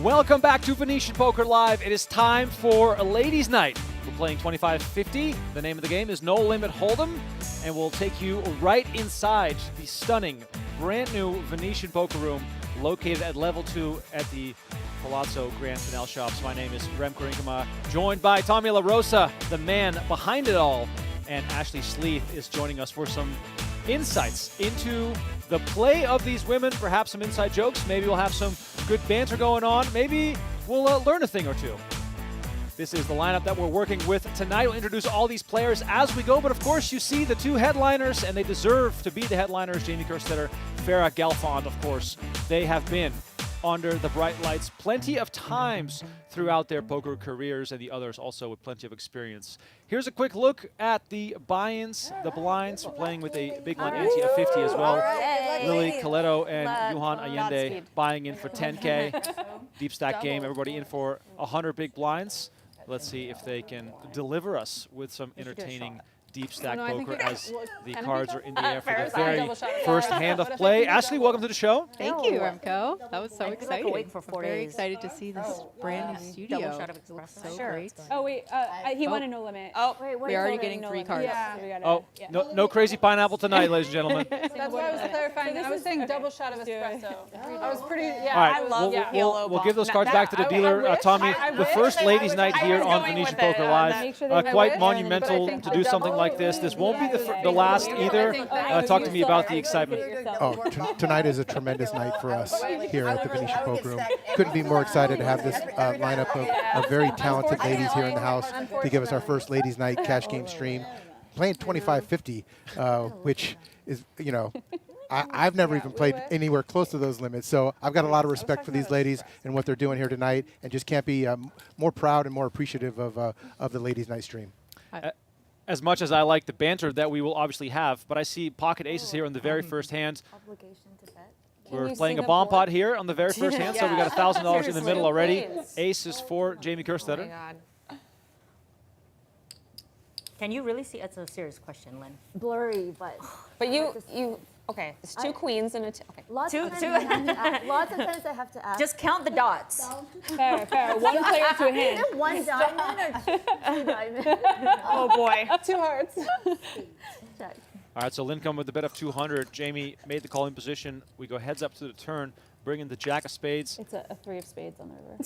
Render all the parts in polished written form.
Welcome back to Venetian Poker Live. It is time for a ladies' night. We're playing 25-50. The name of the game is No Limit Hold'em, and we'll take you right inside the stunning, brand new Venetian poker room located at level 2 at the Palazzo Grand Canal Shops. My name is Remco Rinkema, joined by Tommy La Rosa, the man behind it all, and Ashley Sleeth is joining us for some insights into the play of these women, perhaps some inside jokes. Maybe we'll have some good banter going on. Maybe we'll learn a thing or two. This is the lineup that we're working with tonight. We'll introduce all these players as we go, but of course you see the two headliners, and they deserve to be the headliners. Jamie Kerstetter, Farah Galfond, of course. They have been under the bright lights plenty of times throughout their poker careers, and the others also with plenty of experience. Here's a quick look at the buy-ins, the blinds. We're playing with a big blind ante of 50 as well. Lily, Kiletto, and Jouhan Allende buying in for 10K. Deep stack game, everybody in for 100 big blinds. Let's see if they can deliver us with some entertaining deep stack poker as the cards are in the air for the very first hand of play. Ashley, welcome to the show. Thank you, Remco. That was so exciting. For I'm very excited to see this brand new studio. It looks so great. Oh wait, he wanted No Limit. Oh, we're already getting 3 cards. Yeah. Oh, no crazy pineapple tonight, ladies and gentlemen. That's why I was clarifying. I was saying double shot of espresso. I was pretty, All right, I love we'll, we'll give those cards back to the dealer. Tommy, the first ladies' night here on Venetian Poker Live. Quite monumental to do something like this. This won't be the last either. Talk to me about the excitement. Oh, tonight is a tremendous night for us here at the Venetian Poker Room. Couldn't be more excited to have this lineup of very talented ladies here in the house to give us our first ladies' night cash game stream. Playing 25-50, which is, you know, I've never even played anywhere close to those limits. So I've got a lot of respect for these ladies and what they're doing here tonight, and just can't be more proud and more appreciative of the ladies' night stream. As much as I like the banter that we will obviously have, but I see pocket aces here on the very first hand. We're playing a bomb pot here on the very first hand, so we got $1,000 in the middle already. Aces for Jamie Kerstetter. Oh my God. Can you really see? It's a serious question, Lynn. Blurry, but you okay. It's 2 queens and a okay. lots Two- of times two. lots of times I have to ask. Just count the dots. Fair. One player to a hand. Either one diamond or 2 diamonds. Oh boy. 2 hearts. Check. All right, so Lynn come with a bet of 200. Jamie made the calling position. We go heads up to the turn, bring in the jack of spades. It's a 3 of spades on the river.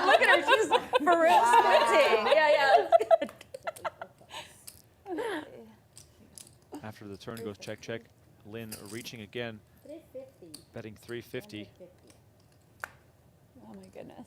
Look at her. She's for real squinting. Yeah. After the turn goes check, check. Lynn reaching again, betting 350. Oh my goodness.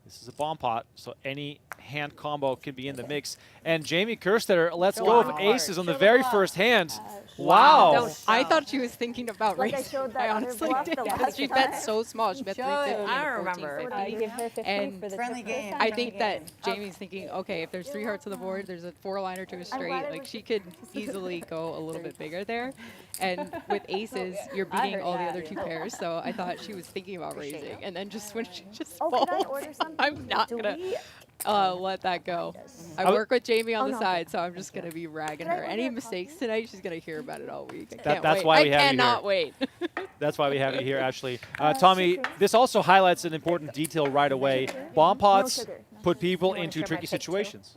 This is a bomb pot, so any hand combo can be in the mix. And Jamie Kerstetter lets go of aces on the very first hand. Wow. I thought she was thinking about Like I raising. showed that I other honestly bluff did. the Because last she time. bet so small. She bet 350 I and remember. 1450. Give her 50 And for the friendly triple. game. I think that Jamie's thinking, okay, if there's 3 hearts on the board, there's a 4-liner to a straight. Like, she could easily go a little bit bigger there. And with aces, you're beating all the other 2 pairs. So I thought she was thinking about raising. And then just when she just Oh, folds, can I order something? I'm not Do going we- to let that go. I I work with Jamie on the no. side, so I'm just going to be ragging Can I her. order Any a mistakes coffee? tonight, she's going to hear about it all week. That's Wait. why we have you I cannot here. wait. That's why we have you here, Ashley. Tommy, this also highlights an important detail right away. Bomb pots sugar. put people into tricky situations.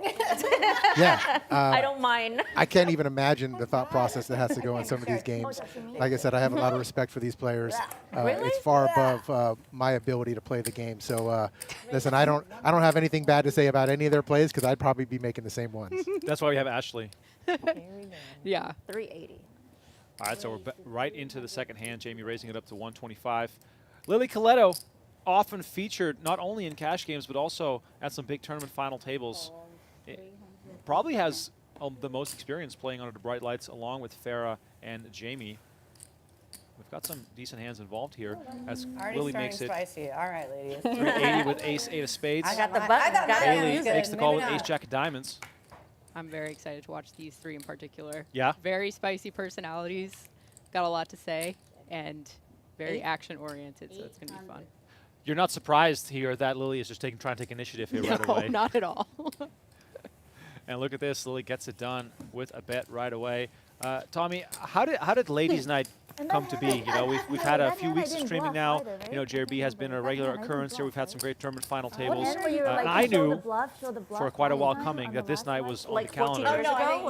Yeah. I don't mind. I can't even imagine the thought process that has to go in some of these games. Like I said, I have a lot of respect for these players. It's far above my ability to play the game. So listen, I don't have anything bad to say about any of their plays because I'd probably be making the same ones. That's why we have Ashley. Yeah. 380. All right, so we're right into the second hand. Jamie raising it up to 125. Lily Kiletto, often featured not only in cash games but also at some big tournament final tables. Probably has the most experience playing under the bright lights along with Farah and Jamie. We've got some decent hands involved here as Lily makes it Spicy. All right, ladies. 380 with ace-8 of spades. I got the button. Got Hayley it. makes the call with ace-jack of diamonds. I'm very excited to watch these 3 in particular. Yeah? Very spicy personalities, got a lot to say, and very action-oriented, so it's going to be fun. You're not surprised here that Lily is just trying to take initiative here right away. No, not at all. And look at this, Lily gets it done with a bet right away. Tommy, how did ladies' night come to be. You know, we've had a few weeks of streaming now. You know, JRB has been a regular occurrence here. We've had some great tournament final tables. And I knew for quite a while coming that this night was on the calendar.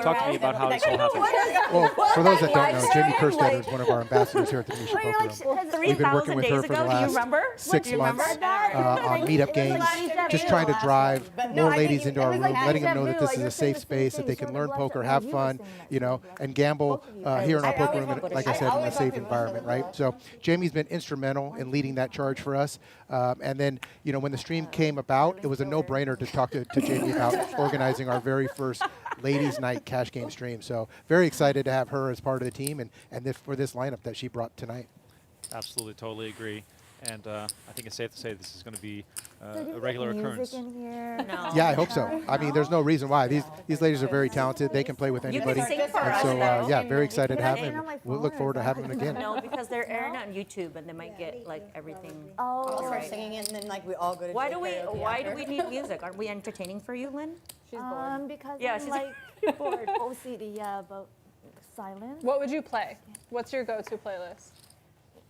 Talk to me about how this all happened. Well, for those that don't know, Jamie Kerstetter is one of our ambassadors here at the Venetian Poker Room. We've been working with her for the last 6 months on meetup games, just trying to drive more ladies into our room, letting them know that this is a safe space, that they can learn poker, have fun, you know, and gamble here in our poker room, and, like I said, in a safe environment, right? So Jamie's been instrumental in leading that charge for us. And then, you know, when the stream came about, it was a no-brainer to talk to Jamie about organizing our very first Ladies Night cash game stream. So very excited to have her as part of the team and for this lineup that she brought tonight. Absolutely, totally agree. And I think it's safe to say this is going to be a regular occurrence. No. Yeah, I hope so. I mean, there's no reason why. These ladies are very talented. They can play with anybody. sing for And us, so, though. yeah, very excited to have Turn them. on my We'll look phone forward to or having them again. No, because they're airing on YouTube and they might get like everything. Oh, I'll start singing it, and then like we all go to. Why do do we? karaoke Why after. do we need music? Aren't we entertaining for you, Lynn? because Yeah, I'm she's like bored. OCD, yeah, but silent. What would you play? What's your go-to playlist?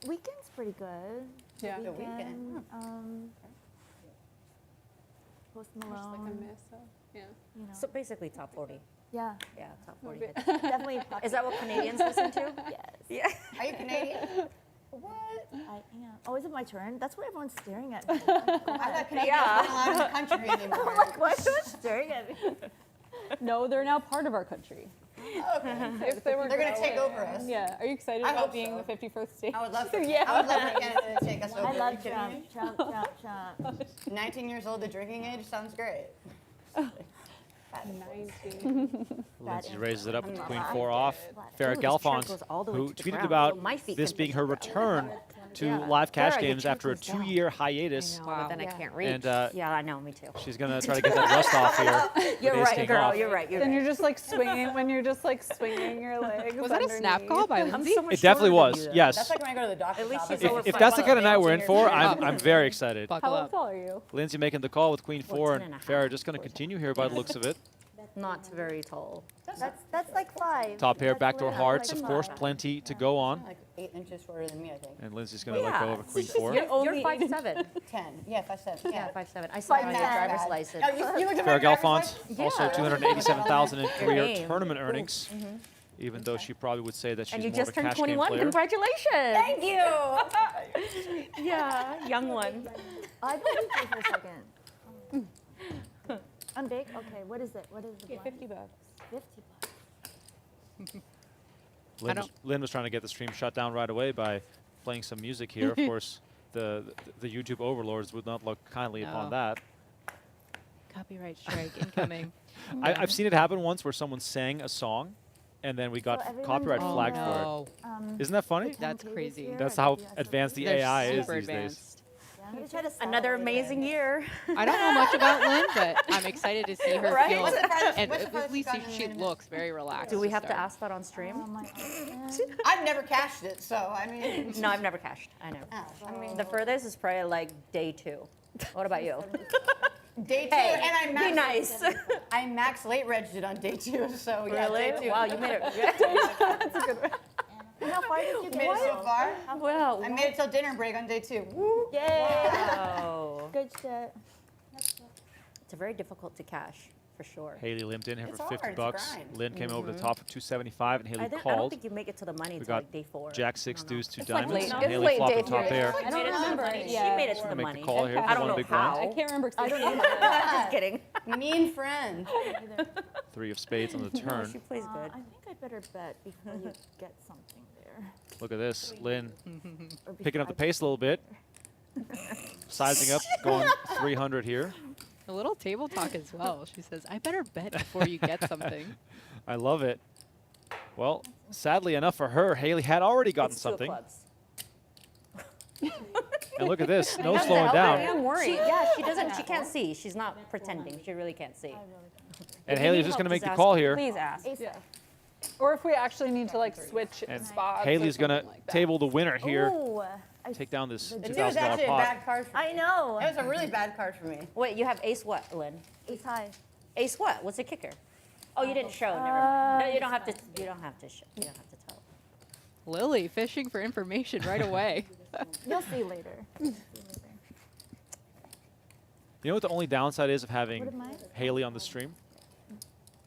Weekend's pretty good. Yeah. The Weeknd. Post Just like a Malone, miss. Yeah. you know. So basically, top 40. Yeah, Yeah, top 40 Maybe. hits. definitely. Pop Is that what Canadians listen to? Yes, Yeah. Are you Canadian? What? I am. Oh, is it my turn? That's why everyone's staring at me. I'm not Canadian. Yeah. I'm not in the country anymore. I'm like, why are everyone staring at me? No, they're now part of our country. If they were They're gonna take going- over us. Yeah. Are you excited I about hope being so. the 51st state? I would love for Yeah. I would love for Canada to take us over. I love Are you kidding Trump, me? Trump, Trump, Trump. 19 years old, the drinking age sounds great. 19. Lindsey raises it up with the queen not. 4 off. Farah Ooh, this chair Galfond, goes all the way who to the tweeted ground, about so my feet this can being touch her the return to Yeah. live cash Farah, your games chair after a goes down. 2-year hiatus. No, but then I can't reach. And yeah, I know, me too. she's going to try to get that rust off here. You're with ace right, king girl. off. You're right. You're Then right. you're just like swinging when you're just like swinging your legs. Was that a snap call by I'm Lindsey? so much It definitely shorter than was, you, though. yes. That's like when I go to the doctor's At least office. she's over If that's the kind of night we're in for, finger. I'm very excited. Buckle How up. tall are you? Lindsey making the call with queen 4, 14 and and a Farah half. just going to continue here by the looks of it. Not very tall. That's like 5. Top pair, That's backdoor like hearts, 5. of course, plenty to go on. Like 8 inches shorter than me, I think. And Lindsey's going to let go of a queen 4. You're only 5'7". 10. Yeah, 5'7". Yeah, 5'7". I saw it on your 5'9". driver's license. Oh, you looked at my Farah driver's Galfond, license? also Yeah. 287,000 in Your career name. tournament earnings, even though she probably would say that she's And you more of just a turned cash game 21. player. Congratulations. Thank you. Yeah, young one. I believe you for a second. I'm big? Okay, what is it? What is the blind? 50 bucks. 50 bucks. Lynn was trying to get the stream shut down right away by playing some music here. Of course, the YouTube overlords would not look kindly upon No. that. Copyright strike incoming. I've seen it happen once where someone sang a song, and then we got everyone copyright knows flagged no. for it. Isn't that funny? That's 10K crazy. this year, That's I'd how be like, advanced the They're AI is super these days. advanced. Yeah, I'm gonna try to sell Another it. amazing year. I don't know much about Lynn, but I'm excited to see her Right? feel. What's the farthest- And what's the at farthest least you've gotten she in a minute? looks very relaxed. Do we have to start. ask that on stream? Oh, my husband. I've never cashed it, so I mean. No, I've never cashed. I never. Oh, I mean, The furthest is probably like day 2. What about you? day 2, Hey, and I be max. nice. I max late regged it on day 2, so yeah, day 2. Wow, you made it. And how far did you Made get? it so far. Well, I made it till dinner break on day 2. Woo. Yay! oh, Good shit. it's very difficult to cash for sure. Haley limped in here It's for hard, 50 it's a bucks. grind. Lynn came over the top of 275, and Haley I don't called. think you make it to the money We until got like day 4. Jack 6 deuce 2 It's like diamonds, late- and it's Haley late flopped day the top three. pair. I don't remember. She Yeah. made it to Gonna the make money. the call here I for don't one know big how. blind. I can't remember. I don't seeing know. it. Just kidding. Mean friend. 3 of spades on the No, turn. she plays I good. think I better bet before you get something there. Look at this. Lynn Or picking up the before I pace a little bit. Sizing up, going 300 here. A little table talk as well. She says, I better bet before you get something. I love it. Well, sadly enough for her, Haley had already gotten It's 2 of something. clubs. And look at this. No That's slowing the down. elbow. I'm worried. Yeah, she doesn't. She can't see. She's not pretending. She really can't see. And If you Haley's need just going to help, make just the ask call me. here. Please ask. Ace Yeah. Or if we actually need to like switch And spots. or Haley's going to something like that. table the winner here. Ooh, I, Take down this The 2 is $2,000 actually a pot. bad card for me. I know. It was a really bad card for me. Wait, you have ace what, Lynn? Ace high. Ace what? What's the kicker? Oh, you didn't show. Never. No, you ace don't have to. You don't have to show. You don't have to tell. Lily fishing for information right away. You'll see later. You know what the only downside is of What having am I? Hayley on the stream?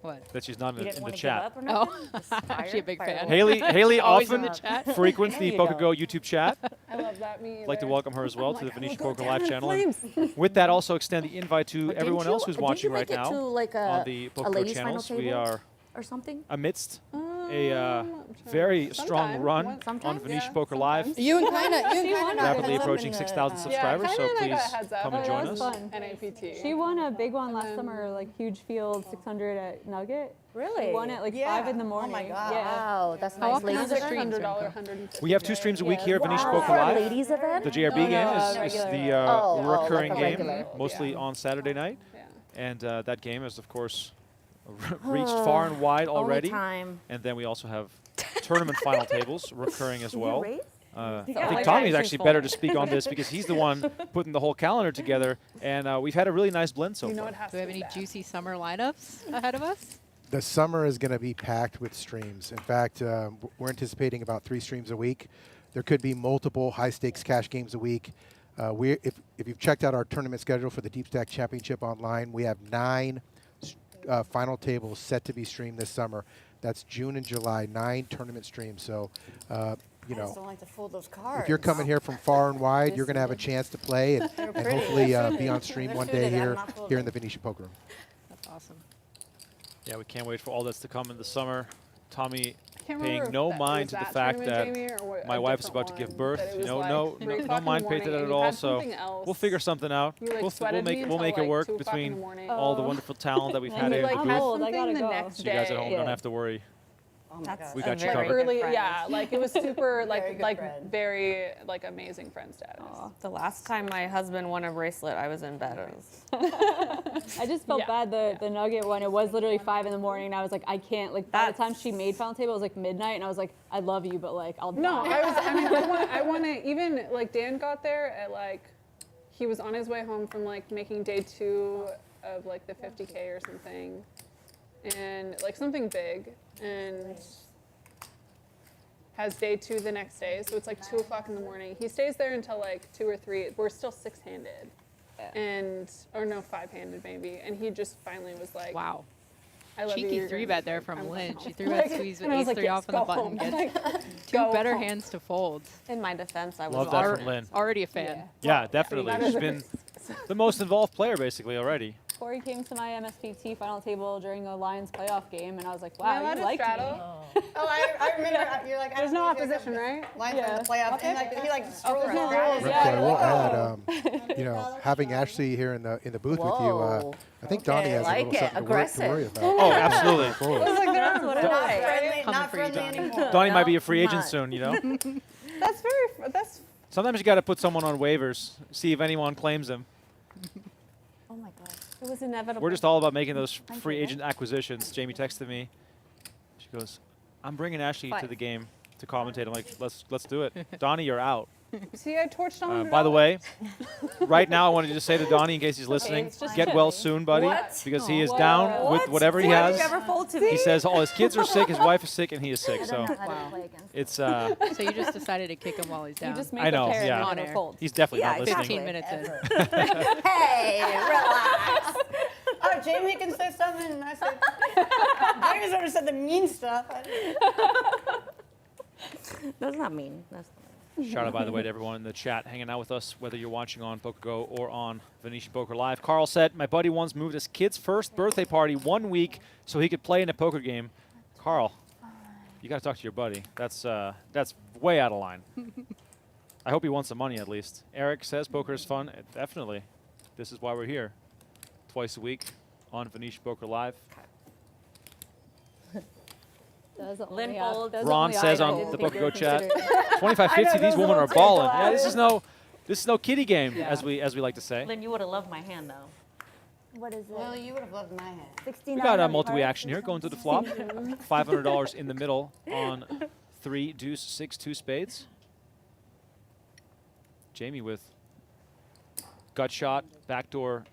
What? That she's not You in, didn't in the want to give chat. up or Oh, nothing? she a big fan. Hayley Always in often the chat. frequents There the you Poker go. Go YouTube chat. I love that me. I'd like to welcome her as well to the I will Venetian go Poker down Live in channel. And flames. with that, also extend the invite to But everyone didn't else you- who's didn't watching you right make it now to, like, on the a Poker Go ladies' final channels. We table are or something? amidst a very strong Sometime. run Once- on Sometime? Venetian Yeah, Poker Live. sometimes. You and kind of Rapidly approaching 6,000 subscribers, Kinda so and I got a please heads up. come and Oh, join that us. was fun. NAPT. She won a big one last then- summer, like huge field, 600 at Nugget. Really? She won at like 5 in the morning. Oh my God. Yeah. Wow, that's How nice. often are Ladies the event? streams? $100, Remco? 150. We have 2 streams a week here at Venetian Wow. Poker For a Live. ladies event? The JRB No, game no, is regular. the like recurring a game, regular. mostly on Saturday night. Yeah. And that game has, of course, reached far and wide already. Only time. And then we also have tournament final tables recurring as well. race? I Yeah, think like Tommy's actually actually full. better to speak on this because he's the one putting the whole calendar together. And we've had a really nice blend so You know far. it has Do we have to be any bad. juicy summer lineups ahead of us? The summer is going to be packed with streams. In fact, we're anticipating about 3 streams a week. There could be multiple high-stakes cash games a week. If you've checked out our tournament schedule for the Deep Stack Championship online, we have 9 final tables set to be streamed this summer. That's June and July, 9 tournament streams. So, you I just know, don't like to fold those cards. if you're coming here from far and wide, you're going to have a chance to play and pretty. hopefully be on stream They're one day suited, I'm here not here in folding. the Venetian Poker Room. That's awesome. Yeah, we can't wait for all this to come in the summer. Tommy Can't paying remember no if that mind was to the that fact tournament, that Jamie, or what- my a wife's different about to give one, birth. that it You was know, like no 3 no o'clock in mind the paid to that morning at and you all. had So something else. we'll figure something out. You, like, We'll sweated me we'll make it until, work like, 2 o'clock in the between morning. all the wonderful talent that we've And had you here in like the had booth. old, I something gotta the go. next So you guys at home day. don't have to worry. Oh my God. We got you very covered. good Early, friends. yeah, like it was super, Very good friend. very like amazing friend status. The last time my husband won a bracelet, I was in bed. It was I just felt Yeah. bad. The Nugget one, it was literally 5 in the morning, and I was like, I can't. Like by the That's- time she made final table, it was like midnight, and I was like, I love you, but like I'll No, die. I want to, even like Dan got there at like, he was on his way home from like making day 2 of like the 50K or something, and like something big, and has day 2 the next day. So it's like 2 o'clock in the morning. He stays there until like 2 or 3. We're still 6-handed. And, or no, 5-handed maybe. And he just finally was like, Wow. I love you. Cheeky you're gonna 3-bet be there good. from I'm Lynn. like, She 3-bet squeeze with and I was ace 3 like, off yes, on the go button. home. Gets Like, 2 go better home. hands to fold. in my defense. I was Love that already- from Lynn. Already a fan. Yeah, definitely. Better She's than- been the most involved player basically already. Corey came to my MSPT final table during a Lions playoff game, and I was like, Am I wow, allowed you to like me. straddle? Oh, I remember. You're like, I There's don't no think you're opposition, right? Line Yeah. from the playoff, and like he like strolls no around. rules. Remco, I will add, you know, having Ashley here in the booth with you, Whoa. I think Donnie Okay, has like a little it. something to worry Aggressive. about. Oh, absolutely. Forward. That's what I Not like. friendly, Coming not for you, friendly Donnie. anymore. Donnie might be No, a free agent not. soon, you know? That's Sometimes you got to put someone on waivers, see if anyone claims him. Oh my God. It was inevitable. We're just all about making those free agent acquisitions. Jamie texted me. She goes, I'm bringing Ashley to 5. the game to commentate. I'm like, let's do it. Donnie, you're out. see, I torched on. By the way, right now I wanted to just say to Donnie, in case he's listening, it's just get well soon, buddy, What? because he is down with whatever he Why has. did you ever fold to me? He says all his kids are sick, his wife is sick, and he is sick. I So don't know how to play against it's So you just decided to kick him while he's down. You just make I know, a pair yeah. and On never air. fold. he's definitely Yeah, not listening. 15 minutes in. Hey, relax. Oh, Jamie can say something, and I said, Jamie's already said the mean stuff. That's not mean. That's Shout out, by the way, to everyone in the chat hanging out with us, whether you're watching on PokerGo or on Venetian Poker Live. Carl said, my buddy once moved his kid's first birthday party 1 week so he could play in a poker game. Carl, you got to talk to your buddy. That's way out of line. I hope he wants some money at least. Eric says poker is fun. Definitely. This is why we're here. Twice a week on Venetian Poker Live. That's the Lynn only folds. that's the Ron only says I on didn't the think PokerGo you're chat, considered. 25-50, these women are balling. Yeah, this is no kiddie game, Yeah. as we like to say. Lynn, you would have loved my hand though. What is it? Well, you would have loved my hand. 69 We got a on multi cards action or here going to the something? flop. $500 in the middle on 3 deuce 6 2 spades. Jamie with gut shot, backdoor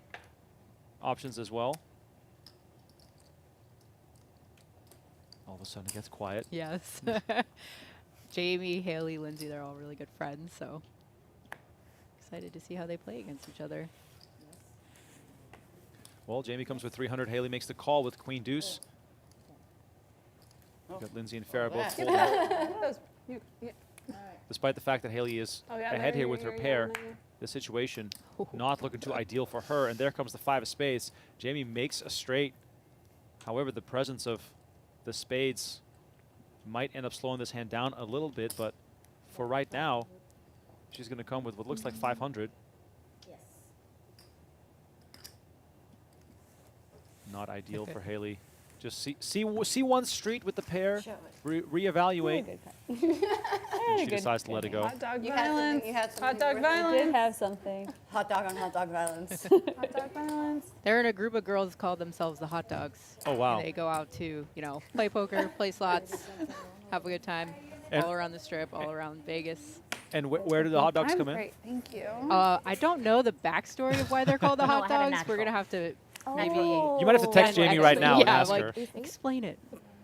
options as well. All of a sudden it gets quiet. Yes. Jamie, Hayley, Lindsey, they're all really good friends, so excited to see how they play against each other. Well, Jamie comes with 300. Hayley makes the call with Queen Deuce. We've got Lindsey and Farah both folding. Despite the fact that Hayley is ahead here with her pair, the situation not looking too ideal for her. And there comes the 5 of spades. Jamie makes a straight. However, the presence of the spades might end up slowing this hand down a little bit. But for right now, she's going to come with what looks like 500. Yes. Not ideal for Hayley. Just see one street with the pair, reevaluate. She decides to let it go. Hot dog You violence. had something. Hot dog I violence. did have something. Hot dog on hot dog violence. Hot dog violence. They're in a group of girls called themselves the Hot Dogs. Oh, wow. And they go out to, you know, play poker, play slots, have a good time, And- all around the Strip, all around Vegas. And where do the hot dogs I'm come in? great, thank you. I don't know the backstory of why they're called the No, Hot I had a Dogs. We're going to have to maybe... Oh. You might have to text Jamie right now and ask like, her. explain it.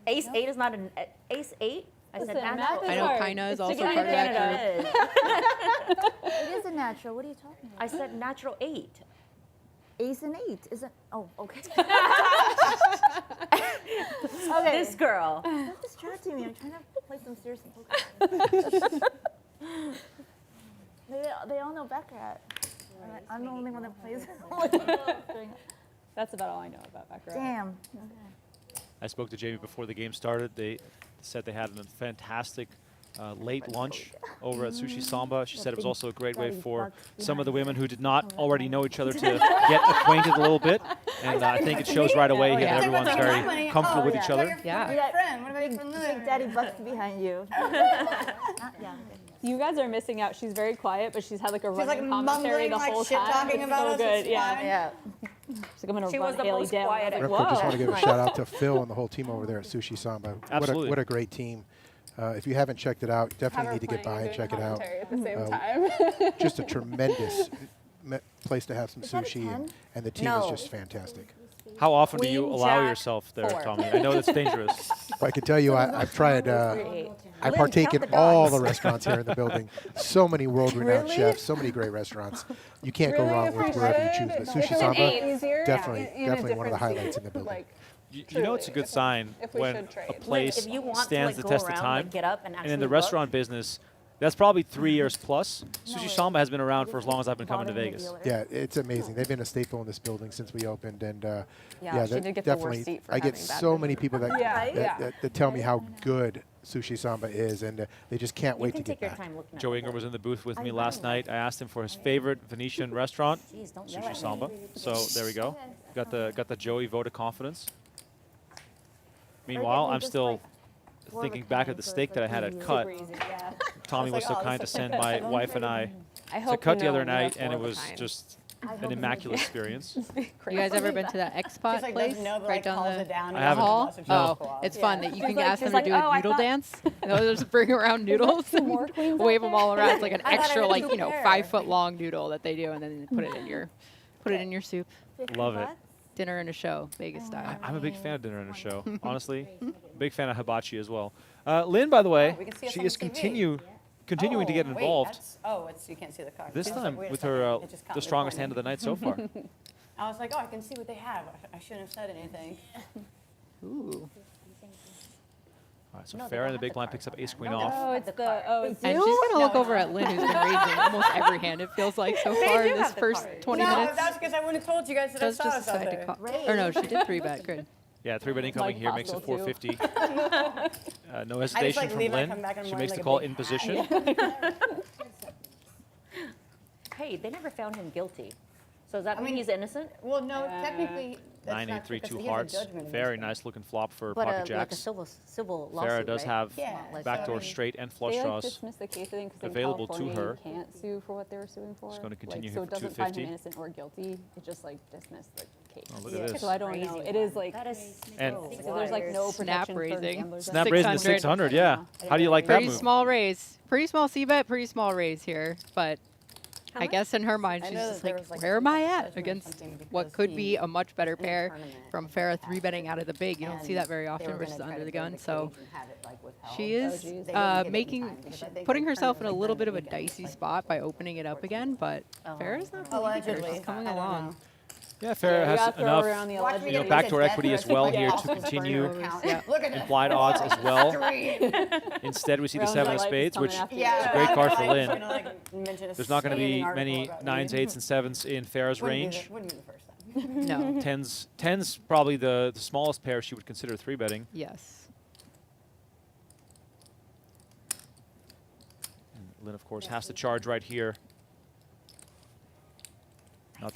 Ace 8 is not an Ace 8. I said Listen, math natural. is I know hard. Kaina is It's also together part of that Canada. group. It is a natural. What are you talking about? I said natural 8. Ace and 8 isn't. Oh, okay. Okay. This girl. Stop distracting me. I'm trying to play some serious poker. They all know Baccarat. I'm the only one that plays. That's about all I know about Baccarat. Damn. I spoke to Jamie before the game started. They said they had a fantastic late lunch over at Sushi Samba. She said it was also a great way for some of the women who did not already know each other to get acquainted a little bit. And I think it shows right away here that everyone's very comfortable with each other. Yeah. Your friend. What about your friend? Big Daddy Bucks behind you. Yeah. You guys are missing out. She's very quiet, but she's had like a She's running like commentary mumbling, the like whole shit time. talking It's about so us. good. It's Yeah. fine. Yeah. She's like, I'm gonna She run was the Hayley most down. quiet I was at like, Real quick, just want to give a Right. shout out to Phil and the whole team over there at Sushi Samba. Absolutely. What a great team. If you haven't checked it out, Have definitely her need to get by playing and check doing it out. commentary at the same Uh, time. Just a tremendous place to have some Is that a sushi, 10? and the team No. is just fantastic. How often do you Queen, allow Jack, yourself there, 4. Tommy? I know that's dangerous. But I can tell you, I've tried. I Lynn, partake count in the all dogs. the restaurants here in the building. So many world-renowned Really? chefs, so many great restaurants. You can't go Really, wrong if with we wherever you should, choose. But Sushi isn't Samba, it easier? definitely, in a definitely one of the different highlights in the seat? building. Like, You know it's a good sign if we when should trade. a Lynn, place if you want stands to the like, test go of around, time. like, get up and And in actually the look. restaurant business, that's probably 3 years plus. Sushi Samba has been around for as long as I've been coming to Vegas. Yeah, it's amazing. They've been a staple in this building since we opened, and Yeah, she that did get the worst definitely. seat for I get having bad so vision. many people that, Yeah, that tell me how good Sushi Samba is, and they just can't You wait can to take get your back. time looking at Joe the Inger board. was in the booth with me I last know. night. I asked him for his favorite Venetian restaurant, Jeez, don't yell Sushi at me. Samba. So there we go. Got the Joey vote of confidence. Meanwhile, me I'm just, still like, more of a thinking back kind at the for steak that I had at easy. Cut. Super easy, yeah. Tommy was so like, oh, kind to this is send like my a- wife and I I to hope Cut you the know other you night, have and it more of a was time. just hope an you immaculate experience. You guys ever been to that X-Pot She's like, place doesn't know, but right like down calls the it down. I haven't. hall? No. Oh, it's fun that you can like- ask she's them to like, do "Oh, a I noodle thought- dance. And they'll just bring around noodles and more queens wave out them all around. It's like an I thought I extra, was like, too you know, fair. 5-foot-long noodle that they do, and then they put it in your soup. Love it. Dinner and a show, Vegas style. I'm a big fan of dinner and a show, honestly. Big fan of hibachi as well. Lynn, by the way, we can see us she on is the TV. continuing to get wait, involved. you can't see the card. This I was like, time wait a with second, her it just caught the me strongest pointing. hand of the night so far. I was like, oh, I can see what they have. I shouldn't have said anything. Ooh. All right, so Farah in the big blind picks up ace queen No, off. Oh, it's the And she's going to look over at Lynn, who's been raising almost every hand, it feels like, so far in do this have the first card. 20 no, minutes. that's because I wouldn't have told you guys that Does I saw just us out decide to there. call. Or no, she did 3-bet. Good. Yeah, 3-bet incoming Like here makes it possible, too. 450. No I just hesitation like from leave and I Lynn. come back and I'm She wearing, makes like, the a call big in hat. position. Hey, they never found him guilty. So does that mean mean- he's innocent? Well, no, technically, that's 9, 8, not 3, true, 'cause 2 he has a hearts. judgment against Very him. nice looking flop for But pocket like a jacks. civil lawsuit, Farah does right? have Yeah, like backdoor so, I mean, straight and flush they like draws. dismissed the case, I think, because in available to California her. you can't sue for what they were suing for. Just gonna continue like, here so for it doesn't find 250. him innocent or guilty. It just like dismissed the case. Oh, look at this. So I don't know. It is like That is And- so there's like no Snap protection for raising. gamblers. Snap raising to 600. 600, yeah. How do you like that Pretty move? small raise. Pretty small C-bet, pretty small raise here. But I guess in her mind, I she's know just that there like, was, like, where am I at judgment or against something what because could he- be a much better in a pair tournament, from Farah 3-betting out of the big. You don't see and that very they often were versus gonna try under to the go gun. to the So cage and have it, like, withheld. she is They didn't get it in making, time, because I think putting they herself in turned a it, little like, bit of a weekend, dicey like, spot by opening it up again, but Farah's not really either. Allegedly. She's coming I don't along. know. Yeah, Farah you has gotta throw enough around the Watch alleged. me you know, get backdoor death equity as threats well with here my to balls. continue Yeah. Look at that. implied odds as well. Three. Instead, we see the Rounds 7 of of life is spades, coming which after is you. Yeah, a great card for I was Lynn. gonna, like, mention a There's not going to be scathing article many about 9s, me. 8s, and 7s in Farah's Wouldn't be range. Wouldn't be the first time. No. 10s probably the smallest pair she would consider 3-betting. Yes. And Lynn, of course, has to charge right here. Not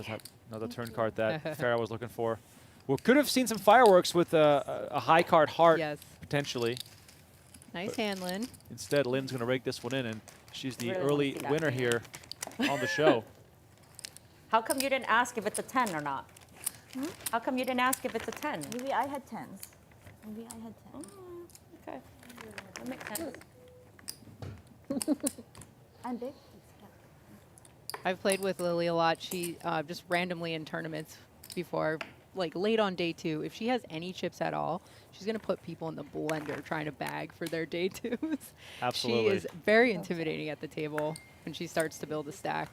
the turn card that Farah was looking for. We could have seen some fireworks with a high card heart, Yes. potentially. Nice hand, Lynn. Instead, Lynn's going to rake this one in, and she's the Really wanna early see that winner hand. here on the show. How come you didn't ask if it's a 10 or not? How come you didn't ask if it's a 10? Maybe I had 10s. Maybe I had 10s. Okay. That makes sense. I'm big. I've played with Lily a lot. She just randomly in tournaments before, like late on day 2, if she has any chips at all, she's going to put people in the blender trying to bag for their day 2s. Absolutely. She is very intimidating at the table when she starts to build a stack.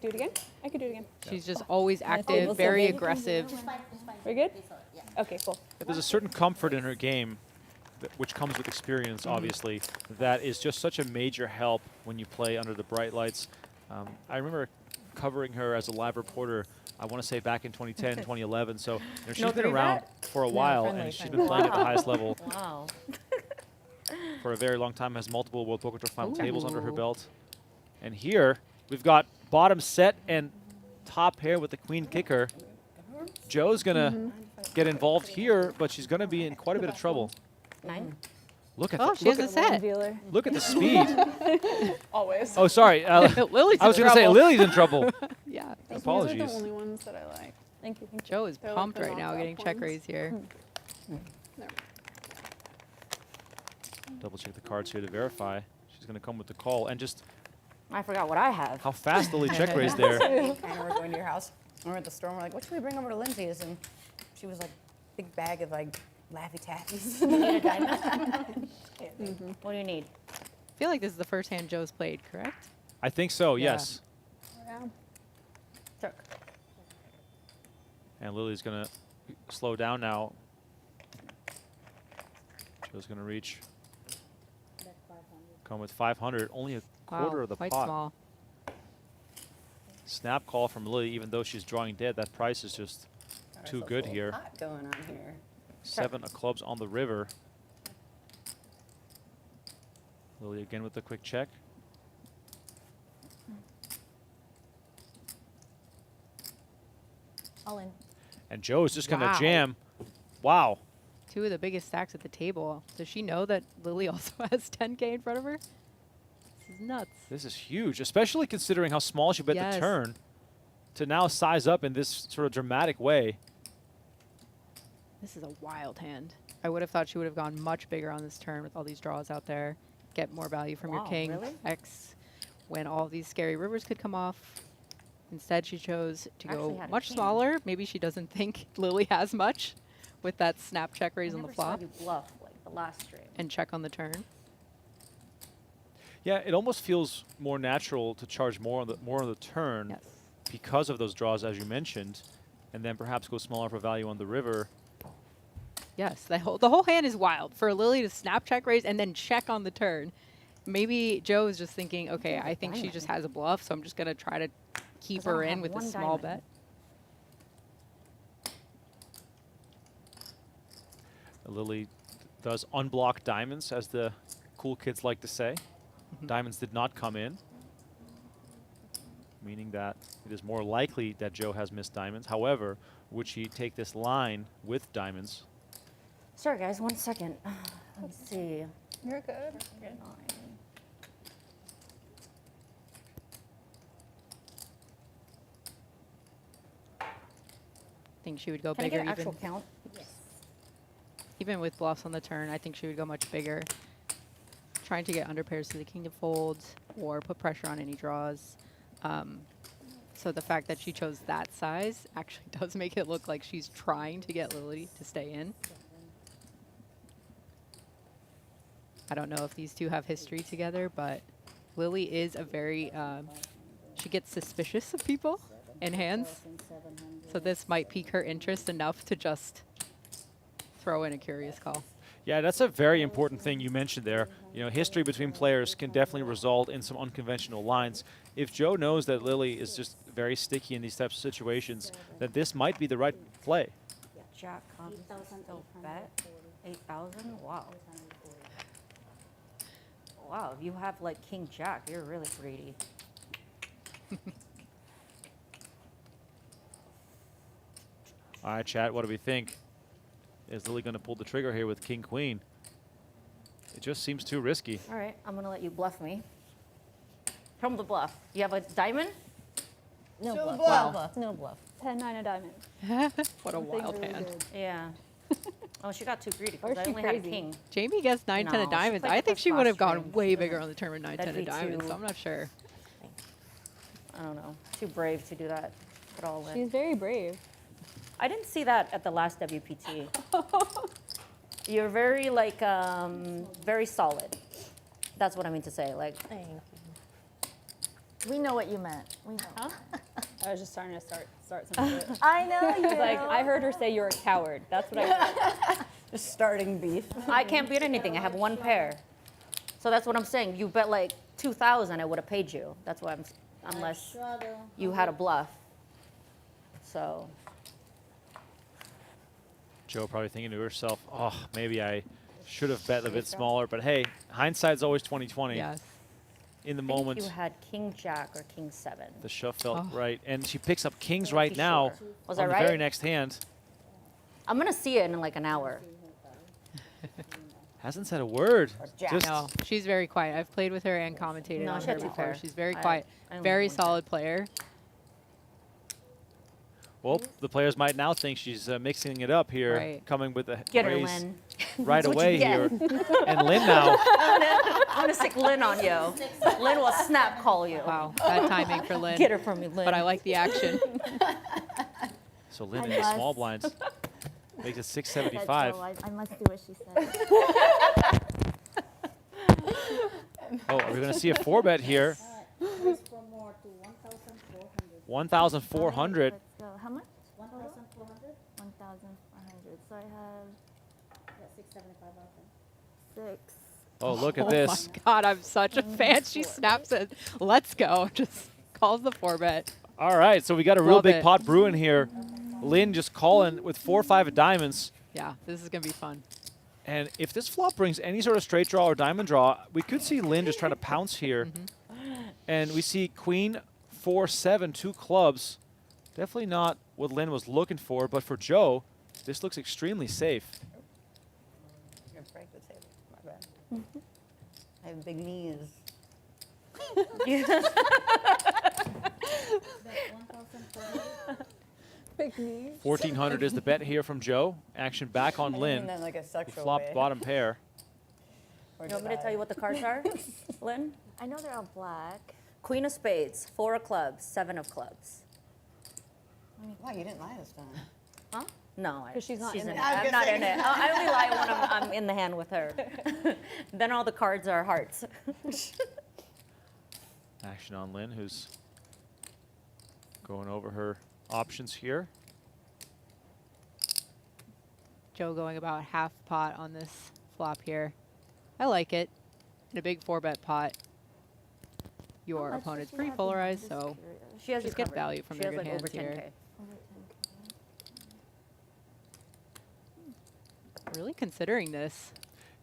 Do it again? I could do it again. She's just always active, very aggressive. We're good? Okay, cool. There's a certain comfort in her game, which comes with experience, obviously, that is just such a major help when you play under the bright lights. I remember covering her as a live reporter, I want to say back in 2010, 2011. So you know, she's been around for a while, and she's been playing at the highest level Wow. for a very long time, has multiple World Poker Tour final tables under her belt. And here, we've got bottom set and top pair with the queen kicker. Joe's going to get involved here, but she's going to be in quite a bit of trouble. 9? Look at Oh, the, she look has a at, set. Dealer. look at the speed. Always. Oh, sorry. Lily's I was in going to say trouble. Lily's in trouble. Yeah. These are Apologies. the only ones that I like. Thank you. Joe is They're like pumped the right now knockout getting check ones. raise here. Double check the cards here to verify. She's going to come with the call. And just I forgot what I have. how fast Lily check raised there. And we're going to your house. We're at the store. And we're like, what should we bring over to Lindsay's? And she was like, big bag of like Laffy Taffies. What do you need? I feel like this is the first hand Joe's played, correct? I think so, Yeah. yes. Check. And Lily's going to slow down now. Joe's going to reach. Come with 500, only a quarter Wow, of the quite pot. small. Snap call from Lily, even though she's drawing dead. That price is just too good here. Lot going on here. 7 of clubs on the river. Lily again with the quick check. All in. And Joe is just going to Wow. jam. Wow. 2 of the biggest stacks at the table. Does she know that Lily also has 10K in front of her? This is nuts. This is huge, especially considering how small she bet Yes. the turn to now size up in this sort of dramatic way. This is a wild hand. I would have thought she would have gone much bigger on this turn with all these draws out there. Get more value from your Wow, king really? X when all these scary rivers could come off. Instead, she chose to Actually go had a much king. smaller. Maybe she doesn't think Lily has much with that snap check raise I on the never saw flop you bluff like the last stream. and check on the turn. Yeah, it almost feels more natural to charge more on the turn Yes. because of those draws, as you mentioned, and then perhaps go smaller for value on the river. Yes, the whole hand is wild. For Lily to snap check raise and then check on the turn. Maybe Joe is just thinking, okay, I think she just has a bluff, so I'm just going to try to keep 'Cause I her don't in have with a one small diamond. bet. Lily does unblock diamonds, as the cool kids like to say. Diamonds did not come in, meaning that it is more likely that Joe has missed diamonds. However, would she take this line with diamonds? Sorry guys, 1 second. Let's see. You're good. 9. I think she would go Can I bigger get an actual even, count? even with bluffs on the turn. I think she would go much bigger. Trying to get under pairs to the king of folds. or put pressure on any draws. So the fact that she chose that size actually does make it look like she's trying to get Lily to stay in. I don't know if these two have history together, but Lily is a very, she gets suspicious of people in hands. So this might pique her interest enough to just throw in a curious call. Yeah, that's a very important thing you mentioned there. You know, history between players can definitely result in some unconventional lines. If Joe knows that Lily is just very sticky in these types of situations, then this might be the right play. Jack comes, still bet 8,000. Wow. Wow, if you have like King Jack, you're really greedy. All right, chat, what do we think? Is Lily going to pull the trigger here with King Queen? It just seems too risky. All right, I'm gonna let you bluff me. From the bluff. You have a diamond? No Show bluff. bluff. Bluff. No bluff. 10-9 of diamond. What a wild really hand. good. Yeah. Oh, she got too greedy Or because I she only had a crazy? king. Jamie gets 9-10 No, of she diamonds. played I with think us she would have last gone stream. way bigger on the tournament 9-10 That'd of be diamonds, so too- I'm not sure. I don't know. Too brave to do that. Put all in. She's very brave. I didn't see that at the last WPT. You're very like very solid. That's what I mean to say. Like Thank you. We know what you meant. We know. Huh? I was just starting to start some shit. I know you. Like, I heard her say you're a coward. That's what I heard. Just starting beef. I can't beat anything. I have one pair. So that's what I'm saying. You bet like 2,000, I would have paid you. That's why unless you had a bluff. So Joe probably thinking to herself, oh, maybe I should have bet a bit smaller. But hey, hindsight's always 20/20. Yes. In the I think moment, you had King Jack or King 7. the shove felt Oh. right. And she picks up kings Pretty right now sure. Was on I the right? very next hand. I'm gonna see it in like an hour. Hasn't said a word. Jack. Just No, she's very quiet. I've played with her and commentated No, on she her had two before. pair. She's very I- quiet, I only very have one pair. solid player. well, the players might now think she's mixing it up here, Right. coming with a Get her, raise Lynn. right That's what away you here. get. And Lynn now, I'm gonna stick Lynn on you. Lynn will snap call you. Wow, bad timing for Lynn. Get her from me, Lynn. But I like the action. so Lynn I in the small must. blinds makes it That's 675. so I must do what she said. Oh, are we going to see a 4-bet here? 1,400. Let's go. How much? 1,400. 1,400. So I have 6. Oh, look at Oh this. my God, I'm such a fan. She snaps it. Let's go. Just calls the 4-bet. All right, so we got a real Love big it. pot brewing here. Lynn just calling with 4 or 5 of diamonds. Yeah, this is going to be fun. And if this flop brings any sort of straight draw or diamond draw, we could see Lynn just trying to pounce here. And we see Queen 4-7, 2 clubs. Definitely not what Lynn was looking for, but for Joe, this looks extremely safe. You're gonna break the table. My bad. I have big knees. Big knees. 1,400 is the bet here from Joe. Action back on And Lynn. then like a He sexual flopped way. bottom pair. Or You want me did to tell you what the cards are, Lynn? I know they're all black. Queen of spades, 4 of clubs, 7 of clubs. Wow, you didn't lie this time. Huh? No, 'Cause she's not in it. it. I was I'm gonna not say. in it. I only lie when I'm in the hand with her. Then all the cards are hearts. Action on Lynn, who's going over her options here. Joe going about half pot on this flop here. I like it. In a big 4-bet pot, your How much does opponent's she pretty have in polarized, there? so Just She has Just you get covered. value from she their has good like over hands 10K. here. Over 10K. really considering this.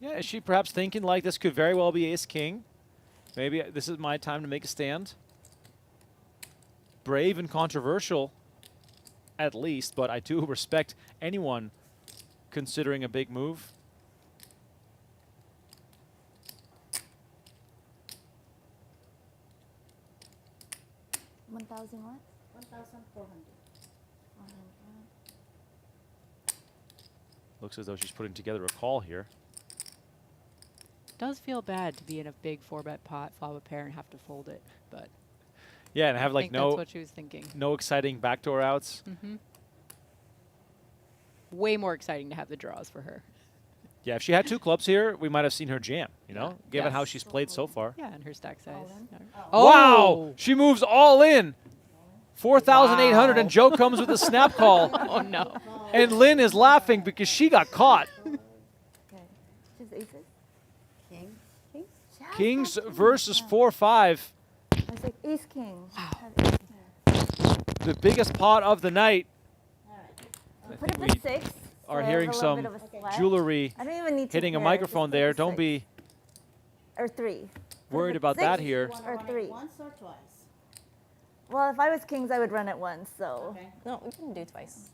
Yeah, is she perhaps thinking like this could very well be ace-king? Maybe this is my time to make a stand. Brave and controversial, at least, but I do respect anyone considering a big move. $1,000 what? 1,400. Looks as though she's putting together a call here. Does feel bad to be in a big 4-bet pot, flop a pair, and have to fold it, but Yeah, and have I like think that's what she was thinking. no exciting backdoor outs. Way more exciting to have the draws for her. Yeah, if she had 2 clubs here, we might have seen her jam, you know, given how Yes. she's played so far. Yeah, and her stack size. Wow! She moves all in. 4,800, and Joe comes with a snap call. Oh, no. And Lynn is laughing because she got caught. Okay. Just aces. King. Kings versus 4-5. I was like ace king. Wow. The biggest pot of the night. I Put think it we for 6. are so hearing I have a some little bit of a sweat. jewelry I don't even need hitting a pair, microphone just put there. it Don't 6. be Or 3. worried about that here. Or 3. Once or twice? Well, if I was kings, I would run it once. So Okay. No, we can do twice.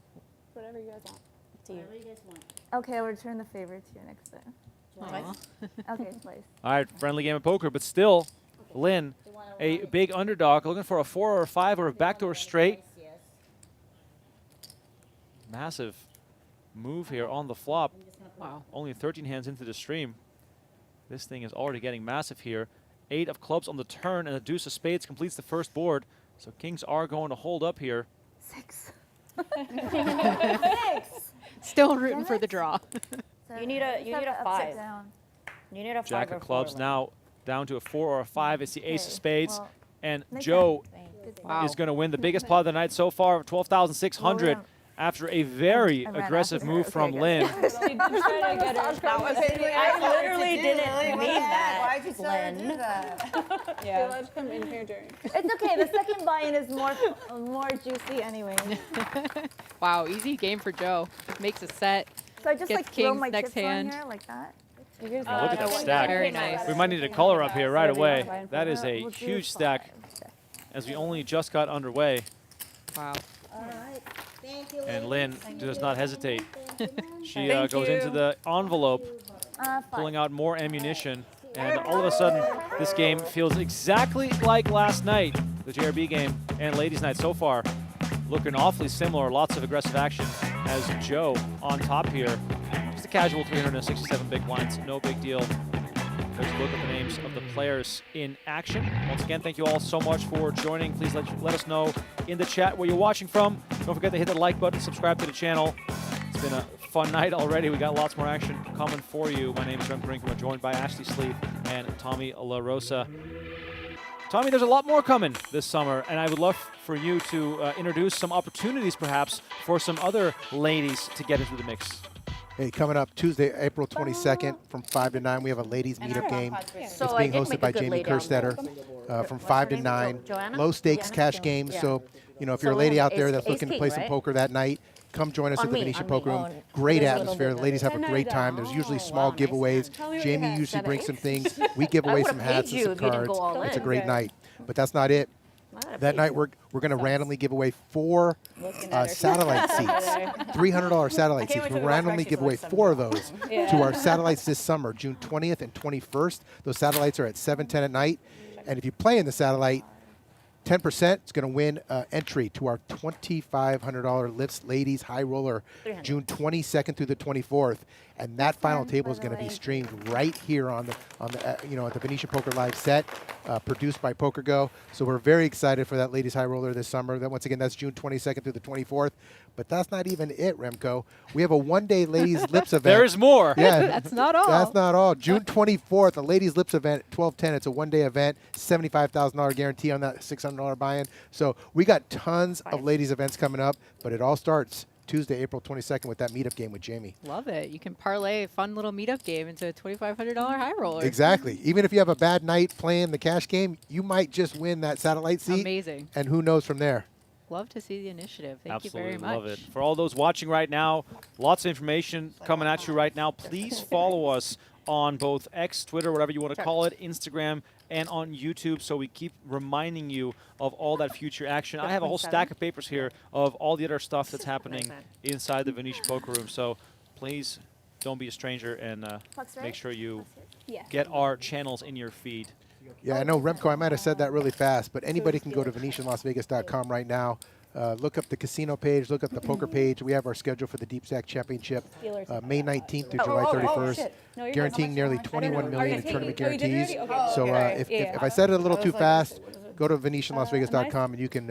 Whatever you guys want. Whatever you guys want. okay, I'll return the favor to you next time. Twice? Okay, twice. All right, friendly game of poker, but still, Lynn, a big underdog, looking for a 4 or a 5 or a backdoor straight. Yes. Massive move here on the flop. Wow. Only 13 hands into the stream. This thing is already getting massive here. 8 of clubs on the turn, and a deuce of spades completes the first board. So kings are going to hold up here. 6. Still rooting for the draw. You need a 5. You need a 5 Jack or of clubs 4. now down to a 4 or a 5. It's the ace of Okay, spades. well, And next Joe Wow. is going to win the biggest pot of the night so far, 12,600, after a very I ran aggressive after her. move Okay, from good. Lynn. Did you try to get her? I literally didn't mean that, Why'd you tell her to do Lynn. that? You're Yeah. allowed to come in here, Jerry. It's okay. The second buy-in is more juicy anyway. Wow, easy game for Joe. Makes a set. So I just Gets like throw kings my next chips hand. on here like that. Look at that stack. Very nice. We might need to color up here right away. That is a We'll do huge stack, 5. as we only just got underway. Wow. All right. Thank you. And Lynn does not hesitate. She Thank goes into you. the envelope, 5. pulling out more ammunition. And all of a sudden, this game feels exactly like last night, the JRB game and ladies' night so far. Looking awfully similar, lots of aggressive action as Joe on top here. Just a casual 367 big blinds, no big deal. There's a look at the names of the players in action. Once again, thank you all so much for joining. Please let us know in the chat where you're watching from. Don't forget to hit the like button, subscribe to the channel. It's been a fun night already. We got lots more action coming for you. My name is Remco Brinkman, joined by Ashley Sleeth and Tommy La Rosa. Tommy, there's a lot more coming this summer, and I would love for you to introduce some opportunities, perhaps, for some other ladies to get into the mix. Hey, coming up Tuesday, April 22nd from 5 to 9, we have a ladies meetup game. So It's I being did hosted make a by good Jamie lay down. Kerstetter from 5 to 9. Joanna? Low stakes Joanna? cash games. Yeah. So, you know, if you're a So lady we have out there ace- that's looking to ace play king, some right? poker that night, come join us On at the me, Venetian on Poker me. Room. Oh, Great there's a little atmosphere. bit The ladies have a better. great time. There's usually small wow, nice giveaways. Tell me what you Jamie have, usually brings some 7 things. We give away would've some hats paid and you some if you didn't cards. go all It's a in. great night. But that's not it. That night we're going to randomly give away 4 satellite seats, $300 satellite seats. We'll randomly give away 4 of those to our satellites this summer, June 20th and 21st. Those satellites are at 7:10 at night. And if you play in the satellite, 10% is going to win entry to our $2,500 Lifts Ladies High Roller, June 22nd through the 24th. And that final table is going to be streamed right here on the at the Venetian Poker Live set, produced by PokerGo. So we're very excited for that Ladies High Roller this summer. Then once again, that's June 22nd through the 24th. But that's not even it, Remco. We have a one-day Ladies Lips event. There's more. Yeah, That's not all. That's not all. June 24th, a Ladies Lips event, 12:10. It's a one-day event, $75,000 guarantee on that $600 buy-in. So we got tons of ladies events coming up, but it all starts Tuesday, April 22nd with that meetup game with Jamie. Love it. You can parlay a fun little meetup game into a $2,500 high roller. Exactly. Even if you have a bad night playing the cash game, you might just win that satellite seat. Amazing. And who knows from there. Love to see the initiative. Thank Absolutely you very much. love it. For all those watching right now, lots of information coming at you right now. Please follow us on both X, Twitter, whatever you want to call it, Instagram, and on YouTube, so we keep reminding you of all that future action. I have a whole stack of papers here of all the other stuff that's happening inside the Venetian Poker Room. So please don't be a stranger and make sure you get our channels in your feed. Yeah, I know, Remco, I might have said that really fast, but anybody can go to VenetianLasVegas.com right now. look up the casino page, look up the poker page. We have our schedule for the Deep Stack Championship, May 19th through July 31st, guaranteeing nearly 21 million in tournament guarantees. So if I said it a little too fast, go to VenetianLasVegas.com and you can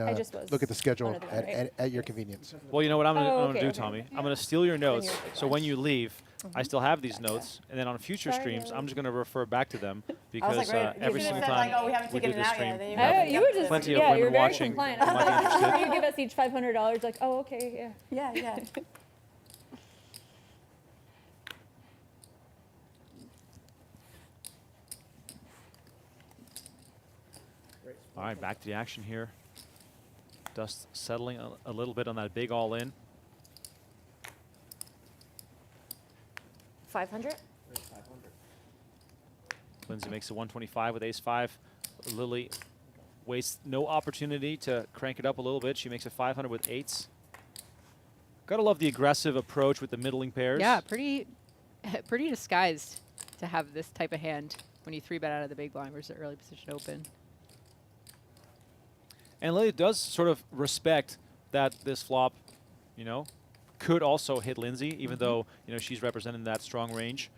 look at the schedule at your convenience. Well, you know what I'm going to do, Tommy? I'm going to steal your notes, so when you leave, I still have these notes, and then on future streams, I'm just going to refer back to them because every single time we do this stream, You were just plenty of you're women very watching compliant. who might be interested. You give us each $500. Like, oh, okay, yeah. Yeah. All right, back to the action here. Dust settling a little bit on that big all-in. 500? Lindsey makes a 125 with ace-5. Lily wastes no opportunity to crank it up a little bit. She makes a 500 with eights. Gotta love the aggressive approach with the middling pairs. Yeah, pretty disguised to have this type of hand when you 3-bet out of the big blind versus the early position open. And Lily does sort of respect that this flop, you know, could also hit Lindsey, even though, you know, she's representing that strong range,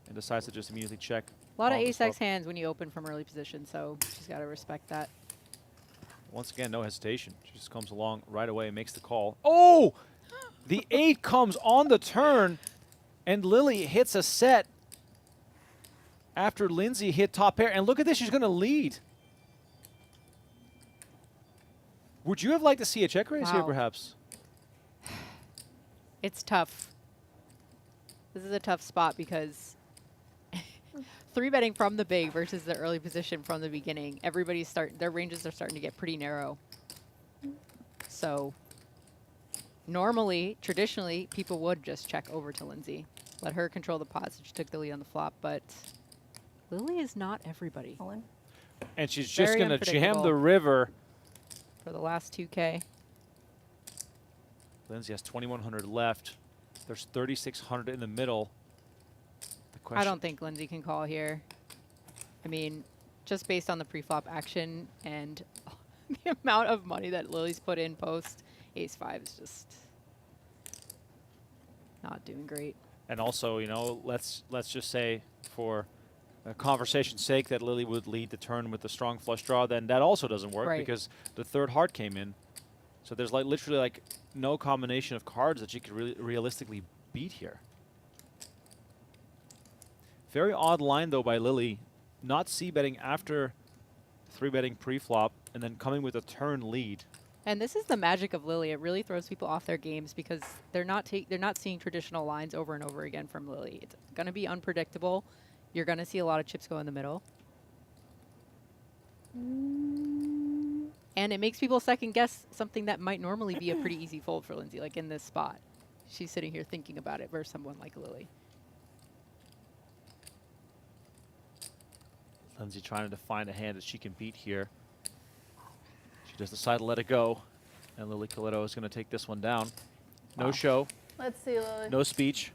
and decides to just immediately check. A lot of on the ace-x flop. hands when you open from early position, so she's got to respect that. Once again, no hesitation. She just comes along right away and makes the call. Oh! The 8 comes on the turn, and Lily hits a set after Lindsey hit top pair. And look at this, she's going to lead. Would you have liked to see a check raise here, Wow. perhaps? It's tough. This is a tough spot because 3-betting from the big versus the early position from the beginning, their ranges are starting to get pretty narrow. So normally, traditionally, people would just check over to Lindsey, let her control the pot, so she took the lead on the flop, but Lily is not everybody. And she's just Very going to jam unpredictable. the river. For the last 2K. Lindsey has 2,100 left. There's 3,600 in the middle. The question, I don't think Lindsey can call here. I mean, just based on the pre-flop action and the amount of money that Lily's put in post, ace-5 is just not doing great. And also, you know, let's just say for conversation's sake that Lily would lead the turn with a strong flush draw, then that also doesn't work because the third heart came in. So there's like literally like no combination of cards that she could really realistically beat here. Very odd line though by Lily, not c-betting after 3-betting pre-flop and then coming with a turn lead. And this is the magic of Lily. It really throws people off their games because they're not seeing traditional lines over and over again from Lily. It's going to be unpredictable. You're going to see a lot of chips go in the middle. And it makes people second guess something that might normally be a pretty easy fold for Lindsey, like in this spot. She's sitting here thinking about it versus someone like Lily. Lindsey trying to find a hand that she can beat here. She does decide to let it go. And Lily Kiletto is going to take this one down. No show. Let's see, Lily. No speech.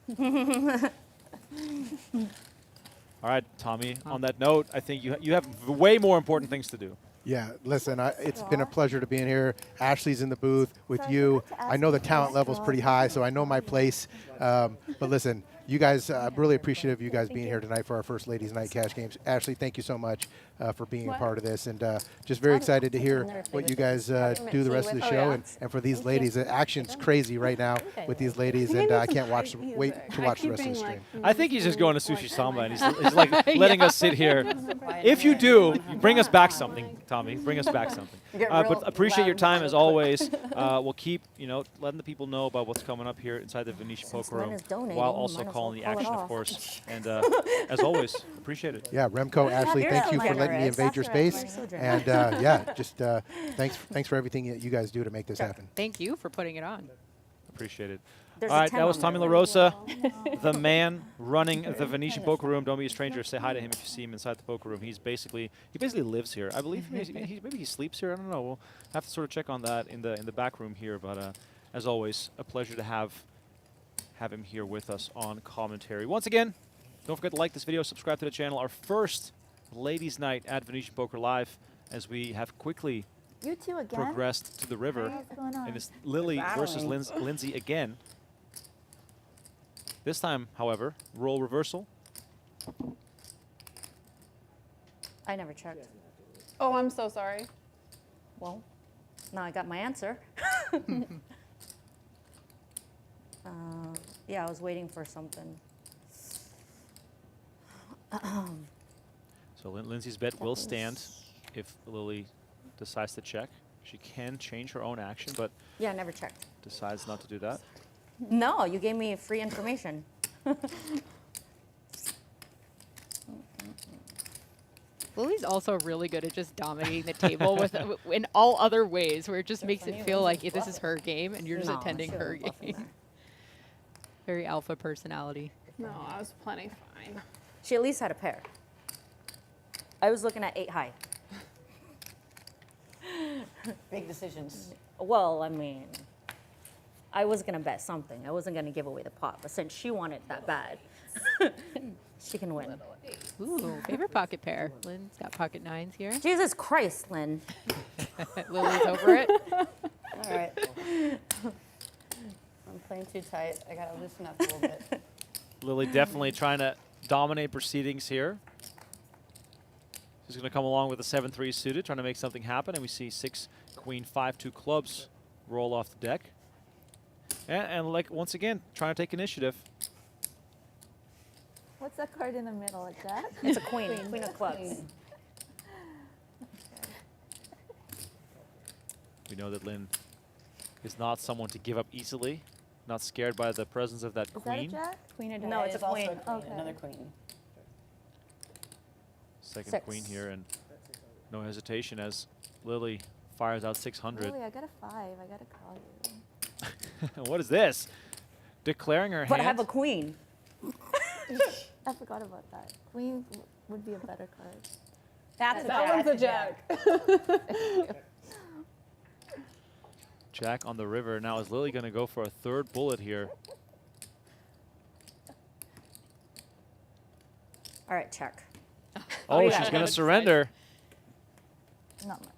All right, Tommy, on that note, I think you have way more important things to do. Yeah, listen, it's been a pleasure to be in here. Ashley's in the booth with you. I know the talent level's pretty high, so I know my place. But listen, you guys, I'm really appreciative of you guys being here tonight for our first Ladies Night Cash Games. Ashley, thank you so much for being a part of this, and just very excited to hear what you guys do the rest of the show. And for these ladies, the action's crazy right now with these ladies, and I can't wait to watch the rest of the stream. I think he's just going to Sushi Samba, and he's like letting us sit here. If you do, bring us back something, Tommy. Bring us back something. But appreciate your time as always. We'll keep, letting the people know about what's coming up here inside the Venetian Poker Room, while also calling the action, of course. And as always, appreciate it. Yeah, Remco, Ashley, thank you for letting me invade your space. And yeah, just thanks for everything that you guys do to make this happen. Thank you for putting it on. Appreciate it. All right, that was Tommy LaRosa, the man running the Venetian Poker Room. Don't be a stranger. Say hi to him if you see him inside the poker room. He basically lives here. I believe maybe he sleeps here. I don't know. We'll have to sort of check on that in the back room here. But as always, a pleasure to have him here with us on commentary. Once again, don't forget to like this video, subscribe to the channel. Our first ladies' night at Venetian Poker Live, as we have quickly You two again? progressed to the river. What's going on? And it's Lily versus battling. Lindsey again. This time, however, role reversal. I never checked. Oh, I'm so sorry. Well, now I got my answer. Yeah, I was waiting for something. So Lindsey's bet will stand if Lily decides to check. She can change her own action, but Yeah, I never checked. decides not to do that. No, you gave me free information. Lily's also really good at just dominating the table with in all other ways, where it just makes it feel like this is her game and you're just No, attending she her wasn't bluffing game. there. Very alpha personality. No, I was plenty fine. She at least had a pair. I was looking at 8 high. Big decisions. Well, I mean, I was gonna bet something. I wasn't gonna give away the pot, but since she wanted that bad, she can win. Ooh, favorite pocket pair. Lynn's got pocket 9s here. Jesus Christ, Lynn. Lily's over it. All right. I'm playing too tight. I gotta loosen up a little bit. Lily definitely trying to dominate proceedings here. She's going to come along with a 7-3 suited, trying to make something happen. And we see 6 queen 5-2 clubs roll off the deck. And like once again, trying to take initiative. What's that card in the middle? A jack? It's a queen, queen of clubs. We know that Lynn is not someone to give up easily, not scared by the presence of that Is that a queen. jack? Queen of No, diamonds. it's a also queen. Okay. Another queen. Second 6. queen here, and no hesitation as Lily fires out 600. Lily, I got a 5. I gotta call you. What is this? Declaring her But I hand. have a queen. I forgot about that. Queen would be a better card. That's a That one's a jack. Jack on the river. Now is Lily going to go for a third bullet here? All right, check. Oh, yeah. she's going to surrender. Not much.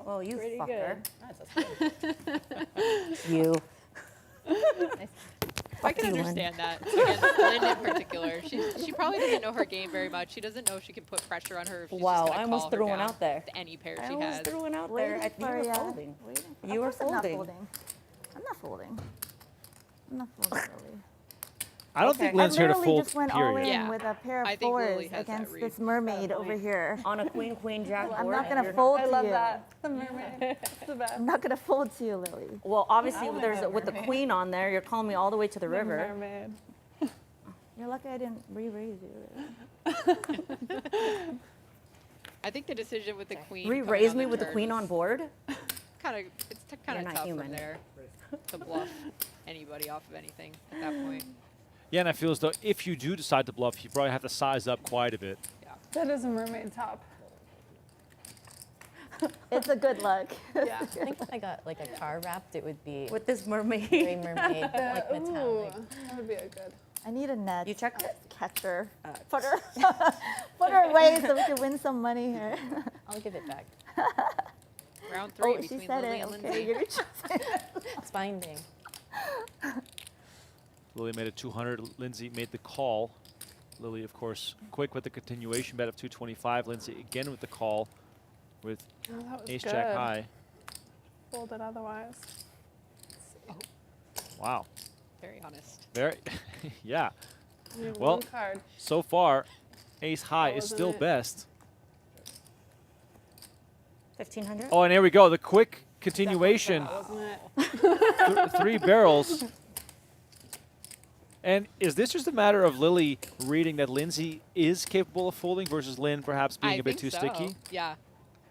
Well, you Pretty fucker. good. That's a You. I can you, Lynn. understand that. Again, Lynn in particular. She probably doesn't know her game very much. She doesn't know she can put pressure on her if she's Wow, just gonna I almost call her threw one down out there. to any pair I she almost has. threw one out Waiting there. You for were ya. folding. Waiting. You were Of course I'm not folding. folding. I'm not folding. I'm not folding, Lily. I don't Okay. think I Lynn's here to literally fold, just went all in period. Yeah. with a pair of I think Lily 4s has that against read. this mermaid over here. On a queen, queen, jack I'm board. not gonna You're fold I to love you. that. The mermaid. It's the best. I'm not gonna fold to you, Lily. Well, obviously, I there's love with the mermaid. queen on there. You're calling me all the way to the The river. mermaid. You're lucky I didn't re-raise you. I think the decision with the queen. Re-raise me with the queen on board. Kind of, it's kind You're of not tough human. from there to bluff anybody off of anything at that point. Yeah, and I feel as though if you do decide to bluff, you probably have to size up quite a bit. That is a mermaid top. It's a good luck. Yeah. I think if I got like a car wrapped, it would be With this mermaid. very mermaid, like Ooh, metallic. that would be a good. I need a net. You checked it? Catcher. Put her, put her away so we can win some money here. I'll give it back. Round 3 Oh, she between said Lily it. and Okay, Lindsey. you're choosing. It's binding. Lily made a 200. Lindsey made the call. Lily, of course, quick with the continuation bet of 225. Lindsey again with the call with Oh, that was ace good. jack high. Folded otherwise. Wow. Very honest. Very, yeah. I mean, Well, one card. so far, ace high That is wasn't still it. best. 1,500. Oh, and here we go. The quick continuation. Wasn't it? 3 barrels. And is this just a matter of Lily reading that Lindsey is capable of folding versus Lynn perhaps being I a bit too think so. sticky? Yeah,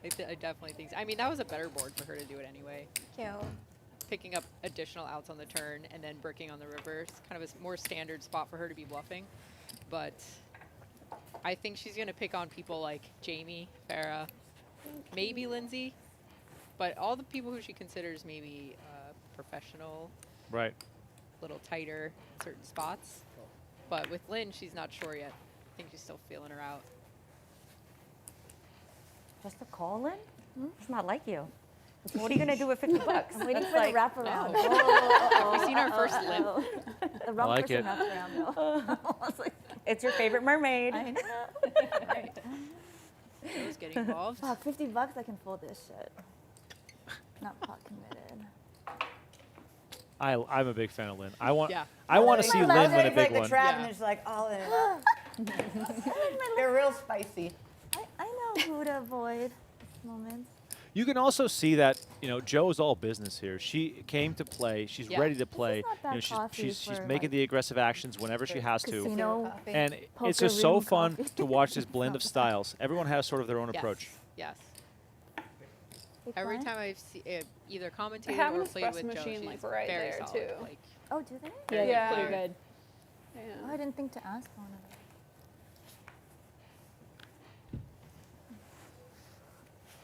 I definitely think so. I mean, that was a better board for her to do it anyway. Thank you. Picking up additional outs on the turn and then bricking on the river. It's kind of a more standard spot for her to be bluffing. But I think she's going to pick on people like Jamie, Farah, maybe Lindsey, but all the people who she considers maybe professional, Right. a little tighter in certain spots. But with Lynn, she's not sure yet. I think she's still feeling her out. Just a call in? It's not like you. What are you gonna do with $50? I'm waiting That's for like- the wraparound. Have we seen our first lip? The wrong like person it. wraparound though. I was like, It's your favorite mermaid. I know. Joe's getting involved. Fuck, $50, I can fold this shit. Not pot committed. I'm a big fan of Lynn. I want Yeah. to see I was Lynn win a waiting for, big like, one. the trap, Yeah. and it's like all in. They're real spicy. I know who to avoid this moment. You can also see that, Joe's all business here. She came to play. She's Yeah. ready to play. not bad coffee She's for, making like, the aggressive actions whenever she has to. Casino. And it's poker just so room fun coffee. to watch this blend of styles. Everyone has sort of their own Yes. approach. Yes. Big Every blind? time I've either commentated They have an or played espresso with Joe, machine, she's like, right very there, solid. too. Like, Oh, do they? Yeah, Yeah. pretty good. Oh, Yeah. I didn't think to ask one of them.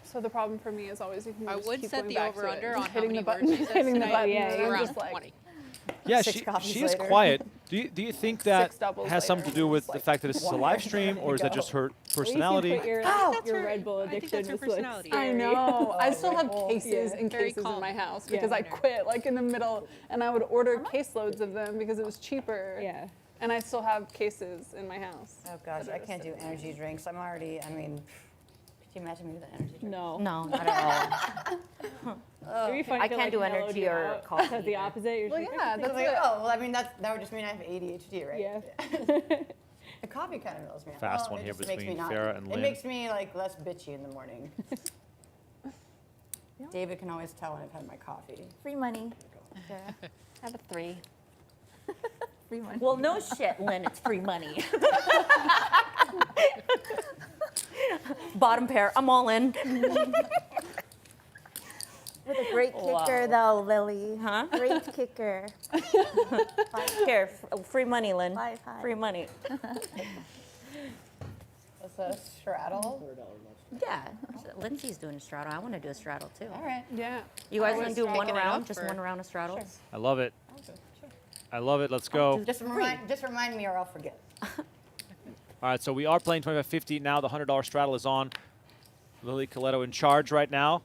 So the problem for me is always you can I just would keep set going the back to over-under it. on how hitting many the button, words she says hitting the tonight. button. Yeah, and yeah. I'm around just like, 20. Yeah, Six coffees she is later. quiet. Do you think that doubles has something to later, do and with it's the like, fact that this is a live stream, or is that just her At least you personality? put your, That's your her- Red Bull I think addiction that's her was like personality. I scary. know. I still have cool. cases and Very cases calm. in my house Yeah. because I quit like in the middle, and I would order caseloads of them because it was cheaper. Yeah. And I still have cases in my house. Oh gosh, that are I just can't do sitting there. energy drinks. I'm already. I mean, could you imagine me with an energy drink? No. No, not at all. It'd be funny I to, can't like, do mellowed energy you or out. coffee That's the either. opposite. You're Well, just yeah, like, that's Like, it. oh, well, I mean, that would just mean I have ADHD, right? yeah. The coffee kind of mellows me out. Fast Well, one it here just makes me between not- Farah and Lynn. It makes me like less bitchy in the morning. David can always tell when I've had my coffee. Free money. Have a 3. Free money. Well, no shit, Lynn. It's free money. Bottom pair. I'm all in. With a great kicker though, Lily. Huh? Great kicker. Here, free money, Lynn. 5-5. Free money. What's a straddle? Yeah. Lindsey's doing a straddle. I want to do a straddle too. All right. Yeah. You guys I want was to do one picking it round? up Just for- one round of straddles? I love it. I love it. Let's go. Just remind me or I'll forget. All right, so we are playing 25-50 now. The $100 straddle is on. Lily Kiletto in charge right now.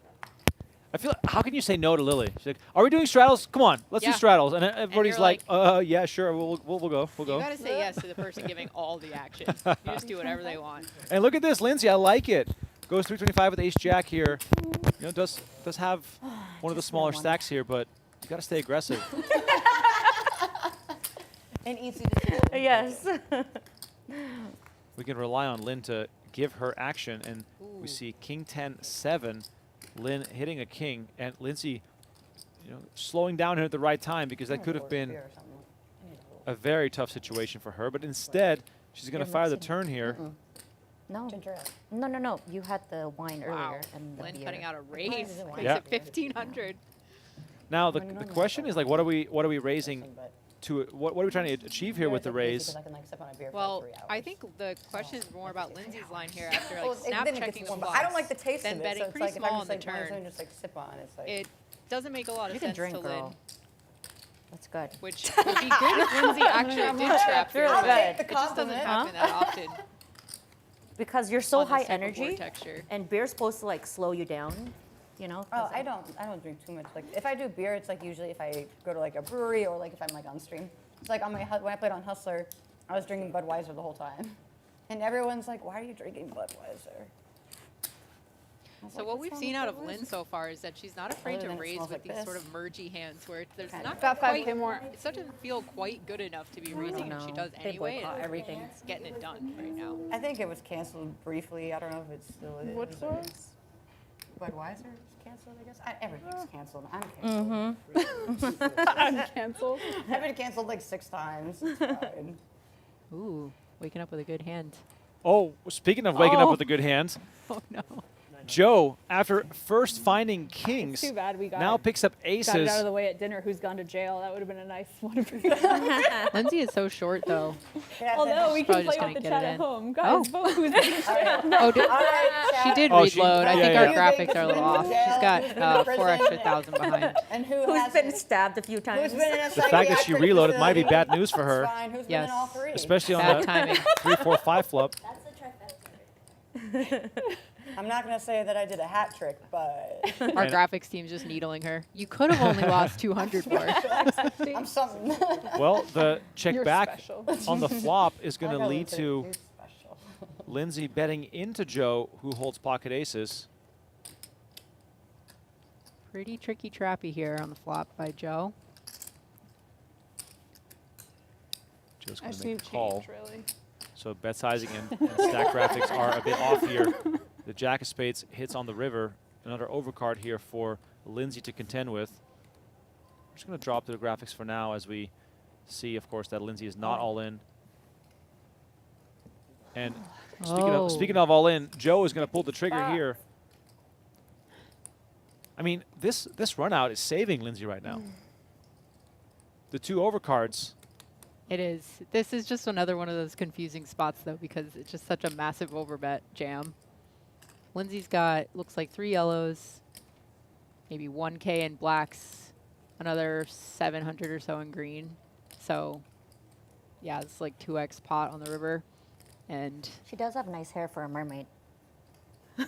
I feel like, how can you say no to Lily? She's like, are we doing straddles? Come on, let's do Yeah. straddles. And everybody's you're like, yeah, sure, we'll go. You gotta say yes to the person giving all the action. You just do whatever they want. And look at this, Lindsey, I like it. Goes 325 with ace jack here. Does have one of the smaller stacks here, but you got to stay aggressive. And easy to do. Yes. We can rely on Lynn to give her action, and we see king 10-7, Lynn hitting a king, and Lindsey, slowing down here at the right time, because that could have been a very tough situation for her. But instead, she's going to fire the turn here. No. Ginger ale. No. You had the wine Wow. earlier and the Lynn beer. cutting out a raise. is it wine? Makes Yeah. it 1,500. Now the question is, like, what are we raising But to? What are we trying to achieve here with the raise? because I can like sip on a beer for Well, like 3 hours. I think the question is more about Lindsey's line here after Well, like it- snap then it gets checking the warm, but bluffs. I don't like the taste then of it. betting So it's pretty like if small I'm on just the like one turn. just like sip on, it's like. It doesn't make a lot You of can sense drink, to Lynn, girl. That's good. which would be good if Lindsey actually did trap here. I'll but take the it just doesn't compliment. happen that often. Because you're so on this high type of energy, board texture. and beer's supposed to like slow you down, 'cause Oh, I don't drink too much. Like if I do beer, it's like usually if I go to like a brewery or like if I'm like on stream. It's like on my when I played on Hustler, I was drinking Budweiser the whole time, and everyone's like, "Why are you drinking Budweiser?" I was So like, what "What's we've wrong seen with out of Budweiser?" Lynn so far is that she's not afraid Other to than it raise smells with like these this. sort of mergy hands where there's Kind not of. Got 5K quite, more. it doesn't feel quite good enough to be raising, and she No. does They anyway. boycott everything. It's getting it done right now. I think it was canceled briefly. I don't know if it still is. Which or- was? Budweiser is canceled, I guess. Everything's canceled. I'm canceled. I'm canceled. I've been canceled like 6 times. It's fine. Ooh, waking up with a good hand. Oh, speaking of waking up Oh. with a good hand, Oh no. Joe, after first finding kings, Too bad we got now picks up got it aces. out of the way at dinner. Who's gone to jail? That would have been a nice one to bring up. Lindsey is so short though. Although we Probably can just play with gonna the get chat it at in. home. Guys, vote who's in jail. Oh, did, All right, she chat. did Oh, she- reload. I yeah, think yeah, our yeah. graphics are a little Who's off. been She's in got jail? Who's been to 4 extra prison? thousand behind. And who Who's has been stabbed a few times? Who's been in a The fact that she psychiatric reloaded might be facility? bad news for her, That's fine. Who's been Yes. in all 3? especially on Bad the timing. 3-4-5 flop. That's the trifecta. I'm not going to say that I did a hat trick, but Our graphics team's just needling her. You could have only lost 200 for it. I'm something. Well, the check You're back special. on the flop is going to I lead to He's special. Lindsey betting into Joe, who holds pocket aces. Pretty tricky trappy here on the flop by Joe. Joe's I going just to make need a call. change, really. So bet sizing and stack graphics are a bit off here. The Jack of Spades hits on the river. Another overcard here for Lindsey to contend with. I'm just going to drop the graphics for now as we see, of course, that Lindsey is not all in. And speaking of all in, Joe is going to pull the trigger here. I mean, this run out is saving Lindsey right now. The 2 overcards. It is. This is just another one of those confusing spots, though, because it's just such a massive overbet jam. Lindsey's got, looks like 3 yellows, maybe 1K in blacks, another 700 or so in green. So, yeah, it's like 2x pot on the river. And She does have nice hair for a mermaid. I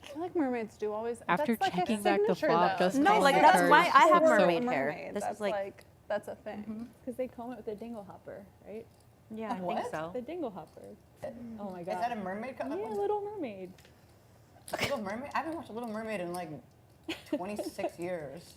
feel like mermaids do always. After that's like a checking back the signature, flop, though. just No, calling like the that's cards. my. I have For a mermaid hair. mermaid, This that's is like. that's a thing. Because they comb it with a dingle hopper, right? Yeah, I What? think so. The dingle hopper. Oh my Is god. that a mermaid? Yeah, Little Mermaid. Little Mermaid? I haven't watched Little Mermaid in like 26 years.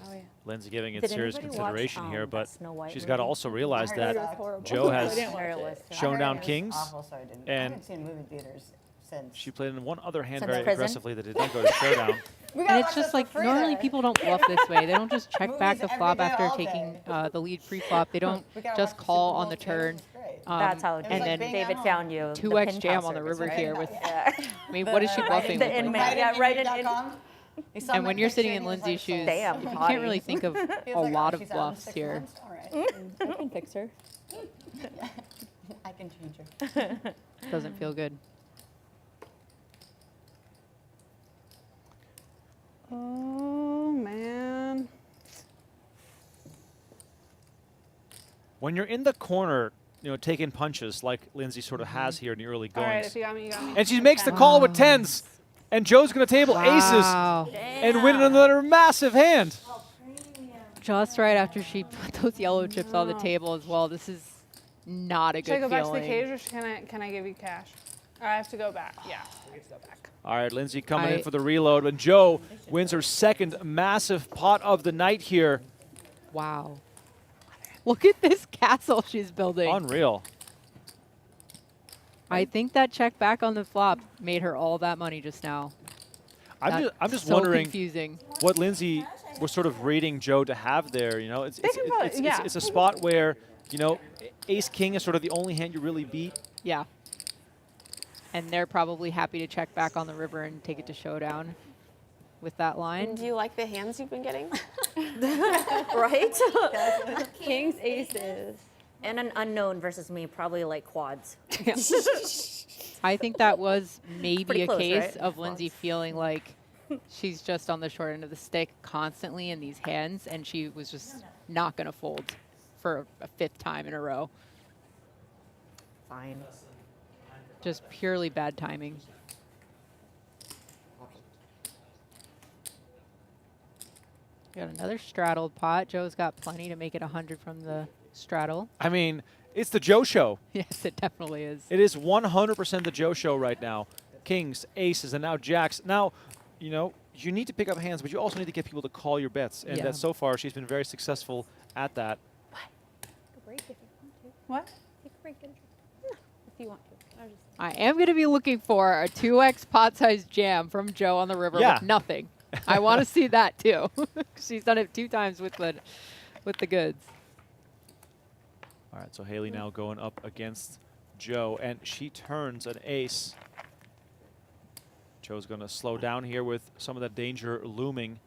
Oh yeah. Lindsey giving it Did serious anybody consideration watch, here, that but Snow White she's got to movie? also realize I heard that it was horrible. Joe I has didn't watch Hair it. was- shown down It was kings, awful, so I didn't. I and haven't seen movie theaters since. she played in one other hand Since very prison? aggressively that did not go to Showdown. We And gotta it's watch just this like, for free normally then. people don't bluff this way. They don't just check back Movies the every flop day, after all taking day. the lead pre-flop. They don't We gotta just watch the call Super on Bowl the together, turn. it's great. That's how and then David found you. the 2x pin jam pal on the service, river right? here with, Yeah. I mean, what is she bluffing the with? inmate. Like that? Yeah, right in- And when you're sitting in Lindsey's shoes, Damn, you hottie. can't really think of a lot of bluffs here. I can fix her. I can change her. Doesn't feel good. Oh man. When you're in the corner, taking punches like Lindsey sort of has here in the early All right, goings, if you got me, you got me. and she makes the call with 10s, and Joe's going to table Wow. aces and win another massive hand. Just right after she put those yellow chips on the table as well. This is not a Should I good go back to the feeling. cage, or can I give you cash? Or I have to go back. Yeah, we have to go back. All right, Lindsey coming in for the reload, and Joe wins her second massive pot of the night here. Wow. Look at this castle she's building. Unreal. I think that check back on the flop made her all that money just now. I'm That's just so wondering confusing. what Lindsey was sort of rating Joe to have there. yeah. It's a spot where, ace king is sort of the only hand you really beat. Yeah. And they're probably happy to check back on the river and take it to Showdown with that line. Do you like the hands you've been getting? Right? Kings, aces. And an unknown versus me, probably like quads. I think that was maybe Pretty a close, case right? of Lindsey feeling like she's just on the short end of the stick constantly in these hands, and she was just not going to fold for a 5th time in a row. Fine. Just purely bad timing. Got another straddled pot. Joe's got plenty to make it 100 from the straddle. I mean, it's the Joe show. Yes, it definitely is. It is 100% the Joe show right now. Kings, aces, and now jacks. Now, you need to pick up hands, but you also need to get people to call your bets. And Yeah. so far, she's been very successful at that. Take a break if you want to. What? Take a break. Get a drink. If you want to. I was just. I am going to be looking for a 2x pot-sized jam from Joe on the river Yeah. with nothing. I want to see that too. She's done it 2 times with the goods. All right, so Hayley now going up against Joe, and she turns an ace. Joe's going to slow down here with some of that danger looming.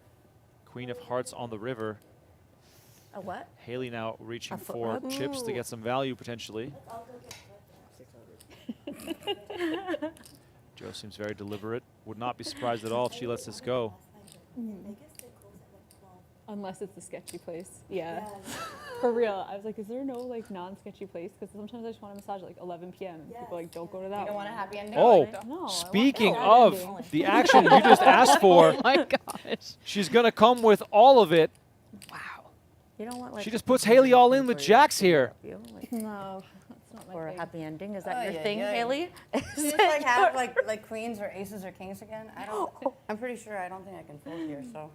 Queen of hearts on the river. A what? Haley now reaching A foot for rub? chips to Ooh. get some value potentially. Joe seems very deliberate. Would not be surprised at all if she lets this go. Unless it's a sketchy place. Yeah. For real, I was like, is there no like non-sketchy place? Because sometimes I just want to massage at like 11 p.m. and people like don't go to that. You don't one. want a happy ending? Oh, No. speaking I of want ending. the action you just asked for, Oh my gosh. she's going to come with all of it. Wow. You don't want like She just puts Hayley all in with jacks here. No, that's not my Or a thing. happy ending. Is that Oh, your yeah, thing, yeah. Haley? You just like have like queens or aces or kings again. I don't. I'm pretty sure I don't think I can fold here. So,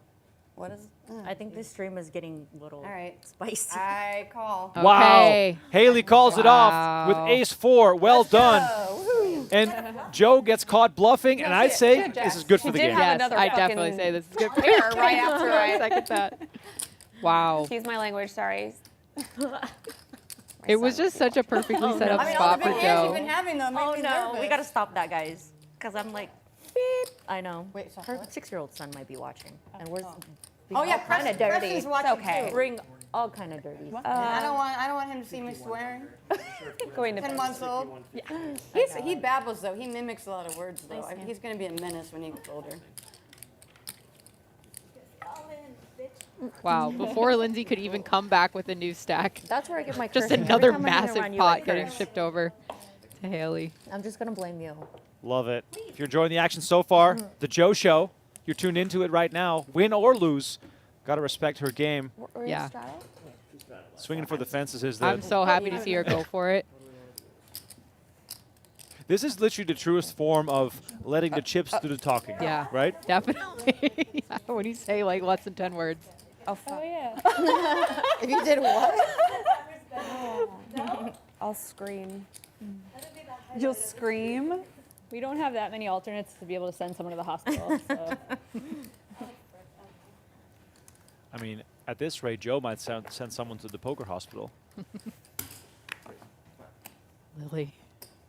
what is? I think this stream is getting a little All right. spicy. I call. Okay. Wow. Haley calls it off with Wow. ace-4. Well done. Oh, And Joe gets caught bluffing, and I'd say this is good for the did game. have Yes, another I fucking definitely say this is good. pair right after I Second that. Wow. excuse my language. Sorry. It was just such a perfectly set up I mean, all spot the for big hands you've Joe. been having though make Oh me no, nervous. we gotta stop that, guys. Because I'm like, beep. I know. Wait, sorry, Her what? 6-year-old son might be watching, and we're Oh yeah, kind of dirty. Preston's watching okay. too. Bring all kind of dirty. I don't want him to see me swearing. Going to 10 months old. He babbles though. He mimics a lot of words though. I mean, he's gonna be a menace when he gets older. Wow. Before Lindsey could even come back with a new stack, That's where I get my just cursing. Every another time I hang massive around you, pot I getting curse. shipped over to Haley. I'm just gonna blame you. Love it. If you're enjoying the action so far, the Joe Show, you're tuned into it right now. Win or lose, got to respect her game. Yeah. Swinging for the fences is I'm the. so happy to see her go for it. This is literally the truest form of letting the chips do the talking. Yeah. Right? Definitely. What do you say? Like less than 10 words. Oh yeah. If you did what? I'll scream. You'll scream. We don't have that many alternates to be able to send someone to the hospital. So. I mean, at this rate, Joe might send someone to the poker hospital. Lily.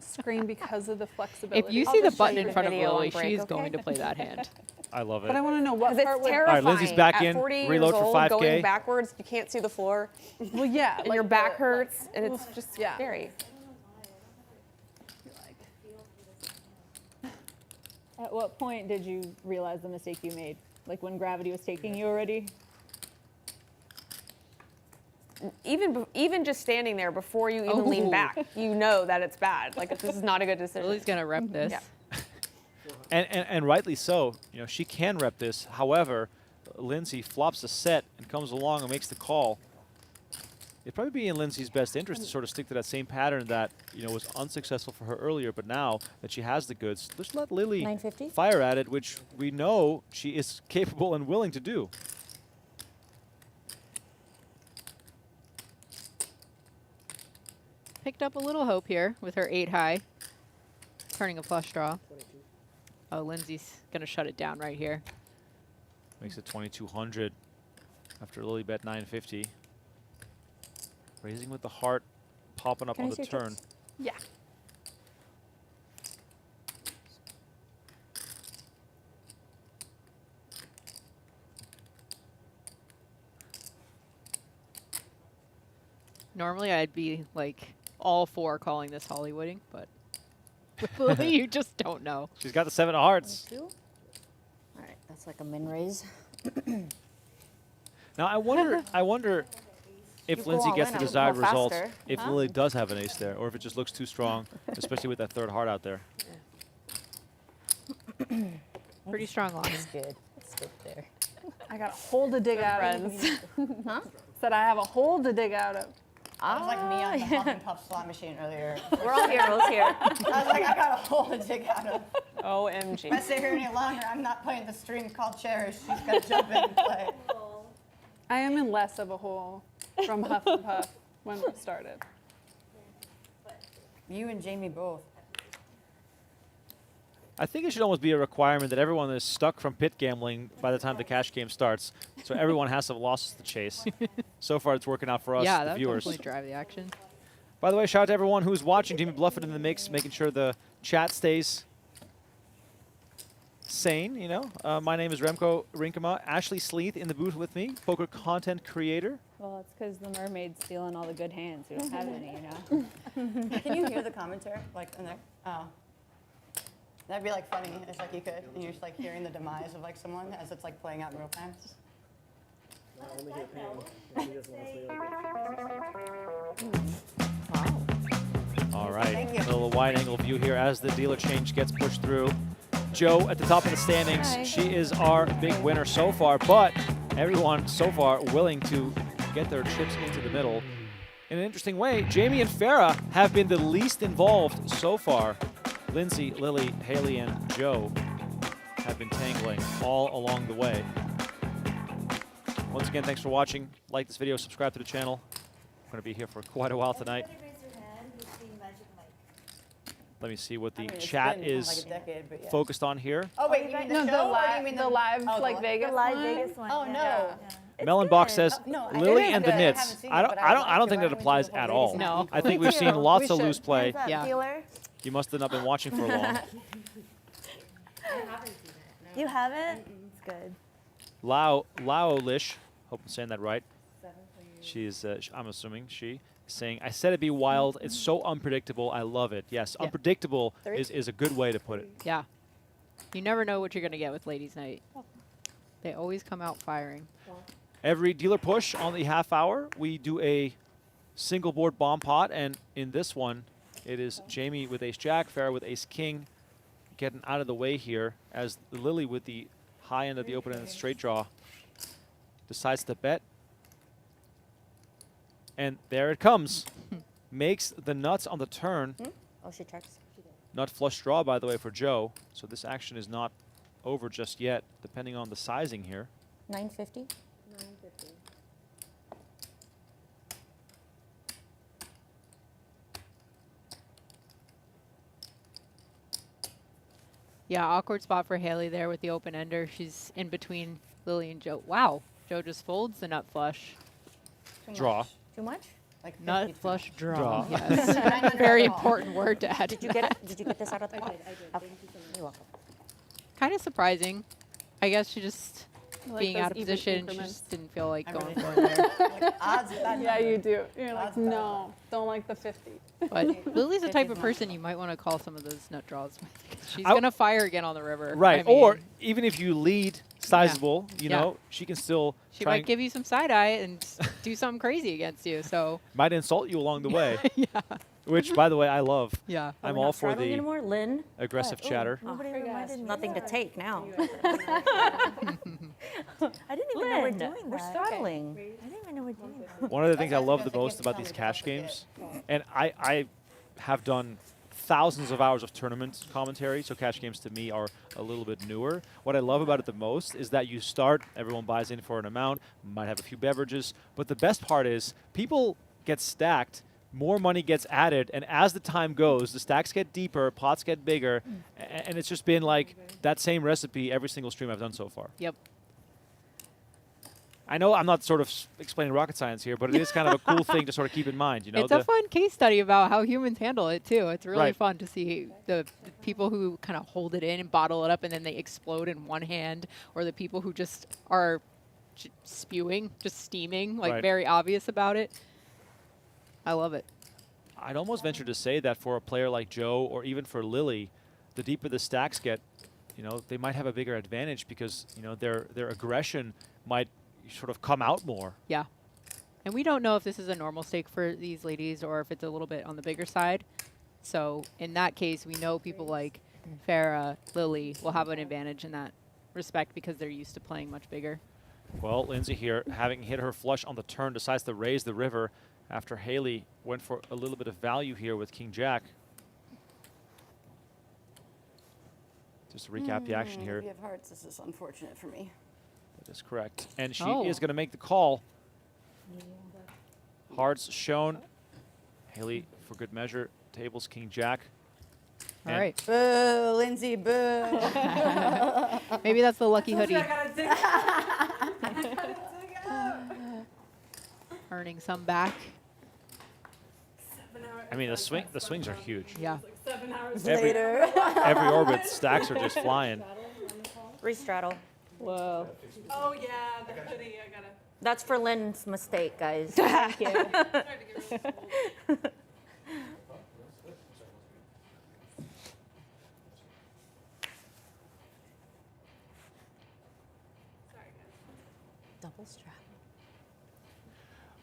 Scream because of the flexibility. If you I'll see the just show button you in the front of video on Lily, break, she's okay? going to play that hand. I love it. But I want to know what Because part it's would. terrifying. Lynnsy's back At in. 40 years Reload for old, 5K. going backwards, you can't see the floor, Well, yeah. and like your the- back hurts, and it's just yeah. scary. At what point did you realize the mistake you made? Like when gravity was taking you already? Even just standing there before you even Oh. lean back, you know that it's bad. Like this is not a good decision. Lily's going to rep this. Yeah. And rightly so. You know, she can rep this. However, Lindsey flops a set and comes along and makes the call. It'd probably be in Lindsey's best interest to sort of stick to that same pattern that, you know, was unsuccessful for her earlier, but now that she has the goods, just let Lily 950? fire at it, which we know she is capable and willing to do. Picked up a little hope here with her 8 high. Turning a flush draw. Oh, Lindsey's going to shut it down right here. Makes it 2,200 after Lily bet 950. Raising with the heart, popping up Can on I the see your turn. chips? Yeah. Normally, I'd be like all for calling this Hollywooding, but with Lily, you just don't know. She's got the 7 of hearts. All right, that's like a min raise. Now I wonder if You go Lindsey all gets in, the I would desired go results faster. if Huh? Lily does have an ace there, or if it just looks too strong, especially with that 3rd heart out there. Pretty strong line. It's good. It's good there. I got a hole to dig out of. Friends. Huh? Said I have a hole to dig out of. I was like me on the Huff and Puff slot machine earlier. We're all heroes here. I was like, I got a hole to dig out of. If I OMG. stay here any longer, I'm not playing the stream called Cherish. She's got to jump in and play. I am in less of a hole from Huff and Puff when we started. You and Jamie both. I think it should almost be a requirement that everyone is stuck from pit gambling by the time the cash game starts, so everyone has some losses to chase. So far, it's working out for us, Yeah, the that would viewers. definitely drive the action. By the way, shout out to everyone who's watching. Jimmy Bluffing in the mix, making sure the chat stays sane, you know. My name is Remco Rinkema. Ashley Sleeth in the booth with me, poker content creator. Well, it's because the mermaid's stealing all the good hands. We don't have any, you know? Can you hear the commentary? Like in there? Oh. That'd be like funny. It's like you could, and you're just like hearing the demise of like someone as it's like playing out in real time. All right, a little wide angle view here as the dealer change gets pushed through. Joe at the top of the standings. She is our big winner so far, but everyone so far willing to get their chips into the middle. In an interesting way, Jamie and Farah have been the least involved so far. Lindsey, Lily, Hayley, and Joe have been tangling all along the way. Once again, thanks for watching. Like this video, subscribe to the channel. We're going to be here for quite a while tonight. Let me see what the chat is focused on here. Oh wait, you mean the show, or do you mean the live like Vegas The live one? Vegas one. Oh yeah. no. Melon Box says No, Lily it and is the good. I Nits. haven't seen I it, don't but I I don't like I don't it. think Why that don't we applies do the at whole all. ladies' No. I think we've seen lots of should. loose play. Hands up, Yeah. dealer. You must have not been watching for long. You haven't? It's good. Lao-lish, hope I'm saying that right. She's, I'm assuming she, saying, I said it'd be wild. It's so unpredictable. I love it. Yes, Yeah. unpredictable is a good way to put it. Yeah. You never know what you're going to get with Ladies Night. They always come out firing. Every dealer push on the half hour, we do a single board bomb pot, and in this one, it is Jamie with ace jack, Farah with ace king, getting out of the way here as Lily with the high end of the open-ended straight draw decides to bet. And there it comes. Makes the nuts on the turn. Oh, she checks. Nut flush draw, by the way, for Joe. So this action is not over just yet, depending on the sizing here. 950. Yeah, awkward spot for Hayley there with the open ender. She's in between Lily and Joe. Wow. Joe just folds the nut flush. Draw. Too much? Like Nut 50 flush draw. Draw. Yes. Very important word to add. Did you get this out of the pot? Okay. You're welcome. Kind of surprising. I guess she just like being those out of even position, she increments. just didn't feel like going really for it there. Like, odds of that Yeah, number. you do. You're like, Odds better. no, don't like the 50. But Lily's the type of 50's person you might want to call some of those nut draws with. She's I- going to fire again on the river. Right. I mean, Or even if you lead sizable, you Yeah. know, she can still she try might and give you some side eye and do something crazy against you. So, might insult you along the way, yeah. which, by the way, I love. Yeah. I'm We're all not for straddling the anymore? Lynn, aggressive chatter. Nobody reminded me. nothing to of that. take now. I didn't even know we're Lynn, doing we're that. straddling. I didn't even know we're doing that. One of the things I love the Thinking most to about tell me these to cash tell me. games, and I have done thousands of hours of tournament commentary, so cash games to me are a little bit newer. What I love about it the most is that you start, everyone buys in for an amount, might have a few beverages, but the best part is people get stacked, more money gets added, and as the time goes, the stacks get deeper, pots get bigger, and it's just been like that same recipe every single stream I've done so far. Yep. I know I'm not sort of explaining rocket science here, but it is kind of a cool thing to sort of keep in mind, you know? It's a fun case study about how humans handle it, too. It's really Right. fun to see the people who kind of hold it in and bottle it up and then they explode in one hand, or the people who just are spewing, just steaming, like Right. very obvious about it. I love it. I'd almost venture to say that for a player like Joe or even for Lily, the deeper the stacks get, you know, they might have a bigger advantage because, you know, their aggression might sort of come out more. Yeah. And we don't know if this is a normal stake for these ladies or if it's a little bit on the bigger side. So in that case, we know people like Farah, Lily will have an advantage in that respect because they're used to playing much bigger. Well, Lindsey here, having hit her flush on the turn, decides to raise the river after Hayley went for a little bit of value here with King Jack. Just to recap the action here. If you have hearts, this is unfortunate for me. That is correct. And she Oh. is going to make the call. Hearts shown. Hayley, for good measure, tables King Jack. All And right. Boo, Lindsay, boo. Maybe that's the lucky hoodie. Earning some back. I mean, the swings are huge. Yeah. Every orbit stacks are just flying. Re-straddle. Whoa. Oh, yeah, the hoodie. I gotta. That's for Lynn's mistake, guys. Thank you. Double strap.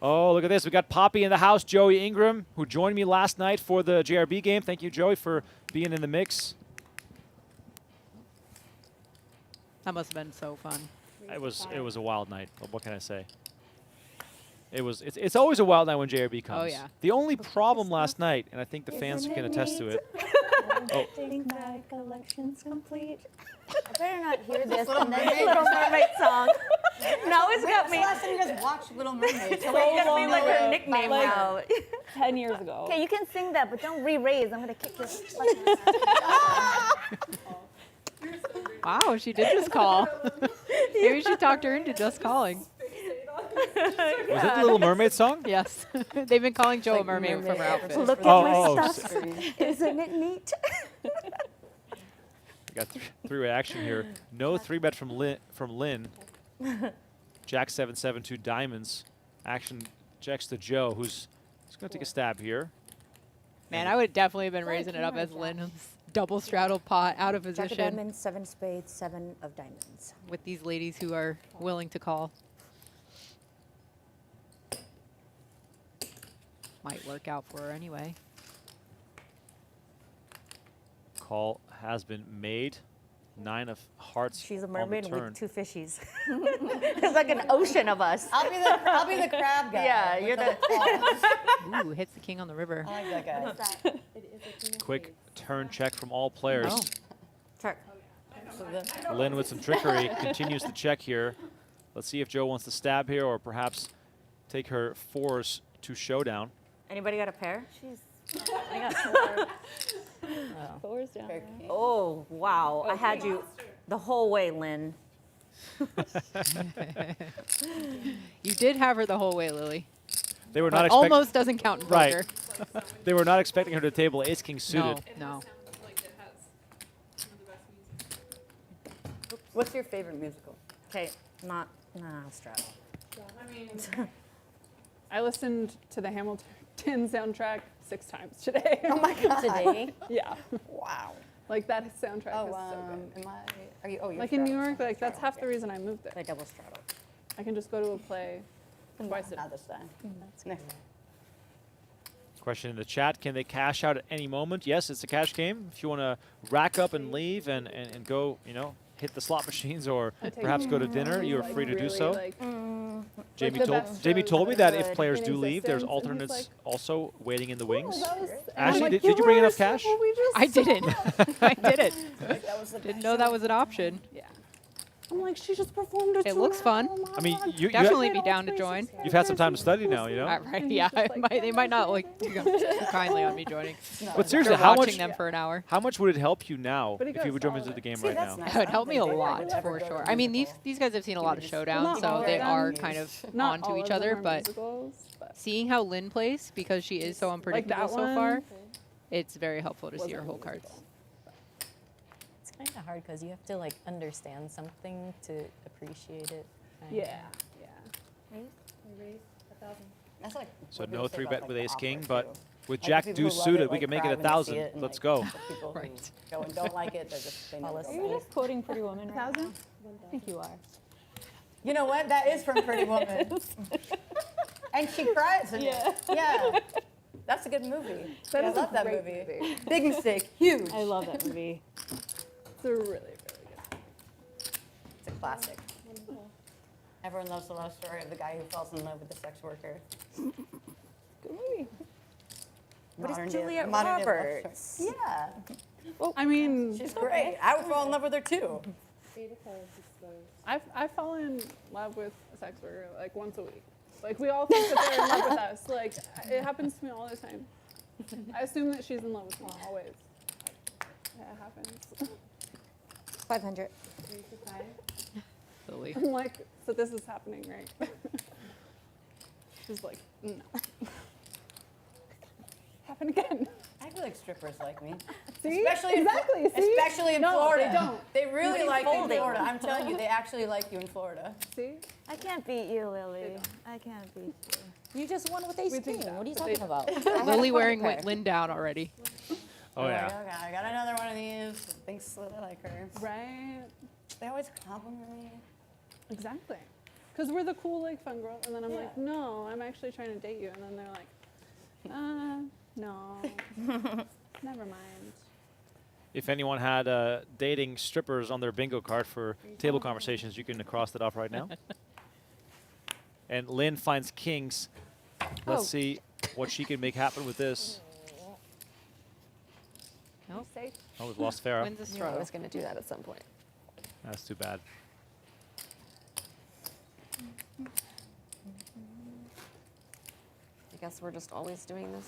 Oh, look at this. We got Poppy in the house, Joey Ingram, who joined me last night for the JRB game. Thank you, Joey, for being in the mix. That must have been so fun. It was a wild night. What can I say? It's always a wild night when JRB comes. Oh, yeah. The only problem last night, and I think the fans can attest to it. I think my collection's complete. I better not hear this Little and then Mermaid. Little Mermaid song. Now it's got When's me. the last time you guys watched Little Mermaid? It's got me like her nickname Like- now. 10 years ago. Okay, you can sing that, but don't re-raise. I'm gonna kick your Wow, she did just call. Maybe she talked her into just calling. Was it the Little Mermaid song? Yes. They've been calling Jo a mermaid from her outfit. Look at Oh, my oh, stuff. Isn't it neat? We got three-way action here. No 3-bet from Lynn. Jack 7-7, 2 diamonds. Action checks to Joe, who's going to take a stab here. Man, I would definitely have been raising it up as Lynn's double straddle pot out of Jack of position diamonds, 7 spades, 7 of diamonds. with these ladies who are willing to call. Might work out for her anyway. Call has been made. 9 of hearts. She's a on the mermaid turn. with 2 fishies. There's like an ocean of us. I'll be the crab guy. Yeah, with you're the- claws. Ooh, hits the king on the river. I like that guy. Quick turn check from all players. Oh. Check. Lynn with some trickery continues to check here. Let's see if Joe wants to stab here or perhaps take her 4s to showdown. Anybody got a pair? I got 4. Thor's down. Fair there. king. Oh, wow. I had you the whole way, Lynn. You did have her the whole way, Lily. They were But not expecting. almost doesn't count in Right. poker. They were not expecting her to table ace king suited. No. What's your favorite musical? Okay, nah, Straddle. I listened to the Hamilton soundtrack 6 times today. Oh my god. Today? Yeah. Wow. Like that soundtrack Oh, is so good. are you? Oh, you're Like in New Straddle. York, like that's half the reason I moved Play there. double straddle. I can just go to a play twice a Not this time. Next. Question in the chat, can they cash out at any moment? Yes, it's a cash game. If you want to rack up and leave and go, hit the slot machines or I take perhaps go to dinner, you're like free to do really, so. like, Jamie the told best Jamie shows told me that that if are players in do leave, there's existence, and he's alternates like, also waiting in the wings. that was- and I'm Ashley, like, did you bring enough cash? Well, we just I didn't. I didn't. Like, that was the Didn't best know show. that was an option. Yeah. I'm like, she just performed a It looks fun. I mean, you Definitely be down to join. you've had some time to study now, Right, yeah, they might not like too kindly on me joining. But seriously, After how watching much them for an hour. how much would it help you now But he if you goes would jump all into in. the game See, right that's now? nice. That would I help don't me a think they lot would ever for go to sure. a I mean, musical. these guys have seen a lot of just- showdowns, Not all so of they them. are kind of Not onto all each of them other. are But musicals, but seeing how Lynn plays, because she is so unpredictable that so one far, it's very helpful to see wasn't her a whole musical. cards. It's kind of hard because you have to like understand something to appreciate it. yeah, yeah. That's like So what no people say 3-bet about, with like, ace the king, opera, but too. with Like, the Jack people deuce who love suited, it, we like, can make cry it when they see 1,000. it, and, Let's like, go. the people who Right. go and don't like it, they never Are see you it. just quoting Pretty Woman right now? 1,000? I think you are. You know what? That is from Pretty Woman. And she cries in it. Yeah. That's a good movie. That I is a love that great movie. movie. Big mistake. Huge. I love that movie. It's a really, really good. It's a classic. Everyone loves the love story of the guy who falls in love with the sex worker. Good movie. But it's Modern day- Juliet modern day love Roberts. story. Yeah. I mean, She's great. I would fall in love with her too. I fall in love with a sex worker like once a week. Like we all think that they're in love with us. Like it happens to me all the time. I assume that she's in love with me always. Yeah, it happens. 500. Lily. I'm like, so this is happening, right? She's like, no. Happen again. I feel like strippers like me. See? Especially in exactly. See? Especially in No, Florida. they don't. They really like you in folding. Florida. I'm telling you, they actually like you in Florida. See? I can't beat you, Lily. I can't beat you. You just won with ace We think king. that, What are you but they talking about? Lily wearing pair. Lynn down already. Oh, I'm yeah. like, okay, I got another one of these. Thinks that I like her. Right? They always compliment me. Exactly. because we're the cool, like, fun girl. And then I'm like, no, I'm actually trying to date you. And then they're like, no, never mind. If anyone had dating strippers on their bingo card for table conversations, you can cross that off right now. And Lynn finds kings. Let's see what she can make happen with this. Nope. Oh, we've lost Farah. Wins a I straddle. was going to do that at some point. That's too bad. I guess we're just always doing this.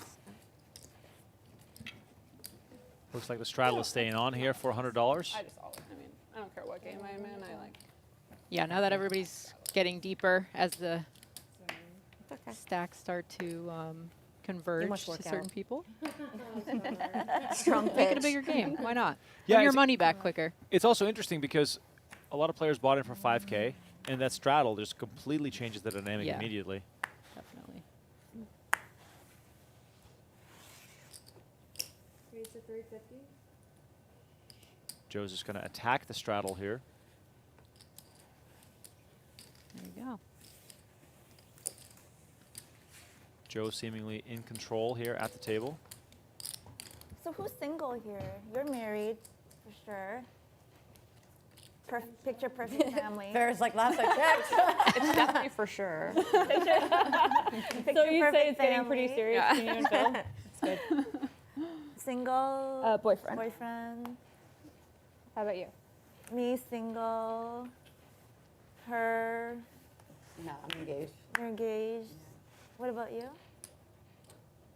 Looks like the straddle is staying on here for $100. I just always, I mean, I don't care what game I'm in. I like. Yeah, now that everybody's getting deeper as the stacks start to converge must to work certain out. people. Strong Make it a pitch. bigger game. Why not? Yeah, Win your it's- money back quicker. It's also interesting because a lot of players bought in for 5K, and that straddle just completely changes the dynamic Yeah. immediately. Definitely. Joe's just going to attack the straddle here. There you go. Joe seemingly in control here at the table. So who's single here? You're married, for sure. Picture perfect family. There's like last I checked. It's definitely for sure. So you say it's getting pretty family. serious between you and Phil? It's good. Single. Boyfriend. Boyfriend. How about you? Me, single. Her, No, I'm engaged. you're engaged. What about you?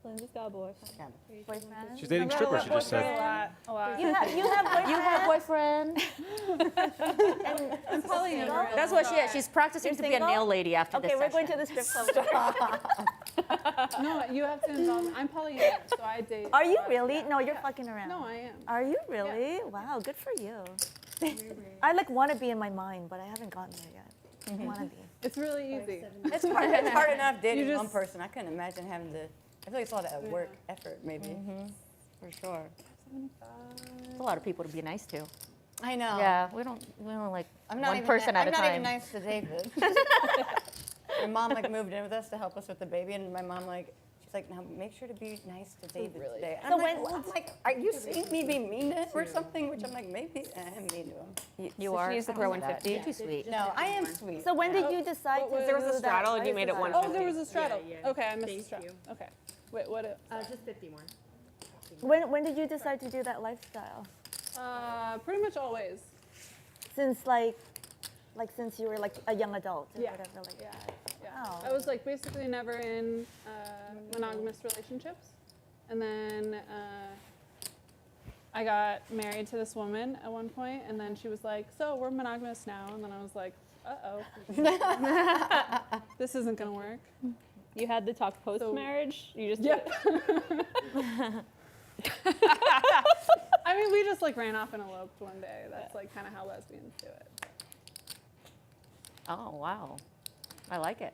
Lindsay's got a boyfriend. Yeah. Boyfriend? She's dating strippers, she just said. A lot. You have boyfriend. boyfriend. I'm probably That's what she is. She's practicing You're to be a single? nail lady after Okay, this we're going to session. the strip club. No, you have to involve me. I'm polyamorous, so I date. Are a you lot of really? guys. No, you're fucking around. No, I am. Are you really? Wow, good for you. I like want to be in my mind, but I haven't gotten there yet. Want to be. It's really easy. It's hard enough dating You one just- person. I couldn't imagine having to. I feel like it's a lot of work, effort, maybe. For sure. It's a lot of people to be nice to. I know. Yeah, we don't like I'm not one even person at a I'm not time. even nice to David. My mom like moved in with us to help us with the baby, and my mom like she's like, now make sure to be nice to David today. And So I'm like, when- well, I'm like, are you seeing me be mean to him or something? Which I'm like, maybe I am mean to him. You So are. she needs to I throw don't in know that. 50? You're too sweet. No, I am sweet. So when did you decide to what do was There was a that straddle and you life made it style? 150. Oh, there was a straddle. Yeah. Okay, I missed the Thank straddle. you. Okay. Wait, what? Just 50 more. When did you decide to do that lifestyle? Pretty much always. Since since you were like a young adult or Yeah. whatever like Yeah. that. Yeah. Wow. I was like basically never in monogamous relationships, and then I got married to this woman at one point, and then she was like, "So we're monogamous now," and then I was like, "Uh-oh, this isn't gonna work." You had the talk post-marriage? You just Yep. I mean, we just like ran off and eloped one day. That's like kind of how lesbians do it. Oh wow, I like it.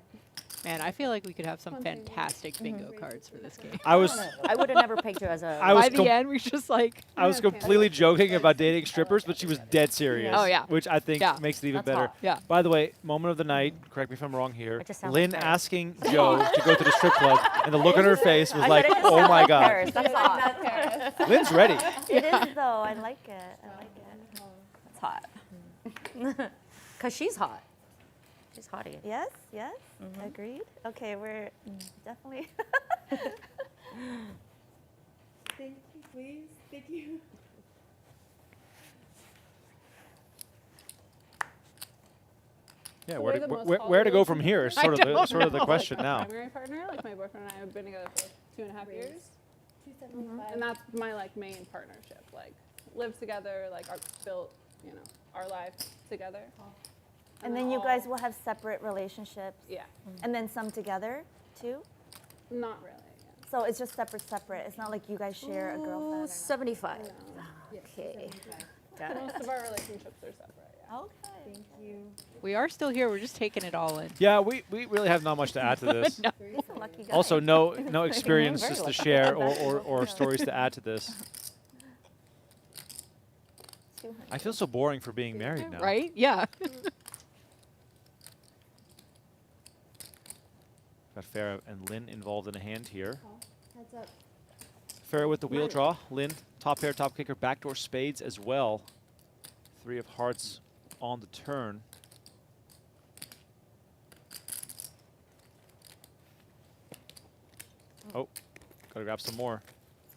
Man, I feel like we could have some Spontaneous. fantastic bingo cards for this game. I was I would have never picked you as a. I was By the end, we just like, I was completely joking about dating strippers, but she was dead serious. Oh, yeah. Which I think Yeah. makes it even That's better. hot. yeah. By the way, moment of the night, correct me if I'm wrong here, It just sounds Lynn like Paris. asking Joe to go to the strip club, and the look on her face was I like, said it just oh sounds my like God. Paris. That's hot. Lynn's ready. It is though. I like it. I like it. It's hot. Cause she's hot. She's hottie. Yes. Yes. Agreed. Okay, we're definitely. Thank you, please. Thank you. Yeah, So where we're to, the most where to go from here is I sort of don't the know. question now. Primary partner, like my boyfriend and I have been together for 2.5 years, and that's my like main partnership. Like live together, like built, our life together. And then you all- guys will have separate relationships, Yeah, and then some together too. not really. So it's just separate. It's not like you guys share a Ooh, girlfriend. 75. Yeah. Okay. Got No. it. Most of our relationships are separate. Yeah. Okay. Thank you. We are still here. We're just taking it all in. Yeah, we really have not much to add to this. He's a lucky guy. Also, no experiences Very to lucky. share or stories to add to this. 200. I feel so boring for being married now. Right? Yeah. Got Farah and Lynn involved in a hand here. Heads up. Farah with the wheel draw. Lynn, top pair, top kicker, backdoor spades as well. 3 of hearts on the turn. Oh, gotta grab some more.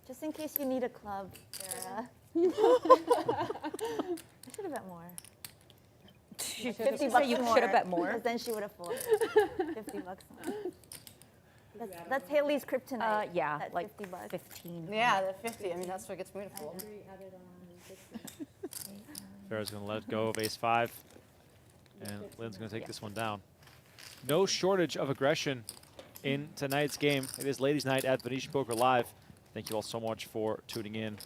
Just in case you need a club, Sarah. I should have bet more. 50 bucks you more. should have bet more. Because then she would have folded. 50 bucks more. That's Hayley's kryptonite. Yeah, that like 50 bucks. 15. Yeah, the 50. I mean, that's what gets me to fold. Farah's gonna let go of ace-5. And Lynn's gonna take this one down. No shortage of aggression in tonight's game. It is Ladies' Night at Venetian Poker Live. Thank you all so much for tuning in.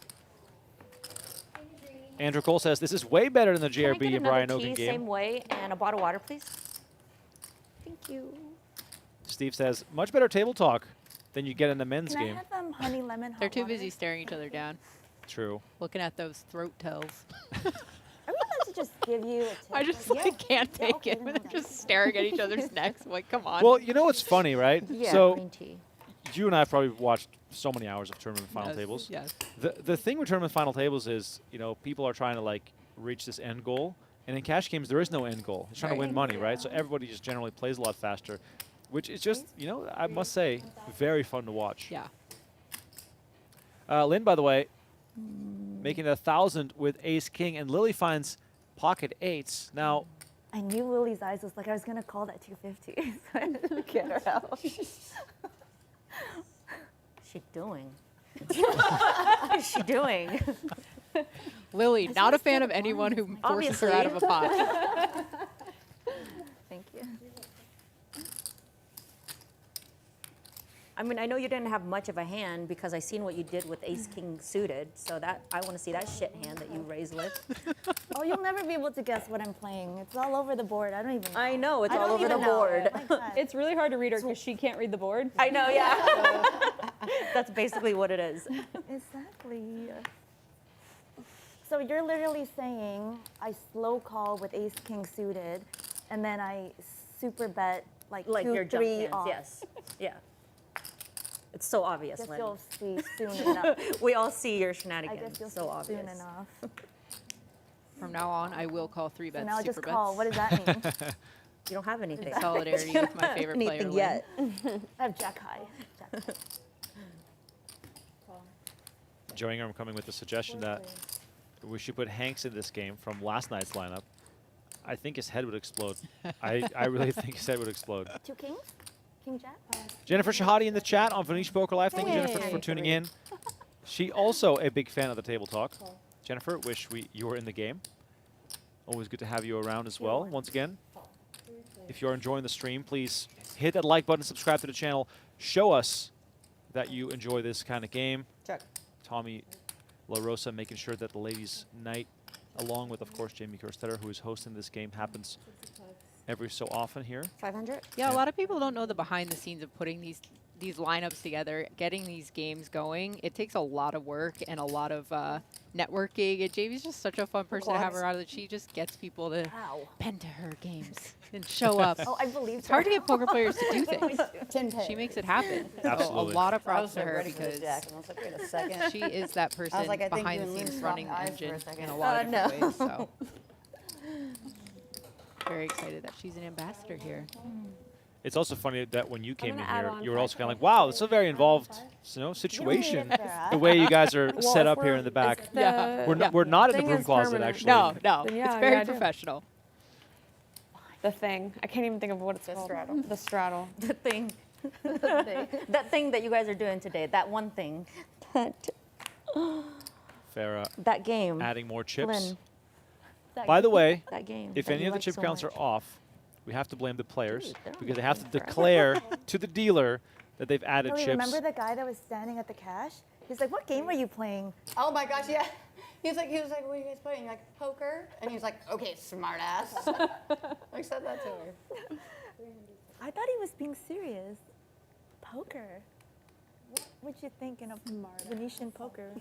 Andrew Cole says, this is way better than the Can I JRB get Brian another Ogan tea, game. same way, and a bottle of water, please? Thank you. Steve says, much better table talk than you get in the men's Can game. I have honey lemon hot They're too water? busy staring each other down, True. looking at those throat tells. Are we allowed to just give you a tip? I just Yeah. can't Yeah, take okay, it. then They're just staring at each other's necks. I'm like, come on. Well, you know what's funny, right? Yeah, So green tea. you and I have probably watched so many hours of tournament final Yes, tables. Yes. The thing with tournament final tables is, you know, people are trying to like reach this end goal, and in cash games there is no end goal. It's trying to win money, right? So everybody just generally plays a lot faster, which is just, you know, I must say, very fun to watch. Yeah. Lynn, by the way, making 1,000 with ace king, and Lily finds pocket eights. Now, I knew Lily's eyes was like I was gonna call that 250. So I had to get her out. What's she doing? What is she doing? Lily, not a fan of anyone who forces her out of a pot. Thank you. I mean, I know you didn't have much of a hand because I seen what you did with ace king suited. So that I want to see that shit hand that you raised with. Oh, you'll never be able to guess what I'm playing. It's all over the board. I don't even know. I know it's I all don't over the even know. board. Oh my God. It's really hard to read her because she can't read the board. I know, yeah. That's basically what it is. Exactly. So you're literally saying I slow call with ace king suited, and then I super bet like Like 2, your jump 3 hands, off. yes. Yeah. It's so obvious, Guess Lynn. you'll see soon enough. We all see your I shenanigans. guess you'll So see obvious. soon enough. From now on, I will call 3 So bets, now super just call. bets. What does that mean? You don't have anything. In solidarity with my favorite player, Anything Lynn. yet. I have jack high. Jack high. Joe Ingram coming with the suggestion that we should put Hanks in this game from last night's lineup. I think his head would explode. I really think his head would explode. 2 kings? King jack? Jennifer Shahadi in the chat on Venetian Poker Live. Thank you, Jennifer, Hey. for tuning in. She also a big fan of the table talk. Jennifer, wish you were in the game. Always good to have you around as well. Once again, if you're enjoying the stream, please hit that like button, subscribe to the channel. Show us that you enjoy this kind of game. Check. Tommy La Rosa making sure that the ladies' night, along with, of course, Jamie Kerstetter, who is hosting this game, happens every so often here. 500? Yeah, a lot of people don't know the behind the scenes of putting these lineups together, getting these games going. It takes a lot of work and a lot of networking. And Jamie's just such a fun person to have around that she just gets people to Ow. pen to her games and show up. Oh, I believe It's hard to get poker players to do things. 10 pay. She makes it happen. So Absolutely. a lot of I props was to so her ready for this because jack, and I was like, wait a second. she is that person like, I think behind you the and scenes Lynn running swapped the eyes for a engine second. in a lot of different no. ways. So very excited that she's an ambassador here. It's also funny that when you came in gonna add here, on you were also kind of like, 500. wow, this is a very involved situation. it, Farah. The way you guys are Well, set if up here we're- in the back. if Yeah. We're not in the thing broom is closet, permanent. actually. No, no, Then it's yeah, very yeah, I do. professional. The thing. I can't even think of what it's The called. straddle. The straddle. The thing. That thing that you guys are doing today. That one thing. Farah That game. adding more chips. Lynn. That By the game- way, that game. if that any you of the like chip so counts much. are off, we have to blame the players Dude, they're because they on have to the forever. declare to the dealer that they've added Lily, chips. remember the guy that was standing at the cash? He's like, what game are you playing? Oh my gosh, yeah. He was like, what are you guys playing? You're like, poker? And he's like, okay, smart ass. I said that to her. I thought he was being serious. Poker. What you thinking of Venetian poker?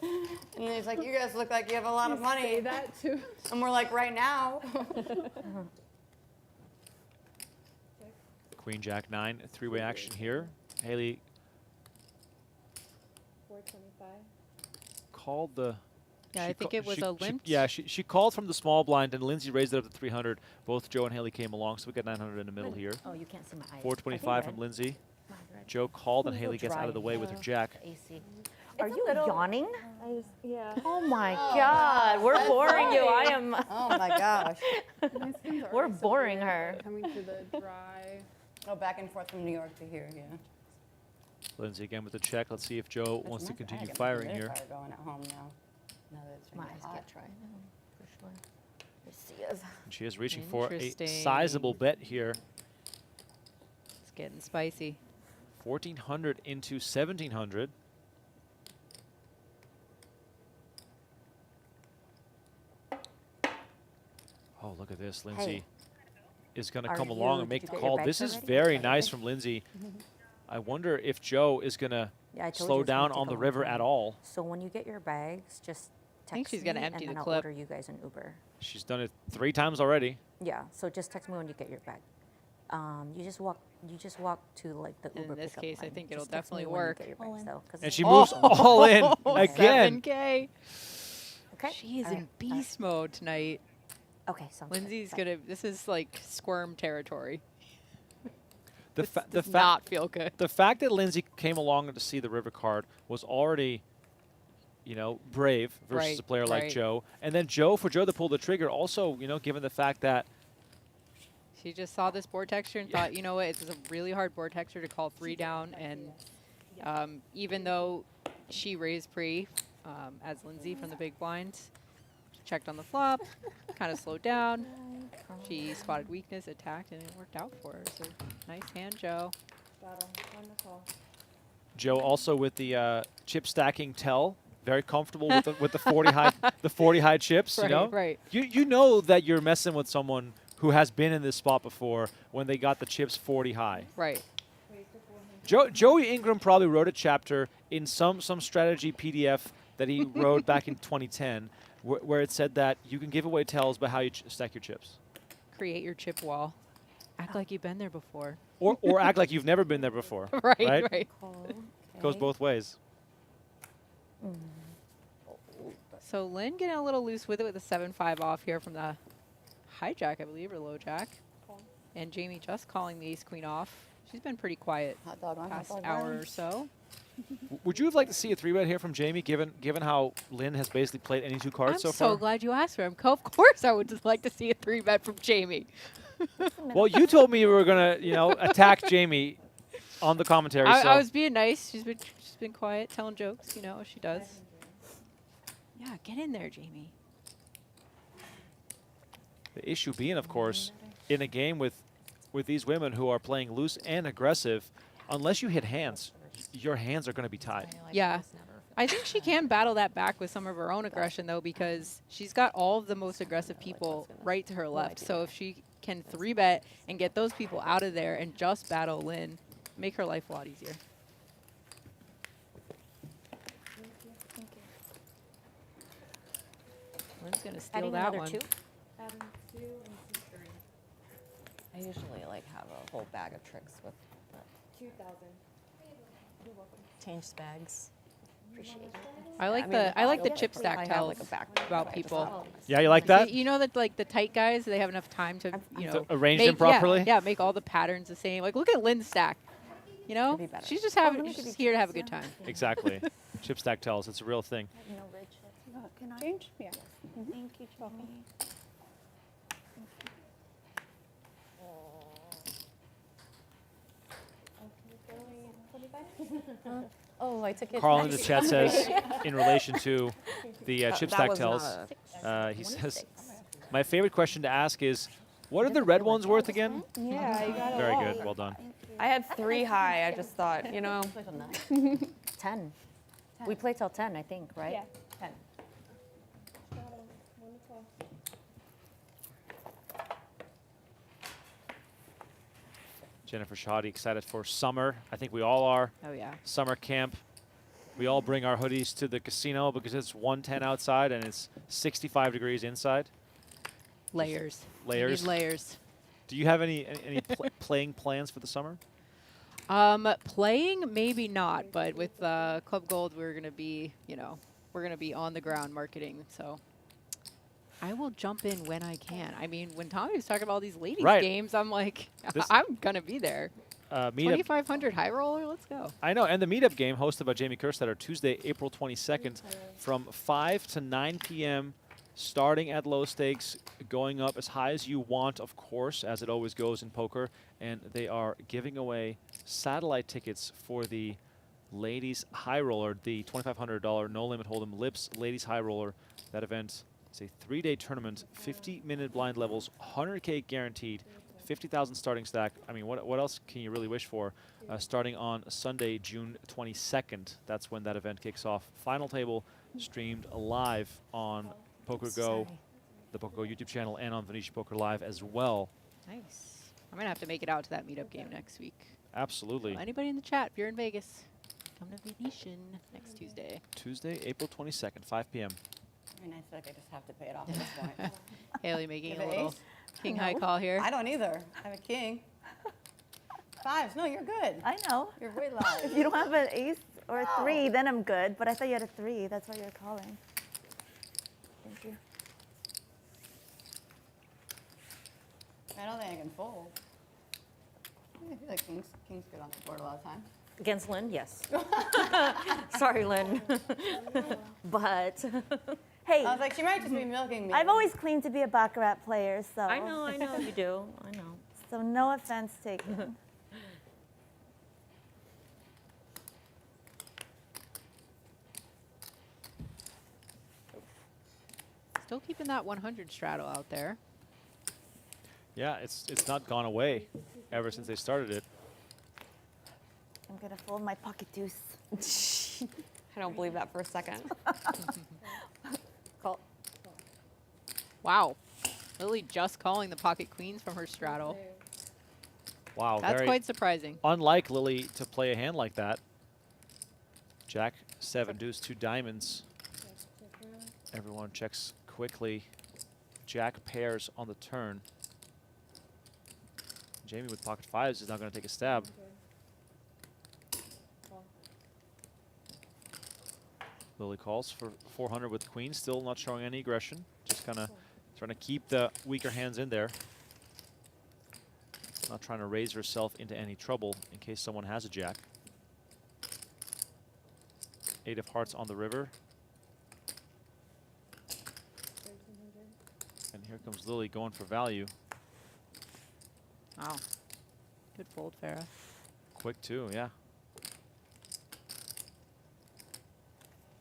And then he's like, you guys look like you have a lot of money. Say that too. And we're like, right now. Queen Jack 9, three-way action here. Hayley 425. called the. Yeah, she I think ca- it was she- a she- limp. Yeah, she called from the small blind, and Lindsey raised it up to 300. Both Joe and Hayley came along, so we got 900 in the middle here. Oh, you can't see my eyes. 425 from Lindsey. Joe called, and Hayley gets out of the way with her jack. AC. Are you yawning? Yeah. Oh my God, we're boring you. I am. Oh my gosh. We're boring her. Coming to the dry. Oh, back and forth from New York to here, yeah. Lindsey again with the check. Let's see if Joe wants to That's my continue bag. firing I'm here. fire going at home now. Now that it's My really eyes hot. get dry now, for sure. Let's see us. And she is reaching for a Interesting. sizable bet here. It's getting spicy. 1,400 into 1,700. Oh, look at this. Lindsey is going to Are come you- along and did make you the get your call. bags This is already? very Okay. nice from Lindsey. I wonder if Joe is going to Yeah, I told you slow it's gonna down take on a the long river time. at all. So when you get your bags, just text think she's gonna me empty and the then I'll clip. order you guys an Uber. She's done it 3 times already. Yeah, so just text me when you get your bag. You just walk to like the In Uber this pickup case, I line. think it'll Just text me definitely when you work. get your bags, though, 'cause And it's- she moves all in again. 7K. Okay. She is all in right, beast mode tonight. Okay, sounds good. Lindsey's Bye. gonna. This is like squirm territory. The, This the, does fact not feel good. the fact that Lindsey came along to see the river card was already, you know, brave versus Right, a player like right. Joe. And then Joe to pull the trigger also, you know, given the fact that She just saw this board texture and thought, you know what, it's a really hard board texture to call 3 down. And even though she raised pre as Lindsey from the big blind, checked on the flop, kind of slowed down. She spotted weakness, attacked, and it worked out for her. So nice hand, Joe. Joe also with the chip stacking tell, very comfortable with the 40 high the 40 high chips. Right, you know, right. You know that you're messing with someone who has been in this spot before when they got the chips 40 high. Right. Joey Ingram probably wrote a chapter in some strategy PDF that he wrote back in 2010, where it said that you can give away tells by how you stack your chips, Create your chip wall. Act like you've been there before. or act like you've never been there before. Right. Goes both ways. So Lynn getting a little loose with it with a 7-5 off here from the hijack, I believe, or low jack. And Jamie just calling the ace queen off. She's been pretty quiet Hot dog on, hot past dog hour on. or so. Would you have liked to see a 3-bet here from Jamie, given how Lynn has basically played any 2 cards I'm so so far? glad you asked for him. Of course I would just like to see a 3-bet from Jamie. Well, you told me you were gonna, you know, attack Jamie on the commentary. so I was being nice. She's been quiet, telling jokes, you know, as she does. Yeah, get in there, Jamie. the issue being, of course, in a game with these women who are playing loose and aggressive, unless you hit hands, your hands are going to be tied. Yeah. I think she can battle that back with some of her own aggression, though, because she's got all of the most aggressive people right to her left. So if she can 3-bet and get those people out of there and just battle Lynn, make her life a lot easier. Lynn's going to steal Adding that another one. 2? I usually like have a whole bag of tricks with 2,000. changed bags. Appreciate it. I like the chip stack I have tells like a back about people. Yeah, you like that? You know that like the tight guys, they have enough time to To arrange them properly? Yeah, make all the patterns the same. Like look at Lynn's stack. You know, Could be better. she's just having she's here to have a good time. Exactly. Chip stack tells. It's a real thing. No, Rich. Can I? Change? Yeah. Thank you, Johnny. Oh, I took it. Carl in the chat says, in relation to the chip That stack was tells, not he says, my favorite question to ask is, what are the red ones worth again? Yeah, you got Very good. Well done. I had 3 high. I just thought, you know. 10. We play till 10, I think, right? Yeah. 10. Jennifer Shahadi excited for summer. I think we all are. Oh yeah. Summer camp. We all bring our hoodies to the casino because it's 110 outside and it's 65 degrees inside. Layers. You Layers. need layers. Do you have any playing plans for the summer? Playing, maybe not, but with Club Gold, we're gonna be, we're gonna be on the ground marketing. So I will jump in when I can. I mean, when Tommy was talking about all these ladies games, I'm like, I'm gonna be there. 2,500 high roller, let's go. I know, and the meetup game hosted by Jamie Kerstetter, Tuesday, April 22nd, from 5 to 9 p.m., starting at low stakes, going up as high as you want, of course, as it always goes in poker. And they are giving away satellite tickets for the Ladies High Roller, the $2,500 No Limit Hold'em Lips Ladies High Roller. That event is a 3-day tournament, 50-minute blind levels, 100K guaranteed, 50,000 starting stack. I mean, what else can you really wish for? Starting on Sunday, June 22nd. That's when that event kicks off. Final table streamed live on Poker Go, the Poker Go YouTube channel, and on Venetian Poker Live as well. Nice. I'm gonna have to make it out to that meetup game next week. Absolutely. So anybody in the chat, if you're in Vegas, come to Venetian next Tuesday. Tuesday, April 22nd, 5 p.m. I mean, I feel like I just have to pay it off at this point. Haley making Give a it little ace? king high call here. I don't either. I have a king. Fives. No, you're good. I know. You're way low. If you don't have an ace or a 3, then I'm good. But I thought you had a 3. That's why you're calling. Thank you. I don't think I can fold. I feel like king's good on the board a lot of times. Against Lynn, yes. Sorry, Lynn. But Hey, I was like, she might just be milking me. I've always claimed to be a baccarat player, so. I know you do. I know. So no offense taken. Still keeping that 100 straddle out there. Yeah, it's not gone away ever since they started it. I'm gonna fold my pocket deuce. I don't believe that for a second. Call. Wow. Lily just calling the pocket queens from her straddle. Wow, That's very quite surprising. unlike Lily to play a hand like that. Jack, 7, deuce, 2 diamonds. Everyone checks quickly. Jack pairs on the turn. Jamie with pocket 5s is not going to take a stab. Lily calls for 400 with queen, still not showing any aggression. Just kind of trying to keep the weaker hands in there. Not trying to raise herself into any trouble in case someone has a jack. 8 of hearts on the river. And here comes Lily going for value. Wow. Good fold, Farah. Quick too, yeah.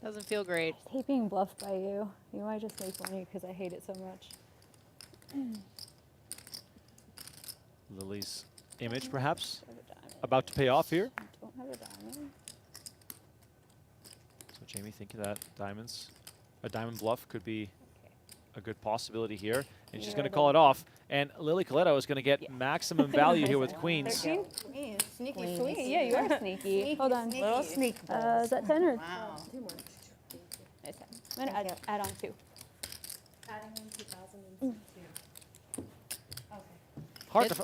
Doesn't feel great. I hate being bluffed by you. You might just make money because I hate it so much. Lily's image, perhaps, about to pay off here. I don't have a diamond. So Jamie thinking that diamonds, a diamond bluff could be a good possibility here. And she's going to call it off. And Lily Kiletto is going to get maximum value here with queens. 13? Sneaky, Sweet. Yeah, you are sneaky. Hold on. Little sneak Is balls. that 10 or? Wow. Nice 10. I'm going to add on 2.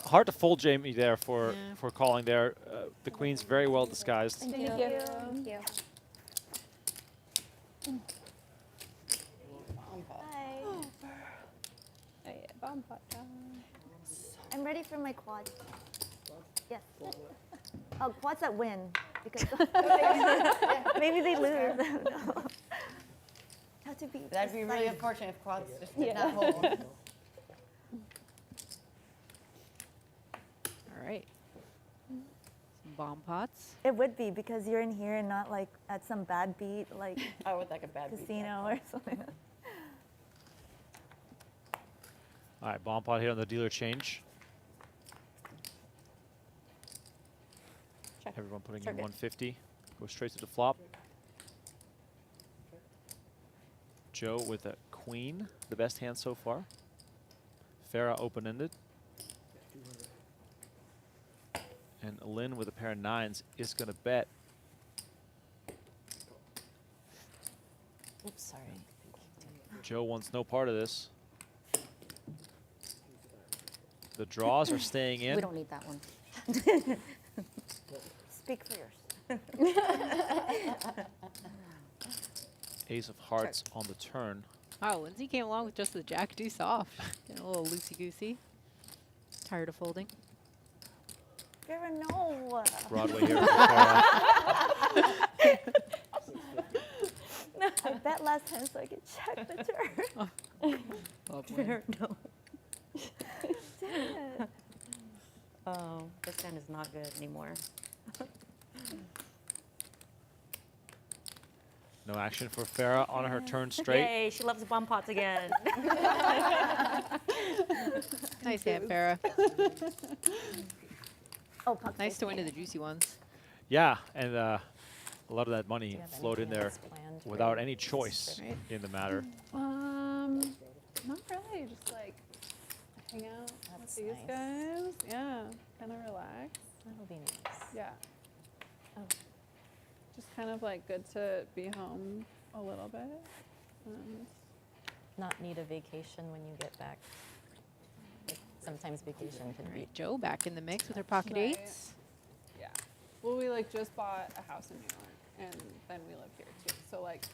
Hard to fold Jamie there for calling there. The queen's very well disguised. Thank you. Thank you. Hi. Oh, yeah, bomb pot time. I'm ready for my quad. Yes. Oh, quads that win. Because maybe they lose. Have to be. That'd be really precise. unfortunate if quads just did not hold. All right. Some bomb pots. It would be because you're in here and not like at some bad beat like I would like a bad beat. casino or something. All right, bomb pot here on the dealer change. Check. Everyone putting Start in good. 150. Go straight to the flop. Joe with a queen, the best hand so far. Farah open-ended. And Lynn with a pair of 9s is going to bet. Oops, sorry. Joe wants no part of this. The draws are staying in. We don't need that one. Speak for yours. Ace of hearts on the turn. Wow, Lindsey came along with just the jack deuce off. Getting a little loosey-goosey. Tired of folding. Never know. Broadway here for Farah. I bet last time so I could check the turn. Lovely. No. Oh, this hand is not good anymore. No action for Farah on her turn straight. Yay, she loves bum pots again. Nice hand, Farah. Oh, puck Nice to face. win to the juicy ones. Yeah, and a lot of that money Do you have flowed in anything there else planned for without this any choice Right. in the matter. Not really. Just like hang out That's with these nice. guys. Yeah, kind of relax. That'll be nice. Yeah. Oh. Just kind of like good to be home a little bit. Not need a vacation when you get back. Like, sometimes vacation can be. Right, Joe back in the mix with her pocket Right. eights. Yeah. Well, we like just bought a house in New York, and then we live here too. So like,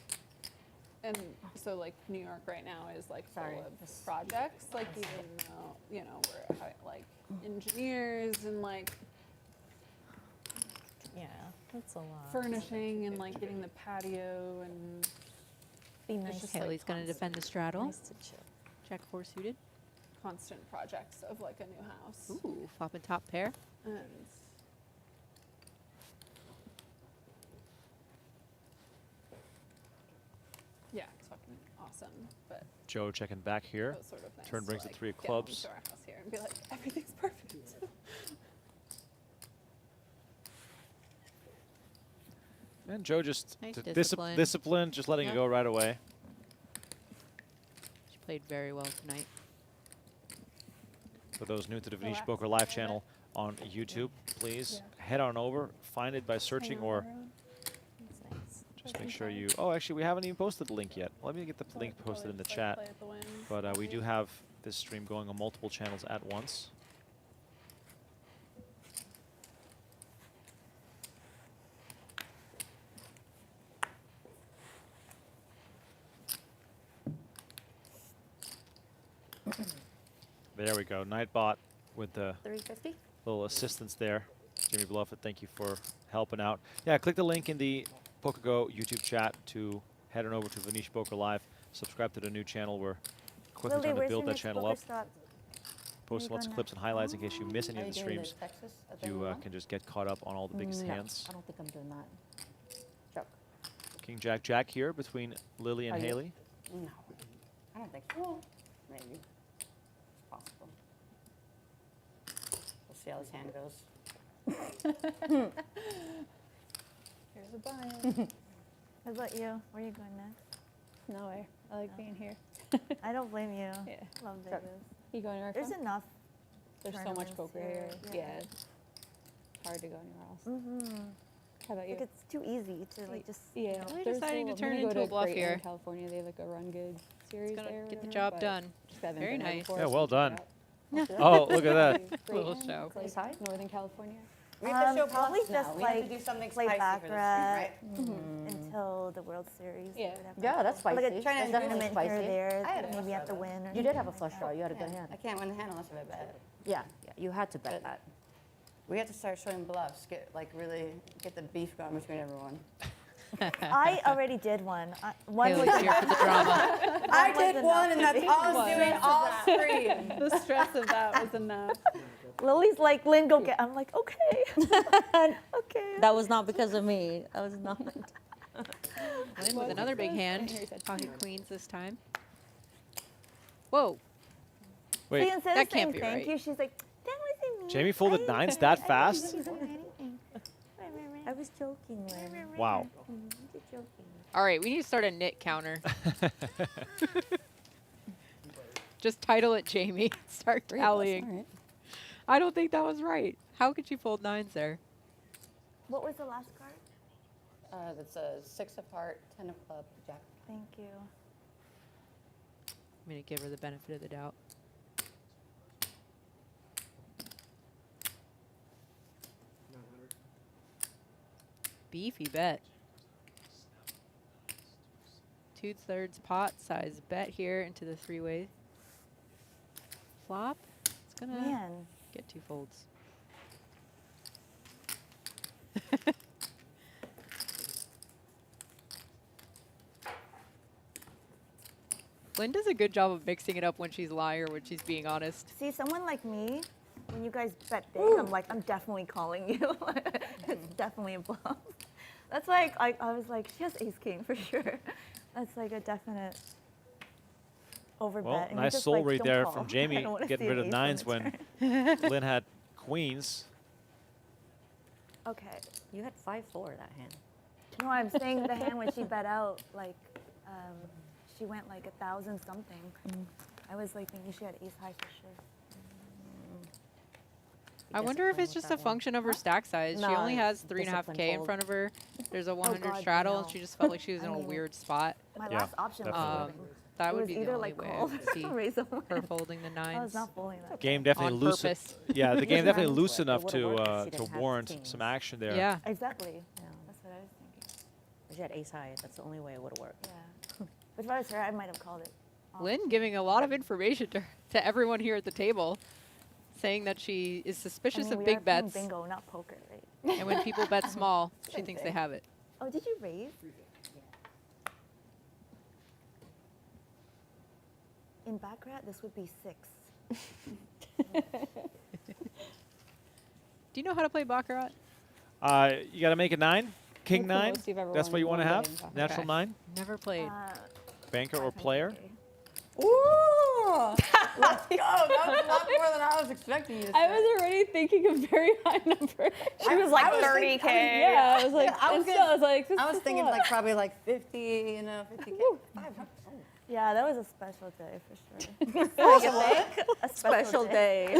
and so like New York right now is like Sorry. full of projects. Like even though we're like engineers and like Yeah, that's a lot. furnishing and like getting the patio and Be nice. just, like, Haley's going to defend the straddle. Nice to chill. Jack 4 suited. constant projects of like a new house. Ooh, flop and top pair. And yeah, it's fucking awesome. But Joe checking back here. those sort of things. Turn brings to, the like, 3 of get home clubs. to our house here and be like, everything's perfect. And Joe just Nice discipline. discipline. Just letting Yeah. it go right away. She played very well tonight. For those new to the Venetian Relax Poker a live little channel on YouTube, please Yeah. head on over, find it by searching, Hang on, or everyone. That's nice. just make sure you. Oh, actually, we haven't even posted the link yet. Let me get the link Probably posted in the just, like, chat. play at the wind. But we do have this stream going on multiple channels at once. There we go. Nightbot with the 350? little assistance there. Jimmy Bluffett, thank you for helping out. Yeah, click the link in the PokerGo YouTube chat to head on over to Venetian Poker Live. Subscribe to the new channel. We're quickly Lily, trying to where's build your that next channel poker up. stop? Post you lots of going clips and highlights in case you miss any Are of you the doing streams. Texas at the You end of the can just get caught up on all the biggest No, hands. I don't think I'm doing that. Joke. King Jack Jack here between Lily and Are you? Haley. No, I don't think so. Maybe. Possible. We'll see how this hand goes. Here's a buy-in. How about you? Where are you going next? Nowhere. I like being here. I don't blame you. Yeah. Love Sure. Vegas. You go anywhere There's fun? enough. There's so much tournaments poker here, here. yeah. Yeah. It's hard to go anywhere else. Mm-hmm. How about you? Like it's too easy to like just. Yeah. You know, Really there's deciding to I'm turn gonna it go into a to bluff Great Inn, here. California, they have like a run good series Gonna there. or get the whatever, job but done. just haven't Very been there nice. before, Yeah, so well check it done. out. Oh, look at that. Great Little Inn, show. it's like This high? Northern California. We have to show probably bluffs now. just We have to like do something play spicy for this baccarat stream, right? until the World Series. Yeah. Or whatever. Yeah, that's spicy. Like a Trying to That's do definitely tournament here or spicy. there. I had a Maybe flush have to draw, win. Or You did have a something flush like draw. that. You had a good Yeah, hand. I can't win the hand unless I have a bet. Yeah, you had to bet that. We have to start showing bluffs. Really get the beef going between everyone. I already did one. One was Haley's here for the drama. I was did enough one, to and that's be all I was one. doing all stream. The stress of that was enough. Lily's like, Lynn, go get. I'm like, okay. Okay. That was not because of me. That was not. Lynn with another big hand. Pocket queens this time. Whoa. Wait, See, instead that of can't saying be thank right. you, she's like, that wasn't me. Jamie folded I nines didn't that say- I fast? didn't do anything. I was joking, Lynn. wow. You're joking. All right, we need to start a knit counter. Just title it Jamie. Start tallying. I don't think that was right. How could you fold nines there? What was the last card? That's a 6 of heart, 10 of club, jack. Thank you. I'm going to give her the benefit of the doubt. beefy bet. 2/3 pot size bet here into the 3-way flop. It's gonna Man. get 2 folds. Lynn does a good job of mixing it up when she's lying or when she's being honest. See, someone like me, when you guys bet big, I'm like, I'm definitely calling you. It's definitely a bluff. That's like, I was like, she has ace king for sure. That's like a definite overbet. Well, and you nice just, soul like, read don't there call. from I Jamie, don't wanna getting see rid an of ace on nines the when turn. Lynn had queens. Okay. You had 5-4 that hand. No, I'm saying the hand when she bet out, like, she went like 1,000 something. I was like thinking she had ace high for sure. I wonder if it's just a function of her stack size. She No, only has discipline 3.5K in fold. front of her. There's a 100 God, straddle, no. and she just felt like she was I in a mean, weird spot. My Yeah, last option was definitely. folding. That It would was be the either only like way call I could see or raise a her win. folding the I was nines. not folding that. Game definitely On loose. purpose. Yeah, the game definitely loose It enough would've worked if to she didn't have warrant kings. some action there. Yeah. Exactly. That's what I was thinking. If you had ace high, that's the only way it would have worked. Yeah. If I was her, I might have called it. Lynn giving a lot of information to everyone here at the table, saying that she is suspicious I mean, of we big are playing bets, bingo, not poker, right? and when people bet small, she thinks they have it. Oh, did you raise? In Baccarat, this would be 6. Do you know how to play Baccarat? You got to make a 9, king What's the 9. most you've ever That's won what you in want to one have. game, Baccarat? Natural Okay. 9, Never played. banker or player. 500K. Ooh! Let's go. That was a lot more than I was expecting you to say. I was already thinking a very high number. She was like I was 30K. Yeah, I was like, I was and still, gonna- I was like, this I was is thinking a lot. like probably like 50, you know, 50K. 500. Yeah, that was a special day for sure. A special day.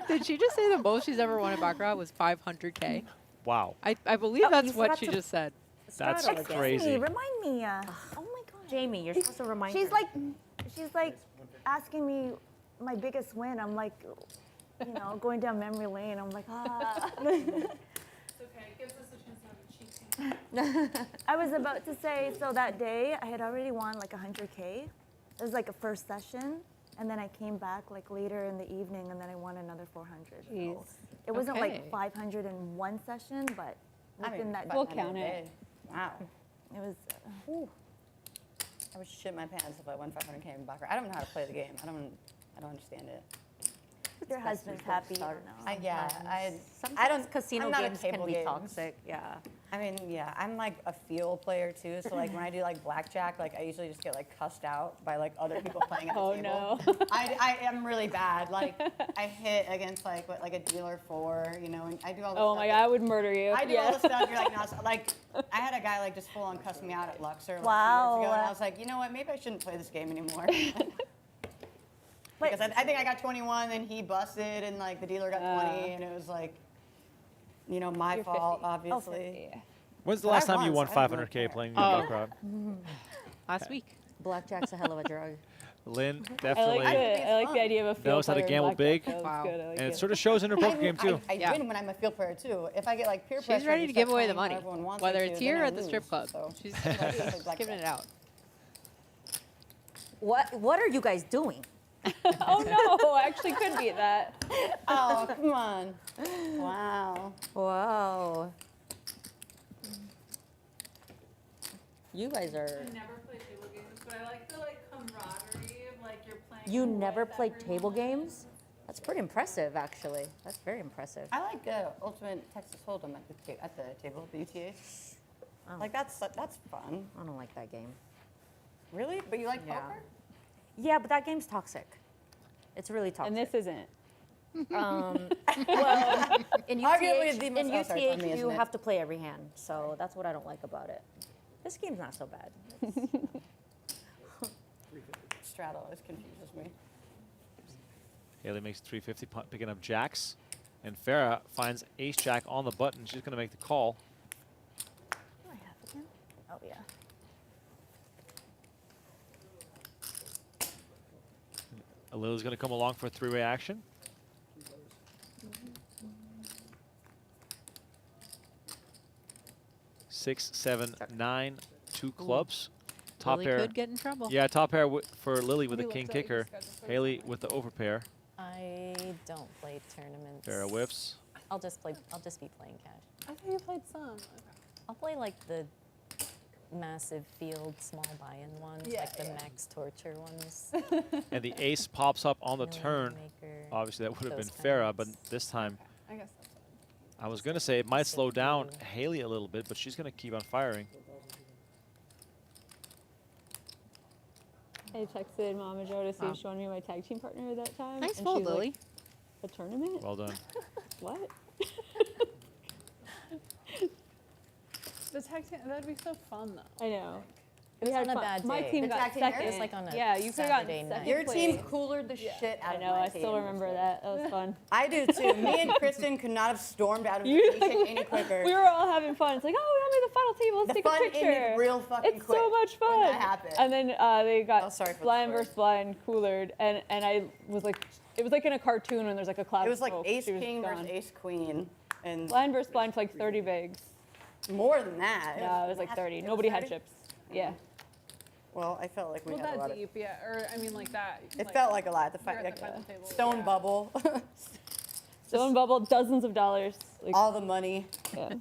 Did she just say the most she's ever won at Baccarat was 500K? Wow, I believe Oh, that's you what forgot she to- just said. that's Straddle again. crazy. Remind me. Oh my god. Jamie, you're supposed to remind She's her. like asking me my biggest win. I'm like, you know, going down memory lane. I'm like, ah. I was about to say, so that day I had already won like 100K. It was like a first session, and then I came back like later in the evening, and then I won another 400. Jeez. So it wasn't Okay. like 500 in one session, but within that, We'll count it. Wow. it was. I would shit my pants if I won 500K in Baccarat. I don't know how to play the game. I don't understand it. Your husband's happy. I don't know. I don't. Casino I'm not a games can table be games. toxic. Yeah. I mean, yeah, I'm like a feel player too. So like when I do like blackjack, like I usually just get like cussed out by like other people playing at the Oh, table. no. I am really bad. Like I hit against like what, like a dealer 4, you know, and I do all the Oh stuff my that- god, I would murder you. I do yeah. all the stuff. You're like, no, it's- like I had a guy like just full on cuss me out at Luxor like, 2 Wow. years ago, and I was like, you know what? Maybe I shouldn't play this game anymore. Because I think I got 21, and he busted, and like the dealer got 20, and it was like, you know, my You're fault, 50. obviously. Yeah. When's the But I last time you won, won so I don't really 500K care. playing Oh. Baccarat? Last week. Blackjack's a hell of a drug. Lynn I definitely, like the I like the idea of a field knows how to player in gamble blackjack. big. That was Wow. good. I like and it it. sort of shows in her poker game too. I Yeah. win when I'm a field player too. If I get like peer She's pressure, ready you to start give away the playing when money, everyone wants whether me it's to, here then or I at the lose, strip club. so. She's That's why I play blackjack. giving it out. What are you guys doing? Oh no, I actually could beat that. Oh, come on. Wow. Wow. You guys are. I never play table games, but I like the camaraderie of you're playing. You with never played everyone. table games? That's pretty impressive, actually. That's very impressive. I like Ultimate Texas Hold'em at the table, the UTA. Oh. Like that's fun. I don't like that game. Really? But you like Yeah. poker? Yeah, but that game's toxic. It's really toxic. And this isn't. Well, in Arguably UTH, the in most outside for UTH me, you isn't it? have to play every hand, so that's what I don't like about it. This game's not so bad. Straddle always confuses me. Hayley makes 350, picking up jacks. And Farah finds ace-jack on the button. She's going to make the call. Do I have again? Oh yeah. Lily's going to come along for a 3-way action. 6, 7, 9, 2 clubs. Top Lily pair. could get in trouble. Yeah, top pair for Lily with a king kicker. Hayley with the overpair. I don't play tournaments. Farah whips. I'll just be playing cash. I thought you played some. Okay. I'll play like the massive field, small buy-in ones, like the max torture ones. And the ace pops up on the Million turn. Maker, Obviously, that would have been those Farah, but kinds. this time, I guess that's fine. I was going to say it might slow down Hayley a little bit, but she's going to keep on firing. I texted Mama Joe to see Wow. if she wanted me my tag team partner at that time. Nice and fold, she's Lily. Like, a tournament? Well done. What? The tag team, that'd be so fun though. I know. It was on a fun. bad My day. team The got tag team second. here? It was like on a Yeah, you could have gotten Saturday night. second Your team place. coolered the shit out I of know, my I team. still remember that. That was fun. I do too. Me and Kristen could not have stormed out of the You Venetian any quicker. We were all having fun. It's like, oh, we made the final table. Let's The take fun a picture. ended real fucking It's quick so much when fun. that happened. And then they got Oh, sorry for the blind swear. versus blind coolered, and I was like, it was like in a cartoon when there's like a cloud It of was like smoke. ace She was king versus gone. ace queen, and Blind versus blind for like 30 bigs. more than that. No, it was like 30. Nobody had chips. Yeah. Well, I felt like we Well, had a lot that of. deep, yeah. Or I mean, like that. It felt like a lot. The you're fact, at the final table, stone yeah. bubble, Stone bubble, dozens of dollars. Like, all the money. yeah.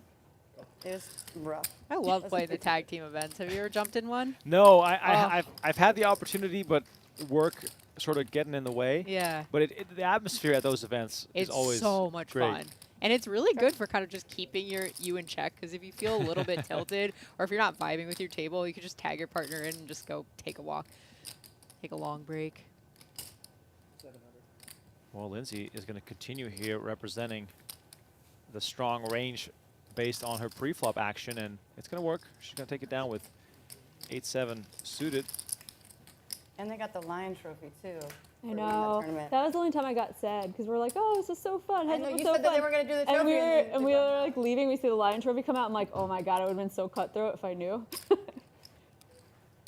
It was rough. I love playing the tag team events. Have you ever jumped in one? No, I've had the opportunity, but work sort of getting in the way. Yeah. But the atmosphere at those events It's is always so much great. fun. And it's really good for kind of just keeping you in check, because if you feel a little bit tilted or if you're not vibing with your table, you can just tag your partner in and just go take a walk, take a long break. Well, Lindsey is going to continue here representing the strong range based on her pre-flop action, and it's going to work. She's going to take it down with 8-7 suited. And they got the Lion Trophy too. I for winning know. tournament. That was the only time I got sad because we're like, oh, this is so fun. I know, It's you so said that they fun. were gonna do the And trophy we and were, then and they we got were like leaving. We see the Lion Trophy come out. I'm like, oh my god, it would have been so cutthroat if I knew.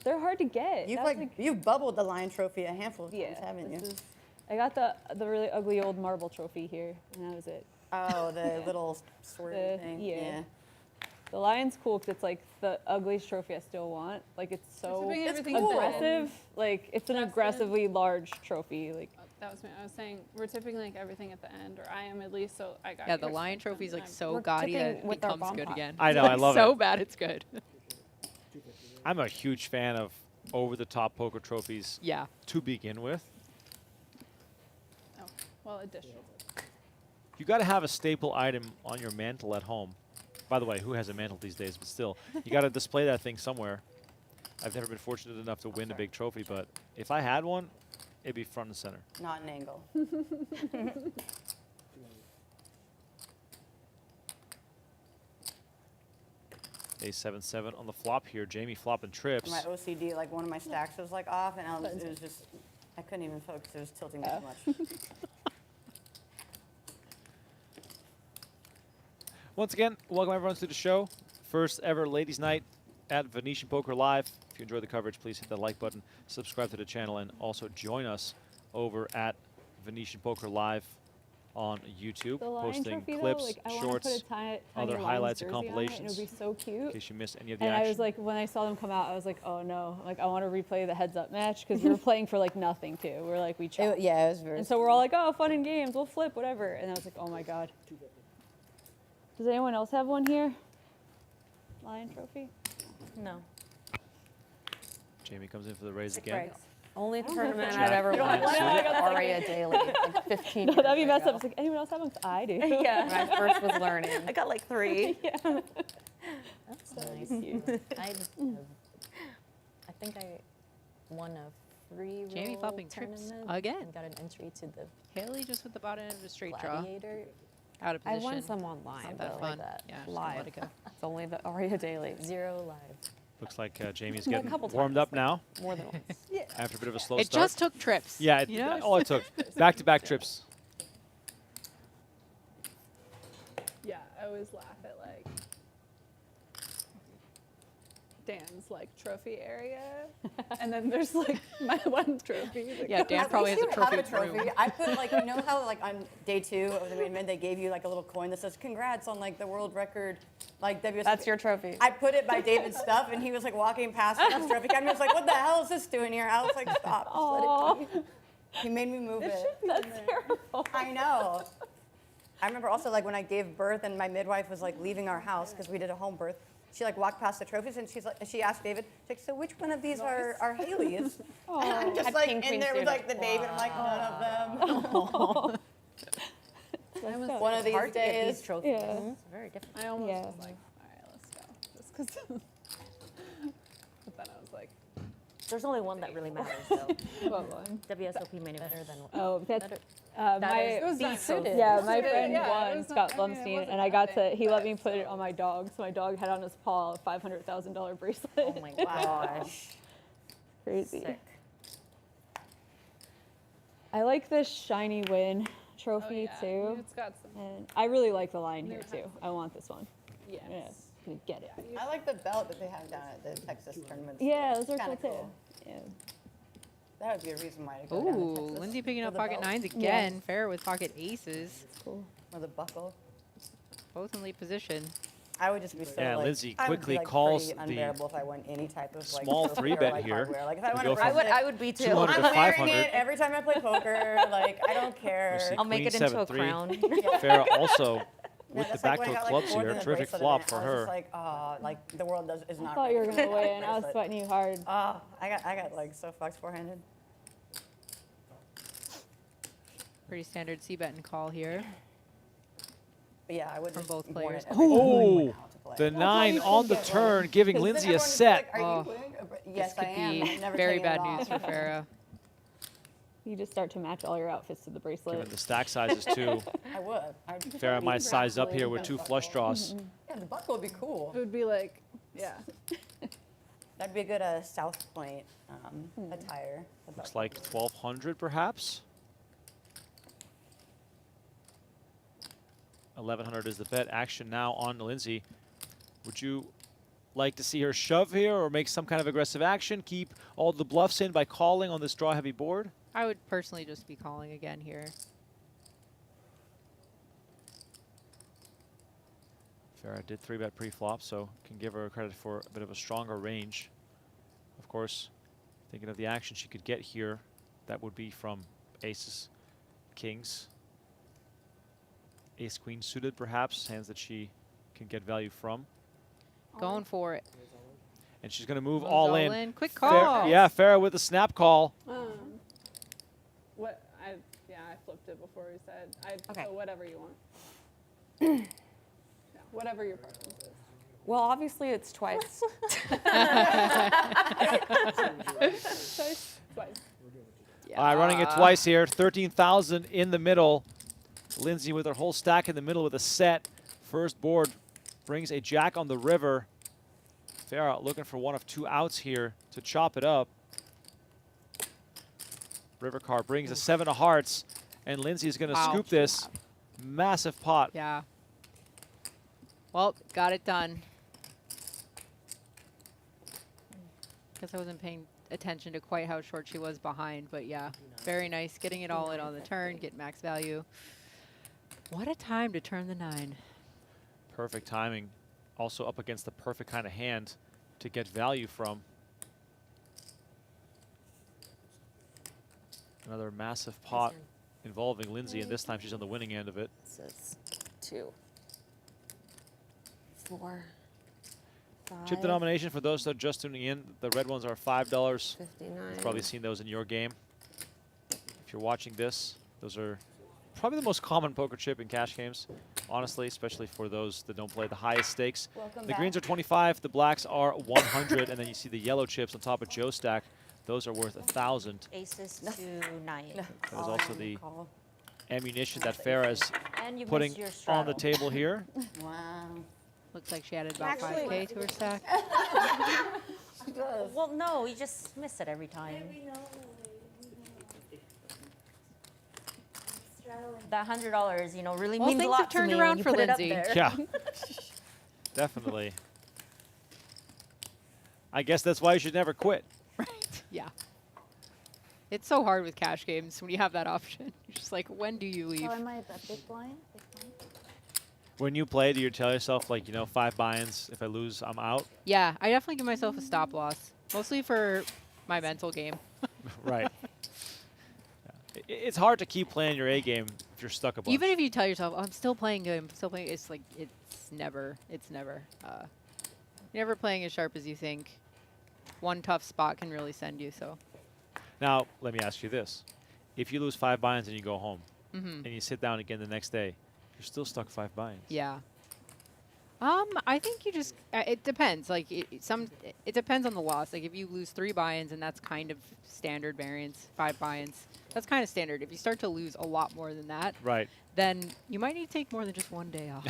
They're hard to get. You've That's you've bubbled the Lion Trophy a handful of yeah. times, haven't you? this is- I got the really ugly old marble trophy here, and that was it. Oh, the little swervy thing. yeah. The Lion's cool because it's like the ugliest trophy I still want. Like it's so tipping everything at the aggressive. end. Like it's an That's aggressively large trophy. Like That was me. I was saying we're tipping like everything at the end, or I am at least. So I got. Yeah, the yours Lion first, Trophy is and like I'm- so We're gaudy that tipping it with our becomes bomb good pot. again. I know, It's I love so it. bad, it's good. I'm a huge fan of over-the-top poker trophies Yeah. to begin with. Oh, well, additional. You got to have a staple item on your mantle at home. By the way, who has a mantle these days? But still, you got to display that thing somewhere. I've never been fortunate enough to win a big trophy, but if I had one, it'd be front and center. Not an angle. A 7-7 on the flop here. Jamie flopping trips. My OCD, like one of my stacks was like off, and it was just, I couldn't even focus. It was tilting me too much. Once again, welcome everyone to the show. First ever ladies' night at Venetian Poker Live. If you enjoy the coverage, please hit that like button, subscribe to the channel, and also join us over at Venetian Poker Live on YouTube, the Lion posting Trophy clips, though, like I want to shorts, put a tiny other Lions highlights and jersey on it, compilations. and it would be so in cute. case you missed any of the And action. I was like, when I saw them come out, I was like, oh no, like I want to replay the heads up match because we were playing for like nothing too. We're like, we chopped. Yeah, it was very. And so we're all like, oh, fun and games, we'll flip, whatever. And I was like, oh my god. Does anyone else have one here? Lion Trophy? No. Jamie comes in for the raise again. Only don't tournament have I've that. ever You don't won have was one? I got Aria Daily, like 15 No, years that'd be messed ago. up. It's like, anyone else have one? 'Cause I do. When I first was learning. I got like 3. That's nice. I think I won a free roll Jamie flopping trips tournament again. and got an entry to the Haley just with the bottom end of a straight draw. Gladiator. Out of I position. won some online, Not but that like fun. that. Yeah, just gonna live. let it go. It's only the Aria Daily. 0 live. Looks like Jamie's Yeah, a getting couple warmed times, up now More than once. after a bit of a slow It start. just took trips. Yeah, you know? all it took. Back-to-back trips. Yeah, I always laugh at like Dan's like trophy area, and then there's like my one trophy. that Yeah, goes- Dan probably has a Have trophy room. I put like, you know how like on day 2 of the main event they gave you like a little coin that says congrats on like the world record, like WSOP. That's your trophy. I put it by David's stuff, and he was like walking past with his trophy case. He was like, "What the hell is this doing here?" I was like, "Stop." Just let it be." He made me move it. That's terrible. I know. I remember also like when I gave birth and my midwife was like leaving our house because we did a home birth. She like walked past the trophies and she asked David, she's like, "So which one of these are Hayley's?" And I'm just Had like pink in there with wingsuit. like the David. I'm like, none of them. One of these Hard to get days. these trophies. Yeah. It's very difficult. I almost Yeah. was like, all right, let's go, just because. But then I was like, There's only one that really matters, though. What one? WSOP main event. Better than Oh, that's better- my. it was Be nice. suited. Yeah, my Yeah, friend yeah, it won was Scott not- I mean, it Blumstein, wasn't and I got nothing, he let but me put it on my dog. So my dog had on his paw a $500,000 bracelet. Oh my gosh. Crazy. Sick. I like this shiny win trophy yeah, too, it's got some. and I really like the line here too. I want this one. Yes. Yeah, gonna get it. I like the belt that they have down at the Texas tournament. Yeah, those are Kinda cool too. Yeah. That would be a reason why to go down to Ooh, Texas. Lindsey picking for up the pocket belt. 9s again. Farah with pocket aces. Cool. Or the buckle. Both in lead position. I would just be so Yeah, like, Lindsey I would quickly be, like, calls pretty the unbearable if I won any type of like small trophy or, 3-bet like, here. hardware. Like if I We won go a from bracelet, I would be too. 200 to I'm wearing 500. it every time I play poker. Like I don't care. see I'll make it into a 7-3. crown. Farah also Yeah, with the that's like when backdoor I got, like, clubs fourth here. in the Terrific bracelet flop event. for I was her. just like, oh, like the world is I not. thought you were ready gonna for this win. I was bracelet. sweating you hard. Oh, I got like so fucked forehanded. Pretty standard C-bet and call here. But yeah, I would From just both warn players. it every time I Oh, went out to play. the That's why 9 you on should the get one. turn, giving Because then Lindsey a everyone is set. like, are you Oh. playing? Yes, This I could am. be I'm never very taking bad it news off. for Farah. You just start to match all your outfits to the bracelet. Given the stack sizes too. I would. Farah might size up here with 2 flush draws. Yeah, the buckle would be cool. It would be like, yeah. That'd be a good South Point attire. the Looks buckle. like 1,200 perhaps. 1,100 is the bet. Action now on Lindsey. Would you like to see her shove here or make some kind of aggressive action? Keep all the bluffs in by calling on this draw heavy board? I would personally just be calling again here. Farah did 3-bet pre-flop, so can give her credit for a bit of a stronger range. Of course, thinking of the action she could get here, that would be from aces, kings, ace-queen suited perhaps, hands that she can get value from. Going for it. And she's going to move Moves all in. Quick Farah- call. yeah, Farah with the snap call. What I flipped it before we said. Okay. So whatever you want. Yeah, whatever your preference is. Well, obviously it's twice. Twice. All right, running it twice here. 13,000 in the middle. Lindsey with her whole stack in the middle with a set. First board brings a jack on the river. Farah looking for one of 2 outs here to chop it up. River card brings a 7 of hearts, and Lindsey is going to Wow. scoop this. Massive pot. Yeah. Well, got it done. Guess I wasn't paying attention to quite how short she was behind, but yeah, very nice. Getting it all in on the turn, get max value. What a time to turn the 9. Perfect timing. Also up against the perfect kind of hand to get value from. Another massive pot involving Lindsey, and this time she's on the winning end of it. This is 2, 4, 5. Chip denomination for those that are just tuning in, the red ones are $5. 59. You've probably seen those in your game. If you're watching this, those are probably the most common poker chip in cash games, honestly, especially for those that don't play the highest stakes. The greens are 25, the blacks are 100, and then you see the yellow chips on top of Joe's stack. Those are worth 1,000. Aces to 9. That is also the Call. ammunition that Farah is And you putting missed your on the straddle. table here. Wow. Looks like she added about Actually- 5K to her stack. Well, no, you just miss it every time. That $100, you know, really Well, means a things lot have turned to me around when you for put it up Lindsey. there. Yeah, definitely. I guess that's why you should never quit. Right. Yeah. It's so hard with cash games when you have that option. You're just like, when do you leave? So am I a big blind? Big blind? When you play, do you tell yourself, like, 5 buy-ins, if I lose, I'm out? Yeah, I definitely give myself a stop loss, mostly for my mental game. Right. Yeah. It's hard to keep playing your A game if you're stuck a bunch. Even if you tell yourself, oh, I'm still playing good, I'm still playing, it's like, it's never. You're never playing as sharp as you think. One tough spot can really send you, so. Now, let me ask you this. If you lose 5 buy-ins and you go home, Mm-hmm. and you sit down again the next day, you're still stuck 5 buy-ins. Yeah. I think you just, it depends. Like, it depends on the loss. Like, if you lose 3 buy-ins, and that's kind of standard variance, 5 buy-ins, that's kind of standard. If you start to lose a lot more than that, Right. then you might need to take more than just one day off.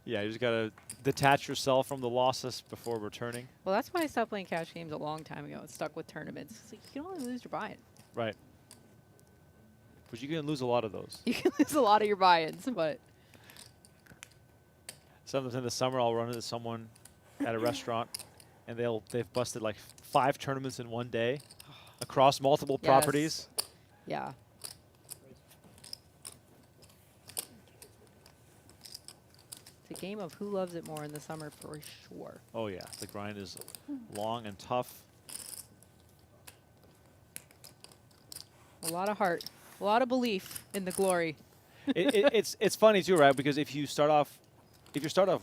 Yeah, you just got to detach yourself from the losses before returning. Well, that's why I stopped playing cash games a long time ago and stuck with tournaments. It's like, you can only lose your buy-in. Right. But you can lose a lot of those. You can lose a lot of your buy-ins, but Sometimes in the summer, I'll run into someone at a restaurant, and they've busted like 5 tournaments in one day across multiple Yes. properties. yeah. It's a game of who loves it more in the summer for sure. Oh yeah, the grind is long and tough. A lot of heart, a lot of belief in the glory. It's funny too, right? Because if you start off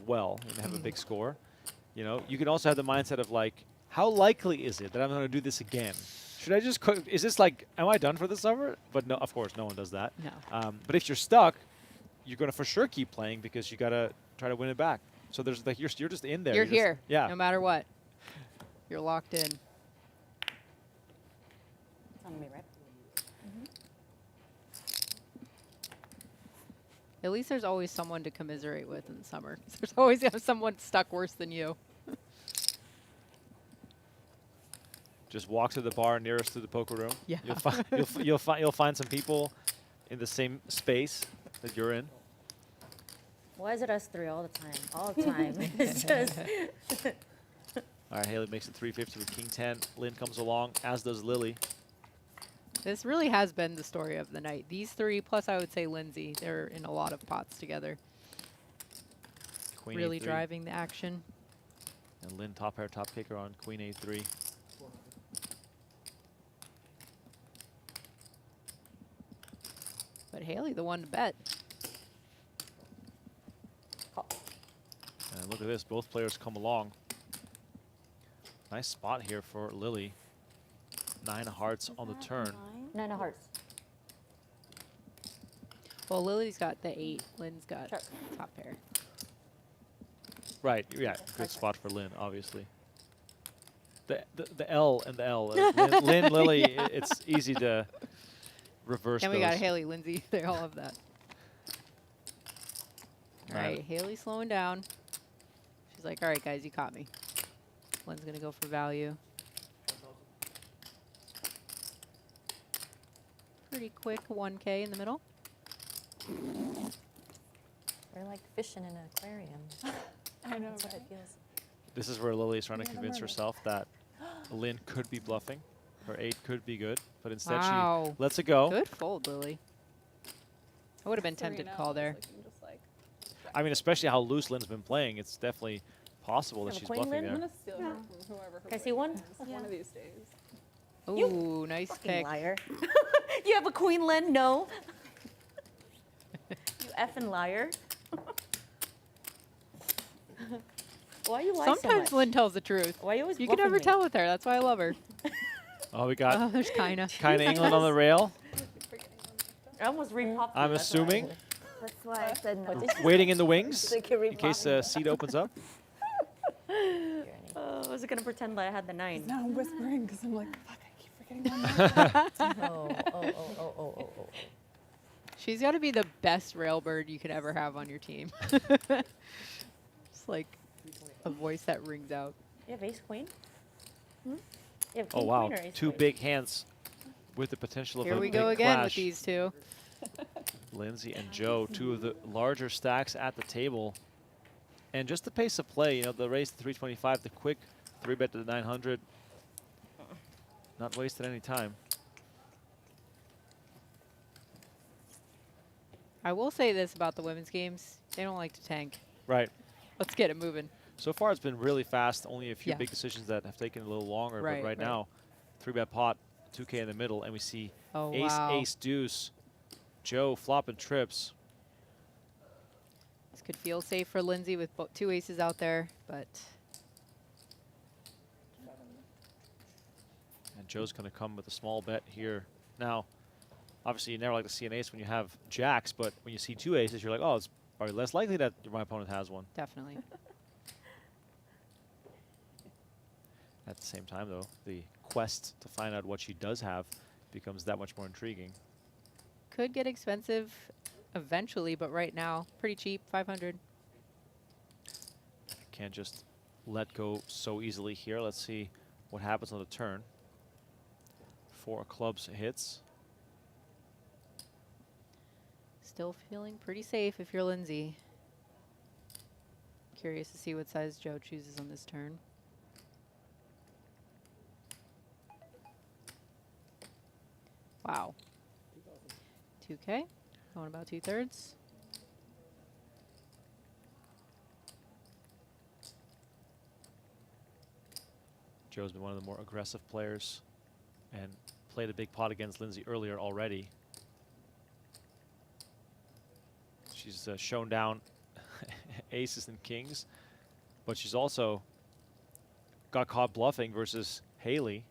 well and have a big score, you can also have the mindset of like, how likely is it that I'm going to do this again? Should I just quit? Is this like, am I done for the summer? But no, of course, no one does that. No. But if you're stuck, you're going to for sure keep playing because you got to try to win it back. So there's like, you're just in there. You're just- here, yeah. no matter what. You're locked in. It's on me, right? At least there's always someone to commiserate with in the summer. There's always someone stuck worse than you. Just walk to the bar nearest to the poker room. Yeah. You'll find some people in the same space that you're in. Why is it us 3 all the time? All the time. It's just. All right, Hayley makes it 350 with King 10. Lynn comes along, as does Lily. This really has been the story of the night. These 3, plus I would say Lindsey, they're in a lot of pots together. Queen Really A3. driving the action. And Lynn top pair, top kicker on Queen A3. But Hayley, the one to bet. And look at this, both players come along. Nice spot here for Lily. 9 of hearts on the turn. 9 of hearts. Well, Lily's got the 8. Lynn's got top pair. Right, yeah, good spot for Lynn, obviously. The L and the L. Lynn, Lily, it's easy to reverse And those. we got Hayley, Lindsey. They all have that. All Right. right, Hayley slowing down. She's like, all right, guys, you caught me. Lynn's going to go for value. Pretty quick 1K in the middle. We're like fish in an aquarium. I know, That's what right? it feels. This is where Lily is trying to convince herself that Lynn could be bluffing. Her 8 could be good, but instead Wow. she lets it go. Good fold, Lily. I would have been tempted to call there. I mean, especially how loose Lynn's been playing, it's definitely possible that Have a she's queen, bluffing Lynn? there. I'm gonna steal her from whoever. Can I see one? One of these days. Ooh, nice Fucking pick. liar. You have a queen, Lynn? No. You effing liar. Why you lie so Sometimes much? Lynn tells the truth. Why you always You can bluffing never me? tell with her. That's why I love her. Oh, we got Oh, there's Kinda. kind of England on the rail. I almost repopped I'm you, that's why. assuming. That's why I said no. Waiting in the wings They can in case the seat opens up. I was going to pretend that I had the 9. Now I'm whispering because I'm like, fuck, I keep forgetting one. Oh. She's got to be the best railbird you could ever have on your team. It's like a voice that rings out. You have ace queen? You have Oh king, wow, queen, or ace 2 queen? big hands with the potential of Here a we big go again with clash. these 2. Lindsey and Joe, 2 of the larger stacks at the table. And just the pace of play, you know, the raise to 325, the quick 3-bet to the 900. Not wasted any time. I will say this about the women's games. They don't like to tank. Right. Let's get it moving. So far, it's been really fast. Only a few Yeah. big decisions that have taken a little longer. Right, but right now, 3-bet pot, 2K in the middle, and we see Oh, ace, wow. ace, deuce. Joe flopping trips. This could feel safe for Lindsey with 2 aces out there, but And Joe's going to come with a small bet here. Now, obviously, you never like to see an ace when you have jacks, but when you see 2 aces, you're like, oh, it's probably less likely that my opponent has one. definitely. At the same time, though, the quest to find out what she does have becomes that much more intriguing. Could get expensive eventually, but right now, pretty cheap, 500. Can't just let go so easily here. Let's see what happens on the turn. 4 of clubs hits. Still feeling pretty safe if you're Lindsey. Curious to see what size Joe chooses on this turn. Wow. 2K, going about 2/3. Joe's been one of the more aggressive players and played a big pot against Lindsey earlier already. She's shown down aces and kings, but she's also got caught bluffing versus Hayley.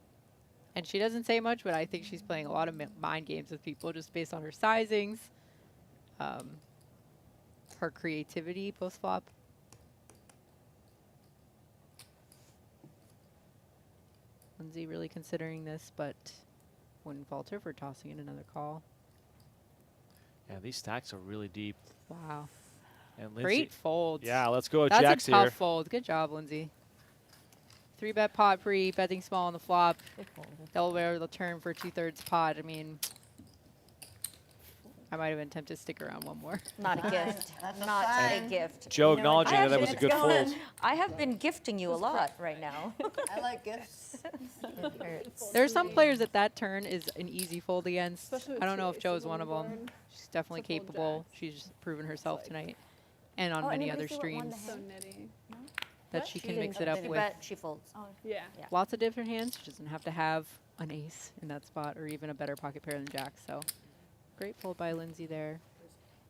And she doesn't say much, but I think she's playing a lot of mind games with people just based on her sizings, her creativity post-flop. Lindsey really considering this, but wouldn't falter for tossing in another call. Yeah, these stacks are really deep. Wow. And Lindsey, Great folds. yeah, let's go with That's jacks a tough here. fold. Good job, Lindsey. 3-bet pot pre, betting small on the flop. Delaware the turn for 2/3 pot. I mean, I might have been tempted to stick around one more. Not a gift. Not a gift. Joe You know, acknowledging that was a good fold. I have been gifting you a lot right now. I like gifts. There are some players that turn is an easy fold against. Especially with I don't know 2 if Joe is aces one on of the them. board. She's definitely It's a fold capable. jacks. She's proven herself tonight and on Oh, many anybody other see what won the streams So nitty. that she can mix it up She with. bet, she folds. Oh, yeah. Lots of different hands. She doesn't have to have an ace in that spot or even a better pocket pair than jack. So great fold by Lindsey there.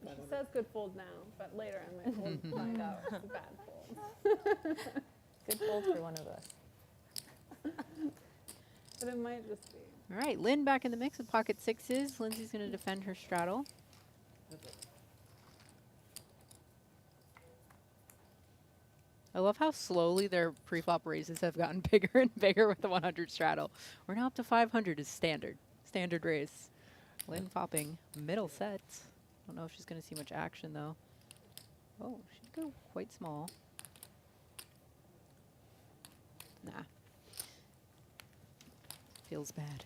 She says good fold now, but later I might find out it's a bad fold. Good fold for one of us. But it might just be. All right, Lynn back in the mix with pocket sixes. Lindsey's going to defend her straddle. I love how slowly their pre-flop raises have gotten bigger and bigger with the 100 straddle. We're now up to 500 is standard raise. Lynn popping middle set. Don't know if she's going to see much action though. Oh, she'd go quite small. Nah. Feels bad.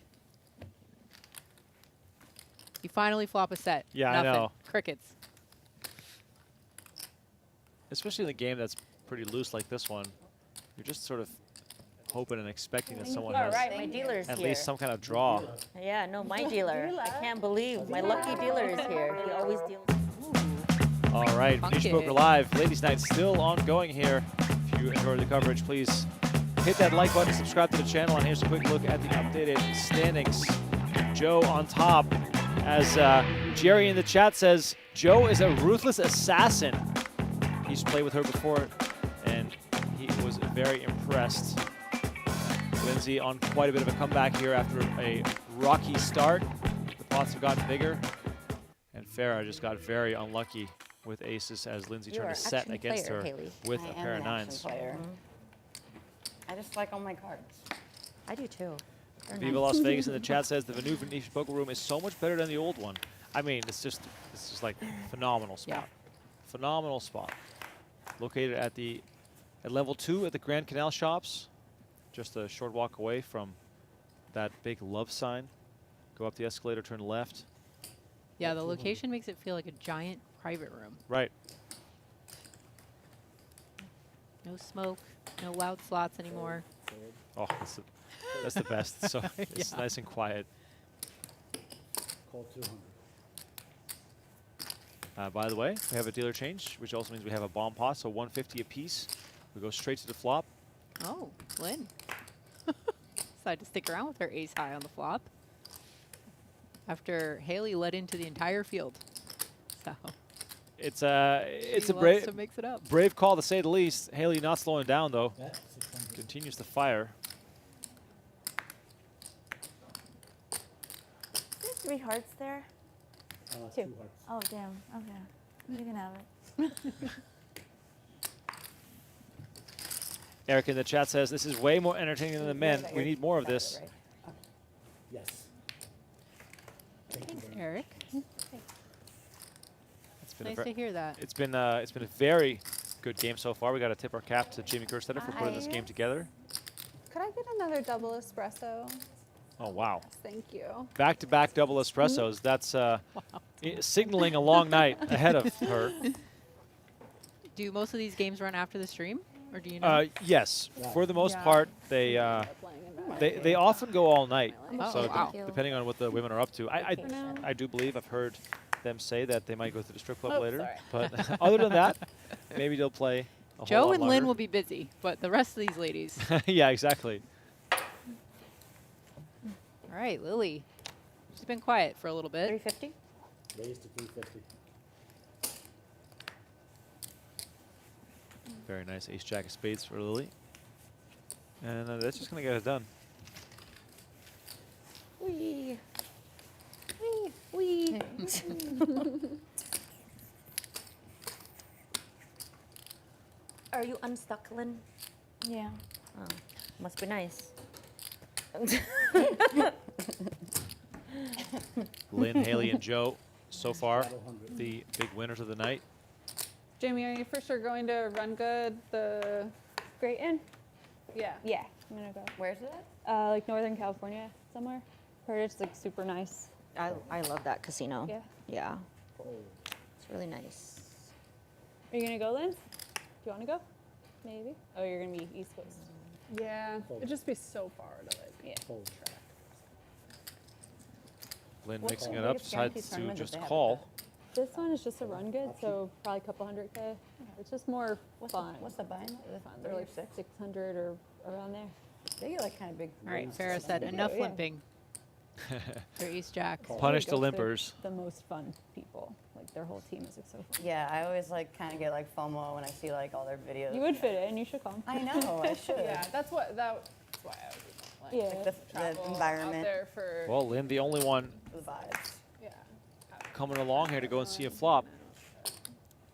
You finally flop a set. Yeah, Nothing. I know. Crickets. Especially in a game that's pretty loose like this one, you're just sort of hoping and expecting that someone All has right, my dealer's at here. least some kind of draw. Yeah, no, my dealer. I can't believe my lucky dealer is here. He always deals. All right, Funky. Venetian Poker Live, Ladies Night still ongoing here. If you enjoyed the coverage, please hit that like button, subscribe to the channel, and here's a quick look at the updated standings. Joe on top, as Jerry in the chat says, Joe is a ruthless assassin. He's played with her before, and he was very impressed. Lindsey on quite a bit of a comeback here after a rocky start. The pots have gotten bigger, and Farah just got very unlucky with aces as Lindsey You turned are a set action against player, her Hayley. with I a am pair of an action nines. player. I just like all my cards. I do too. They're Viva nice. Las Vegas in the chat says the new Venetian Poker Room is so much better than the old one. I mean, it's just like phenomenal spot. Phenomenal spot. Located at level 2 at the Grand Canal Shops. Just a short walk away from that big love sign. Go up the escalator, turn left. Yeah, the location makes it feel like a giant private room. Right. No smoke, no loud slots anymore. Oh, that's the best. So it's nice and quiet. Call 200. By the way, we have a dealer change, which also means we have a bomb pot, so 150 apiece. We go straight to the flop. Oh, Lynn. Decided to stick around with her ace high on the flop. After Hayley led into the entire field. So It's a loves to mix it up. brave call to say the least. Hayley not slowing down though. Yeah, 600. Continues to fire. There's 3 hearts there. 2 hearts. Oh, damn. Okay. You can have it. Eric in the chat says this is way more entertaining than the men. We need more of this. Yes. Thank you Thanks, very much. Eric. It's been Nice to hear that. It's been a very good game so far. We got to tip our cap to Jamie Kerstetter for putting this game together. Could I get another double espresso? Oh wow! Thank you. Back-to-back double espressos. That's signaling a long night ahead of her. Do most of these games run after the stream, or do you know? Yes, for the most part, they often go all night. Oh, So wow. depending on what the women are up to, I do believe I've heard them say that they might go to the strip club later. But other than that, maybe they'll play. A Joe whole lot and Lynn longer. will be busy, but the rest of these ladies. Yeah, exactly. All right, Lily. She's been quiet for a little bit. 350? Raised to 350. Very nice ace jack of spades for Lily. And that's just going to get it done. Wee. Wee. Wee. Are you unstuck, Lynn? Yeah. Oh, must be nice. Lynn, Hayley, and Joe, so far, the big winners of the night. Jamie, are you for sure going to Run Good? The Great Inn? yeah. Yeah, I'm gonna go. Where's it? Like Northern California somewhere. Heard it's like super nice. I love that casino. Yeah. Yeah. It's really nice. Are you gonna go, Lynn? Do you want to go? Maybe. Oh, you're gonna be East Coast. Yeah. It'd just be so far to like. Yeah. Fold track. Lynn What's mixing the it up, biggest guarantee decides to tournament that just they have call. This one is just a run good, so probably a couple $100K. It's just more fun. What's the buy-in? Fun. They're like 600 or around there. They get like kind of big. All right, wins. Farah said enough Yeah. limping. Their ace jack. Punish the Like, they're limpers. The most fun people. Like their whole team is like so fun. Yeah, I always like kind of get like FOMO when I see like all their videos. You would fit in. You should come. I know, I should. Yeah, that's why I was like, Yeah. Like the travel environment, out there for Well, Lynn, the only one the vibes. yeah. coming along here to go and see a flop,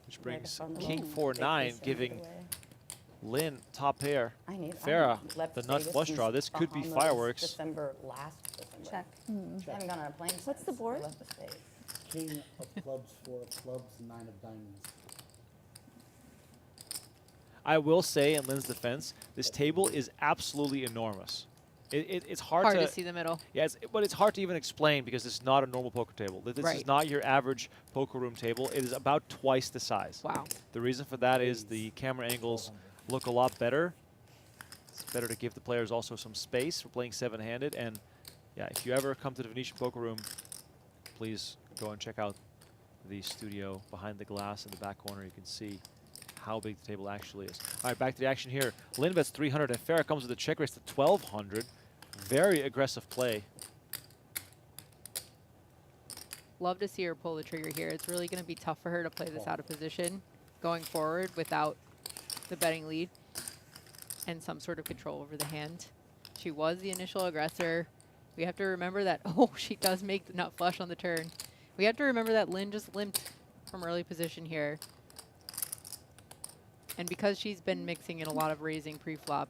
which Like a brings fun King little 4-9, vacation giving getaway. Lynn top pair. I need Farah, left the nut Vegas flush since draw. This could be Bahamas fireworks. last December. Check. I haven't gone on a plane What's the since. board? I left the state. King of clubs, 4 of clubs, 9 of diamonds. I will say, in Lynn's defense, this table is absolutely enormous. It's hard Hard to see the middle. Yeah, but it's hard to even explain because it's not a normal poker table. This is Right. not your average poker room table. It is about twice the size. Wow. The reason for that is the camera angles look a lot better. It's better to give the players also some space for playing 7-handed. And yeah, if you ever come to the Venetian Poker Room, please go and check out the studio behind the glass in the back corner. You can see how big the table actually is. All right, back to the action here. Lynn bets 300 and Farah comes with a check raise to 1,200. Very aggressive play. Love to see her pull the trigger here. It's really going to be tough for her to play this out of position going forward without the betting lead and some sort of control over the hand. She was the initial aggressor. We have to remember that, oh, she does make the nut flush on the turn. We have to remember that Lynn just limped from early position here. And because she's been mixing in a lot of raising pre-flop,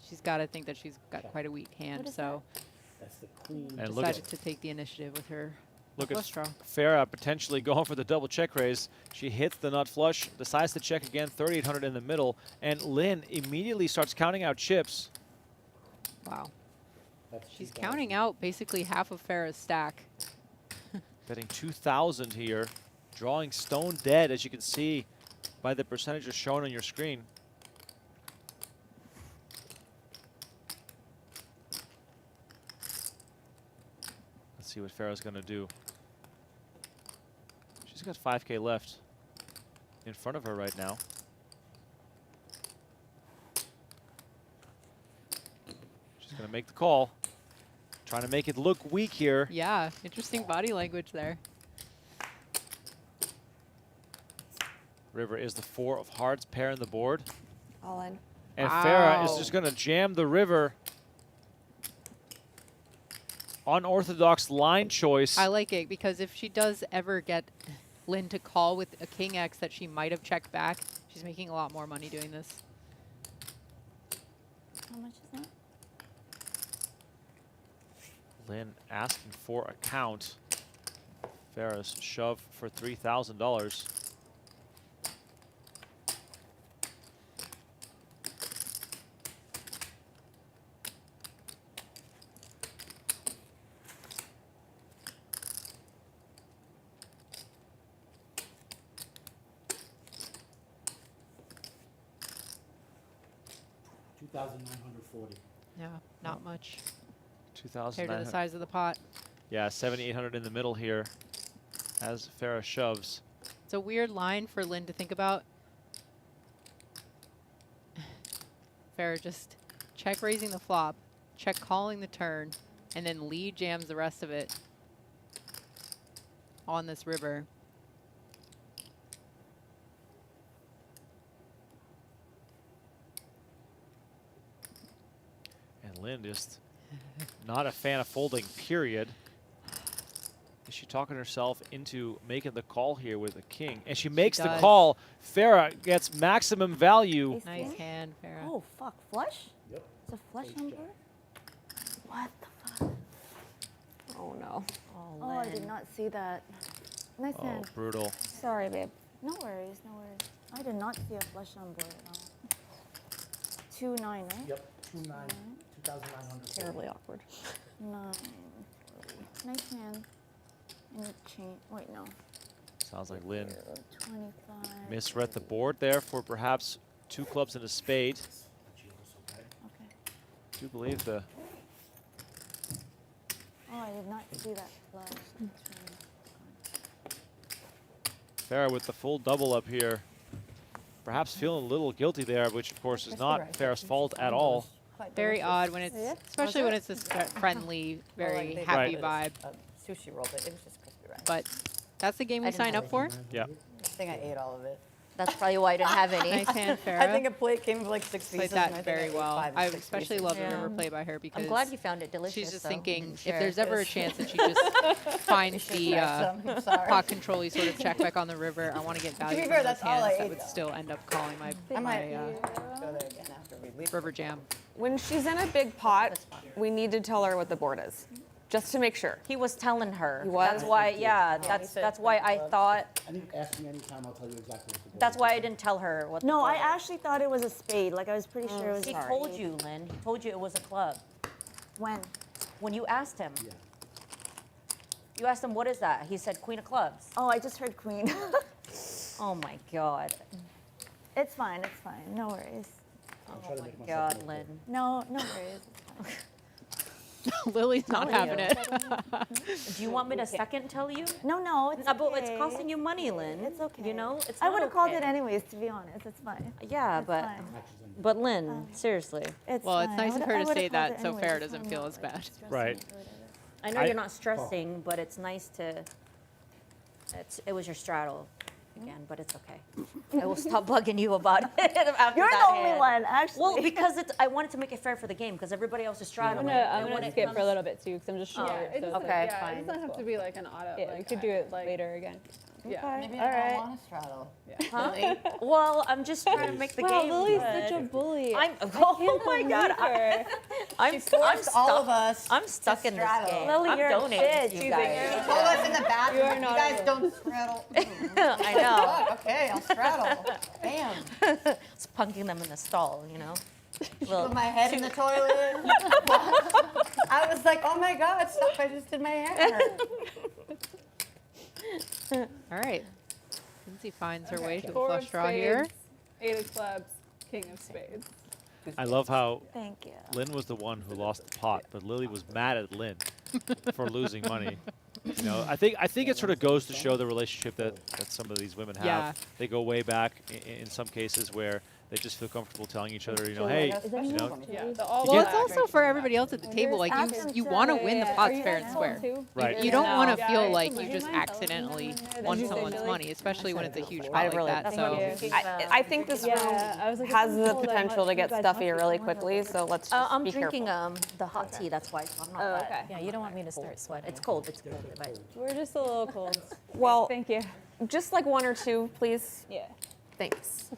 she's got to think that she's got quite a weak hand. So That's the queen. And look at decided to take the initiative with her Look at flush draw. Farah potentially going for the double check raise. She hits the nut flush, decides to check again, 3,800 in the middle, and Lynn immediately starts counting out chips. Wow. That's She's 2,000. counting out basically half of Farah's stack. Betting 2,000 here, drawing stone dead, as you can see by the percentages shown on your screen. Let's see what Farah's going to do. She's got 5K left in front of her right now. She's going to make the call. Trying to make it look weak here. Yeah, interesting body language there. River is the 4 of hearts pair in the board. All in. And Farah is just going to jam the river. Unorthodox line choice. I like it because if she does ever get Lynn to call with a king X that she might have checked back, she's making a lot more money doing this. How much is that? Lynn asking for a count. Farah's shove for $3,000. $2,940. Yeah, not much 2,000 compared to the size of the pot. Yeah, 7,800 in the middle here as Farah shoves. It's a weird line for Lynn to think about. Farah just check raising the flop, check calling the turn, and then lead jams the rest of it on this river. And Lynn just not a fan of folding, period. Is she talking herself into making the call here with a king? And she makes the call. Farah gets maximum value. Nice hand, Farah. Oh, fuck. Flush? Yep. It's a flush on board? What the fuck? Oh no. Oh, I did not see that. Nice Oh, hand. brutal. Sorry, babe. No worries, no worries. I did not see a flush on board at all. 2-9, right? Yep, 2,900. Terribly awkward. 9. Nice hand. And a chain. Wait, no. Sounds like Lynn 25. misread the board there for perhaps 2 clubs and a spade. Okay. Do believe the Oh, I did not see that flush. Farah with the full double up here. Perhaps feeling a little guilty there, which of course is not Farah's fault at all. Very odd when it's, especially when it's this friendly, very happy vibe. Sushi rolled it. It was just crispy rice. But that's the game we sign up for. Yeah. I think I ate all of it. That's probably why I didn't have any. Nice hand, Farah. I think a plate came with like 6 pieces. Played and I that think very I ate well. 5 or I 6 especially pieces. love the river play by her because I'm glad you found it delicious. she's just though. thinking Didn't if share there's it. ever a chance that she just finds the I'm sorry. pot control-y sort of check back on the river, I want to get value be from fair, those that's all I hands that ate, would though. still end up calling my, I might my go there again after we leave. river jam. When she's in a big pot, we need to tell her what the board is, just to make sure. He was telling her. He was? That's why, yeah, that's why I thought, I think ask me anytime, I'll tell you exactly what the board that's is. why I didn't tell her what the No, I board is. actually thought it was a spade. Like, I was pretty sure it was He a told spade. you, Lynn. He told you it was a club. When? When you asked him. Yeah. You asked him, what is that? He said, queen of clubs. Oh, I just heard queen. Oh my God. It's fine, it's fine. No worries. I'll try to Oh make my myself God, look Lynn. good. No, no worries. It's fine. Lily's not having it. Do you want me to second tell you? No, it's No, okay. but it's costing you money, Lynn. It's okay. You know, it's I not would have called okay. it anyways, to be honest. It's fine. Yeah, It's but fine. Lynn, seriously. It's Well, fine. it's nice I of would've- her I to would've say called that it so anyways, Farah just doesn't so feel I'm as not, bad. stressing Right. or whatever. I know you're not stressing, but it's nice to. It was your straddle again, but it's okay. I will stop bugging you about it after You're that the only hand. one, actually. Well, because I wanted to make it fair for the game because everybody else is straddling. I'm and gonna when it skip for a comes- little bit too, because I'm just short. It so doesn't, Okay, yeah, fine. It doesn't have to be like an auto. yeah, we like, could do it like, later again. Yeah. Maybe All I right. don't want to straddle. Huh? Well, I'm just trying to make the Wow, game. Lily's good. such a bully. Oh my God. She forced all of us I'm stuck in this straddle. game. Lily, I'm you're a donating bitch. to you She's guys. She told us in the bathroom, You are you not guys a- don't straddle. I know. Fuck, okay, I'll straddle. Bam. It's punking them in the stall, you know. Put my head in the toilet. I was like, oh my God, stop, I just did my hair. All right. Lindsey finds her way to a Four flush of draw here. spades, 8 of clubs, king of spades. I love how Thank you. Lynn was the one who lost the pot, but Lily was mad at Lynn. for losing money. You know, I think it sort of goes to show the relationship that some of these women have. Yeah. They go way back in some cases where they just feel comfortable telling each other, you know, hey, you know, Well, it's also for everybody else at the table. Like you want to win the pots fair and square. Right. You don't want to feel like you just accidentally won someone's money, especially when it's a huge pot like that. So I think this room has the potential to get stuffy really quickly, so let's just I'm be drinking careful. the hot tea, that's why, so I'm not Oh, that okay. Yeah, you don't want me to start sweating. It's cold, it's cold. Right. We're just a little cold. Well, Thank you. just like 1 or 2, please. Yeah. Thanks.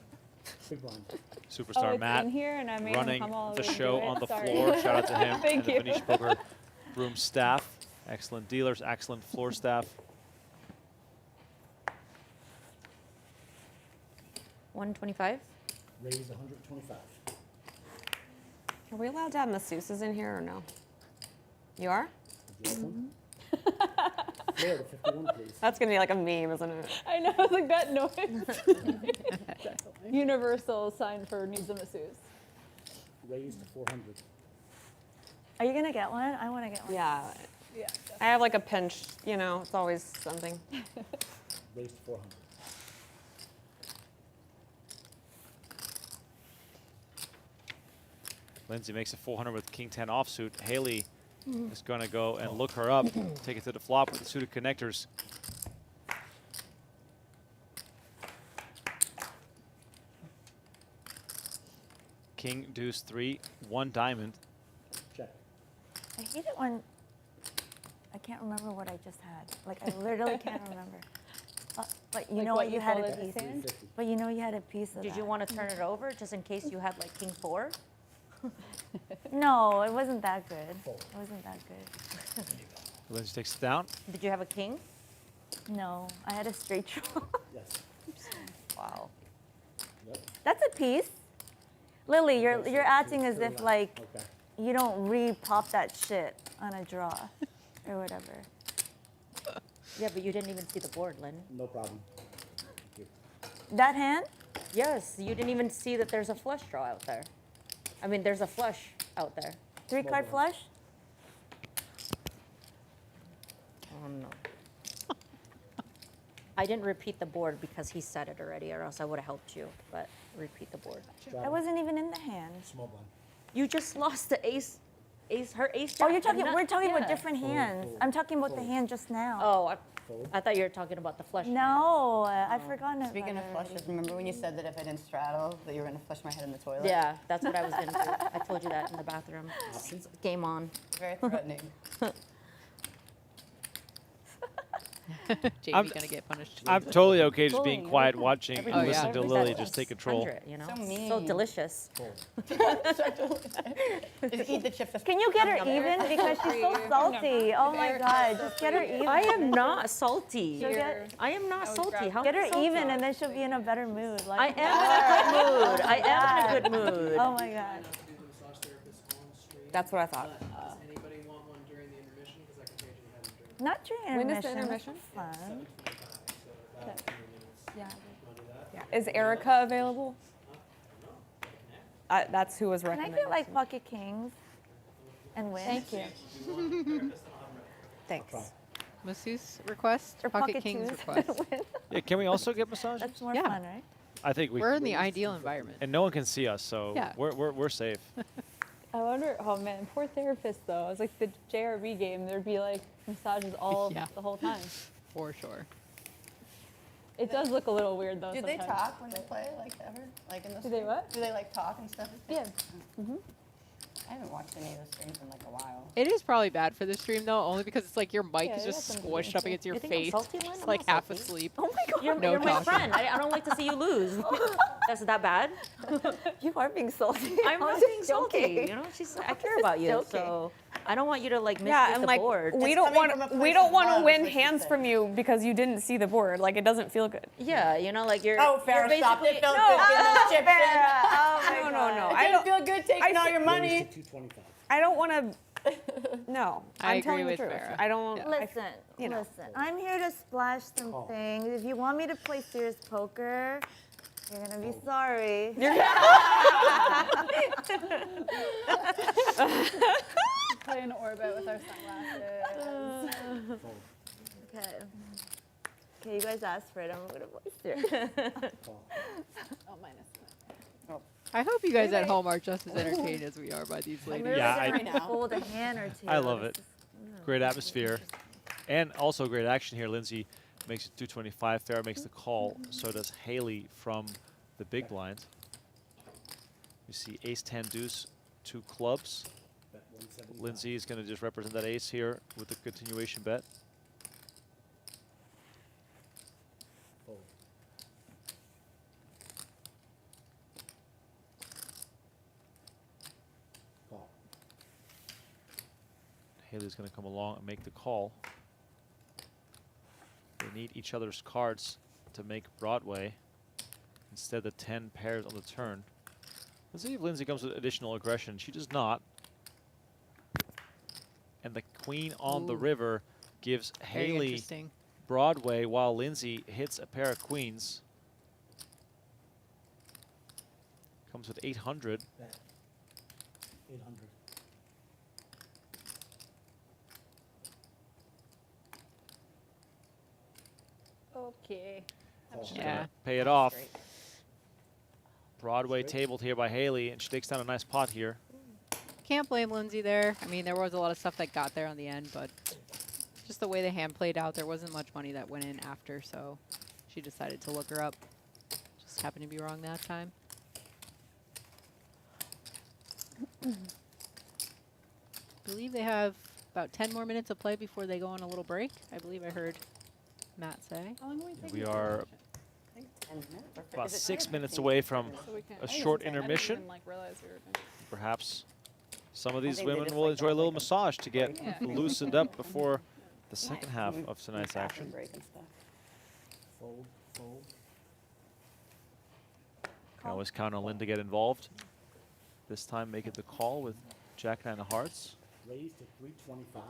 Big blind. superstar it's Matt in here and I made him running come all the the way show through on it. the Sorry. floor. Shout out to him Thank and the you. Venetian Poker room staff. Excellent dealers, excellent floor staff. 125. Raise 125. Are we allowed to have masseuses in here or no? You are? Would you like one? Yeah, the 51, please. That's gonna be like a meme, isn't it? I know, it's like that noise. Universal sign for needs a masseuse. Raise to 400. Are you gonna get one? I want to get one. Yeah. Yeah. I have like a pinch, you know, it's always something. Raise to 400. Lindsey makes a 400 with King 10 offsuit. Hayley is going to go and look her up, take it to the flop with the suited connectors. King, deuce, 3, 1 diamond. Check. I hate it when I can't remember what I just had. Like I literally can't remember. But you Like know what what? you You had call a it, piece. sand? 350. But you know you had a piece of Did you that. want to turn it over just in case you had like King 4? No, it wasn't that good. It wasn't that good. Lindsey takes it down. Did you have a King? No, I had a straight draw. Yes. Wow. Yep. That's a piece. Lily, you're Okay, so acting it's as if 39. like Okay. you don't re-pop that shit on a draw or whatever. Yeah, but you didn't even see the board, Lynn. No problem. Thank you. That hand? Yes, you didn't even see that there's a flush draw out there. I mean, there's a flush out there. 3-card flush? Oh no. I didn't repeat the board because he said it already, or else I would have helped you. But repeat the board. Straddle. I wasn't even in the hand. Small blind. You just lost the ace, her ace. Oh, jack. you're talking. I'm not- We're talking yeah. about different hands. fold, I'm talking about the fold. hand just now. Oh, Fold. I thought you were talking about the flush. No, I've forgotten it. Speaking of flushes, remember when you said that if I didn't straddle, that you were gonna flush my head in the toilet? Yeah, that's what I was gonna do. I told you that in the bathroom. Options. Game on. Very threatening. Jamie's gonna get punished. I'm totally okay just being quiet, watching, Every and Oh, yeah. listening to every Lily time just take it's control. 100, you know? So mean. So delicious. Fold. Just eat the chips. Just Can you get her even because she's so salty? Oh my God, just get her even. I am not salty. She'll get, I am not salty. How get am I her salty? even, and then she'll be in a better mood. I Like, am in a good mood. I am in a good mood. oh my God. That's what I thought. Does anybody want one during the intermission? Because I can page you have a drink. Not during When is the intermission. intermission? Fun. Is Erica available? That's who was Can I recommended. get like pocket kings and win? Thank you. Thanks. Masseuse request, Or pocket kings twos request. and win. Yeah, can we also get massages? That's more Yeah. fun, right? I think we. We're in the ideal environment. And no one can see us, so Yeah. we're safe. I wonder, oh man, poor therapist though. It's like the JRB game, there'd be like massages all Yeah. the whole time. For sure. It does look a little weird though Do they sometimes. talk when they play, like ever? Like in the Do they what? Do they like talk and stuff? Yeah. I haven't watched any of those streams in like a while. It is probably bad for the stream though, only because it's like your mic Yeah, is they just got some squished up against your You think I'm face. salty, Lynn? It's I'm like not half salty. asleep. Oh my God. You're, No you're my talking. friend. I don't like to see you lose. That's that bad. You are being salty. I'm not just being salty. joking. You know, I care about you, joking. so I don't want you to like miss Yeah, the and like board. we It's don't coming from want a we place don't of want to love, win is what she hands said. from you because you didn't see the board. Like it doesn't feel good. Yeah, you know, like you're. Oh, you're Farah, stop. It basically- felt good getting those chips in. Oh my No, no, God. no. It I didn't don't. feel good taking all your Raise money. to 225. I don't want to. No, I I'm agree telling with the truth. Farah. I don't. Yeah. Listen, you know. listen. I'm here to splash some Call. things. If you want me to play serious poker, you're gonna be sorry. play in orbit with our sunglasses. Okay. Okay, you guys asked for it. I'm gonna voice it. Oh, minus. I hope you guys at home are just as entertained as we are by these ladies. Yeah, I Hold a hand or two. I love it. Great atmosphere. And also great action here. Lindsey makes it 225. Farah makes the call. So does Hayley from the big blind. You see ace 10 deuce, 2 clubs. Lindsey is going to just represent that ace here with the continuation bet. Hayley's going to come along and make the call. They need each other's cards to make Broadway. Instead, the 10 pairs on the turn. Let's see if Lindsey comes with additional aggression. She does not. And the queen on the river gives Hayley Broadway while Lindsey hits a pair of queens. Comes with 800. 800. Okay. Yeah. Pay it off. Broadway tabled here by Hayley, and she takes down a nice pot here. Can't blame Lindsey there. I mean, there was a lot of stuff that got there on the end, but just the way the hand played out, there wasn't much money that went in after, so she decided to look her up. Just happened to be wrong that time. I believe they have about 10 more minutes of play before they go on a little break. I believe I heard Matt say. How long will we take? We are about 6 minutes away from a short intermission. Perhaps some of these women will enjoy a little massage to get loosened up before the second half of tonight's action. Fold, fold. Can always count on Lynn to get involved. This time make it the call with Jack-9 of hearts. Raised to 325.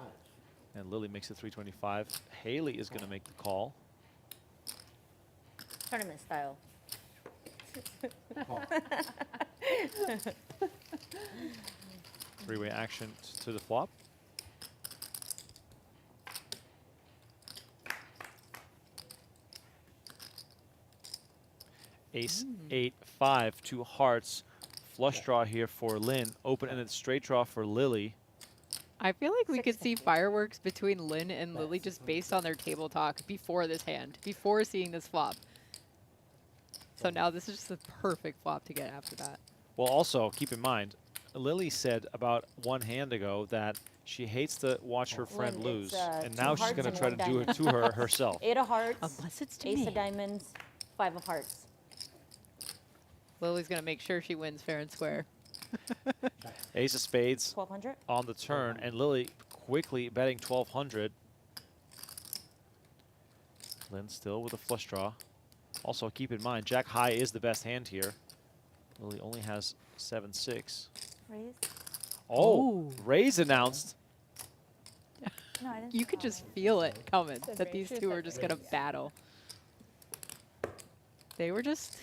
And Lily makes it 325. Hayley is going to make the call. Tournament style. Three-way action to the flop. Ace, 8, 5, 2 hearts. Flush draw here for Lynn. Open-ended straight draw for Lily. I feel like we could see fireworks between Lynn and Lily just based on their table talk before this hand, before seeing this flop. So now this is just the perfect flop to get after that. Well, also, keep in mind, Lily said about one hand ago that she hates to watch her friend Lynn, lose, it's, and 2 now she's hearts going to and try 1 to do it diamond. to her herself. 8 of hearts, Unless it's to ace me. of diamonds, 5 of hearts. Lily's going to make sure she wins fair and square. Ace of spades 1200. on the turn, and Lily quickly betting 1200. Lynn still with a flush draw. Also, keep in mind, Jack high is the best hand here. Lily only has 7-6. Raise? Oh, raise announced. No, I didn't. You could just feel it coming that these two are just going to battle. They were just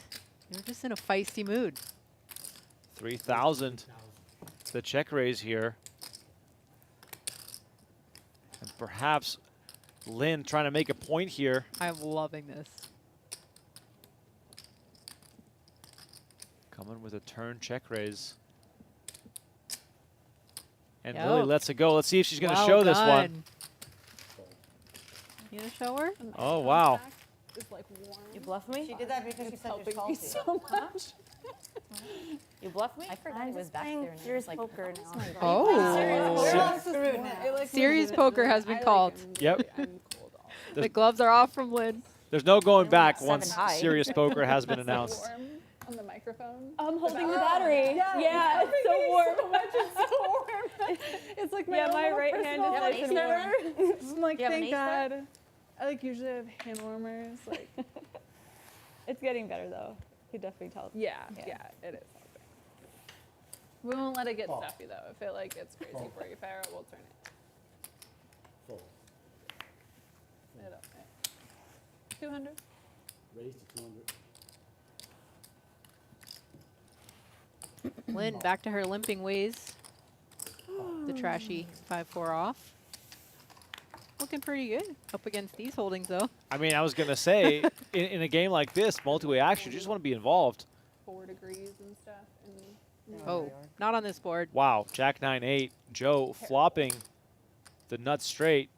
in a feisty mood. 3,000. The check raise here. And perhaps Lynn trying to make a point here. I'm loving this. Coming with a turn check raise. And Yep. Lily lets it go. Let's see if she's going to Well show this one. done. You gonna show her? Oh, wow. It's like warm. You bluff me? She did that because she said you're Helping me salty. so much. You bluff me? I forgot I'm it was just back playing there. And serious like, poker now. Oh. Serious poker has been called. Yep. The gloves are off from Lynn. There's no going back 7 once high. serious poker has been announced. Warm on the microphone. I'm holding the battery. Yeah, it's so warm. It's so warm. It's like my, My right hand is nice and warm. I'm like, You have an thank ace there? God. I like usually have hand warmers. Like, It's getting better though. He definitely tells. yeah, it is. helping. We won't let it get stuffy though. If it like gets crazy for you, Farah, we'll turn it. Fold. It up. 200. Raised to 200. Lynn back to her limping ways. the trashy 5-4 off. Looking pretty good up against these holdings, though. I mean, I was going to say, in a game like this, multi-way action, you just want to be involved. 4 degrees and stuff. And Oh, not on this board. Wow, Jack 9-8. Joe flopping the nut straight.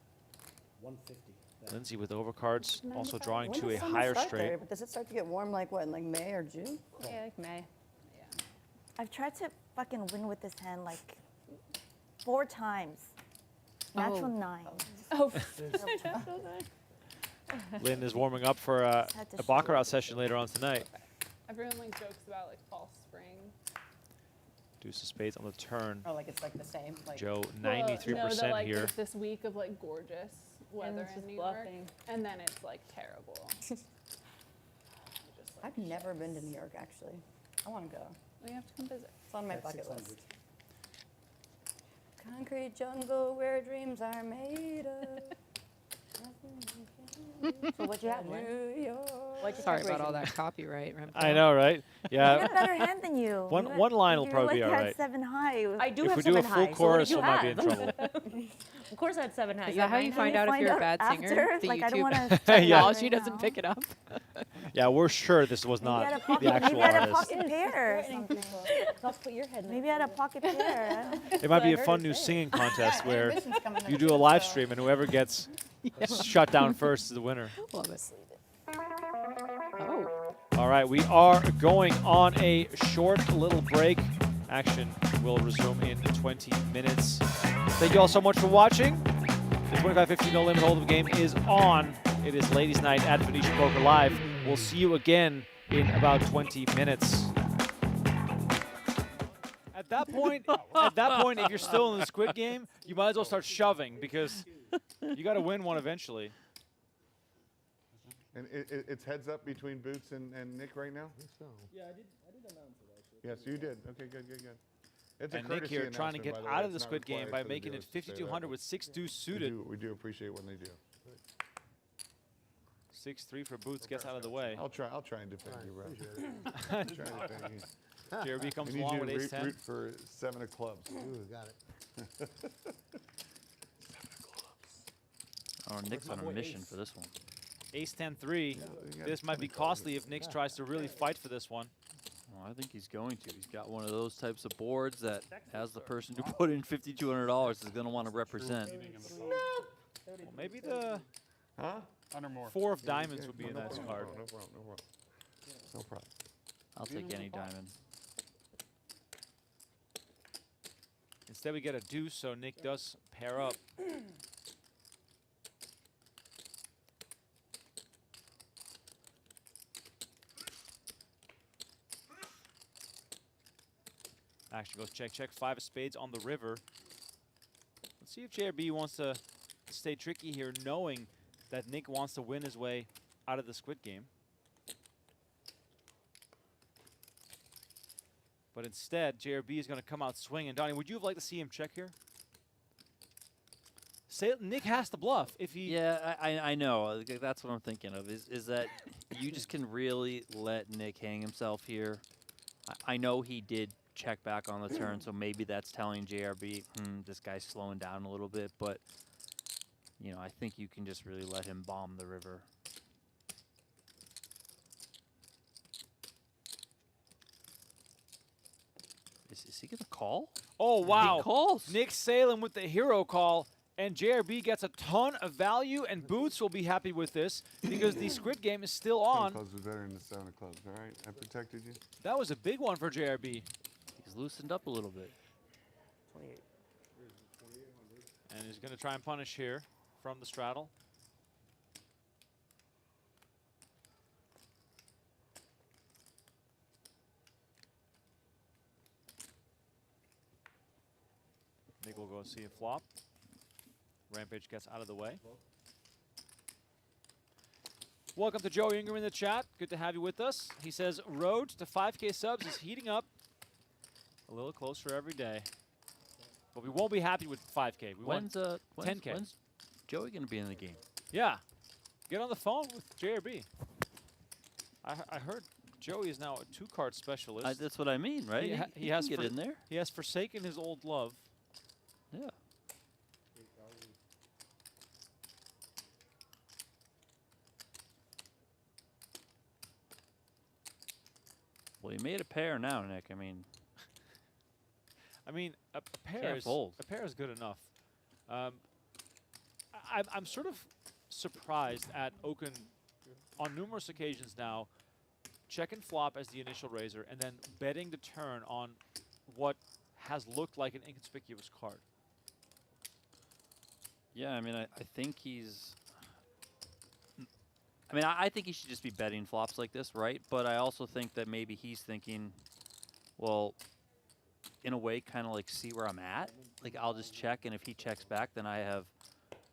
150. Lindsey with overcards, also drawing When to does a summer higher start straight. there? But does it start to get warm like what, in like May or June? Yeah, like May. I've tried to fucking win with this hand like 4 times. Natural 9. Oh, Lynn is warming up for a baccarat session later on tonight. everyone like jokes about like false spring. Deuce of spades on the turn. Oh, like it's like the same. Like Joe, Well, 93% no, that, like, here. It's this week of like gorgeous weather it's in just New York, bluffing. and then it's like terrible. I've never been to New York actually. I want to go. We have to come visit. It's on my That's bucket 600. list. Concrete jungle where dreams are made of. So what you have, Lynn? New York. What'd you Sorry have, about all Rachel? that copyright. Remco. I know, right? I had Yeah. a better hand than you. One line will probably be you all had right. 7 high. I do If have we do a 7 full high. chorus, so we what might did be you in have? trouble. Of course I had 7 high. Is You that have how you 9 find high? out if find you're a out bad singer? after? The Like, I don't YouTube wanna Yeah. technology doesn't pick it up. Yeah, we're sure this was Maybe I had not a pocket, the actual maybe I had a artist. pocket pair or something. Let's put your head in Maybe I had a pocket pair. I don't- It might be a I heard fun her new say. singing contest where Ambition's coming you up do a too, live so- stream and whoever gets shut down first is the winner. Love it. Oh, All right, we are going on a short little break. Action will resume in 20 minutes. Thank you all so much for watching. The 25-50 No Limit Hold'em game is on. It is Ladies' Night at Venetian Poker Live. We'll see you again in about 20 minutes. At that point, if you're still in the Squid Game, you might as well start shoving because you got to win one eventually. And it's heads up between Boots and Nick right now? Yeah, I did announce it actually. Yes, you did. Okay, good. It's And a Nick courtesy here trying to announcement, get by the out way. of the It's not Squid Game required by for the making it viewers to say that, 5,200 but with 6-2 suited. we do appreciate when they do. 6-3 for Boots gets out of the way. I'll try and defend you, bro. Try to defend you. Jeremy comes We need along you with to ace-10. root for 7 of clubs. Ooh, got it. Oh, Nick's on a mission for this one. Ace-10-3. This might be costly if Nick tries to really fight for this one. Well, I think he's going to. He's got one of those types of boards that, as the person who put in $5,200 is going to want to represent. Well, maybe the 4 of diamonds would be a nice card. No problem. I'll take any diamond. Instead, we get a deuce, so Nick does pair up. Action goes check, check. 5 of spades on the river. Let's see if JRB wants to stay tricky here, knowing that Nick wants to win his way out of the Squid Game. But instead, JRB is going to come out swinging. Donnie, would you have liked to see him check here? Say, Nick has to bluff if he... Yeah, I know. That's what I'm thinking of, is that you just can really let Nick hang himself here. I know he did check back on the turn, so maybe that's telling JRB, this guy's slowing down a little bit. But, you know, I think you can just really let him bomb the river. Is he going to call? Oh, wow. He calls. Nick Salem with the hero call, and JRB gets a ton of value, and Boots will be happy with this because the Squid Game is still on. Clubs was better than the 7 of clubs. All right, I protected you. That was a big one for JRB. He's loosened up a little bit. 28. And he's going to try and punish here from the straddle. Nick will go see a flop. Rampage gets out of the way. Welcome to Joe Ingram in the chat. Good to have you with us. He says, road to 5K subs is heating up a little closer every day. But we won't be happy with 5K. We want 10K. When's Joey going to be in the game? Yeah. Get on the phone with JRB. I heard Joey is now a 2-card specialist. That's what I mean, right? He has get in there. He has forsaken his old love. Yeah. Well, you made a pair now, Nick. I mean, a pair Can't is fold. a pair is good enough. I'm sort of surprised at Oaken on numerous occasions now, check and flop as the initial raiser, and then betting the turn on what has looked like an inconspicuous card. yeah, I mean, I think he's. I mean, I think he should just be betting flops like this, right? But I also think that maybe he's thinking, well, in a way, kind of like see where I'm at. Like, I'll just check, and if he checks back, then I have,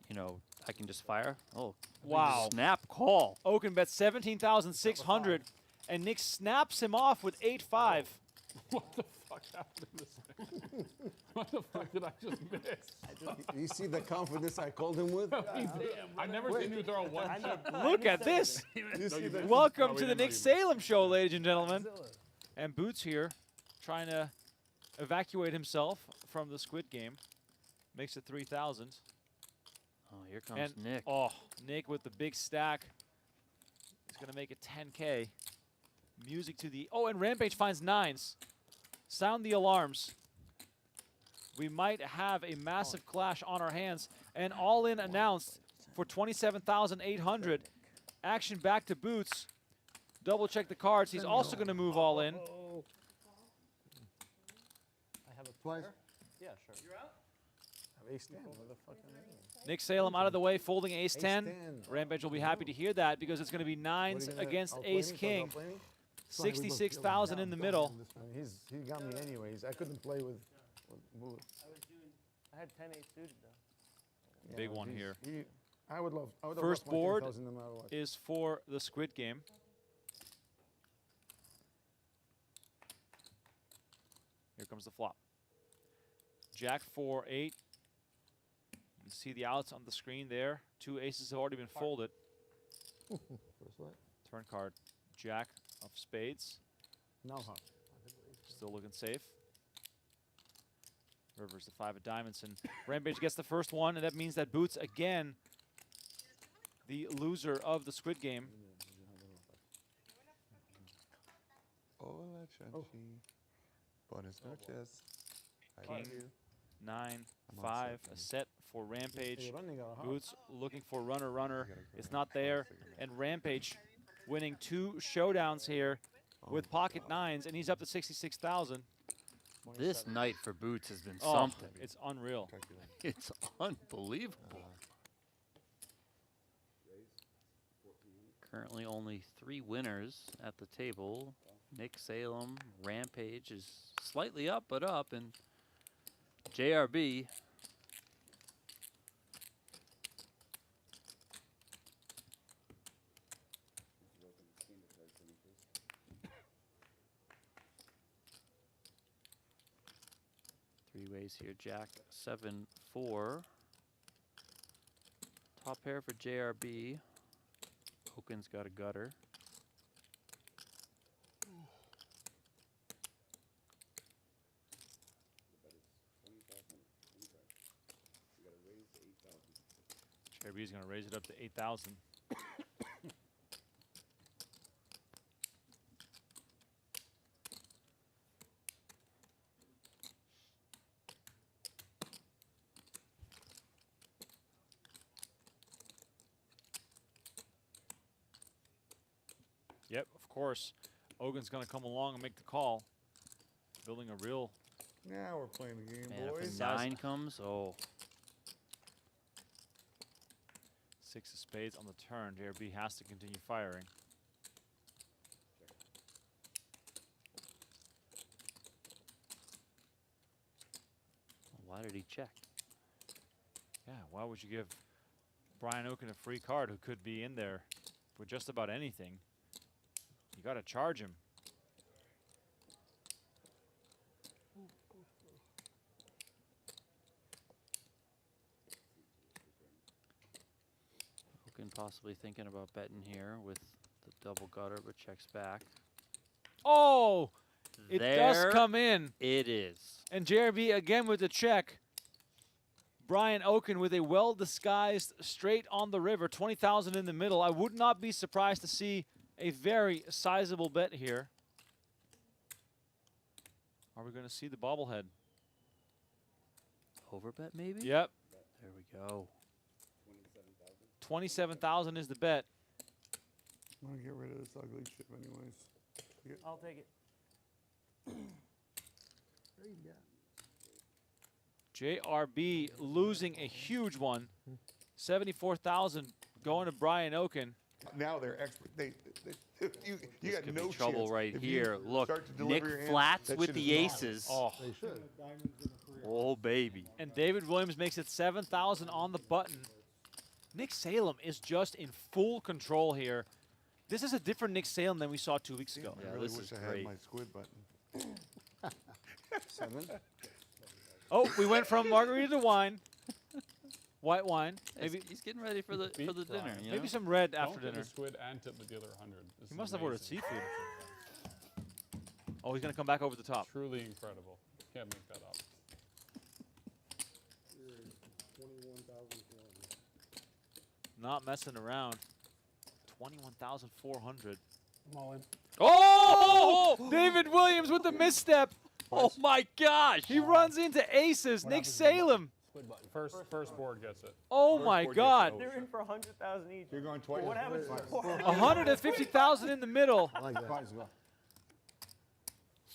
you know, I can just fire. Oh, Wow. snap call. Oaken bets 17,600, and Nick snaps him off with 8-5. What the fuck happened to this? What the fuck did I just miss? You see the confidence I called him with? I never seen you throw one shot. Look at this. You see the Welcome No, we to the didn't know Nick you- Salem Show, ladies and gentlemen. And Boots here trying to evacuate himself from the Squid Game. Makes it 3,000. Oh, here comes And Nick. oh, Nick with the big stack. He's going to make it 10K. Music to the... Oh, and Rampage finds 9s. Sound the alarms. We might have a massive clash on our hands. And all in announced for 27,800. Action back to Boots. Double check the cards. He's also going to move all in. I have a Twice. Yeah, sure. You're out? I have ace 10. What the fuck am I doing? Nick Salem out of the way, folding ace 10. 10. Rampage will be happy to hear that because it's going to be 9s against ace king. 66,000 in the middle. He got me anyways. I couldn't play with moves. I had 10-8 suited though. Big one here. I would love. I would First have loved board 14,000 no matter what. is for the Squid Game. Here comes the flop. Jack 4-8. You can see the outs on the screen there. 2 aces have already been folded. First what? Turn card. Jack of spades. Now how? Still looking safe. River's the 5 of diamonds, and Rampage gets the first one, and that means that Boots again, the loser of the Squid Game. Hola, Chanchi. Buenas noches. I love King, you. 9, I'm all 5, set, a man. set for Rampage. Hey, running out of Boots looking for runner. gotta go It's ahead. not there, and Rampage winning 2 showdowns here with pocket 9s, and he's up to 66,000. This night for Boots has been Oh, something. it's unreal. It's unbelievable. Currently only 3 winners at the table. Nick Salem, Rampage is slightly up, but up, and JRB. Three ways here, Jack 7-4. Top pair for JRB. Oaken's got a gutter. JRB is going to raise it up to 8,000. Yep, of course. Ogun's going to come along and make the call. Building a real... Now we're playing the game, And if boys. a 9 comes, oh. 6 of spades on the turn. JRB has to continue firing. Why did he check? Yeah, why would you give Brian Oaken a free card who could be in there for just about anything? You got to charge him. Oaken possibly thinking about betting here with the double gutter, but checks back. Oh! It There does come in. It is. And JRB again with the check. Brian Oaken with a well-disguised straight on the river, 20,000 in the middle. I would not be surprised to see a very sizable bet here. Are we going to see the bobblehead? Overbet maybe? Yep. There we go. 27,000 is the bet. I'm gonna get rid of this ugly chip anyways. I'll take it. JRB losing a huge one. 74,000 going to Brian Oaken. Now they're expert. You This got could no be trouble chance. right If you here. Look, start to deliver Nick your hand, flats that with shit the is gone. aces. Oh. They should. Oh, baby. And David Williams makes it 7,000 on the button. Nick Salem is just in full control here. This is a different Nick Salem than we saw 2 weeks ago. I really wish I had my squid button. 7. Oh, we went from margarita to wine. White wine. Maybe He's getting ready for the dinner. Brian. You maybe know? some red Don't after get dinner. the squid and tip with the other 100. This He is must have ordered amazing. seafood. Oh, he's going to come back over the top. Truly incredible. Can't make that up. 21,400. Not messing around. 21,400. I'm all in. Oh! David Williams with the misstep. Oh, my gosh. He runs into aces. Nick Salem. Squid button. First board gets it. Oh, my board God. gets They're in for 100,000 each. You're going twice. What happens to 150,000 in the middle. I like that.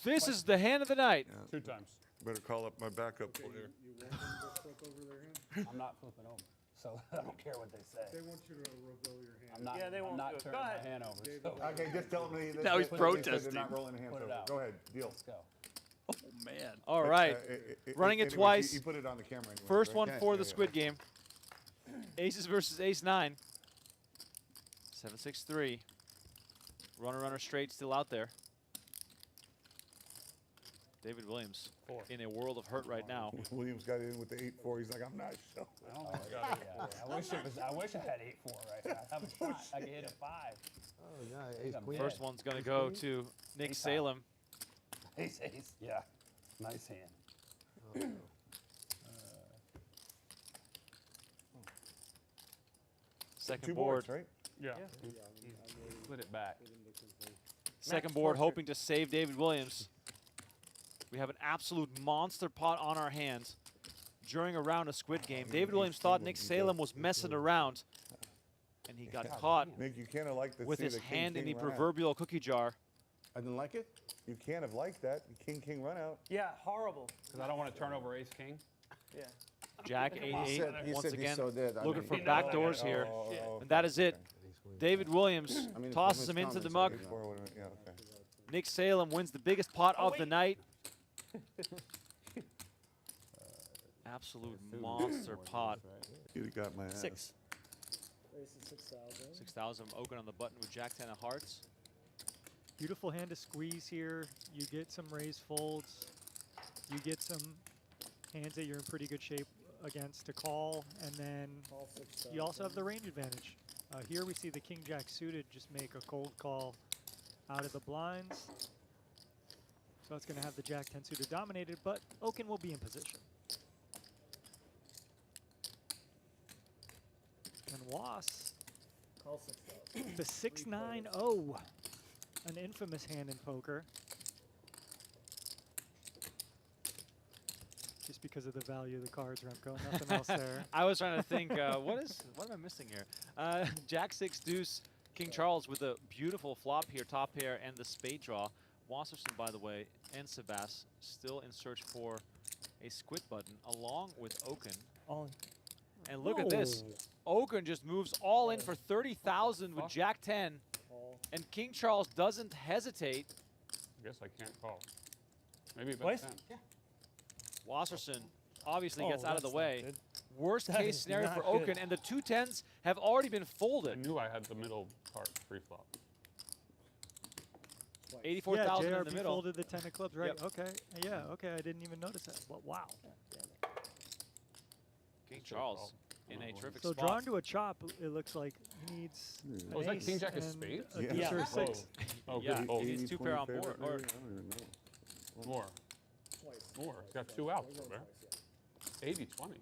This is the hand of the night. 2 times. Better call up my backup player. You want them to flip over their hand? I'm not flipping over, so I don't care what they say. They want you to reveal your hand. I'm not, Yeah, they I'm won't not do it. turning Go my ahead. hand over. David, So Okay, just tell me that. Now he's that- protesting. They're not rolling hands Put it over. out. Go ahead, deal. let's go. Oh, man. All right. Running it Anyways, twice. You put it on the camera anyway. First right? one Yeah, for yeah, the yeah. Squid Game. Aces versus Ace 9. 7-6-3. Runner straight still out there. David Williams 4. in a world of hurt right now. Williams got in with the 8-4. He's like, I'm not sure. I don't think I got it. Yeah. I wish I had 8-4 right now. I have a shot. I could hit a 5. Oh, yeah, ace I'm queen. First one's going to go to Nick Ace Salem. Ace. Yeah. Nice hand. Second 2 board. boards, right? Yeah. He split it back. Second board hoping to save David Williams. We have an absolute monster pot on our hands during a round of Squid Game. David Williams thought Nick Salem was messing around, and he got caught Nick, you can't have liked to with see his the hand in the king run out. proverbial cookie jar. I didn't like it? You can't have liked that. King run out. Yeah, horrible. Because I don't want to turn over Ace King. Yeah. Jack He 8-8 said once he's again, so dead. I looking mean, for He knows back I doors got it. here. Oh, And that is it. David Williams I mean, tosses from him his into the comments, mug. I didn't know. Yeah, okay. Nick Salem wins the biggest pot of the night. Absolute monster pot. You got my ass. 6. 6,000 Oaken on the button with Jack 10 of hearts. Beautiful hand to squeeze here. You get some raised folds. You get some hands that you're in pretty good shape against to call, and then you also have the range advantage. Here we see the King Jack suited just make a cold call out of the blinds. So it's going to have the Jack 10 suited dominated, but Oaken will be in position. And Was, the 6-9-0, an infamous hand in poker. Just because of the value of the cards, Remco, nothing else there. I was trying to think, what am I missing here? Jack 6 deuce, King Charles with a beautiful flop here, top pair, and the spade draw. Wasserson, by the way, and Sebas still in search for a squid button, along with Oaken. All in. And look at this. Oaken just moves all in for 30,000 with Jack 10. And King Charles doesn't hesitate. I guess I can't call. Maybe bet Twice? 10. Yeah. Wasserson obviously gets Oh, out of the that's not way. good. Worst That case is scenario not for good. Oaken, and the 2 10s have already been I folded. knew I had the middle card pre-flop. 84,000 yeah, in the JRB middle. folded the 10 of clubs, right? Yep. Okay, yeah, okay, I didn't even notice that. But wow. King Charles in a terrific So spot. drawn to a chop, it looks like he needs Oh, is an that King ace Jack of and spades? a Yeah. deuce or a Yeah. 6. Oh, Yeah, good. Oh, he needs 2 pair on board. Or I don't even know. more. More. He's got 2 outs over there. 80-20.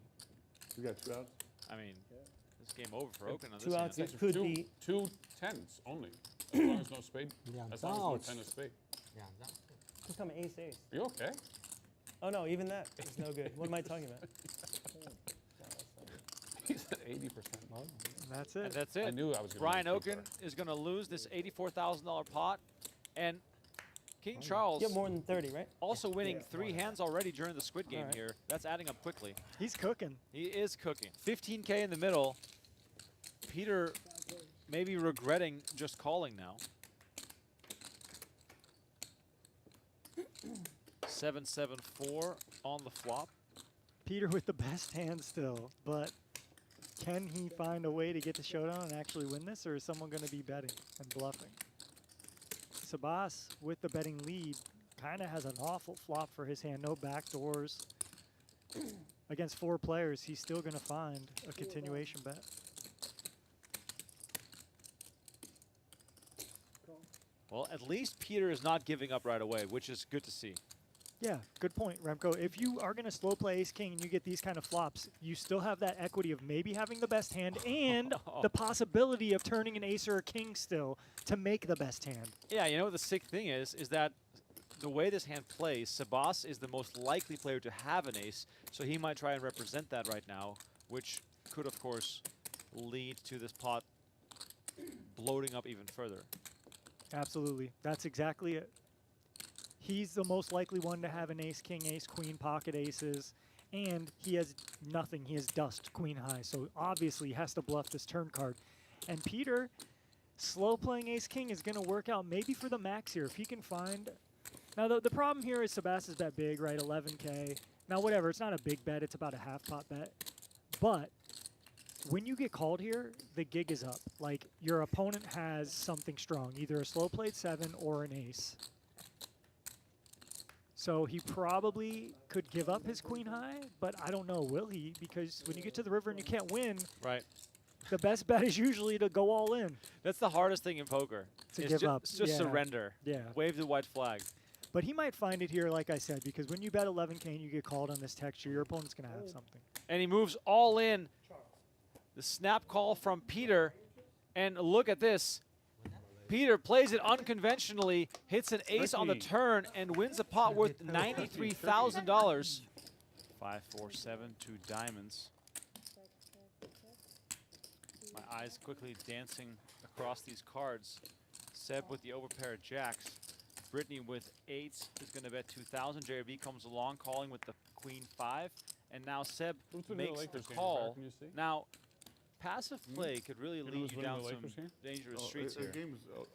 You got 2 outs? I mean, this game over for Oaken on this 2 outs. hand. It could be. 2 10s only. As long as no spade. Yeah, As long as no outs. 10 of spade. Yeah, Who's coming ace ace? Are you okay? Oh no, even that is no good. What am I talking about? He said 80% mug. That's it. And that's it. I knew I was going to Brian Oaken is going to lose this $84,000 pot. And King Charles You have more than 30, right? also winning 3 hands already during the Squid Game Alright. here. That's adding up quickly. He's cooking. He is cooking. 15K in the middle. Peter maybe regretting just calling now. 7-7-4 on the flop. Peter with the best hand still, but can he find a way to get to showdown and actually win this, or is someone going to be betting and bluffing? Sabas with the betting lead kind of has an awful flop for his hand. No backdoors. Against 4 players, he's still going to find a continuation bet. Well, at least Peter is not giving up right away, which is good to see. Yeah, good point, Remco. If you are going to slow play ace-king and you get these kind of flops, you still have that equity of maybe having the best hand and the possibility of turning an ace or a king still to make the best hand. Yeah, you know what the sick thing is that the way this hand plays, Sabas is the most likely player to have an ace, so he might try and represent that right now, which could, of course, lead to this pot bloating up even further. Absolutely. That's exactly it. He's the most likely one to have an ace-king, ace-queen, pocket aces, and he has nothing. He has dust, queen high, so obviously he has to bluff this turn card. And Peter, slow playing ace-king is going to work out maybe for the max here. If he can find... Now, the problem here is Sabas is bet big, right, 11K. Now, whatever, it's not a big bet. It's about a half-pot bet. But when you get called here, the gig is up. Like, your opponent has something strong, either a slow-played 7 or an ace. So he probably could give up his queen high, but I don't know, will he? Because when you get to the river and you can't win, right, the best bet is usually to go all in. That's the hardest thing in poker. To is give up. Just Yeah. surrender. Yeah. Wave the white flag. But he might find it here, like I said, because when you bet 11K and you get called on this texture, your opponent's going to have something. And he moves all in. The snap call from Peter. And look at this. Peter plays it unconventionally, hits an ace on the turn, and wins a pot worth $93,000. 5, 4, 7, 2 diamonds. My eyes quickly dancing across these cards. Seb with the overpair of jacks. Brittany with 8s is going to bet 2,000. JRB comes along, calling with the queen 5. And now Seb makes the call. Now, passive play could really lead you down some dangerous streets here.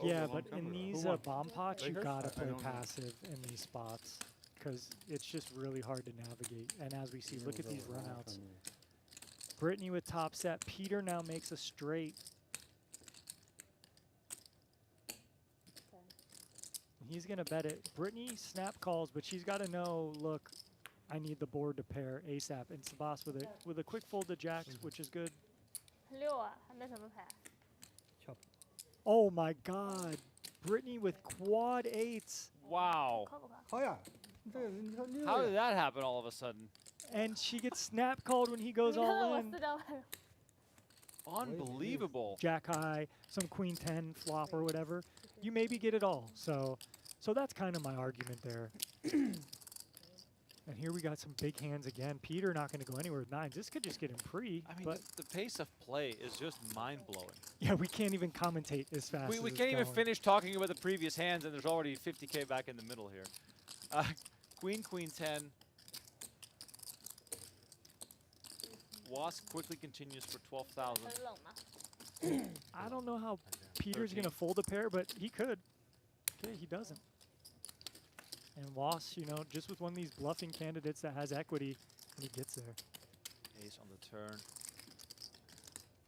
Yeah, but in these bomb pots, you gotta play passive in these spots because it's just really hard to navigate. And as we see, look at these runouts. Brittany with top set. Peter now makes a straight. He's gonna bet it. Brittany snap calls, but she's got to know. Look, I need the board to pair ASAP. And Sabas with a quick fold to jacks, which is good. 6啊，还没什么牌。 Oh my God, Brittany with quad 8s. Wow. How did that happen all of a sudden? And she gets snap called when he goes 你看 all 我 in. 4张牌。 Unbelievable. Jack high, some queen 10 flop or whatever. You maybe get it all. So that's kind of my argument there. And here we got some big hands again. Peter not going to go anywhere with 9s. This could just get him pre. I mean, but the pace of play is just mind-blowing. yeah, we can't even commentate as fast as We it's can't even going. finish talking about the previous hands, and there's already 50K back in the middle here. Queen, queen 10. Wasp quickly continues for 12,000. 很冷吗？ I don't know how Peter's going to fold a pair, but he could. Okay, he doesn't. And Wass, you know, just with one of these bluffing candidates that has equity, and he gets there. Ace on the turn.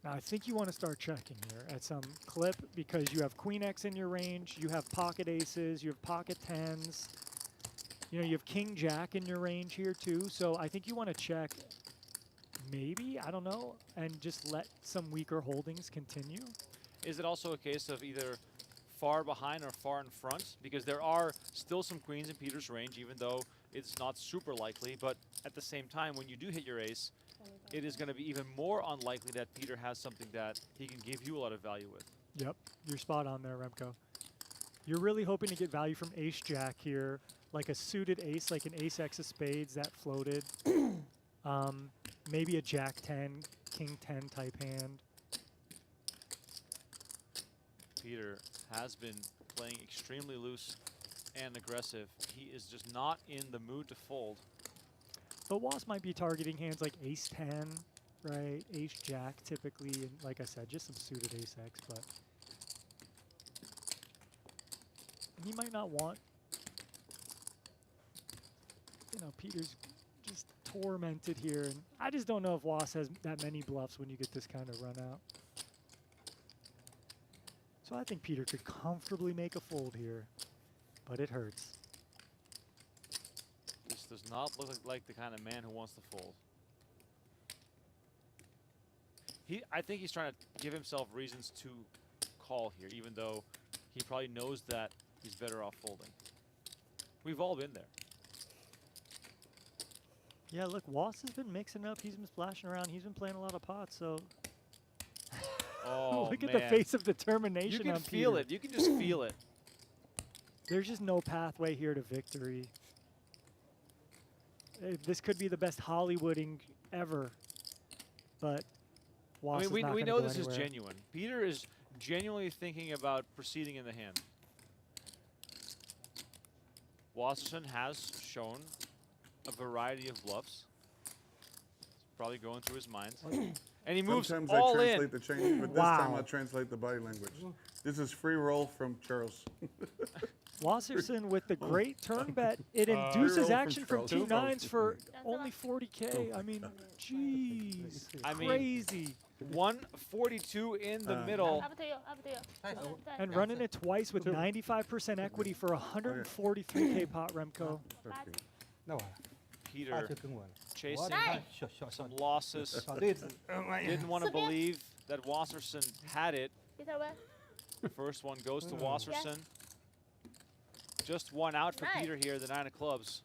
Now, I think you want to start checking here at some clip because you have queen X in your range, you have pocket aces, you have pocket 10s. You know, you have king jack in your range here too. So I think you want to check maybe, I don't know, and just let some weaker holdings continue. Is it also a case of either far behind or far in front? Because there are still some queens in Peter's range, even though it's not super likely. But at the same time, when you do hit your ace, it is going to be even more unlikely that Peter has something that he can give you a lot of value with. Yep, you're spot on there, Remco. You're really hoping to get value from ace jack here like a suited ace, like an ace-x of spades that floated. Maybe a jack 10, king 10 type hand. Peter has been playing extremely loose and aggressive. He is just not in the mood to fold. But Wasp might be targeting hands like ace 10, right? Ace jack typically, and like I said, just some suited ace-x, but he might not want, you know, Peter's just tormented here, and I just don't know if Wasp has that many bluffs when you get this kind of run out. So I think Peter could comfortably make a fold here, but it hurts. This does not look like the kind of man who wants to fold. I think he's trying to give himself reasons to call here, even though he probably knows that he's better off folding. We've all been there. Yeah, look, Wasp has been mixing up. He's been splashing around. He's been playing a lot of pots, so. Oh, look man. at the face of determination You can on feel Peter. it. You can just feel it. There's just no pathway here to victory. This could be the best Hollywooding ever, but Wasp I mean, is not we gonna know go this anywhere. is genuine. Peter is genuinely thinking about proceeding in the hand. Wasserson has shown a variety of bluffs. It's probably going through his mind. And he moves Sometimes all I in. translate the change, but this time I'll translate the body language. This is free roll from Charles. Wasserson with the great turn bet. It Free roll induces from action from Charles. 2-9s for only 40K. I mean, jeez, crazy. 142 in the middle. Up to you, up to you. And running it twice with 95% equity for 143K pot Remco. Peter chasing some losses. Didn't want to believe that Wasserson had it. First one goes to Wasserson. Just one out for Peter here, the 9 of clubs.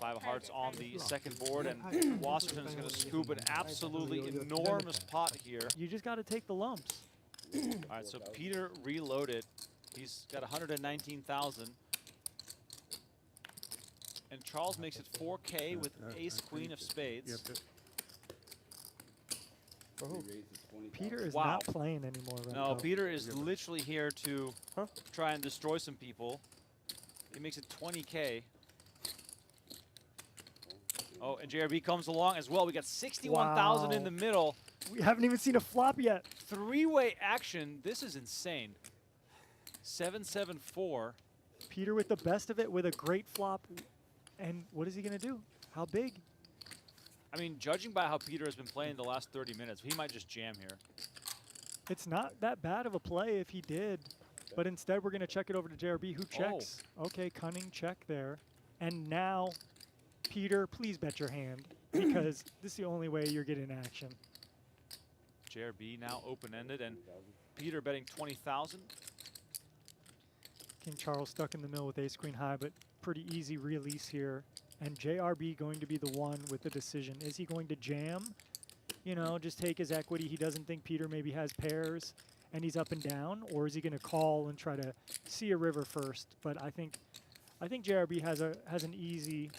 5 of hearts on the second board, and Wasserson is going to scoop an absolutely enormous pot here. You just got to take the lumps. All right, so Peter reloaded. He's got 119,000. And Charles makes it 4K with ace queen of spades. Peter is Wow. not playing anymore. Right No, now. Peter is literally here to try and destroy some people. He makes it 20K. Oh, and JRB comes along as well. We got 61,000 in Wow. the middle. We haven't even seen a flop yet. Three-way action. This is insane. 7-7-4. Peter with the best of it with a great flop. And what is he going to do? How big? I mean, judging by how Peter has been playing the last 30 minutes, he might just jam here. It's not that bad of a play if he did. But instead, we're going to check it over to JRB, who checks. Okay, cunning check there. And now, Peter, please bet your hand, because this is the only way you're getting action. JRB now open-ended, and Peter betting 20,000. King Charles stuck in the middle with ace queen high, but pretty easy release here. And JRB going to be the one with the decision. Is he going to jam? You know, just take his equity. He doesn't think Peter maybe has pairs and he's up and down, or is he going to call and try to see a river first? But I think JRB has an easy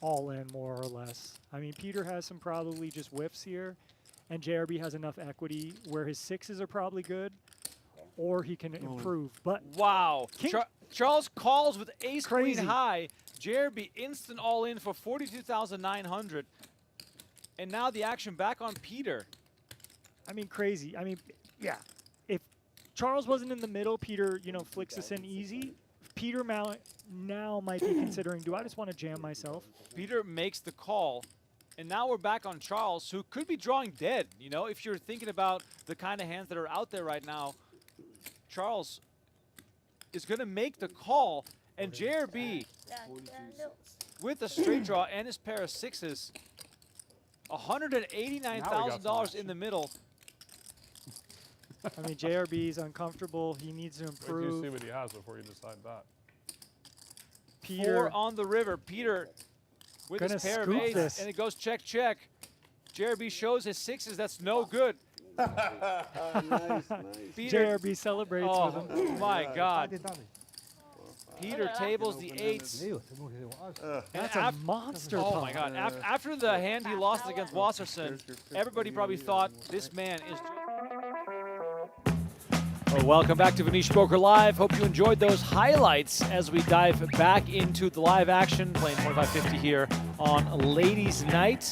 all in, more or less. I mean, Peter has some probably just whiffs here, and JRB has enough equity where his sixes are probably good, or he can improve. But wow, Charles calls with ace Crazy. queen high. JRB instant all in for 42,900. And now the action back on Peter. I mean, crazy. I mean, yeah. If Charles wasn't in the middle, Peter, you know, flicks this in easy. Peter now might be considering, do I just want to jam myself? Peter makes the call. And now we're back on Charles, who could be drawing dead. You know, if you're thinking about the kind of hands that are out there right now, Charles is going to make the call. And JRB, with a straight draw and his pair of sixes, $189,000 in the middle. I mean, JRB is uncomfortable. He needs to Wait till improve. you see what he has before you decide that. Peter 4 on the river. Peter with his gonna pair of scoop aces, this. and it goes check, check. JRB shows his sixes. That's no good. Nice. JRB celebrates with him. Oh my God. Peter tables the eights. That's a monster. Oh my God. After the hand he lost against Wasserson, everybody probably thought this man is. Oh, welcome back to Venetian Poker Live. Hope you enjoyed those highlights as we dive back into the live action, playing 2550 here on Ladies Night.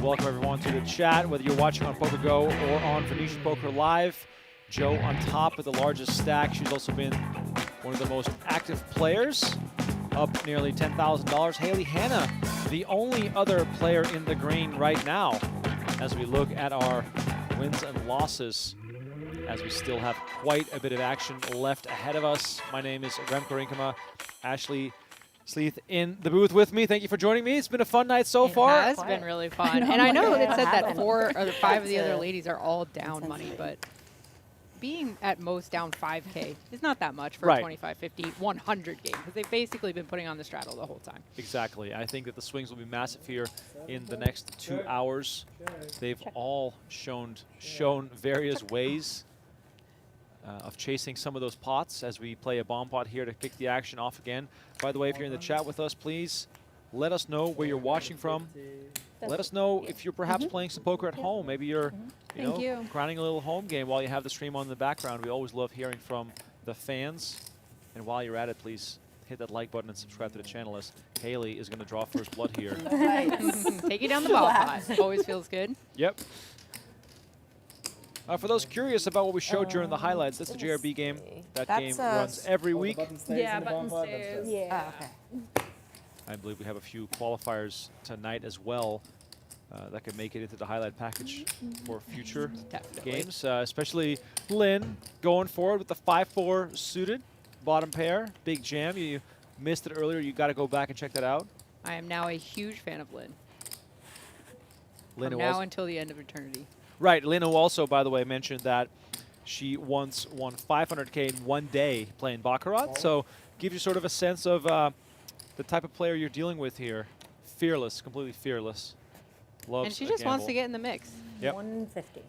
Welcome everyone to the chat, whether you're watching on PokerGo or on Venetian Poker Live. Joe on top with the largest stack. She's also been one of the most active players, up nearly $10,000. Hayley Hanna, the only other player in the green right now, as we look at our wins and losses, as we still have quite a bit of action left ahead of us. My name is Remco Rinkema. Ashley Sleeth in the booth with me. Thank you for joining me. It's been a fun night so far. It has been really fun. And I know it said that 4 or 5 of the other ladies are all down money, but being at most down 5K is not that much for a 25-50 100 game, because they've basically been putting on the straddle the whole time. Exactly. I think that the swings will be massive here in the next 2 hours. They've all shown various ways of chasing some of those pots as we play a bomb pot here to kick the action off again. By the way, if you're in the chat with us, please let us know where you're watching from. Let us know if you're perhaps playing some poker at home. Maybe you're grinding a little home game while you have the stream on in the background. We always love hearing from the fans. And while you're at it, please hit that like button and subscribe to the channel, as Hayley is going to draw first blood here. Take it down the ball pot. Always feels good. Yep. For those curious about what we showed during the highlights, that's the JRB game. That game runs every week. Yeah, button stays. Yeah. Okay. I believe we have a few qualifiers tonight as well that could make it into the highlight package for future games, especially Lynn going forward with the 5-4 suited bottom pair. Big jam. You missed it earlier. You got to go back and check that out. I am now a huge fan of Lynn. Lynn From now until the end of eternity. Right. Lynn, who also, by the way, mentioned that she once won 500K in one day playing Baccarat. So gives you sort of a sense of the type of player you're dealing with here. Fearless, completely fearless. Loves and she just wants to get in the mix. Yep. 150.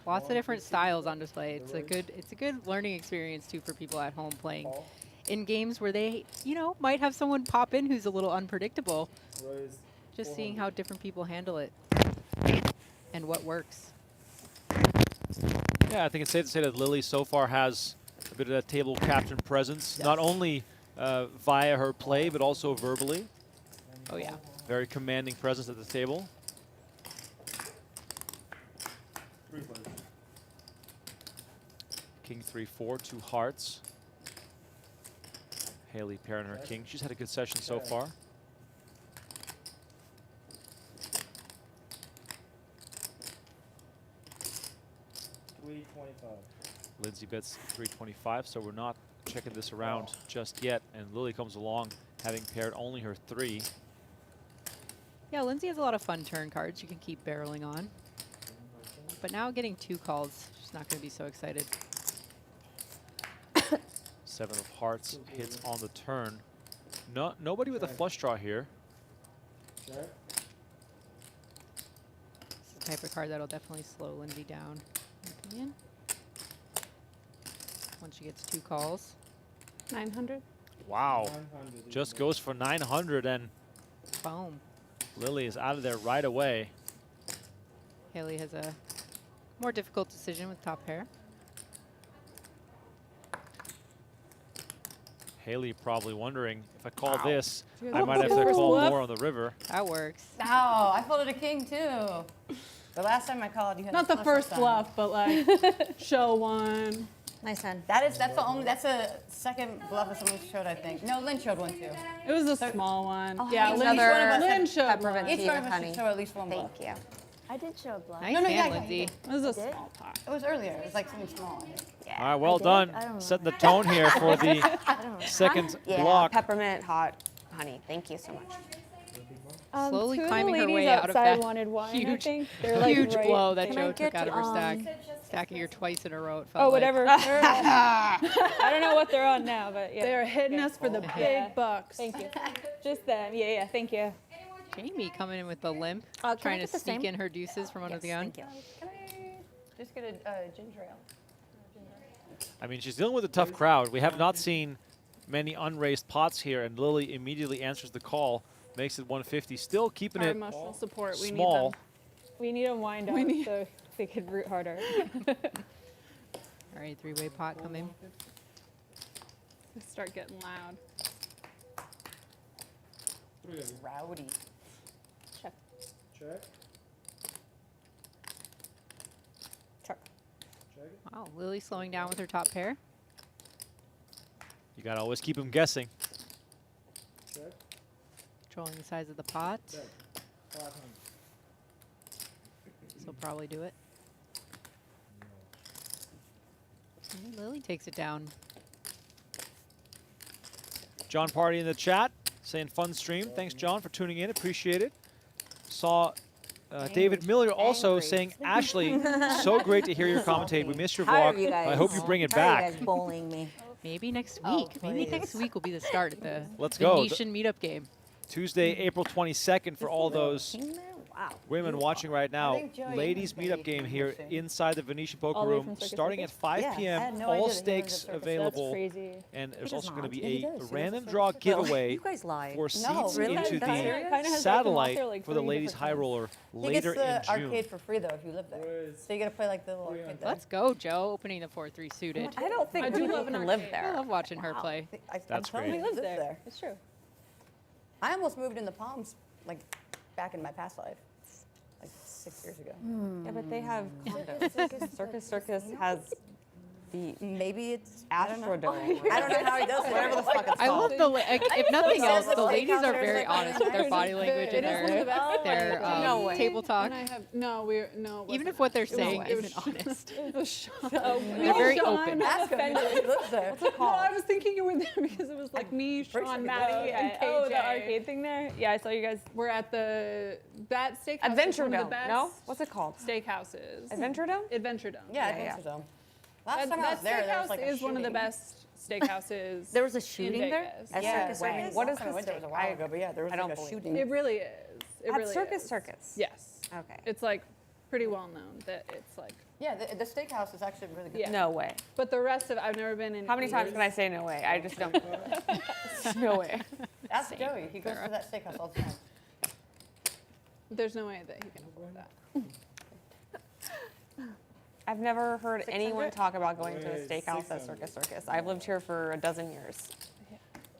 Lots of different styles on display. It's a good learning experience too for people at home playing in games where they, might have someone pop in who's a little unpredictable. Just seeing how different people handle it and what works. Yeah, I think it's safe to say that Lily so far has a bit of that table captain presence, not only via her play, but also verbally. Oh, yeah. Very commanding presence at the table. King 3-4, 2 hearts. Hayley pairing her king. She's had a good session so far. Lindsey bets 325, so we're not checking this around just yet. And Lily comes along, having paired only her 3. Yeah, Lindsey has a lot of fun turn cards you can keep barreling on. But now getting 2 calls, she's not going to be so excited. 7 of hearts hits on the turn. Nobody with a flush draw here. It's the type of card that'll definitely slow Lindsey down, in my opinion. Once she gets 2 calls. 900. Wow. Just goes for 900, and boom. Lily is out of there right away. Hayley has a more difficult decision with top pair. Hayley probably wondering, if I call Wow. this, She goes I might have to first call bluff. more on the river. That works. Oh, I folded a king too. The last time I called, you had Not a the flush first this time. bluff, but like show one. Nice hand. That's the second bluff that someone showed, I think. No, Lynn showed one too. It was a small one. Oh, Yeah, each Lynn, one of us Lynn had showed peppermint one. tea with honey. Show at least one bluff. Thank you. I did show a bluff. Nice No, no, hand, yeah, Lindsey. It was a small pot. It was earlier. It was like something small. Yeah. All right, well I did. done. I don't know. Setting the tone here for the second Yeah, block. peppermint hot honey. Thank you so much. Slowly Two of the climbing her ladies way out of outside that wanted wine, I huge, think. They're like huge right blow that there. Joe Can I took out get, of her stack. Stacking her twice in a row, it felt Oh, like. whatever. I don't know what they're on now, but yeah. They're hitting Okay. us for the Yeah. big bucks. Thank you. Just them. Yeah, thank you. Jamie coming in with the limp, Can I trying to get the sneak same? in her deuces from under the gun. Thank you. Just get a ginger ale. I mean, she's dealing with a tough crowd. We have not seen many unraised pots here, and Lily immediately answers the call, makes it 150, still keeping Our it emotional support. We small. need them. We need them wind up so they could root harder. All right, three-way pot coming. Start getting loud. Rowdy. Check. Check. Check. Check. Wow, Lily slowing down with her top pair. You got to always keep them guessing. Check. Controlling the size of the pot. Check. 500. So probably do it. And Lily takes it down. John Party in the chat saying fun stream. Thanks, John, for tuning in. Appreciate it. Saw David Miller also saying, Ashley, so great to hear your commentate. We missed your Tired vlog. of you guys. I hope you bring it Tired of back. you guys bowling me. Maybe next Oh, week. Maybe next week will be the start of the Let's go. Venetian meetup game. Tuesday, April 22nd for all those Wow. women watching right now. think Joey Ladies was meetup game here inside the Venetian Poker All the way Room from Circus starting Circus? at 5 Yeah, I p.m. had no all idea that he was stakes at Circus. available. That's crazy. And there's does also going to not. be Yeah, he a does. He random does. draw Circus. giveaway You guys lie. for seats really? into That's serious? the Kinda has, like, satellite them like for the 3 ladies different high roller He later gets the in June. arcade for free though if you live there. So you get to play like the little arcade there. Let's go, Joe, opening the 4-3 suited. I don't think I do people love an can live arcade. I there. love watching her play. That's I'm telling great. you, He lives lives there. It's true. I almost moved in the Palms like back in my past life, like 6 years ago. Yeah, but they have condos. Circus has the Maybe it's I don't know. Astrodome. I don't know how he does it. Whatever the fuck it's I called. love the, if nothing Yeah, else, the the ladies are steakhouse very is honest with their body language and It is one of the best. their No way. table talk. And I have no. We're no. it Even if wasn't. what they're It was- saying it was isn't honest. It was Sean. They're very open. Ask him. He lives there. No, I was thinking you were there because it was like me, Sean, Maddie, and KJ. Oh, the arcade thing there? Yeah, I saw you guys. We're at that steakhouse. Adventure is one of Dome. the best No? What's it called? steakhouses. Adventure Dome? Adventure Dome. Yeah, Yeah, Adventure Zone. Last That, time I that was there, there was steakhouse like a is one of the shooting. best steakhouses. There was a in shooting there? Vegas. At Yeah, Circus way. Circus? What is I the went there, it was a steak? while ago, but yeah, there was I like don't a believe shooting. It really is. It At really Circus is. Circus? Yes. Okay. It's like pretty well known that it's like. Yeah, the steakhouse is actually really good. Yeah. No way. But the rest of I've never been in. How many times can I say no way? I just don't. No way. Ask Joey. He goes to that steakhouse all the time. There's no way that he can afford that. I've never heard anyone 600? talk about going to a steakhouse at Circus. I've lived here for a dozen years.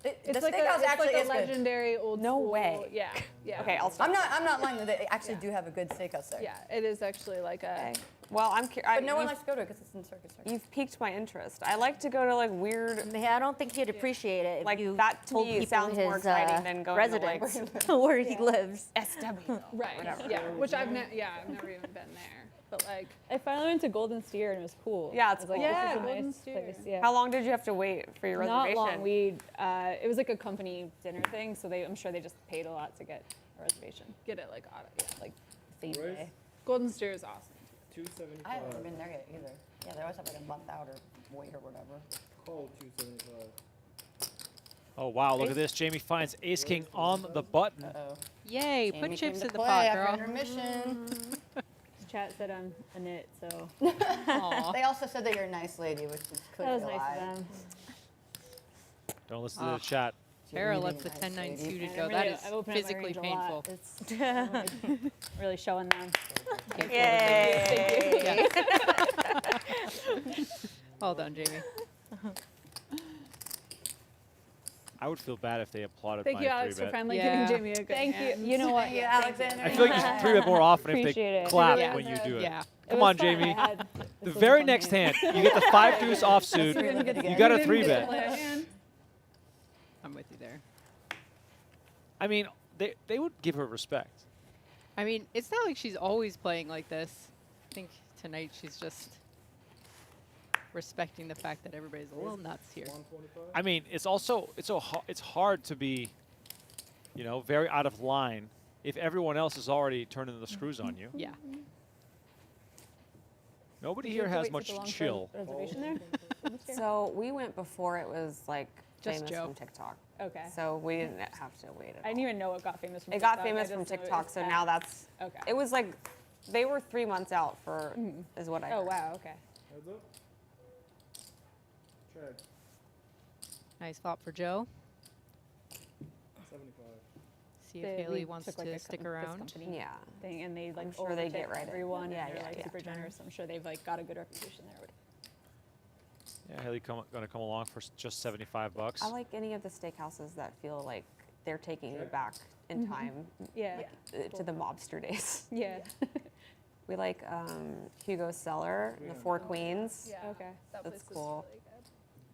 The It's like steakhouse a, actually it's like is a good. legendary old No school. way. Yeah. Yeah. Okay, I'll stop. I'm not lying. They actually do have a good steakhouse there. Yeah, it is actually like a. Okay. Well, I'm curious. But no one likes to go to it because it's in Circus. You've piqued my interest. I like to go to like weird. Yeah, I don't think he'd appreciate it if Like you that to told me people sounds more his exciting than going to, like, residence where he lives. SW. Right. Whatever. Yeah. Which I've never even been there. But like. I finally went to Golden Steer and it was cool. Yeah, it's I was like, cool. this Yeah, is a Golden nice Steer. place. Yeah. How long did you have to wait for your Not reservation? long. It was like a company dinner thing, so I'm sure they just paid a lot to get a reservation. Get it like auto. Yeah. Like same day. Golden Steer is awesome. 275. I haven't been there yet either. Yeah, they always have like a month out or wait or whatever. Call 275. Oh, wow, look at this. Jamie finds ace king on the button. Uh-oh. Yay, Jamie put came chips to in the play pot, after girl. intermission. Chat said I'm a nit, so Aw. They also said that you're a nice lady, which is that was clearly a nice lie. of them. Don't listen to the chat. Farah really lets the nice 10-9 lady. suited And go. I'm That really- is I've opened up my physically range a painful. lot. It's really showing them. Yay! Well done, Jamie. I would feel bad if they applauded Thank my you, Alex, for 3-bet. finally Yeah. giving Jamie a good Thank you. hand. You know what? Thank you, Alexander. I feel like you should 3-bet more often if they Appreciate it. clap Yeah. when you do it. Yeah. Come on, Jamie. The very next hand, you get the 5-deuce offsuit. You got a 3-bet. I'm with you there. I mean, they would give her respect. I mean, it's not like she's always playing like this. I think tonight she's just respecting the fact that everybody's a little nuts here. I mean, it's hard to be, very out of line if everyone else is already turning the screws on you. Yeah. Nobody Did you here have to has wait much such a long chill. reservation there? So we went before it was like Just famous Joe. from TikTok. Okay. So we didn't have to wait at I didn't even know it got famous from all. It TikTok. got famous I from just know TikTok, it's so at- now that's. Okay. It was like They were 3 months out for, is what I heard. Oh wow. Okay. Heads up. Check. Nice flop for Joe. 75. See if Hayley wants to stick around. Yeah. Thing, and they like I'm sure they get overtake right. everyone. Yeah, and they're yeah, like yeah. super generous. I'm sure they've like got a good reputation there. Yeah, Hayley going to come along for just 75 bucks. I like any of the steakhouses that feel like they're taking you back in time, Yeah. to the mobster days. Yeah. We like Hugo's Cellar, the Four Queens. Yeah. Okay. That's cool.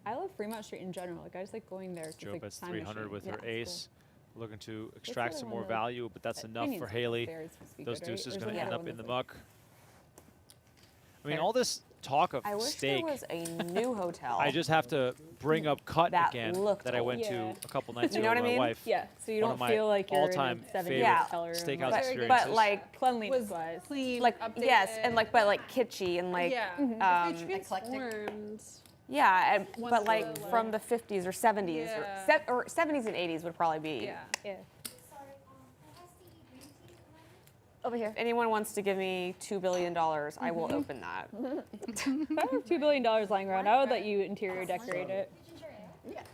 I love Fremont Street in general. Like I just like going there. 'cause Joe it's, like, bets time 300 machine. with Yeah, her it's ace. Looking to What's the extract other some one more though? value, but that's enough Opinions for Hayley. Fair is supposed to be Those good, right? deuces There's going to end another up one in the that's muck. I mean, Fair. all this talk of I wish steak. there was a new hotel. I just have to bring up Cut That again looked that I went to Yeah. a couple nights You ago know what with I my mean? wife. Yeah. So you One don't of my feel like you're all-time in a 70s favorite hotel room. steakhouse but, experiences. but like cleanliness wise. Clean, like updated. yes, and like but like kitschy and like yeah. um, If they transformed. yeah, and, Once but like the, from the 50s or 70s Yeah. or 70s and 80s would probably be. Yeah. Yeah. Over here. If anyone wants to give me $2 billion, I will open that. If I have $2 billion lying around, I would let you interior decorate it.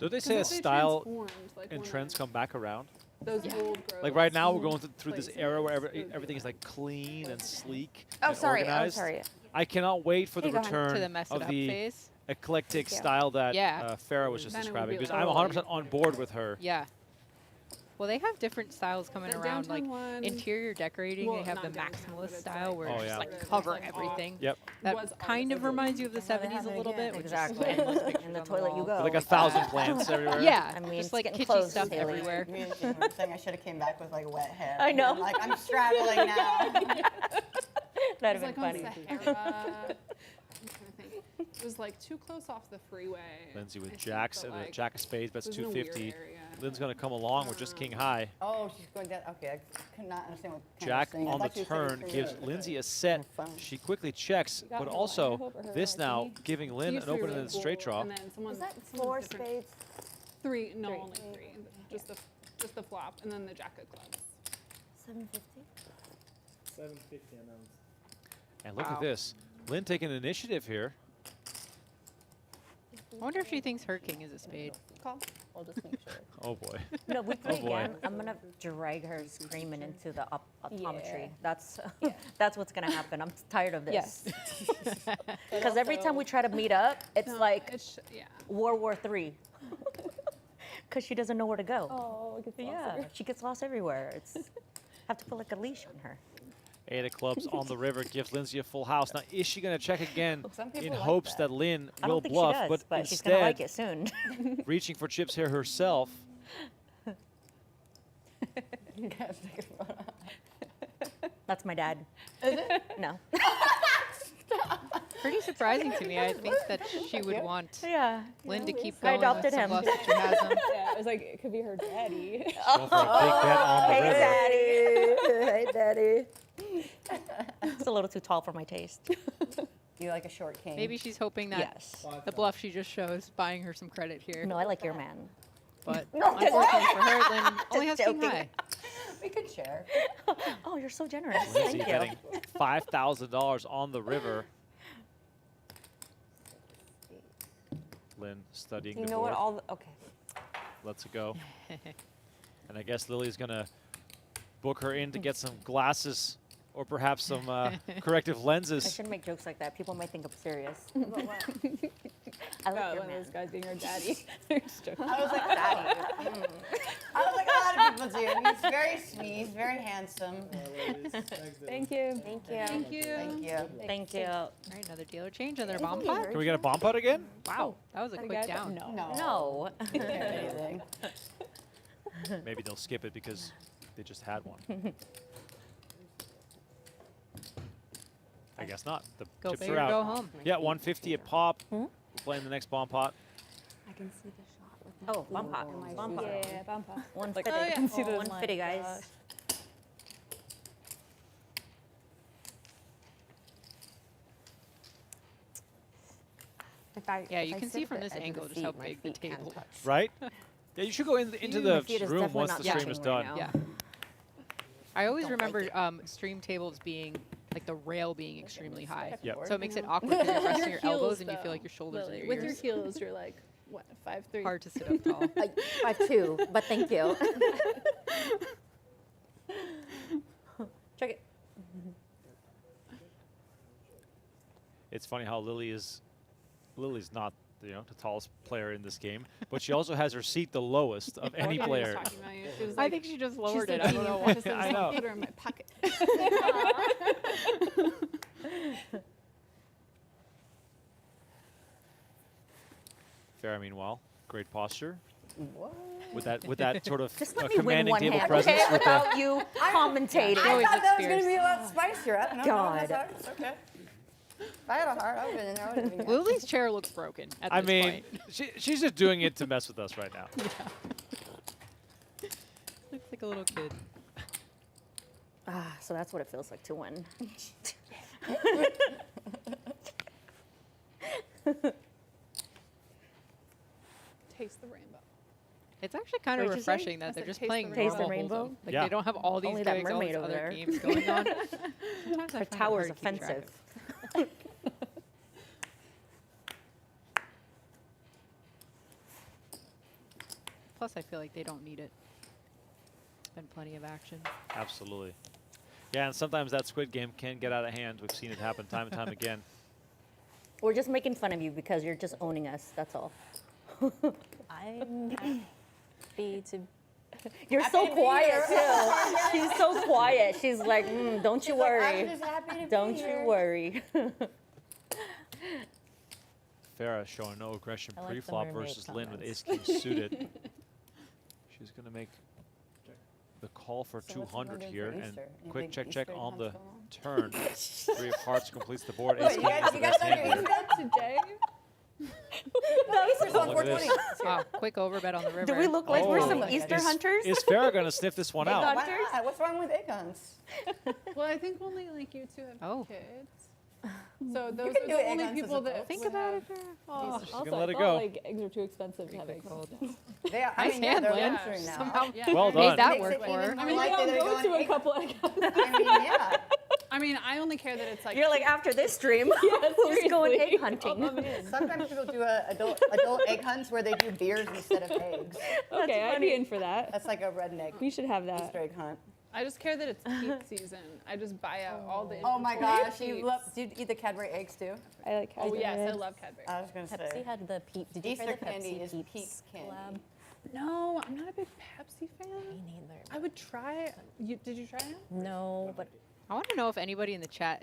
Don't they say a if they style transformed, like, and one trends come back around? Those old Like right now, we're going through this era where everything is like clean and sleek Oh, and sorry. organized. Oh, sorry. I cannot wait for the Hey, go ahead. return To the mess it of up the phase. eclectic Thank you. style that Yeah. Farah was just Then it would describing, be because like- I'm 100% on board with her. Yeah. Well, they have different styles coming The around, like downtown one- interior decorating. well, they have the not downtown, but maximalist it's style like- where Oh, it's yeah. just It's like cover like off. everything. Yep. That Was kind of artificial. reminds you of the 70s a little bit. with just Exactly. random pictures In the on toilet you wall. go. With like 1,000 plants everywhere. Yeah, I mean, just it's like getting kitschy close, stuff Hayley. everywhere. Me and Jouhan were saying I should have came back with like wet hair. I know. I'm like, I'm straddling now. That'd It have was been like on funny. Sahara. I'm trying to think. It was like too close off the freeway. Lindsey I with think, jacks but, and a like, jack of spades, that's it was in a weird 250. area. Lynn's going to come along with just king high. Oh, she's going down. Okay, I could not understand what kind Jack of saying. I on the thought she was saying turn three. gives Lindsey a set. She quickly checks, got but me also lying over her this like now me. giving Lynn Used an to be open and really then straight cool, draw. And then someone, Was that someone four different- spades? Three, no, Three. only three. Just the flop, and then the jack of clubs. 750. 750 announced. And look Wow. at this. Lynn taking initiative here. I wonder if she thinks her king is a spade. Call. We'll just make sure. Oh boy. No, we play Oh, boy. again. I'm gonna drag her screaming into the optometry. Yeah. That's that's what's gonna happen. I'm tired of this. Yes. Because every time we try to meet up, it's No, like it's yeah. World War III. Because she doesn't know where to go. Oh, look at Yeah, she gets lost everywhere. It's have to put like a leash on her. 8 of clubs on the river gives Lindsey a full house. Now, is she going to check again Some in people like hopes that. that Lynn I will don't think bluff, she does, but she's gonna like instead it soon. reaching for chips here herself? That's my dad. Is it? No. Pretty surprising to me. I think that she would want Yeah. Lynn to keep I going adopted with some him. bluffs that she has him. Yeah, it was like it could be her daddy. Go for a big bet on the Hey, river. Daddy. Hey, Daddy. It's a little too tall for my taste. You like a short king? Maybe she's hoping that Yes. the bluff she just shows buying her some credit here. No, I like your man. But No, just- unfortunately for her, Lynn only has Just king joking. high. We could share. Oh, you're so generous. Lindsey Thank you. betting $5,000 on the river. Lynn studying You the know board. what? All the, okay. Lets it go. And I guess Lily's going to book her in to get some glasses or perhaps some corrective I lenses. shouldn't make jokes like that. People might think I'm serious. I I like one your of man. those guys being her daddy. Just joking. I was like, Daddy. I was like, a lot of people do. He's very sweet. He's very handsome. Thank you. Thank you. Thank you. Thank you. Thank you. All right, another dealer change on their bomb pot. Can we get a bomb pot again? Wow, that was a quick Guys, down. No. No. Can't do anything. Maybe they'll skip it because they just had one. I guess not. The Go chips big are or out. go home. Yeah, 150 a pop. Playing the next bomb pot. I can see the shot with Oh, bomb pot. Bomb pot. Yeah, bumpa. 150. oh, yeah. See Oh 150, guys. Yeah, you can see from this angle just how big the table is. Right? Yeah, you should go into My the feet is room definitely once not the stream touching is right done. now. Yeah. I always Don't like remember stream tables being like the rail being extremely high. Yep. So it makes it awkward because you're resting your elbows and you feel like your shoulders Lily, are your with ears. your heels, you're like, what, 5'3"? Hard to sit up tall. 5'2", but thank you. Check it. It's funny how Lily's not the tallest player in this game, but she also has her seat the lowest of any player. I think she just lowered it. I don't know why. I know. Put her in my pocket. Farah, meanwhile, great posture. What? With that sort of Just let me win commanding one table hand, presence. okay? With Without you commentating. I thought that was going to be a lot spicier. No, God. No, it's okay. If I had a heart, I would have been in there. I would've been Lily's chair looks broken at I this mean, point. she's just doing it to mess with us right now. Looks like a little kid. So that's what it feels like to win. Taste the rainbow. It's actually kind of What'd you say? refreshing I that they're said just taste playing the rainbow. normal Taste the rainbow? Hold'em. Like Yeah. they don't have all these Only that gigs, all these mermaid over other there. games going on. Sometimes I Her find it tower is hard to keep track offensive. of. Plus, I feel like they don't need it. It's been plenty of action. Absolutely. Yeah, and sometimes that Squid Game can get out of hand. We've seen it happen time and time again. We're just making fun of you because you're just owning us. That's all. I'm happy to. You're so quiet too. She's so quiet. She's like, don't you worry. I'm just happy to be Don't here. you worry. Farah showing no aggression I like the pre-flop mermaid versus Lynn with comments. ace-king suited. She's going to make the call for So what's 200 everyone doing here. for And Easter? Any quick big check Easter on egg the hunts turn. Three of hearts completes the board. Wait, Ace-king you is guys- the you guys best know hand your here. Today? No, Easter's on Look at this. 420. Wow, quick overbet on the river. Do we look like we're some Oh. Easter Is- hunters? Is Farah going to sniff this one out? Why not? What's wrong with egg hunts? Well, I think only like you two have kids. So those can are do the egg only hunts as people a that adult. Think would about have- it. Oh, She's also, gonna let I it thought, go. like eggs are too expensive to have egg hunts. They are, Nice I mean, yeah, hand, they're Lynn. luxury now. Somehow Well made done. that Makes work it for even her. more I mean, likely I'll they're go going to a egg- couple egg hunts. I mean, yeah. I mean, I only care that it's like. You're like, after this stream, who's going egg hunting? Sometimes people do adult egg hunts where they do beers instead of eggs. Okay, I'd be in for that. That's like a redneck We should have that. Easter egg hunt. I just care that it's peep season. I just buy out all the. Oh my inventory gosh, of you peeps. love, do you eat the Cadbury eggs too? I like. Oh yes, I eggs. love Cadbury. I was gonna Pepsi say. had the peep. Did you Easter try the candy Pepsi is Peeps peak candy. collab? No, I'm not a big Pepsi fan. Me neither. I would try. Did you try it? No, but I want to know if anybody in the chat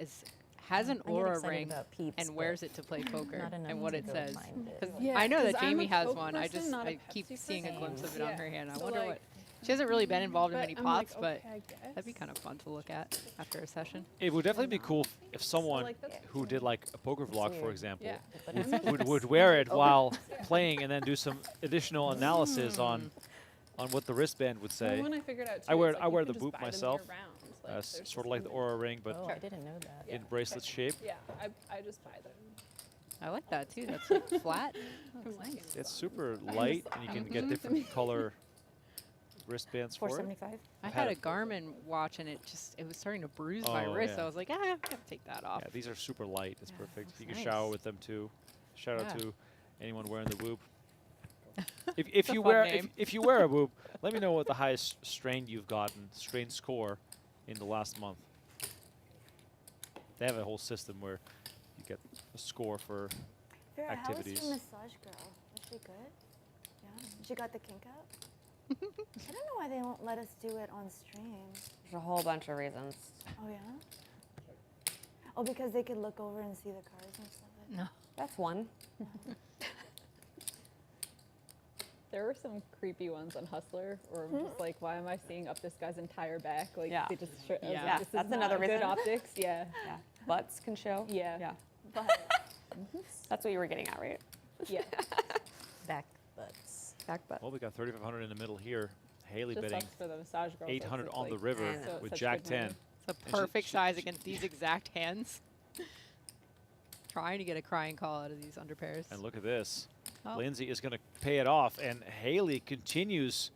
has an I get aura excited ring about Peeps, and but wears it to play poker not enough and what to it go says. find it. 'Cause Yeah, I know that 'cause I'm Jamie a has Coke one. person, not a I keep Pepsi seeing a person. glimpse of it Yeah. on her hand. I So, wonder like, what. She hasn't really been involved in but many I'm pots, like, but okay, I guess. that'd be kind of fun to look at after a session. It would definitely be cool if someone like, that's who did like a poker vlog, for weird. example, Yeah. would wear it while playing and then do some additional analysis on what the wristband would say. Well, when I figured out too, I wear it's like I you wear could the just boop buy them myself, year-round. Like, there's sort just of like the no- Aura ring, but Oh, I didn't know that. in bracelet shape. Yeah, I just buy them. I like that too. That's like flat. That looks like, nice. It's super light, and you can get different color wristbands for it. 475. I I've had a it. Garmin watch and it was starting to bruise my Oh, wrist. yeah. I was like, I'm gonna take that off. Yeah, these are super light. It's Yeah, perfect. looks You can nice. shower with them too. Shout out Yeah. to anyone wearing the whoop. If It's a you fun wear name. if you wear a whoop, let me know what the highest strain you've gotten, strain score, in the last month. They have a whole system where you get a score for Vera, activities. how was your massage girl? Was she good? Yeah. She got the kink out? I don't know why they won't let us do it on stream. There's a whole bunch of reasons. Oh, yeah? Oh, because they could look over and see the cards and stuff like that? No. That's one. There were some creepy ones on Hustler, or I'm just like, why am I seeing up this guy's entire back? Like, Yeah. they just Yeah, this that's is not another good reason. optics. Yeah. Yeah. Butts can show. Yeah. Yeah. But That's what you were getting at, right? yeah, Back butts. Back butt. Well, we got 3,500 in the middle here. Haley just betting sucks for the massage girls. 800 It's on the like, river I know. with such Jack good 10. money. It's a And she- perfect she- size she- against these exact hands. Trying to get a crying call out of these underpairs. And look at this. Oh. Lindsey is going to pay it off, and Haley continues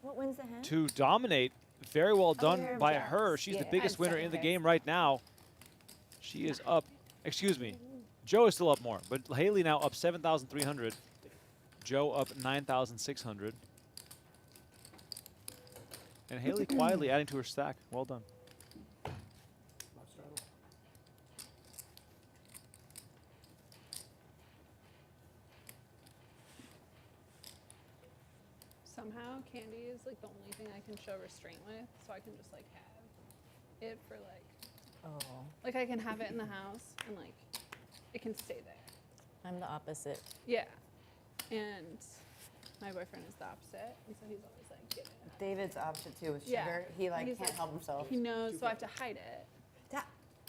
What wins the hand? to dominate. Very well done you're by jealous. her. She's the Yeah. biggest I'm winner in the second game right now. She is up. Excuse me. Joe is still up more, but Hayley now up 7,300. Joe up 9,600. And Hayley quietly adding to her stack. Well done. Somehow candy is like the only thing I can show restraint with, so I can just like have it for like I can have it in the house and like it can stay there. I'm the opposite. Yeah, and my boyfriend is the opposite, and so he's always like, get it. David's opposite too with sugar. Yeah. He like He's can't help himself. He knows, so I have to hide it.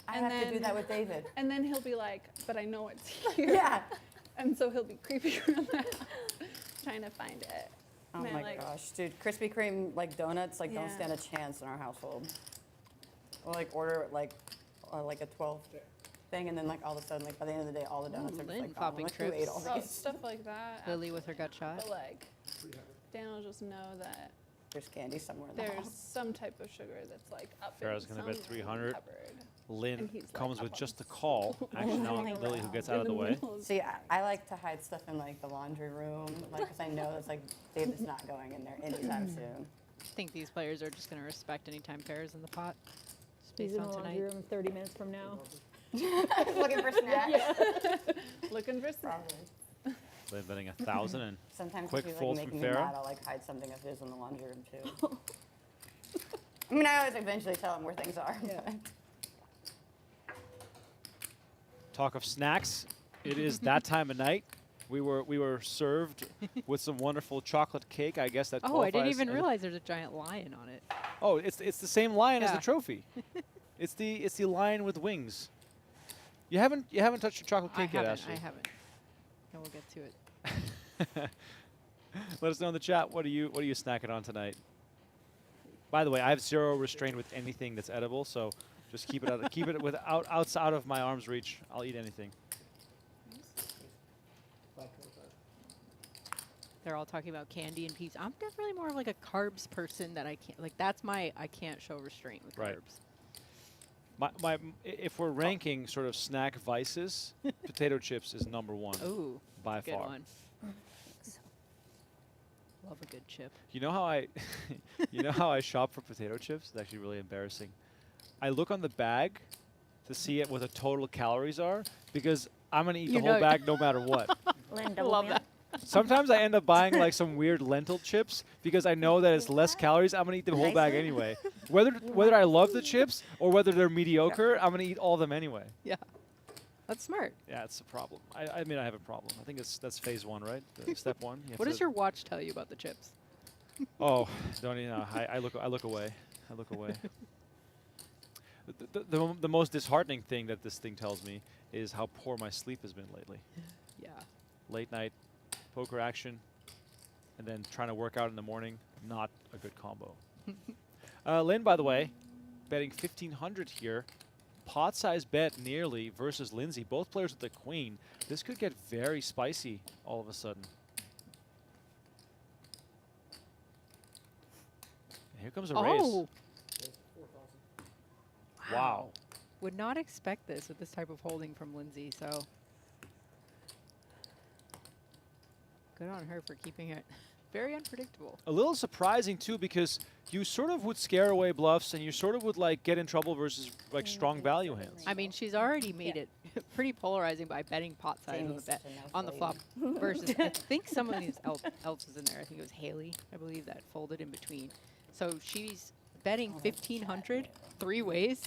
I have to do that with David. And then he'll be like, but I know it's here. Yeah. And so he'll be creepy around the house trying to find it. Oh Man, my like, gosh, dude! Krispy Kreme like donuts like don't Yeah. stand a chance in our household. We'll like order like a 12 thing, and then like all of a sudden like by the end of the day all the donuts are just Lynn like gone. popping Like, who ate all So these? stuff like that. Lily with her gut shot. But like, Dan will just know that There's candy somewhere in the there's house. some type of sugar that's like up Farrah's in going to bet some 300. cupboard. Lynn And he's, like, comes up with on just the call. Actually, now Lily who gets out of the way. See, I like to hide stuff in like the laundry room, like because I know it's like David's not going in there anytime soon. I think these players are just going to respect anytime pairs in the pot. Just He's based in the on laundry tonight. room 30 minutes from now. Looking for snacks. Looking for snacks. Lynn betting 1,000 and Sometimes quick if he's fold like from making me mad, Farah. I'll like hide something of his in the laundry room too. I mean, I always eventually tell him where things are. But. Talk of snacks. It is that time of night. We were served with some wonderful chocolate cake. I guess that. Oh, I didn't qualifies even as- realize there's a giant lion on it. Oh, it's the same lion as the Yeah. trophy. It's the lion with wings. You haven't touched your chocolate cake yet, Ashley. I haven't. And we'll get to it. Let us know in the chat. What are you snacking on tonight? By the way, I have zero restraint with anything that's edible, so just keep it outside of my arm's reach. I'll eat anything. They're all talking about candy and peas. I'm definitely more of like a carbs person that I can't like. That's my I can't show restraint with Right. carbs. If we're ranking sort of snack vices, potato chips is number one. Ooh, by good far. one. Love a good chip. You know how I shop for potato chips? It's actually really embarrassing. I look on the bag to see what the total calories are because I'm gonna eat the whole bag no matter what. Lynn, Love that. Sometimes I end up buying like some weird lentil chips because I know that it's less calories. I'm gonna eat the whole bag anyway. Whether I love the chips or whether they're mediocre, I'm gonna eat all of them anyway. Yeah, that's smart. Yeah, it's a problem. I mean, I have a problem. I think that's phase one, right? Step one. You have What to- does your watch tell you about the chips? Oh, don't you know? I look away. I look away. The most disheartening thing that this thing tells me is how poor my sleep has been lately. Yeah. Late night poker action, and then trying to work out in the morning. Not a good combo. Lynn, by the way, betting 1,500 here. Pot size bet nearly versus Lindsey. Both players with the queen. This could get very spicy all of a sudden. Here comes a raise. Oh. Wow. Would not expect this with this type of holding from Lindsey, so good on her for keeping it very unpredictable. A little surprising too, because you sort of would scare away bluffs, and you sort of would like get in trouble versus like strong value hands. I mean, she's already made it pretty polarizing by betting pot size on the Jamie's bet such a no on the for flop you. versus I think someone else is in there. I think it was Hayley, I believe, that folded in between. So she's betting 1,500 three ways.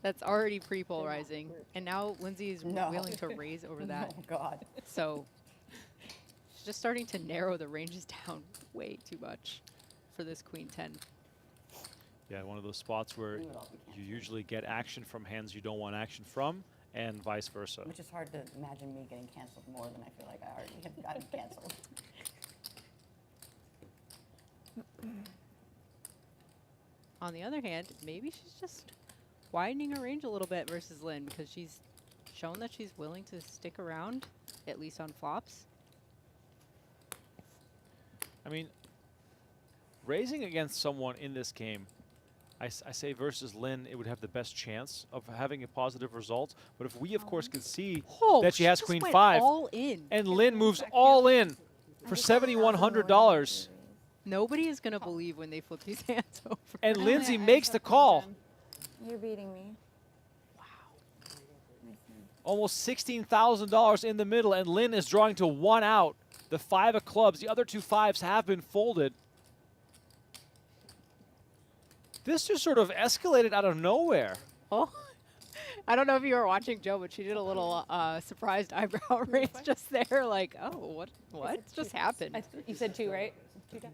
That's already pretty polarizing, and now Lindsey is willing to raise over that. Oh God. So she's just starting to narrow the ranges down way too much for this queen 10. Yeah, one of those spots where you usually get action from hands you don't want action from, and vice versa. Which is hard to imagine me getting canceled more than I feel like I already have gotten canceled. On the other hand, maybe she's just widening her range a little bit versus Lynn because she's shown that she's willing to stick around, at least on flops. I mean, raising against someone in this game, I say versus Lynn, it would have the best chance of having a positive result. But if we, of course, can see that she has just queen went 5, all in. and Lynn moves all in for $7,100, Nobody is going to believe when they flip these hands over. and Lindsey makes the call. You're beating me. Almost $16,000 in the middle, and Lynn is drawing to 1 out. The 5 of clubs. The other 2 5s have been folded. This just sort of escalated out of nowhere. Oh, I don't know if you were watching Joe, but she did a little surprised eyebrow raise just there, like, oh, what just happened? You said 2, right? 2 down.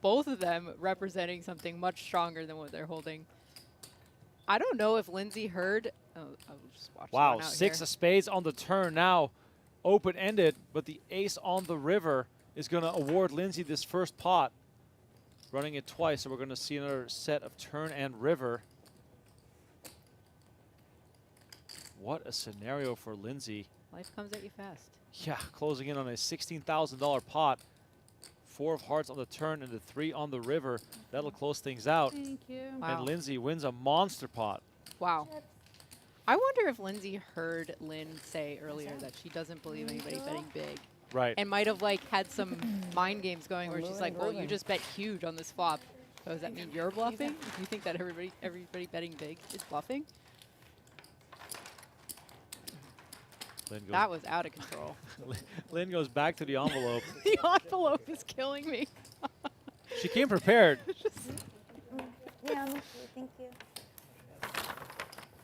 Both of them representing something much stronger than what they're holding. I don't know if Lindsey heard. Oh, I'll just watch Wow, one out 6 here. of spades on the turn now, open-ended, but the ace on the river is going to award Lindsey this first pot. Running it twice, so we're going to see another set of turn and river. What a scenario for Lindsey. Life comes at you fast. Yeah, closing in on a $16,000 pot. 4 of hearts on the turn and the 3 on the river. That'll close things out. Thank you. Wow. And Lindsey wins a monster pot. Wow. I wonder if Lindsey heard Lynn say earlier that she doesn't believe anybody betting big. Right. And might have like had some mind games going where she's like, well, you just bet huge on this flop. So does that mean you're bluffing? You think that everybody betting big is bluffing? Lynn goes That was out of control. Lynn goes back to the envelope. The envelope is killing me. She came prepared. Yeah, thank you.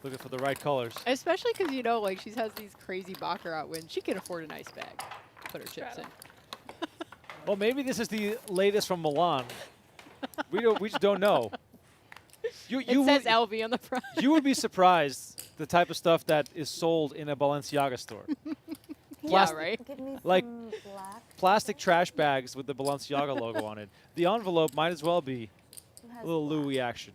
Looking for the right colors. Especially because, you know, like she has these crazy baccarat wins. She can afford a nice bag. Put her chips in. Well, maybe this is the latest from Milan. We just don't know. It says LV on the front. You would be surprised the type of stuff that is sold in a Balenciaga store. Yeah, right? Give me Like some black. plastic trash bags with the Balenciaga logo on it. The envelope might as well be a little Louis action.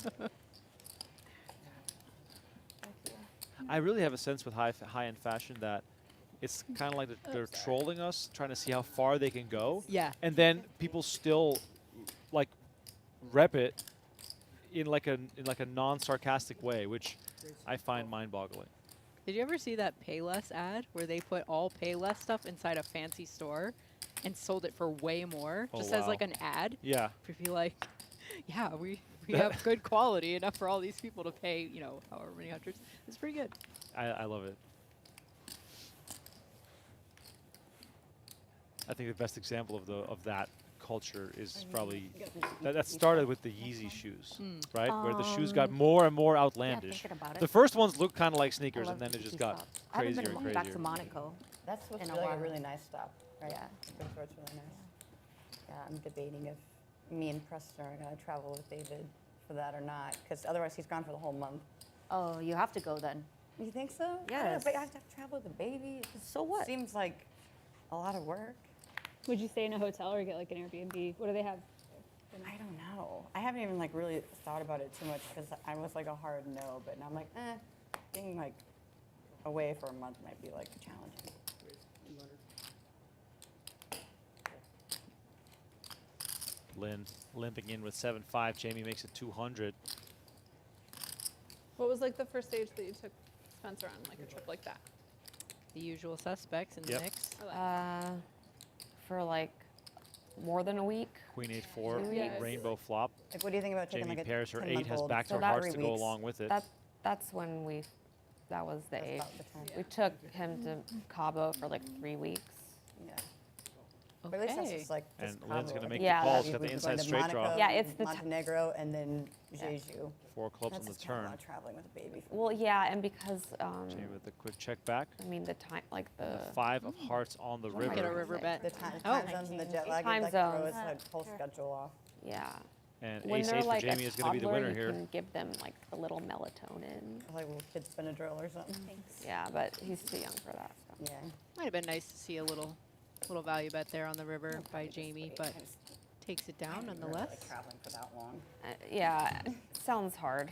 I really have a sense with high-end fashion that it's kind of like they're trolling us, trying to see how far they can go. Yeah. And then people still like rep it in like a non-sarcastic way, which I find mind-boggling. Did you ever see that Payless ad where they put all Payless stuff inside a fancy store and sold it for way more, Oh, just as wow. like an ad? Yeah. To be like, yeah, we have good quality enough for all these people to pay, you know, however many hundreds. It's pretty good. I love it. I think the best example of that culture is probably that started with the Yeezy shoes, right? Where the shoes got more and more outlandish. thinking about it. The first ones looked kind of like sneakers, I and love then it just these got stops. I haven't crazier been and back crazier. to Monaco. That's what's in a really while. a really nice stop, right? Yeah. This resort's really nice. Yeah, I'm debating if me and Preston are going to travel with David for that or not, because otherwise he's gone for the whole month. Oh, you have to go then. You think so? Yes. But I have to travel with the baby. So what? Seems like a lot of work. Would you stay in a hotel or get like an Airbnb? What do they have? I don't know. I haven't even like really thought about it too much because I was like a hard no, but now I'm like, being like away for a month might be like challenging. Lynn limping in with 7-5. Jamie makes it 200. What was like the first stage that you took Spencer on, like a trip like that? The usual suspects in the Yep. mix. For like more than a week. Queen 8-4, 2 weeks. rainbow flop. Like, what do you think about taking Jamie like a pairs her 8, 10-month has old? backed So her that hearts to 3 go weeks. along with it. That's when that was the age. about the time. We took him to Cabo for like 3 weeks. Yeah. But at least that's Okay. just like And just Lynn's Cabo. gonna make Yeah. the calls. We've Got the been inside going to straight draw. Monaco, Yeah, it's the Montenegro and then Jeju. 4 clubs That's on the just kinda a turn. lot of traveling with a baby. Well, yeah, and because Jamie with a quick check back. I mean the time, like the 5 of hearts on the What am I river. Get a river bet. The time Oh. zones and the jet lag Time would, like, throw zones. his whole schedule off. yeah. And When ace they're 8 for like Jamie a is going to be the toddler, winner you here. can give them like a little melatonin. Like a little kid Benadryl or something. Yeah, but he's too young for that. So. Yeah. Might have been nice to see a little value bet there on the river by Jamie, but takes it down nonetheless. Like traveling for that long. Yeah, sounds hard.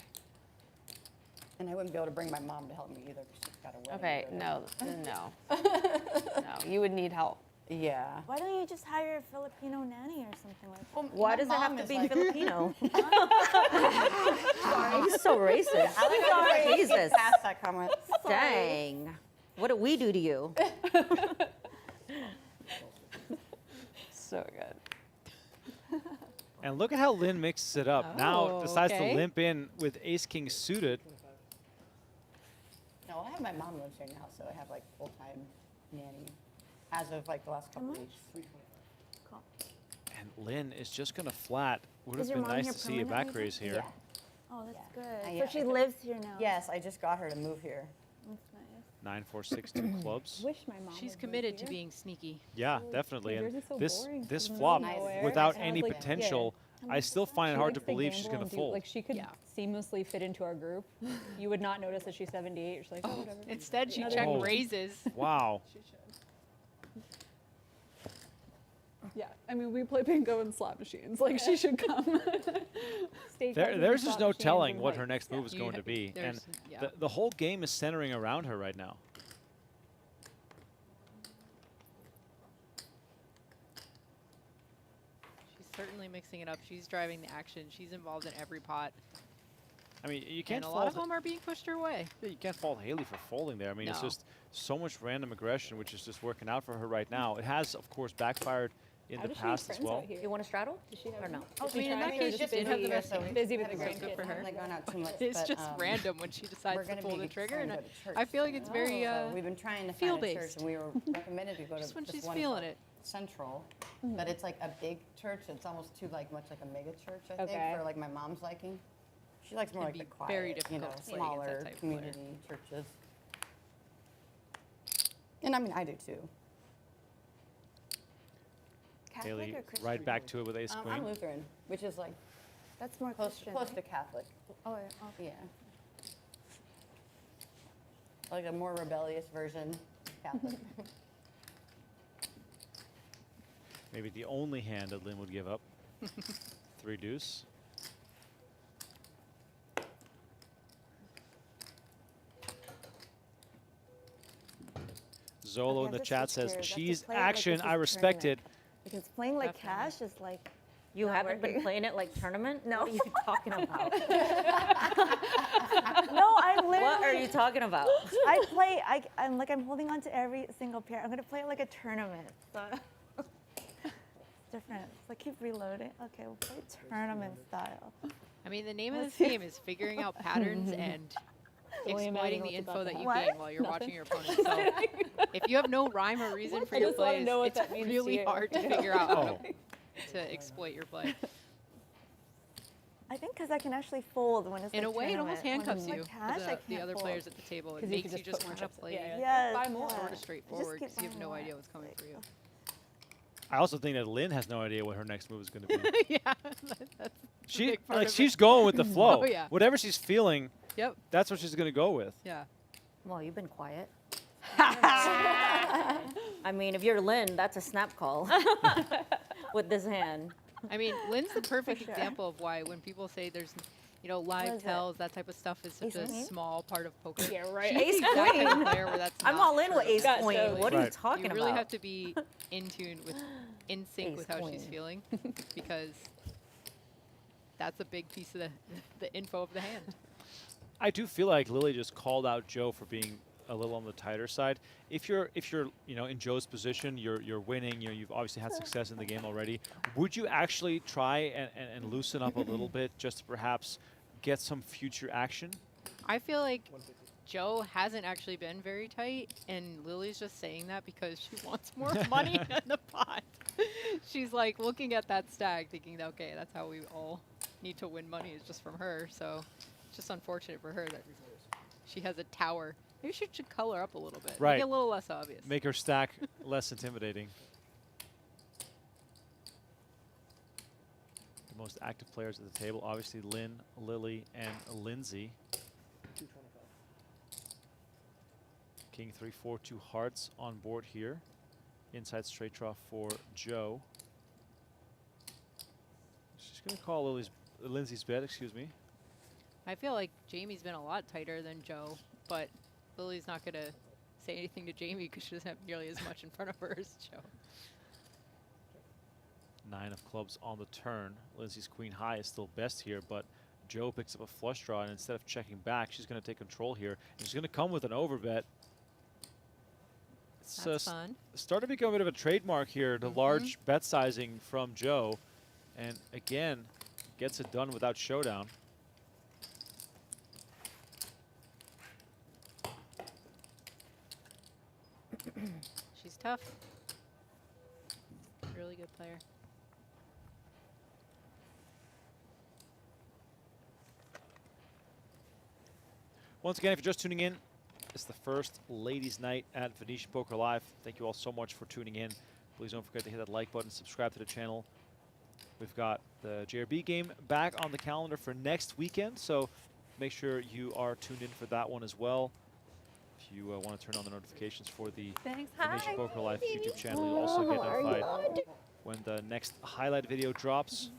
And I wouldn't be able to bring my mom to help me either because she's got a wedding. Okay, to go no, to. no, no. You would need help. Yeah. Why don't you just hire a Filipino nanny or something like that? Why does it have to be Filipino? He's so racist. Sorry. Jesus. Past that comment. Dang. What did we do to you? So good. And look at how Lynn mixes it up. Now Oh, decides okay. to limp in with ace-king suited. No, I have my mom lives here now, so I have like full-time nanny as of like the last couple weeks. And Lynn is just going to flat. Would Is have your been mom nice here to see a back permanently? raise here. Yeah. Oh, that's good. Yeah, So she I took- lives here now. Yes, I just got her to move here. That's nice. 9, 4, 6, 2 clubs. Wish my mom She's would committed live to here. being sneaky. Yeah, definitely. Yours And is so this boring. this She's flop, nowhere. without Sounds any like- potential, I still find it She hard to likes to believe she's gamble going to and do- fold. Like she could seamlessly fit into our group. You would not notice that she's 78. She's like, oh, whatever. Instead, she Another checked Oh. raises. Wow. Yeah, I mean, we play bingo and slot machines. Like, she should come. There's just no telling what her next move is You going ha- to be. And there's- yeah. the whole game is centering around her right now. She's certainly mixing it up. She's driving the action. She's involved in every pot. I mean, you can't And a lot of fault them are being pushed her way. Yeah, you can't fault Hayley for folding there. I mean, it's No. just so much random aggression, which is just working out for her right now. It has, of course, backfired in How the does she have past as friends well. out here? You want to straddle? Does she have Or no? Oh, I mean, in that case, just did have the busy, best so game. busy with Had the a great grandkids. for her. Like going out too much. It's but, just random when she we're decides to gonna pull be the trigger, trying and to go to church. I feel like it's very So we've been trying to find a feel-based. church, and we were recommended to go to Just when this she's one feeling called it. Central, but it's like a big church. It's almost too much like a mega church, I think, Okay. for like my mom's liking. She likes more Can like the be quiet, very you difficult know, to play against that smaller type of player. community churches. And I mean, I do too. Hayley or Christian? right back to it with ace queen. I'm Lutheran, which is like That's more close, Christian. close to right? Catholic. Oh, yeah. Yeah. Like a more rebellious version of Catholic. Maybe the only hand that Lynn would give up. 3 deuce. Zolo in the chat says, she's action, I respect it. Because playing like cash is like. You not haven't been working. playing it like tournament? No. What are you talking about? No, I literally. What are you talking about? I play. I'm holding on to every single pair. I'm gonna play it like a tournament. So it's different. So keep reloading. Okay, we'll play tournament style. I mean, the name of Let's this see. game is figuring out patterns and Only exploiting imagine the what's info about that to you happen. gain while you're Nothing. watching your opponent. So if you have no rhyme or reason for I your just wanna plays, know what it's that means to really you. hard to Yeah. figure out Oh. to exploit your play. I think because I can actually fold when it's In a like way, it almost tournament. handcuffs When you it's like to cash, I the can't other fold. players at the table. It 'Cause you makes could you just just put want to more chips play in. Yeah, Yes, buy more. sort yeah. of straightforward keep because you have buying no more. idea what's coming for you. I also think that Lynn has no idea what her next move is going to be. Yeah, that's a She big part like of she's it. going with the flow. Oh, yeah. Whatever she's feeling, Yep. that's what she's going to go with. Yeah. Well, you've been quiet. I mean, if you're Lynn, that's a snap call with this hand. I mean, Lynn's the perfect sure. example of why when people say there's, you know, What live is it? tells, that type of stuff is such a Ace-queen? small part of poker. Yeah, right. She's Ace the exact type of queen. player where that's I'm not all in with true. ace Got queen. totally. What are you Right. talking You about? really have to be in tune with, in sync Ace with how she's queen. feeling, because that's a big piece of the info of the hand. I do feel like Lily just called out Joe for being a little on the tighter side. If you're you know in Joe's position, you're winning. You know you've obviously had success in the game already. Would you actually try and loosen up a little bit just to perhaps get some future action? I feel like Joe hasn't actually been very tight, and Lily's just saying that because she wants more money in the pot. She's like looking at that stack, thinking, that, okay, that's how we all need to win money is just from her. So it's just unfortunate for her that she has a tower. Maybe she should color up a little bit. Right. Make it a little less obvious. Make her stack less intimidating. The most active players at the table, obviously Lynn, Lily, and Lindsey. King 3, 4, 2 hearts on board here. Inside straight draw for Joe. She's going to call Lindsey's bet, excuse me. I feel like Jamie's been a lot tighter than Joe, but Lily's not going to say anything to Jamie because she doesn't have nearly as much in front of her as Joe. 9 of clubs on the turn. Lindsey's queen high is still best here, but Joe picks up a flush draw, and instead of checking back, she's going to take control here. And she's going to come with an overbet. It's That's fun. starting to become a bit of a trademark here, the large bet sizing from Joe. And again, gets it done without showdown. She's tough. Really good player. Once again, if you're just tuning in, it's the first ladies' night at Venetian Poker Live. Thank you all so much for tuning in. Please don't forget to hit that like button, subscribe to the channel. We've got the JRB game back on the calendar for next weekend, so make sure you are tuned in for that one as well. If you want to turn on the notifications for the Venetian Poker Live YouTube channel, you'll also get notified when the next highlight video drops.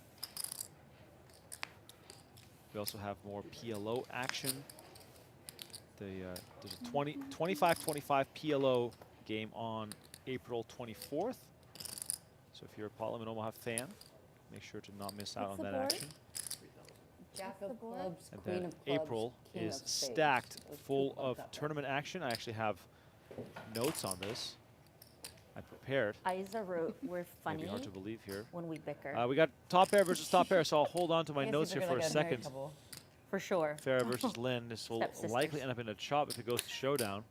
We also have more PLO action. There's a 25-25 PLO game on April 24th. So if you're a Pot Limit Omaha fan, make sure to not miss out on that action. Jack of clubs, And queen then of clubs, April king is of spades. stacked full of tournament action. I actually have notes on this. I prepared. Isa wrote, we're funny Maybe hard to believe here. when we bicker. We got top pair versus top pair, so I'll hold on to my I guess notes if here you're for a like married second. couple. For sure. Farah versus Lynn. This will Stepsisters. likely end up in a chop if it goes to showdown.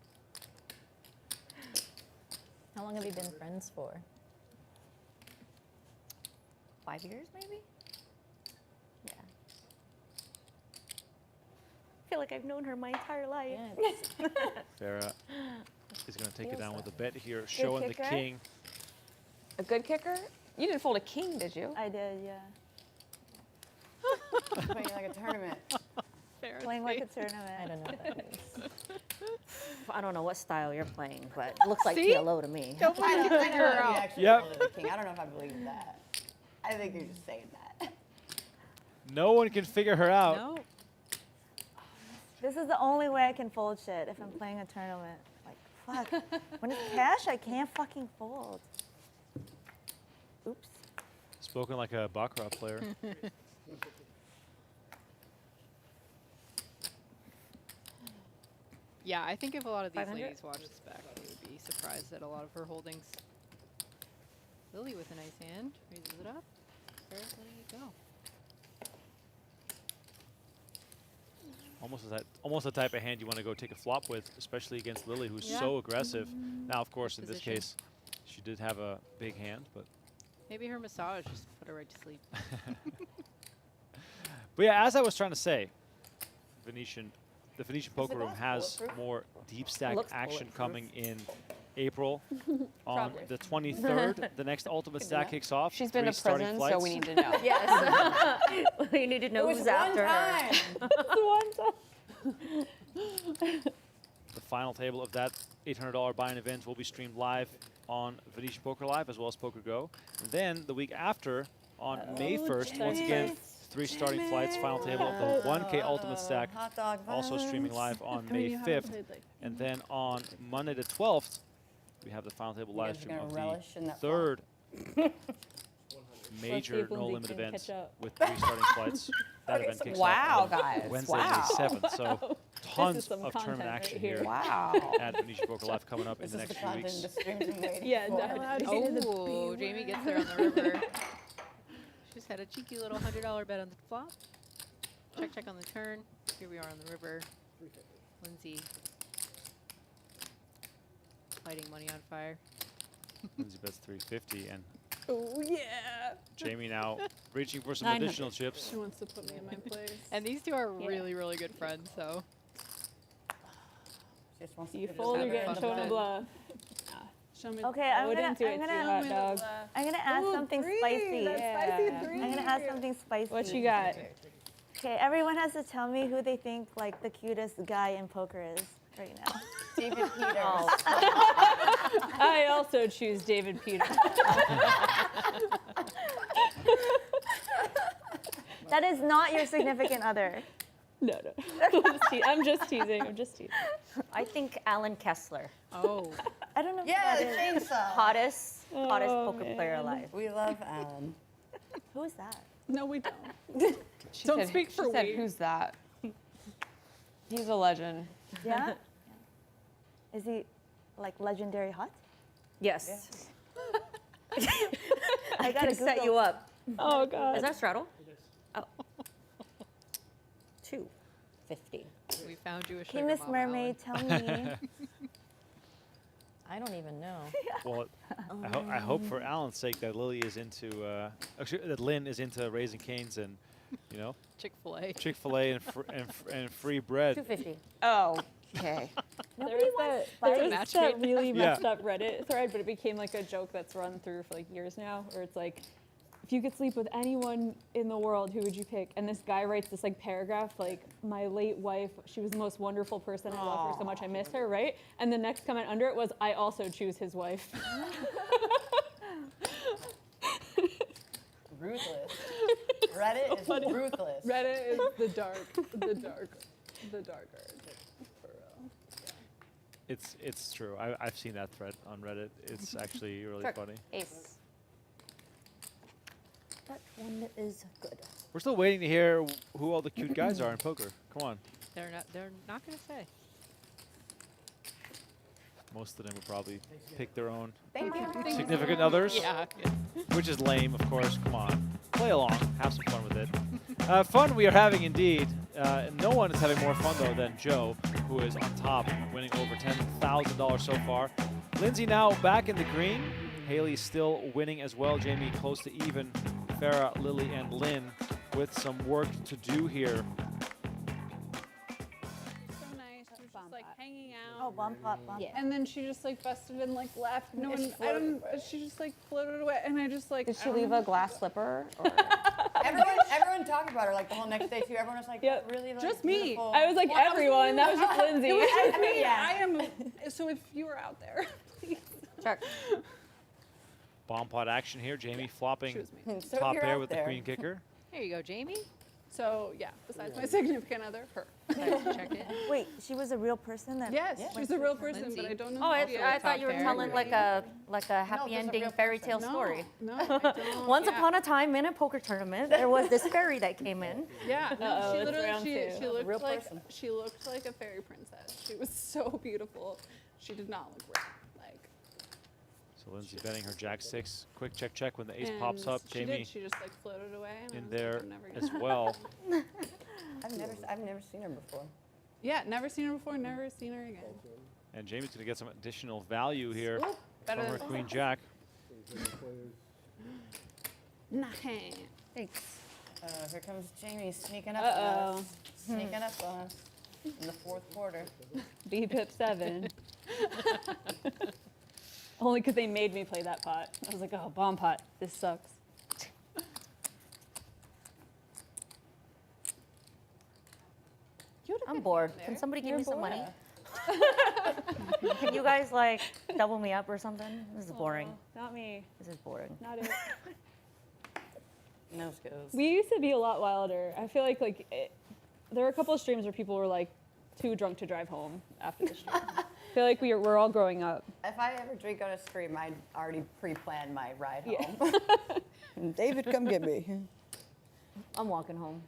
How long have you been friends for? 5 years, maybe? Yeah. I feel like I've known her my entire life. Farah is going to take it down with a bet here, showing the kicker. king. A good kicker? You didn't fold a king, did you? I did, yeah. Playing like a tournament. Playing like a tournament. I don't know what that means. I don't know what style you're playing, but it looks like See? PLO to me. Don't I let know, me I figure know her you out. actually Yep. folded the king. I don't know if I believe that. I think you're just saying that. No one can figure her out. No. This is the only way I can fold shit if I'm playing a tournament. Like, fuck. When it's cash, I can't fucking fold. Oops. Spoken like a Baccarat player. Yeah, I think if a lot of these 500? ladies watch this back, they would be surprised at a lot of her holdings. Lily with a nice hand, raises it up. Farah's letting it go. Almost the type of hand you want to go take a flop with, especially against Lily, who's Yeah. so aggressive. Now, of course, in this Position. case, she did have a big hand, but Maybe her massage just put her right to sleep. But yeah, as I was trying to say, the Venetian Poker Room has bulletproof? more deep stack Looks action bulletproof. coming in April. On Probably. the 23rd, the next Ultimate Stack kicks off. She's been 3 to starting prison, flights. so we need to know. Yes. We need to know It was who's one after her. time. The final table of that $800 buy-in event will be streamed live on Venetian Poker Live as well as Poker Go. And then the week after, on May 1st, once again, 3 starting flights, final table of the 1K Ultimate Stack, Hot dog also streaming live on May 5th. And then on Monday the 12th, we have the final table You live guys are stream gonna of relish in the that third Let's see major if no Lindsey limit can event catch up. with 3 starting flights. That Okay, event so- kicks Wow, off on guys. Wednesday, Wow. May 7th. So tons some of content tournament right action here. here Wow. at Venetian Poker Live coming up in This the is the next few content weeks. the stream's been waiting Yeah, for. definitely. Oh, Jamie gets there on the river. She's had a cheeky little $100 bet on the flop. Check on the turn. Here we are on the river. Lindsey lighting money on fire. Lindsey bets 350, and Oh, yeah. Jamie now reaching for some 900. additional chips. She wants to put me in my place. And these two are really, really good friends, so. Just wants to You put fold, this you're out getting there. shown a bluff. Show me. Okay, I wouldn't do it to you, hot dog. I'm gonna add Ooh, something three. spicy. That's spicy three. I'm gonna add something spicy. What you got? Okay, everyone has to tell me who they think like the cutest guy in poker is right now. David Peters. I also choose David Peters. That is not your significant other. No. I'm just teasing. I'm just teasing. I think Alan Kessler. Oh. I don't know. Yeah, who the that is. chainsaw. Hottest Oh, poker player man. alive. We love Alan. Who is that? No, we don't. She Don't said, speak for she said, we. who's that? He's a legend. Yeah. Is he like legendary hot? Yes. I I gotta can set Google. you up. Oh God. Is that Straddle? Oh. 250. We found you a sugar Hey, Miss mama, Mermaid, tell me. I don't even know. Well, I hope for Alan's sake that Lily is into, actually that Lynn is into Raising Cane's and, you know, Chick-fil-A. Chick-fil-A and free bread. 250. Oh, okay. There was that really Yeah. messed up Reddit thread, but it became like a joke that's run through for like years now, where it's like, if you could sleep with anyone in the world, who would you pick? And this guy writes this like paragraph, like, my late wife, she was the most wonderful person. I love her so much. I miss her, right? And the next comment under it was, I also choose his wife. Ruthless. Reddit is ruthless. Reddit is the dark art. For real. It's true. I've seen that thread on Reddit. It's actually really Check. funny. Ace. That one is good. We're still waiting to hear who all the cute guys are in poker. Come on. They're not gonna say. Most of them will probably pick their own Thank you. significant others. Yeah. Which is lame, of course. Come on. Play along. Have some fun with it. Fun we are having indeed. No one is having more fun, though, than Joe, who is on top, winning over $10,000 so far. Lindsey now back in the green. Hayley still winning as well. Jamie close to even. Farah, Lily, and Lynn with some work to do here. So nice. She was just like hanging out. Oh, bump pop, bump. Yeah. And then she just like busted and like left. No It's one. floated. She just like floated away, and I just like. Did I she don't leave know. a glass slipper? Or? Everyone talked about her like the whole next day too. Everyone was like, Yep. really like Just me. beautiful. I was like, everyone. That was just Lindsay. I mean, Yeah. I am. So if you were out there, please. Check. Bomb pot action here. Jamie flopping Choose me. So top you're pair out with there. the queen kicker. There you go, Jamie. So yeah, besides my significant other, her. Let's check it. Wait, she was a real person that. Yes, went she's a to real her- person, but I don't know. Oh, how I, she I is. thought you were fair. telling like a happy there's a ending real fairy tale No, story. no, I don't. Once Yeah. upon a time in a poker tournament, there was this fairy that came in. Yeah, no, Uh-oh, she it's literally round two. she looked real like person. she looked like a fairy princess. She was so beautiful. She did not look real. Like So Lindsey betting her jack six. Quick check when the ace and pops up. She Jamie did. She just like floated away. And I in was like, there I'm never as gonna- well. I've never seen her before. Yeah, never seen her before. Never seen her again. And Jamie's going to get some additional value here Oop, better from her than queen jack. Nice. Thanks. Here comes Jamie sneaking up Uh-oh. on us. Sneaking up on us in the fourth quarter. B-pip 7. Only because they made me play that pot. I was like, oh, bomb pot. This sucks. I'm bored. Can somebody give me some money? Can you guys like double me up or something? This is boring. Oh, not me. This is boring. Not it. No skills. We used to be a lot wilder. I feel like there were a couple of streams where people were like too drunk to drive home after the stream. I feel like we're all growing up. If I ever drink on a stream, I'd already pre-planned my ride home. David, come get me. I'm walking home.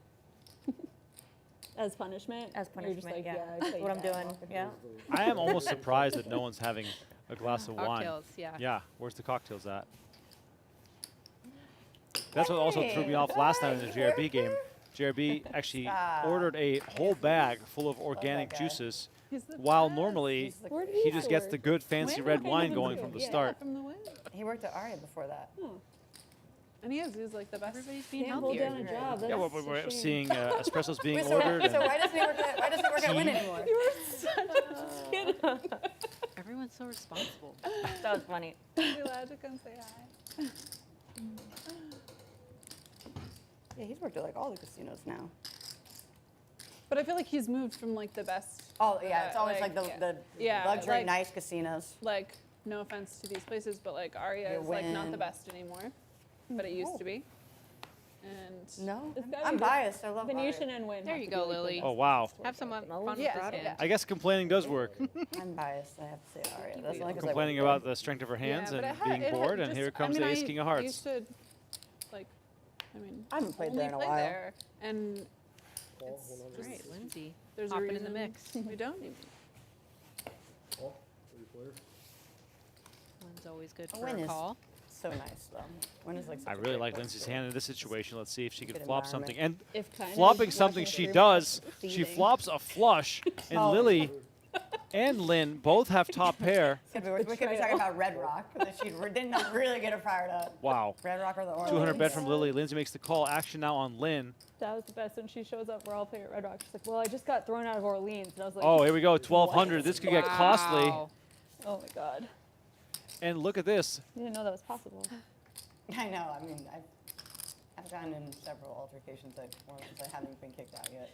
As punishment? As You're just punishment, like, yeah. I played What I'm that. doing, yeah. I am almost surprised that no one's having a glass of wine. Cocktails, yeah. Yeah, where's the cocktails at? That's what also threw me off last time in the JRB game. JRB actually ordered a whole bag full of organic juices, while normally he just gets the good fancy red wine going from the start. From the win. He worked at Aria before that. And he is like the best. Everybody's being Can't hold healthier. down a job. Yeah, That's we're a shame. seeing espressos being Wait, ordered. so why doesn't he work at Win anymore? Everyone's so responsible. That was funny. Are you allowed to come say hi? Yeah, he's worked at like all the casinos now. But I feel like he's moved from like the best. Oh yeah, it's always like the yeah, luxury like- nice casinos. Like, no offense to these places, but like Aria Yeah, is like not the Wynn. best anymore. But it used to be. And No, It's gotta I'm be biased. I love Venetian and win. There you go, Lily. Oh, wow. Have some fun with Yeah, this hand. I guess complaining does work. I'm biased. I have to say Aria. That's only 'cause I Complaining work about the strength of her hands but and it had- being it had bored, and just- here I comes mean, the ace I king of hearts. used to, like, I mean, I haven't played only there in a played while. there, and Oh, it's Right, Lindsey. there's a Hopping in the reason mix. we don't even. Oh, 3 players. One's always good A for win a is call. so nice though. Win is like. I such a really great like place Lindsey's to- hand in this situation. Let's see if she can Good flop something. And environment. If kind of flopping watching something a she stream does, watch she feeding. flops a flush, and Oh. Lily and Lynn both have top pair. We could be talking about Red Rock. That she didn't really get her fired up. Wow. Red Rock or the orange. 200 bet from Lily. Lindsey makes the call. Action now on Lynn. That was the best when she shows up. We're all playing at Red Rock. She's like, "Well, I just got thrown out of Orleans," and I was like, Oh, here we go. 1,200. This could get costly. Wow. "Oh my god, And look at this. I didn't know that was possible." I know. I mean, I've gotten in several altercations at Orleans. I haven't been kicked out yet.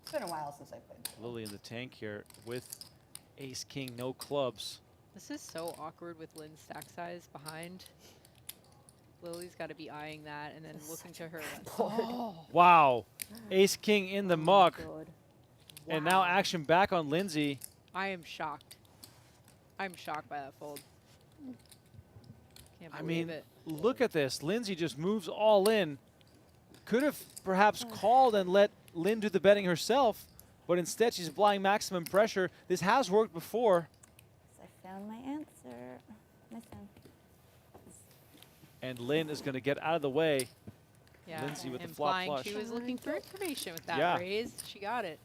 It's been a while since I played. Lily in the tank here with ace king, no clubs. This is so awkward with Lynn's stack size behind. Lily's got to be eyeing that and then looking to her left. Oh, Wow. Ace king in the muck. God. And now action back on Lindsey. I am shocked. I'm shocked by that fold. Can't I believe mean, it. look at this. Lindsey just moves all in. Could have perhaps called and let Lynn do the betting herself, but instead she's applying maximum pressure. This has worked before. I found my answer. Nice hand. And Lynn is going to get out of the way. Yeah, Lindsey with the flop implying flush. she was looking for information with that Yeah. raise. She got it.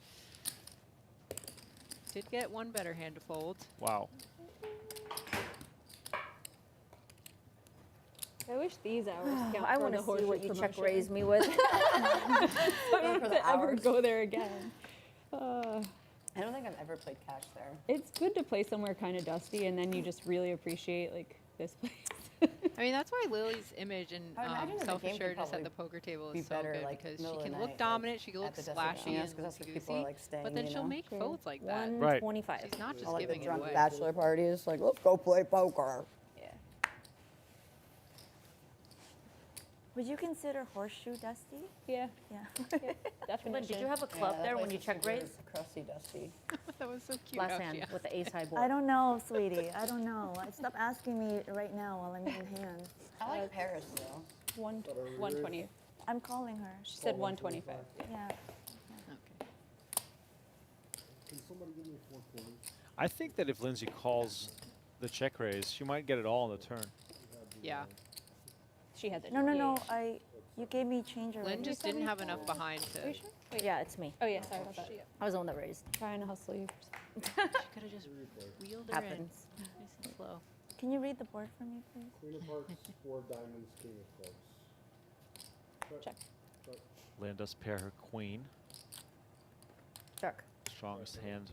Did get one better hand to fold. Wow. I wish these hours count I for want the to see horseshoe what you check promotion. raise me with. I don't for have the to ever hours. go there again. I don't think I've ever played cash there. It's good to play somewhere kind of dusty, and then you just really appreciate like this place. I mean, that's why Lily's image and I would imagine that the game could self-assuredness at probably the poker table be is so better, good like, because middle she of can the look night, dominant, she can at look the desert splashy dance, and 'cause that's what people are, goosey, like, staying, but then you she'll know? make True. folds like that. Right. 125. She's not just All like the giving it drunk away. bachelor parties, like, let's go play poker. Yeah. Would you consider horseshoe dusty? Yeah. Yeah. Lynn, did you have a club there when you check raise? Crusty dusty. That was so cute. Last how hand she with the ace high board. I don't know, sweetie. I don't know. Stop asking me right now while I'm in hand. I like Paris though. 120. I'm calling her. She said 125. Yeah. Can somebody give me 440? I think that if Lindsey calls the check raise, she might get it all on the turn. Yeah. She had the No. You gave me change already. Lynn just didn't have enough behind to. Yeah, it's me. Oh yeah, sorry about that. I was the one that raised. Trying to hustle you. She could have just wheeled her in. Happens. Nice and slow. Can you read the board for me, please? Queen of hearts, 4 diamonds, king of clubs. Check. Lynn does pair her queen. Check. Strongest hand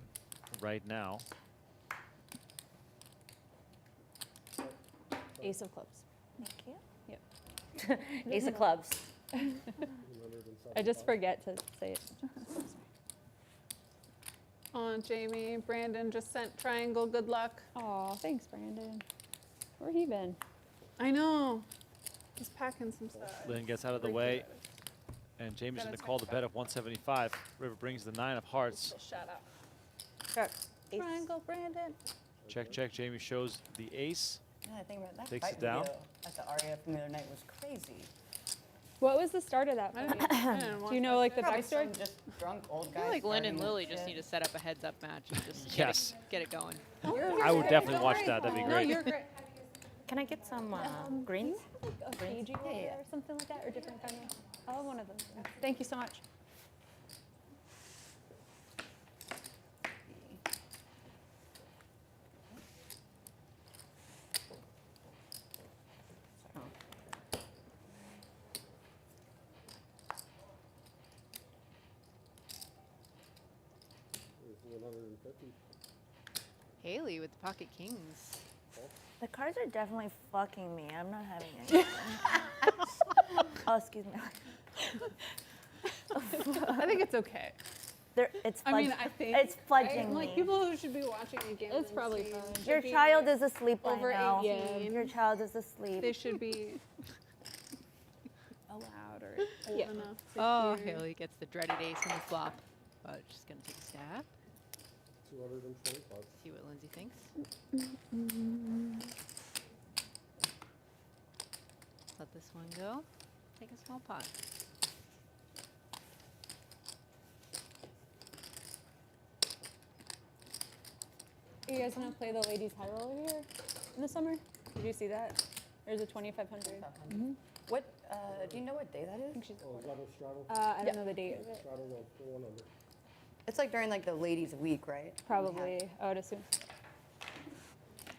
right now. Ace of clubs. Thank you. Yep. Ace of clubs. I just forget to say it. Oh, Jamie, Brandon just sent triangle. Good luck. Aw, thanks, Brandon. Where he been? I know. He's packing some stuff. Lynn gets out of the way. And Jamie's going to call the bet of 175. River brings the 9 of hearts. Shut up. Check. Triangle, Brandon. Check, check. Jamie shows the ace. Yeah, I think about that Takes fight it down. video at the Aria from the other night was crazy. What was the start of that? Do you know like the Probably backstory? some just drunk old I guys. feel like Lynn and partying Lily with just shit. need to set up a heads-up match and just Yes. get it going. I would definitely watch that. That'd be No, great. you're great. Can I get some greens? A Fiji roller or something like that, or different kind of. I love one of those. Thank you so much. It's 150. Haley with the pocket kings. The cards are definitely fucking me. I'm not having anything. Oh, excuse me. I think it's okay. It's I mean, I think it's fudging right? Like me. people who should be watching a game. It's probably fine. Your child is asleep by over now. 18. Your child is asleep. They should be allowed. moderate. Old Yeah. enough to Oh, hear. Hayley gets the dreaded ace on the flop, but she's gonna take a stab. 225. See what Lindsey thinks. Let this one go. Take a small pot. Are you guys gonna play the ladies high roller here in the summer? Did you see that? There's a 2,500. What, do you know what day that is? I think she's Oh, is that a straddle? I don't know the date of it. Straddle of 400. It's like during like the ladies week, right? Probably, I would assume.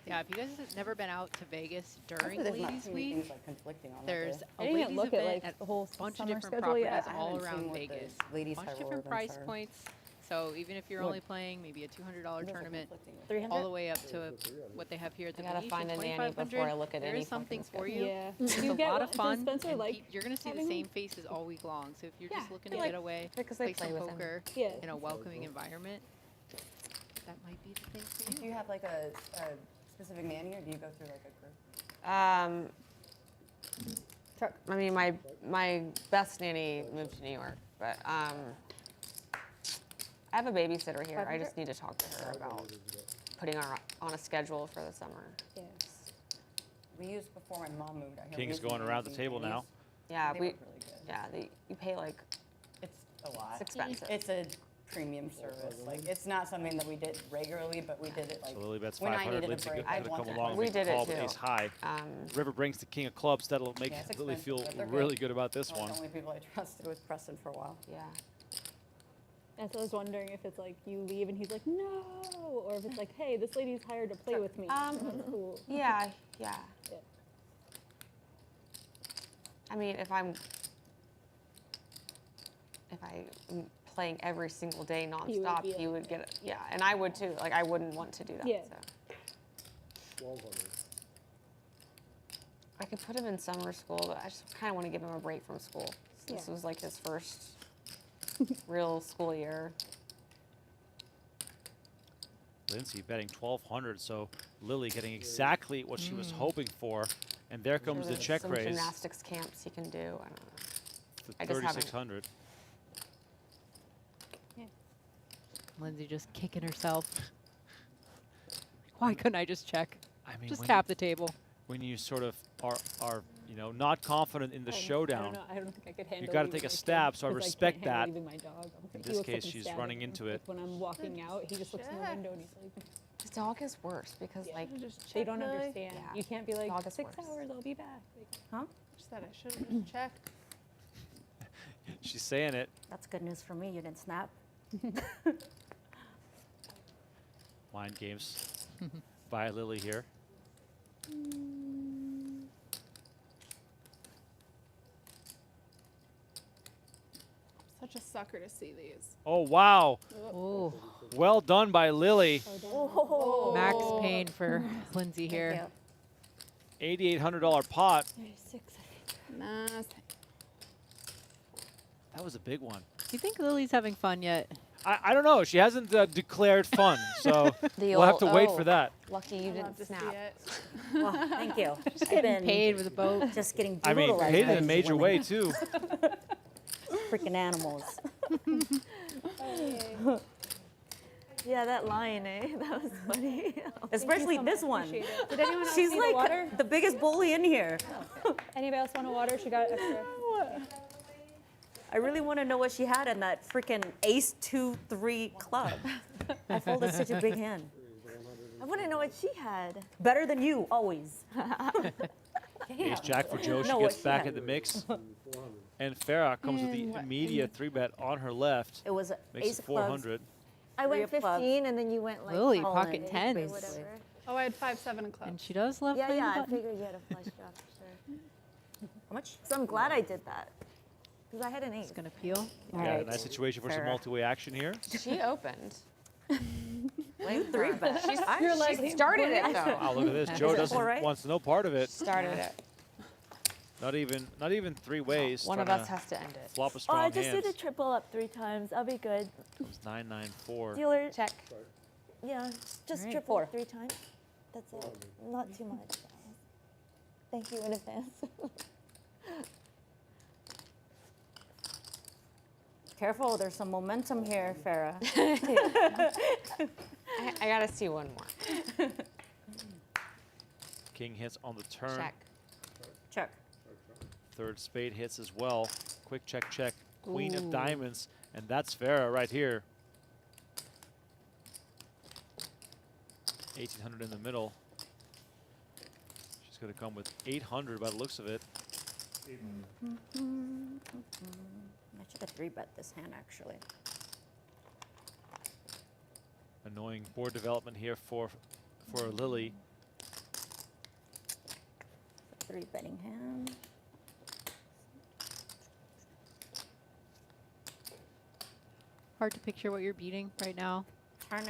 Yeah, if you guys have never been out to Vegas Hopefully during there's not Ladies too many Week, things like conflicting on that there's day. a I didn't even ladies look at, event like, at the whole a bunch of summer different schedule properties yet. I all haven't seen around what the Vegas. ladies Bunch high of roller different price events are. points. So even if you're What? only playing maybe a $200 tournament, 300? all the way up to what they have here at the I gotta Venetian, find a nanny 2,500, before I look at there any is something fucking for you. Yeah. It's Do you a get lot one- of fun. does Spencer and like you're going to see the having same them? faces all week long. So if you're just looking to like- get away, because they play play some with him. poker Yeah. in a welcoming environment, that might be the thing for Do you. you have like a specific nanny, or do you go through like a group? I mean, my best nanny moved to New York, but I have a babysitter here. I just need to talk to her about putting her on a schedule for the summer. Yes. We used before my mom moved out here. we King's used to going use around the these table now. nannies. Yeah, They we. work really good. Yeah, you pay like. It's a lot. It's expensive. It's a premium service. Like it's not something that we did regularly, but we did it like So Lily bets when I 500. needed a Lindsey break. could have once come or along twice. We and did it called too. ace high. River brings the king of clubs. That'll make Yeah, it's Lily expensive, feel but they're really good. good about this One one. of the only people I trusted was Preston for a while. Yeah. And so I was wondering if it's like you leave and he's like, no, or if it's like, hey, this lady's hired to play with me. That's cool. Yeah. Yeah. I mean, if I'm playing every single day nonstop, be he would get it. Yeah, and I would too. Like I wouldn't want to do that. Yeah. So. 1200. I could put him in summer school, but I just kind of want to give him a break from school. This Yeah. was like his first real school year. Lindsey betting 1,200, so Lily getting exactly what she was hoping for. And there comes the There's check some raise gymnastics camps he can do. I don't know. to I just haven't. 3,600. Lindsey just kicking herself. Why couldn't I just check? I mean, Just when tap the table. When you sort of are not confident in the I showdown, don't know. I don't think I could handle. you got to leaving take a my kid, stab. So I 'cause respect can't handle that. leaving my dog. In He this looks like case, I'm she's stabbing running him. into Like, it. when I'm walking out, he just looks in the window and he's like, His dog is worse because like they don't understand. Yeah. You can't be like, Dog is 6 worse. hours, I'll be back. Like, Huh? Just that I should have just checked. She's saying it. That's good news for me. You didn't snap. Mind games by Lily here. Such a sucker to see these. Oh, wow. Oh. Well done by Lily. Max pain for Lindsey here. $8,800 pot. 36, I think. Nice. That was a big one. Do you think Lily's having fun yet? I don't know. She hasn't declared fun, so we'll have to wait for that. Lucky you didn't snap. Well, thank you. Just getting paid with a boat. Just getting I mean, brutalized paid by in a these major women. way, too. Freaking animals. Yeah, that line, eh? That was funny. Especially so this much. one. Appreciate it. Did anyone else She's need like a water? the biggest bully in here. Anybody else want a water? She got extra. I really want to know what she had in that freaking ace 2-3 club. I folded such a big hand. I want to know what she had. Better than you, always. Ace jack for Joe. She No, gets what she back had. in the mix. And Farah comes with the immediate 3-bet on her left. It was Makes ace it of clubs. 400. I Three went of clubs. 15, and then you went like Lily, all pocket in, tens. or whatever. Oh, I had 5-7 clubs. And she does love Yeah, playing yeah. the I button. figured you had a flush draw for sure. How much? So I'm glad I did that because I had an 8. It's going to peel. Yeah, a nice situation for some Farah. multi-way action here. She opened. You 3-bet. You're like, she started it though. Oh, look at this. Joe doesn't right? wants no part of it. Started it. Not even 3 ways. One of trying us to has to end it. flop a Oh, strong I just hand. did a triple up 3 times. I'll be good. It's 9-9-4. Dealer, Check. yeah, just Right. triple 3 times. That's it. Not too much. Thank you in advance. Careful, there's some momentum here, Farah. I gotta see one more. King hits on the turn. Check. Check. Third spade hits as well. Quick check, check. Queen of Ooh. diamonds, and that's Farah right here. 1800 in the middle. She's going to come with 800 by the looks of it. I should have 3-bet this hand, actually. Annoying board development here for Lily. 3-betting hand. Hard to picture what you're beating right now. Turn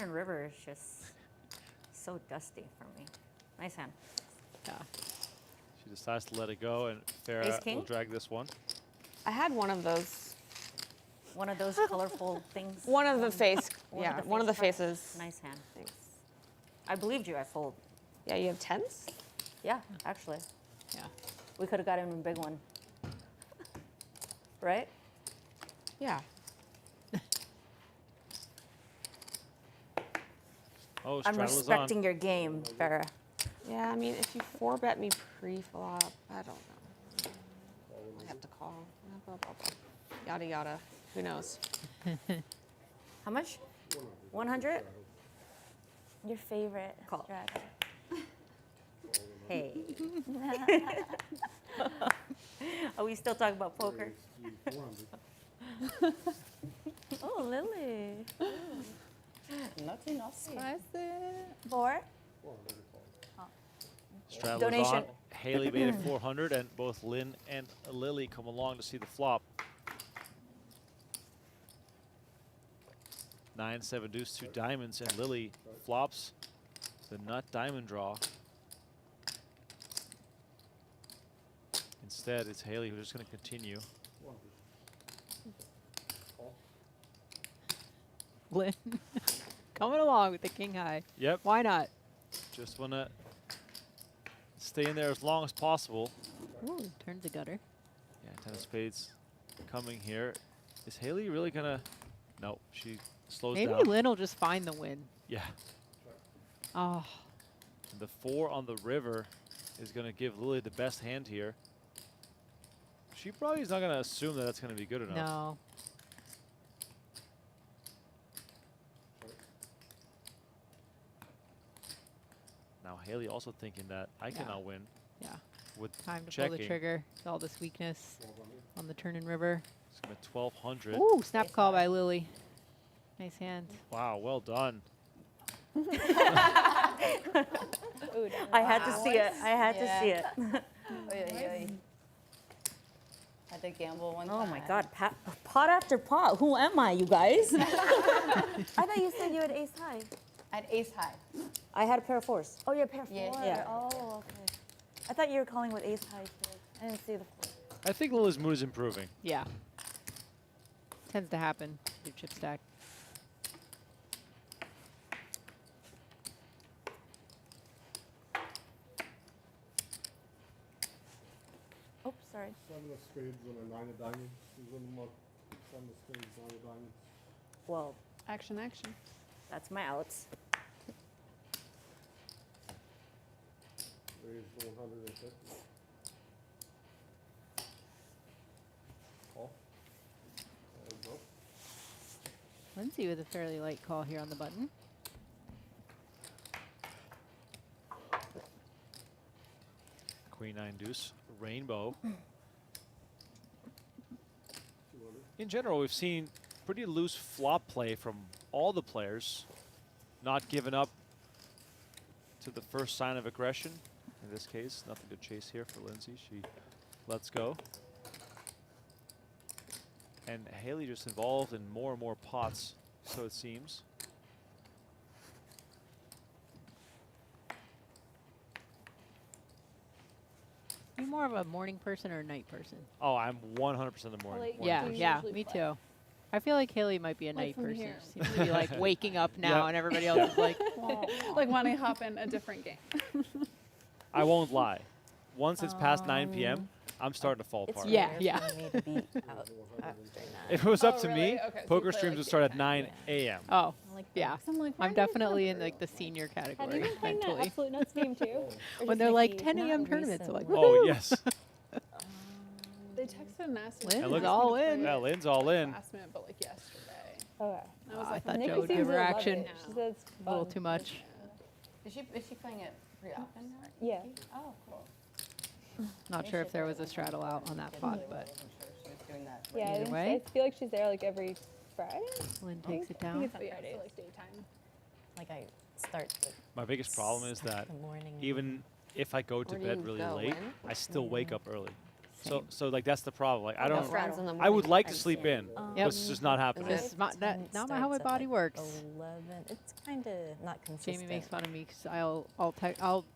and river is just so dusty for me. Nice hand. Yeah. She decides to let it go, and Ace Farah king? will drag this one. I had one of those. One of those colorful things. One of the face. One Yeah, of the one of the face faces. Nice hand. Thanks. I believed you. I fold. Yeah, you have tens? Yeah, actually. Yeah. We could have got him a big one. Right? Yeah. Oh, I'm Straddle is respecting on. your game, Farah. Yeah, I mean, if you 4-bet me pre-flop, I don't know. I have to call. Blah, blah, blah. Yada, yada. Who knows? How much? 100? Your favorite Call. strategy. Hey. Are we still talking about poker? Oh, Lily. Naughty, naughty. 4? Straddle is Donation. on. Hayley made it 400, and both Lynn and Lily come along to see the flop. 9-7 deuce, 2 diamonds, and Lily flops the nut diamond draw. Instead, it's Hayley who's just going to continue. Lynn coming along with the king high. Yep. Why not? Just want to stay in there as long as possible. Ooh, turns a gutter. Yeah, 10 of spades coming here. Is Hayley really going to? No, she slows Maybe down. Lynn will just find the win. Yeah. Oh. And the 4 on the river is going to give Lily the best hand here. She probably is not going to assume that that's going to be good enough. No. Now Hayley also thinking that I cannot win. Yeah. With Time to checking. pull the trigger. With all this weakness on the turn and river. It's going to 1200. Ooh, snap call by Lily. Nice hand. Wow, well done. I had to see it. I had to see it. Had to gamble one Oh time. my God, pot after pot. Who am I, you guys? I thought you said you had ace high. I had ace high. I had a pair of 4s. Oh, you're pair 4. Yeah. Oh, okay. I thought you were calling with ace high too. I didn't see the 4. I think Lily's mood is improving. Yeah. Tends to happen. Your chip stack. Oh, sorry. 7 of spades and a 9 of diamonds. Is one more 7 of spades, 9 of diamonds. Well, Action, action. that's my outs. Raise 150. Call. Go. Lindsey with a fairly light call here on the button. Queen 9 deuce, rainbow. In general, we've seen pretty loose flop play from all the players. Not giving up to the first sign of aggression. In this case, nothing to chase here for Lindsey. She lets go. And Hayley just involved in more and more pots, so it seems. Are you more of a morning person or a night person? Oh, I'm 100% the morning. Yeah, person. yeah, me too. I feel like Hayley might be a night from person. here. She seems to be like waking up now, and everybody else is like, Like wanting to hop in a different game. I won't lie. Once it's past 9 p.m., I'm starting to fall It's apart. Yeah, rare yeah. for me to be out after 9. If it was up to really? me, Okay, so poker you play, streams like, would start at 9 a.m. Oh, like yeah. So I'm like, I'm definitely in like the senior have you category been playing that mentally. Absolute Nuts game too? Or When just they're like Nikki? 10 a.m. Not tournaments, I'm like, recently. Oh, woohoo! yes. They texted Master. Lynn is Chief all to play in. Yeah, Lynn's all in. Last minute, but like yesterday. Okay. I was I like, thought Nikki Joe would seems give her to love action. it. She says it's A little fun. too much. Is she playing it pretty often now? Yeah. Oh, cool. Not sure if there was a straddle out on that pot, but She was doing that. Yeah, I, Either think way. I feel like she's there like every Friday. Lynn I takes it think down. it's on yeah, Fridays. so like daytime. Like I start the My biggest problem is that morning. even if I go to Where do bed you really go, late, Lynn? I still wake up early. Same. So like that's the problem. Like I No, don't. friends in the I would morning. like to sleep in, Yep. but it's just not happening. This is not Time how my starts at, body like, works. 11. It's kind of not consistent. Jamie makes fun of me because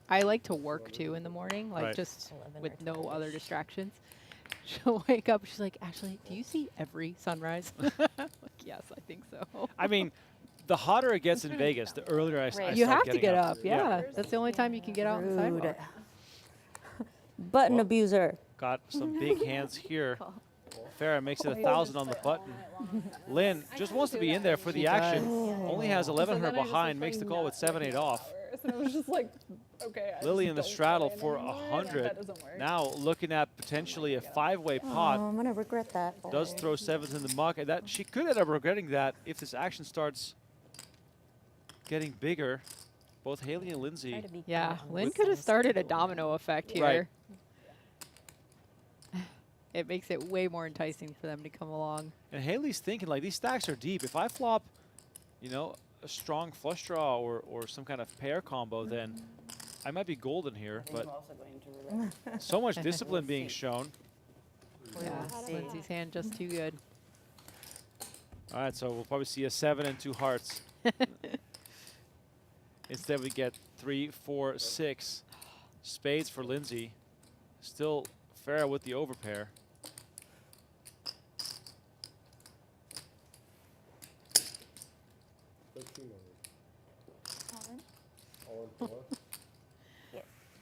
I like to work too in the morning, like Right. just 11 with or no 12-ish. other distractions. She'll wake up. She's like, Ashley, do you see every sunrise? I'm like, yes, I think so. I mean, the hotter it gets in Vegas, the earlier I start You have to getting get up. up. Yeah, that's the only time you can get out on the sidewalk. Button abuser. Got some big hands here. Farah makes it 1,000 on the button. Lynn just wants to be in there for the She action. does. Only has So 1100 then I just, behind, like, makes the call with 7-8 off. hours, And I was just like, okay. I Lily just in the don't straddle play for anymore, and 100. That doesn't work. Now looking at potentially a 5-way pot. I'm gonna regret that. Does throw sevens in the muck, and that she could end up regretting that if this action starts getting bigger. Both Hayley and Lindsey. Yeah, Lynn could have started a domino effect here. Right. It makes it way more enticing for them to come along. And Hayley's thinking, like, these stacks are deep. If I flop, you know, a strong flush draw or some kind of pair combo, then I might be golden here. But so much discipline being shown. Yeah, Lindsey's hand just too good. All right, so we'll probably see a 7 and 2 hearts. Instead, we get 3, 4, 6 spades for Lindsey. Still Farah with the overpair.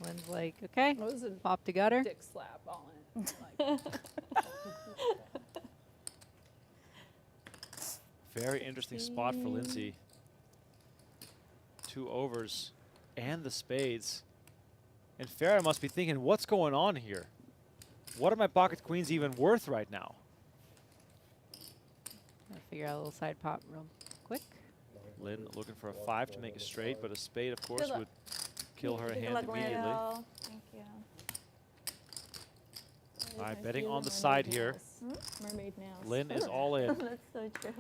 Lynn's like, okay, That was a pop to gutter. dick slap all in. Like, Very interesting spot for Lindsey. 2 overs and the spades. And Farah must be thinking, what's going on here? What are my pocket queens even worth right now? Gotta figure out a little side pop real quick. Lynn looking for a 5 to make it straight, but a spade, of course, luck. would kill her Good hand luck, immediately. Lando. Thank you. All right, betting on the side here. Mermaid nails. Lynn is all in. That's so true.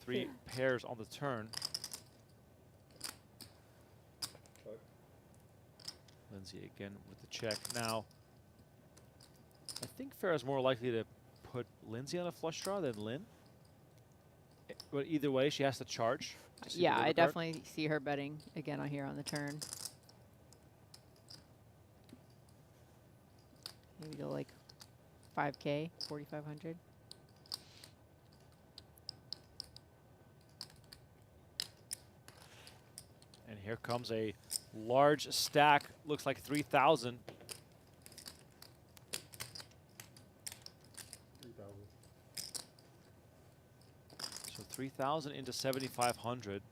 3 pairs on the turn. Lindsey again with the check. Now, I think Farah's more likely to put Lindsey on a flush draw than Lynn. But either way, she has to charge. to see the Yeah, river I card. definitely see her betting again on here on the turn. Maybe go like 5K, 4,500. And here comes a large stack. Looks like 3,000. 3,000. So 3,000 into 7,500.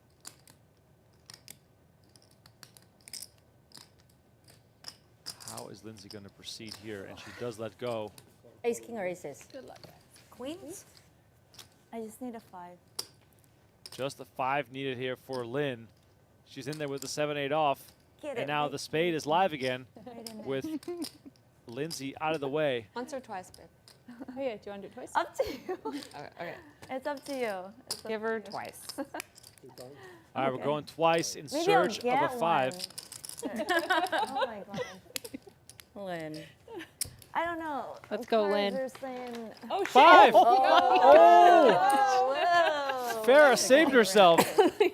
How is Lindsey going to proceed here? And she does let go. Ace, king, or aces? good luck. Queens? I just need a 5. Just the 5 needed here for Lynn. She's in there with the 7-8 off. Get And it now right- the spade is live again right in there. with Lindsey out of the way. Once or twice, babe. Oh yeah, do you want to do it twice? Up to you. Okay. It's up to you. It's up Give to her you. twice. All right, we're going twice in Maybe I'll search of get a 5. one. Oh my god. Lynn. I don't know. Let's go, Cards Lynn. are saying- Oh shit! 5! Oh, whoa. Farah saved herself.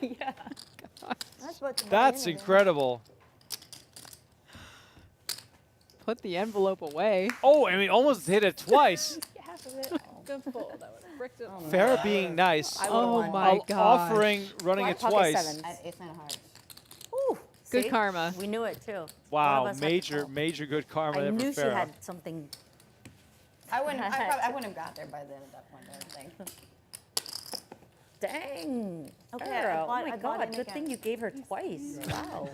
Yeah. That's what's That's in it. incredible. Put the envelope away. Oh, and we almost hit it twice. Half of it. Good fold. That would have bricked it. Farah being nice. Oh my while gosh. offering running it Pocket twice. sevens. Ace nine of hearts. Ooh, Good see? karma. We knew it too. One Wow, of us had to major, call. major good karma I there knew for she Farah. had something I wouldn't have got there by then at that point, I don't think. Dang. Okay, Farah, I oh my bought God, in good thing again. you gave her twice. Wow.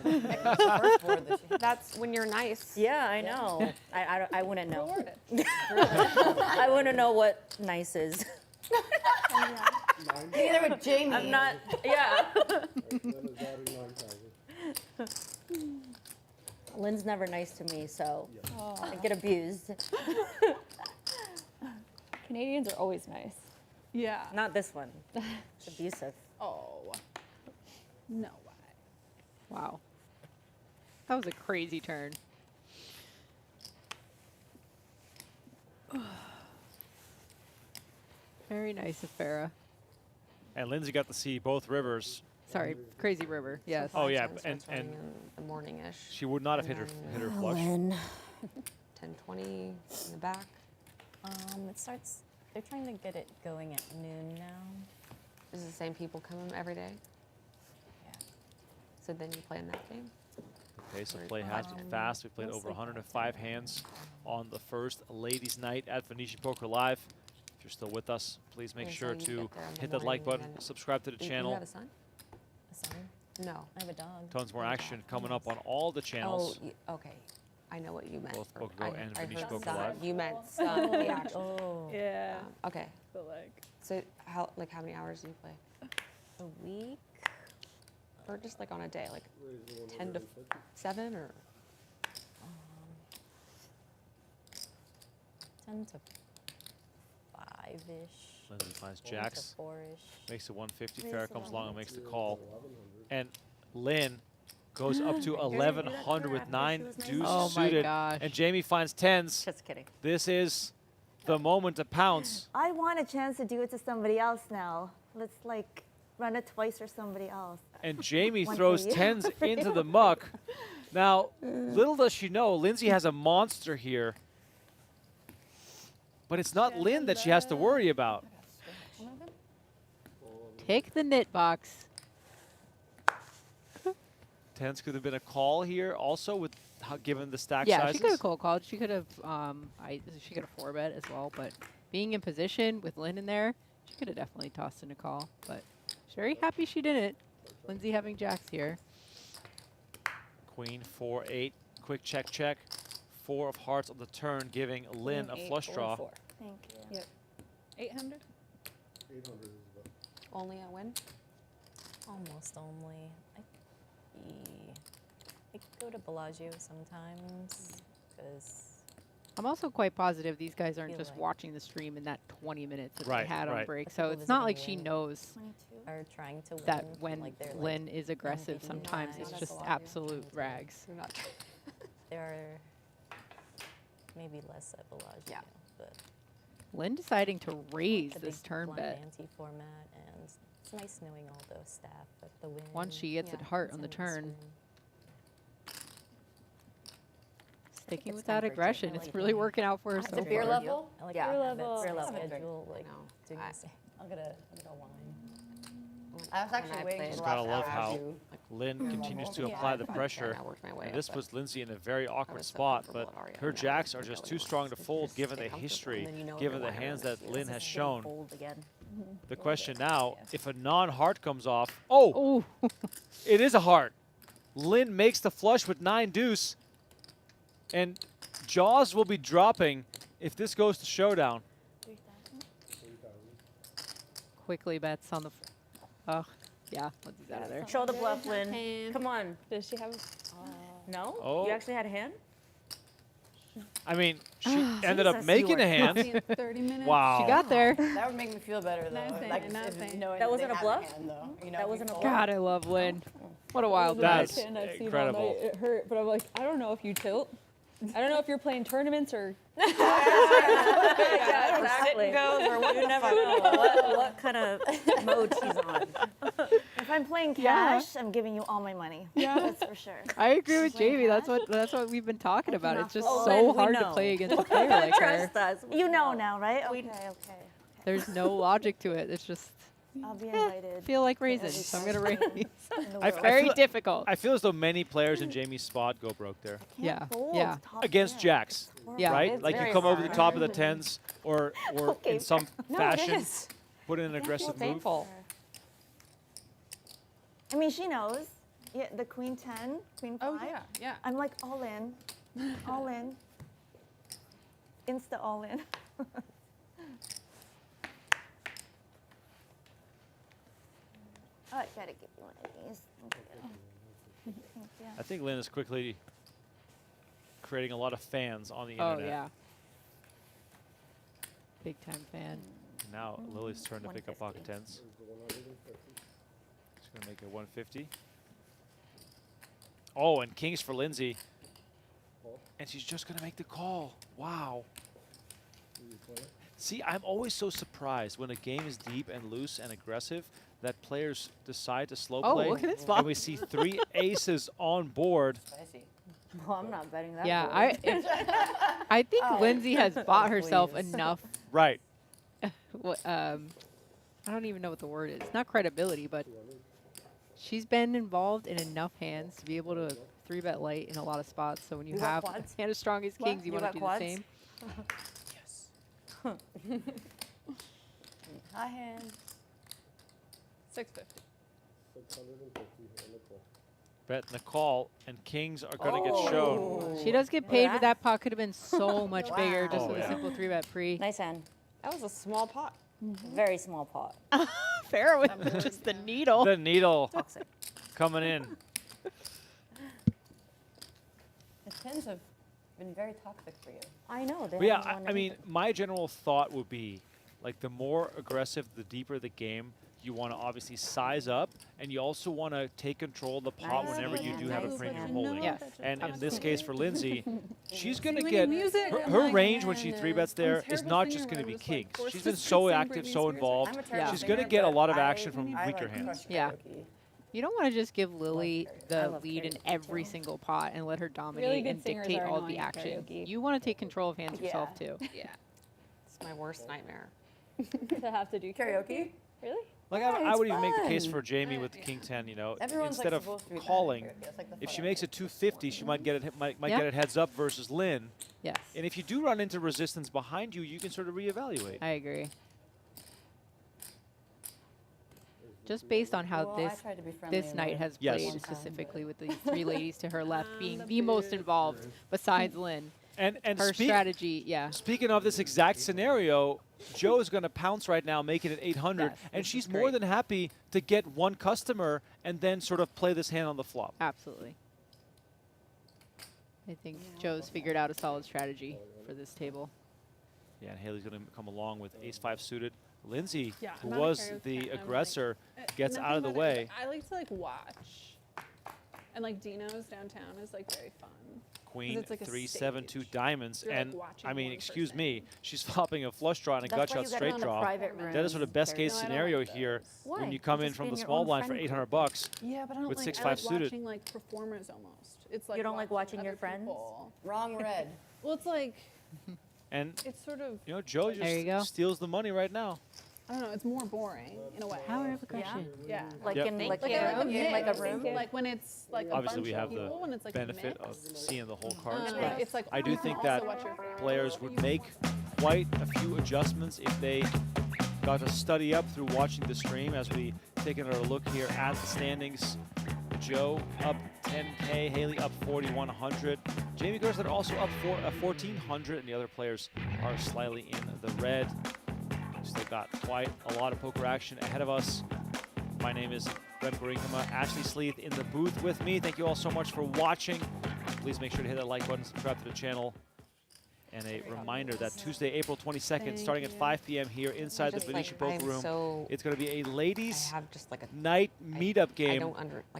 That's when you're nice. Yeah, I know. I wouldn't know. I wouldn't know what nice is. Neither would Jamie. I'm not, yeah. Lynn's never nice to me, so I get abused. Canadians are always nice. Yeah. Not this one. It's abusive. Oh. No way. Wow. That was a crazy turn. Very nice of Farah. And Lindsey got to see both rivers. Sorry, crazy river. Yes. Oh yeah, and and in the morning-ish. she would not have hit her flush. 10:20 in the back. It starts. They're trying to get it going at noon now. Is it the same people coming every day? Yeah. So then you play in that game? Pace of play has been fast. We played over 105 hands on the first ladies' night at Venetian Poker Live. If you're still with us, please make Yeah, sure so you to get there in the hit that like morning button, and subscribe to the You channel. have a son? A son? No. I have a dog. Tons more action coming up on all the channels. Oh, okay. I know what you meant. Both for- Poker Go I- and I Venetian heard Poker son. Live. You meant son, the actual. Oh. Yeah. Okay. But like So how many hours do you play? A week? Or just like on a day, like 10 to 7 or? 10 to 5-ish. Lindsey finds 4 to jacks, 4-ish. makes it 150. Raise Farah to comes along and makes the 100. call. And Lynn goes up to 1100 with 9 deuces Oh my suited. gosh. And Jamie finds 10s. Just kidding. This is the moment to pounce. I want a chance to do it to somebody else now. Let's like run it twice for somebody else. And Jamie One for throws you. 10s For into you. the muck. Now, little does she know, Lindsey has a monster here. But it's not Lynn that she has to worry about. Take the knit box. 10s could have been a call here also with given the stack Yeah, sizes. she could have cold called. She could have she could have 4-bet as well, but being in position with Lynn in there, she could have definitely tossed in a call. But she's very happy she didn't. Lindsey having jacks here. Queen 4-8, quick check check. 4 of hearts on the turn, giving Lynn a Queen, 8, flush 4, draw. 4. Thank you. Yep. 800. 800 is the Only a win? Almost only. I go to Bellagio sometimes because I'm also quite positive these guys aren't Feel just like- watching the stream in that 20 minutes that Right, they had on right. break. Or So people it's not visiting like she Lynn. knows 22. are trying to win. that when like they're Lynn like, is aggressive, competing sometimes live. it's That's just a lot. absolute rags. You're not. There are maybe less at Bellagio. Yeah. But Lynn deciding to raise the this big turn blind bet. ante format, and it's nice knowing all those staff at the win. Once she gets it heart on the turn, sticking it's with that time for a aggression, drink. I it's like really it. working out for her so The beer far. level? I like Yeah. beer level. Beer level. schedule, like No. doing I- this. I'll get a wine. I was actually When I waiting played for Just the gotta last love hour how to- Lynn continues to Yeah. apply the 5, pressure. 10, I worked my way And up, this but puts Lindsey in a very awkward was so spot, comfortable but at Aria. her Now jacks I are think just I too would strong to just fold given the stay comfortable, history, and then you know given the every line hands is that yours. Lynn This has is getting shown. fold again. The question now, if a non-heart comes off, oh, it is a heart. Lynn makes the flush with 9 deuce, and jaws will be dropping if this goes to showdown. Quickly bets on the. Oh, yeah, Lindsey's out of there. Show the bluff, Lynn. Come on. Does she have? No? Oh. You actually had a hand? I mean, she ended up Jesus, making you a are hand. 30 minutes. Wow. She got there. That would make me feel better though. Nothing, like, nothing. knowing That wasn't they a had bluff? hand, though. You know, That wasn't a you bluff? God, I love Lynn. What a wild The night. That's best hand I've seen all incredible. night. It hurt, but I'm like, I don't know if you tilt. I don't know if you're playing tournaments or. Yeah, exactly. You never know what kind of mode she's on. If I'm playing cash, I'm giving you all my money. Yeah. That's for sure. I agree with Playing Jamie. That's cash? what we've been talking about. cannot It's just fold. so Lynn, we hard to know. play against a player like her. Trust us. You know now, right? Okay, okay. There's no logic to it. It's just I'll be invited. feel like to raising, every so I'm gonna cash raise. game in the I world. Very feel- difficult. I feel as though many players in Jamie's spot go broke there. Can't Yeah, fold yeah. top Against pair. jacks. It's horrible. Yeah. right? It's Like you very come over the hard. top of the tens, or Okay, in some No, it fashion, is. put in an It's aggressive move. painful. I mean, she knows. Yeah, the queen 10, queen 5. Oh yeah, yeah. I'm like all in, all in, insta all in. Oh, I gotta give you one of these. Thank you. Thank you. I think Lynn is quickly creating a lot of fans on the Oh, internet. yeah. Big time fan. Now Lily's turn to pick up pocket tens. She's going to make it 150. Oh, and kings for Lindsey. And she's just going to make the call. Wow. See, I'm always so surprised when a game is deep and loose and aggressive that players decide to slow Oh, play. look at this flop. And we see 3 aces on board. Spicy. Well, I'm not betting that. Yeah, board. I think Oh. Lindsey has bought herself Please. enough. Right. I don't even know what the word is. Not credibility, but she's been involved in enough hands to be able to 3-bet light in a lot of spots. So when you You got have quads? hand as strong as What? kings, you You want to got do the quads? same. High hand. 650. 650 on the call. Bet and the call, and kings are going to Oh. get shown. She does get Look at paid, that. but that pot could have been so much bigger just Oh, with yeah. a simple 3-bet pre. Nice hand. That was a small pot. Very small pot. Fair with just the needle. The needle Toxic. coming in. The tens have been very toxic for you. I know. They But yeah, haven't won I mean, anything. my general thought would be, like, the more aggressive, the deeper the game, you want to obviously size up, and you also want to take control of the pot Nice whenever you hand, do have a nice premium hand. holding. Yes. And in this case for Lindsey, she's going to when get you music, her, I'm her like, range when she man, 3-bets I'm there a is terrible not singer just going to when be I'm just, like, kings. forced She's to been sing so Britney active, so Spears. involved. I'm a terrible She's singer, going to get a but lot of I action from I weaker like hands. crush Yeah. karaoke. You don't want to just give Lily karaoke. I the love lead in karaoke every too. single pot and let her dominate Really good and singers dictate are all the annoying at action. karaoke. You want to take control of hands yourself Yeah. too. Yeah. It's my worst nightmare. To have to do Karaoke? Really? Like, Yeah, I it's would even make the case fun. for Jamie with the king 10, you know. Everyone's, Instead like, of supposed to be bad at calling, karaoke. That's, like, the if she fun makes it 250, she might get it might Yeah. get it heads up versus Lynn. Yes, And if you do run into resistance behind you, you can sort of reevaluate. I agree. Just based on how Well, I tried to be friendly this and night let has Yes. played one time, specifically with the 3 ladies to her left being the most involved besides Lynn. And Her strategy, yeah. Speaking of this exact scenario, Joe is going to pounce right now, making it 800, Yes, and this she's is more great. than happy to get one customer and then sort of play this hand on the flop. Absolutely. I think Joe's figured out a solid strategy for this table. Yeah, and Hayley's going to come along with ace-5 suited. Lindsey, Yeah, who I'm not a was karaoke the fan. I'm like, aggressor, gets nothing out of the but it, way. I like to like watch, and like Dino's downtown is like very fun. Queen, it's like a 3-7-2 diamonds, You're, like, and watching I mean, one excuse person. me, she's flopping a flush draw and a gut That's why shot you gotta straight go in the draw. private That is sort of rooms, best case No, I don't scenario like here Why? when you come You in just from be the in your small own blind for friend 800 group. bucks. Yeah, but I don't With like. 6-5 I like suited. watching like performers almost. It's like You don't like watching your other friends? people. Wrong red. Well, it's like And it's sort of you know, Joe There you go. just steals the money right now. I don't know. It's more boring in a way. Power of aggression. Yeah. Like Yep. in like Like, a I like room, a like a mix. room. Like when it's like Obviously, a bunch we of have people, the when it's like benefit a of mix. seeing the whole cards, Like, but it's like, I do you think can that also watch your favorite players people, would you make quite a few adjustments if they got to study up through watching the stream as we take another look here at the standings. Joe up 10K, Hayley up 4,100. Jamie Kerstetter also up 1,400, and the other players are slightly in the red. Still got quite a lot of poker action ahead of us. My name is Brett Gorinkama, Ashley Sleeth in the booth with me. Thank you all so much for watching. Please make sure to hit that like button, subscribe to the channel. And a reminder that Tuesday, April 22nd, starting at 5 p.m. here inside the Venetian Poker Room, it's going to be a ladies' night meetup game.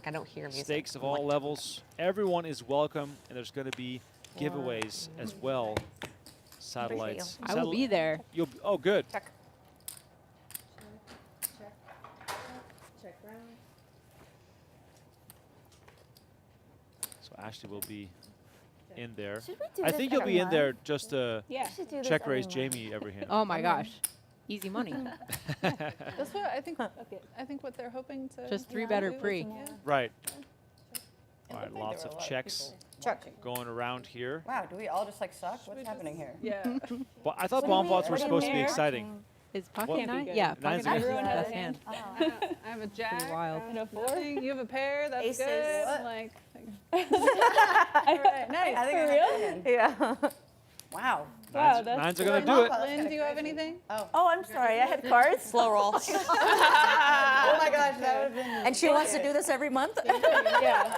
I don't hear music. Stakes of all levels. Everyone is welcome, and there's going to be giveaways as well. Satellites. I will be there. You'll. Oh, good. Check. So Ashley will be in there. Should we do I this think you'll every be in month? there just to Yeah. We should do this check every raise month. Jamie every hand. Oh my gosh. Easy money. That's what I think. I think what they're hoping to. Just 3 yeah, better do is- pre. yeah. Right. It All right, looked like lots there of were a lot checks. people Chuck. going around here. Wow, do we all just like suck? What's happening here? Yeah. Well, I thought bomb pots were supposed to be exciting. Is pocket What? nine? Yeah, Nine's pocket good. nine Everyone is has best a hand. hand. I have a jack. wild. And a 4. You have a pair. That's Aces. good. What? Like. Nice. I think For I real? Yeah. Wow. Wow, that's Nines are going to do it. Lynn, do you have anything? Oh, I'm sorry. I had cards. Slow roll. Oh my gosh, that would have been. And she wants to do this every month? Yeah.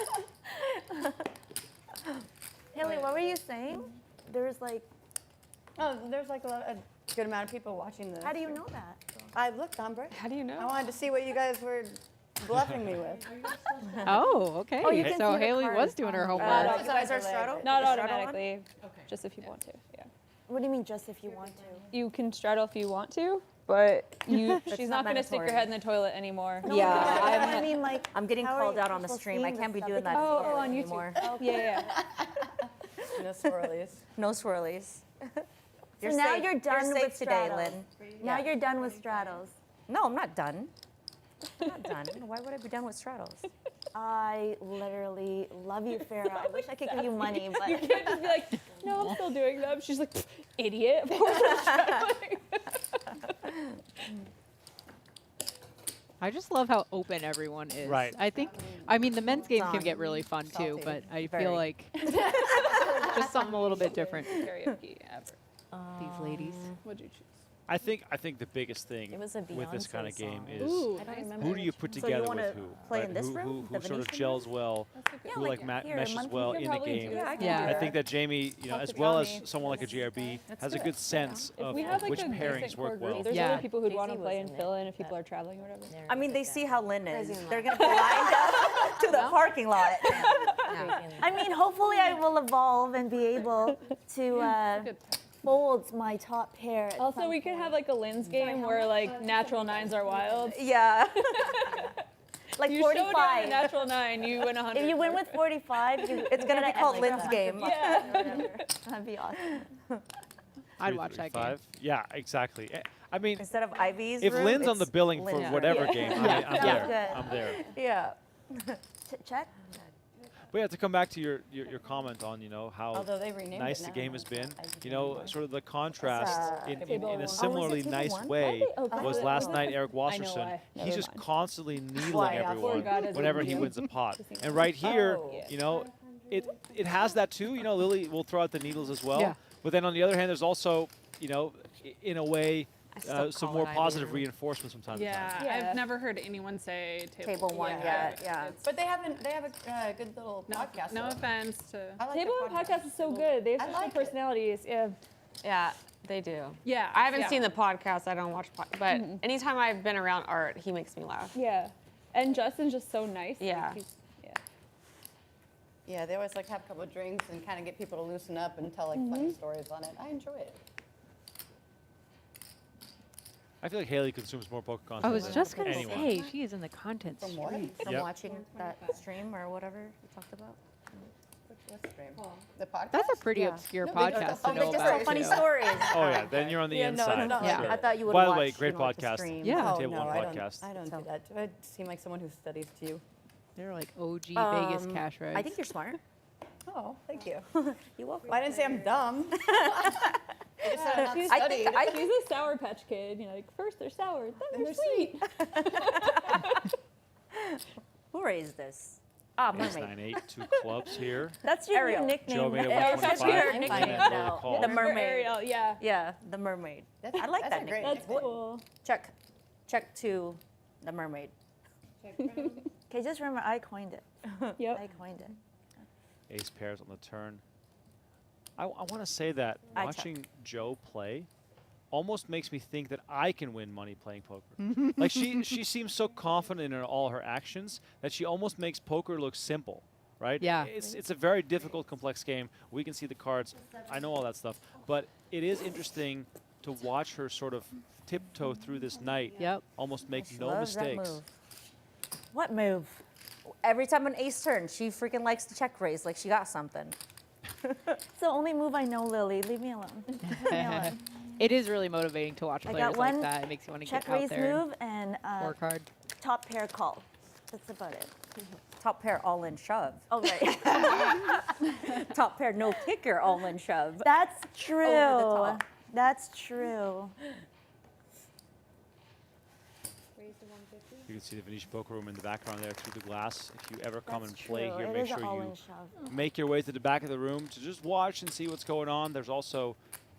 Haley, what were you saying? There's like. Oh, there's like a good amount of people watching this. How do you know that? I looked, Ombre. How do you know? I wanted to see what you guys were bluffing me with. Oh, okay. Oh, you can so see the Haley cards was doing her on the homework. So is there straddle? Not Is there straddle automatically. Just if you want to. Yeah. What do you mean, just if you want to? You can straddle if you want to, but she's not not going to stick your mandatory. head in the toilet anymore. No, Yeah, because I'm- I mean, like. I'm getting how are called you out on the people stream. I seeing can't this be stuff? doing that Because- Oh, on YouTube. anymore. Yeah. No swirlies. No swirlies. So now safe. you're done safe with today, straddles. Lynn. Now you're done with straddles. No, I'm not done. I'm not done. Why would I be done with straddles? I literally love you, Farah. I wish I could give you money, but. You can't just be like, no, I'm still doing them. She's like, idiot. Of course I'm straddling. I just love how open everyone is. Right. I mean, the men's game can get really fun too, Salty. but I Very. feel like just something a little bit different. Karaoke ever. These ladies. What'd you choose? I think the biggest thing It was a with this kind of Beyonce game song. is Ooh, I don't nice. remember. who do you put So you together wanna with who? play right? in this who room, who the sort of Venetian gels well, Yeah, who like like here, meshes monkey. well You can in the probably game. do Yeah, I this. can Yeah. do I that. think that Jamie, you know, Talk as to well Johnny. as someone like a GRB, has a do good it. sense If of we have like which a pairings decent core work group, well. there's Yeah. other people who'd want to Daisy play was and in fill it, in if people are traveling or whatever. I mean, they see how Lynn is. Crazy in They're that. going to be lined up to the parking lot. I mean, hopefully I will evolve and be able to fold my top pair. at Also, some we could point. have like a Lynn's game where like natural nines are wild. Yeah. Like You showed her a 45. natural 9. You win 100. If you win with 45, It's going to be called Lynn's game. Yeah. That'd be awesome. I'd watch that game. 5. Yeah, exactly. I mean, Instead of Ivy's if room, Lynn's on the it's billing for Lynn. whatever Yeah. game, Yeah. I'm Sounds there. good. I'm there. Yeah. Check. But yeah, to come back to your comment on, you know, how Although they renamed nice it the now. game has been, I just you know, remember. sort of the contrast in a one. similarly table nice one? way Oh, was good. last night Eric I know Wasserson. why. He's Never just mind. constantly needling Why? I everyone forgot as whenever a he medium. wins a pot. And right here, Oh. you know, it has that too. You know, Lily will throw out the needles as well. Yeah. But then on the other hand, there's also, you know, in a way, still some call more it Ivy positive room. reinforcement from time to time. Yeah, Yeah. I've never heard anyone say Table 1 yet, yeah. But they have a good little podcast. No though. offense to. I like Table their and podcast is so good. They have I such like good it. personalities. Yeah. Yeah, they do. Yeah. I haven't yeah. seen the podcast. I don't watch, but anytime I've been around Art, he makes me laugh. Yeah. And Justin's just so nice. like, Yeah. yeah. Yeah, they always like have a couple of drinks and kind of get people to loosen up and tell like funny stories on it. I enjoy it. I feel like Haley consumes more poker content. I was than just going to anyone. say, she is in the content From stream. what? From Yep. watching that stream or whatever you talked about. What stream? The podcast? That's a pretty Yeah. obscure No, but- podcast Oh, to they know just about. tell funny too. stories. Oh yeah, then you're on the Yeah, no, inside. no, no. Yeah, Sure. I thought you would By watch. the way, great you know, like the podcast. stream. Yeah. Oh, Table no, One I don't. podcast. I don't do that. I seem like someone who studies to you. They're like OG Vegas cash rides. I think you're smart. Oh, thank you. You're welcome. I didn't say I'm dumb. I just said I'm not She's, studied. she's a Sour Patch Kid. You know, like first they're sour, then they're sweet. Who raised this? Ah, Ace mermaid. 9-8, 2 clubs here. That's your Ariel. new nickname. Joe made a Yeah, 125. that's your and nickname then now. Lily called. The Remember mermaid. Ariel, yeah. Yeah, the mermaid. I like that's that a great nickname. That's cool. Check to the mermaid. Okay, just remember, I coined it. Yep. I coined it. Ace pairs on the turn. I want to say that I check. watching Joe play almost makes me think that I can win money playing poker. Like she seems so confident in all her actions that she almost makes poker look simple, right? Yeah. It's a very difficult, complex game. We can see the cards. I know all that stuff, but it is interesting to watch her sort of tiptoe through this night. Yep. Almost make She no loves that mistakes. move. What move? Every time an ace turns, she freaking likes to check raise like she got something. It's the only move I know, Lily. Leave me alone. Leave me alone. It is really motivating to watch I players got like one that. It makes you want to check get out raise there move and and work hard. top pair call. That's about it. top pair all in shove. Oh, right. Top pair no kicker all in shove. That's true. Over the top. That's true. You can see the Venetian poker room in the background there through the glass. If you ever come and play true. here, It make is sure all you in shove. make your way to the back of the room to just watch and see what's going on. There's also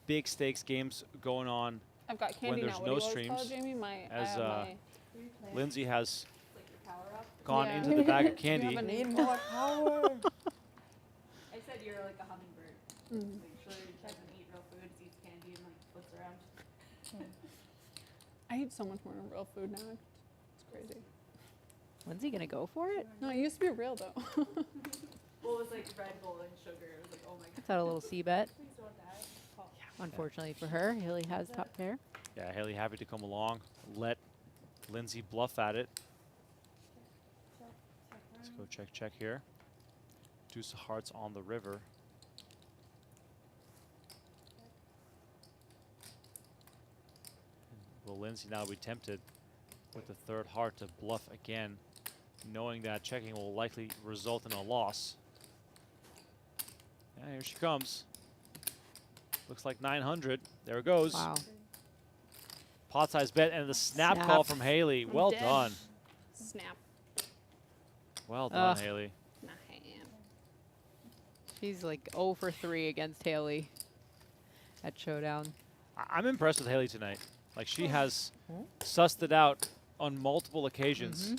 big stakes games going on I've got when candy there's now. What no do you always call streams. it, Jamie? As my Lindsey has gone Yeah. into the bag of Do you have candy. a Need name? more power. I said you're like a hummingbird. Mm. Like, sure, she doesn't eat real food, eats candy, and like flips around. I eat so much more real food now. It's crazy. Lindsey gonna go for it? No, it used to be real though. Well, it was like Red Bull and sugar. It was like, oh my god. Let's add a little C bet. Please don't die. Oh. Unfortunately for her, Hayley has top pair. Yeah, Hayley happy to come along. Let Lindsey bluff at it. Let's go check here. Deuce of hearts on the river. Will Lindsey now be tempted with the third heart to bluff again, knowing that checking will likely result in a loss? Yeah, here she comes. Looks like 900. There it goes. Wow. Pot size bet and the snap call from Hayley. Well dead. done. Snap. Well done, Hayley. She's like 0 for 3 against Hayley at Showdown. I'm impressed with Hayley tonight. Like, she has sussed it out on multiple occasions.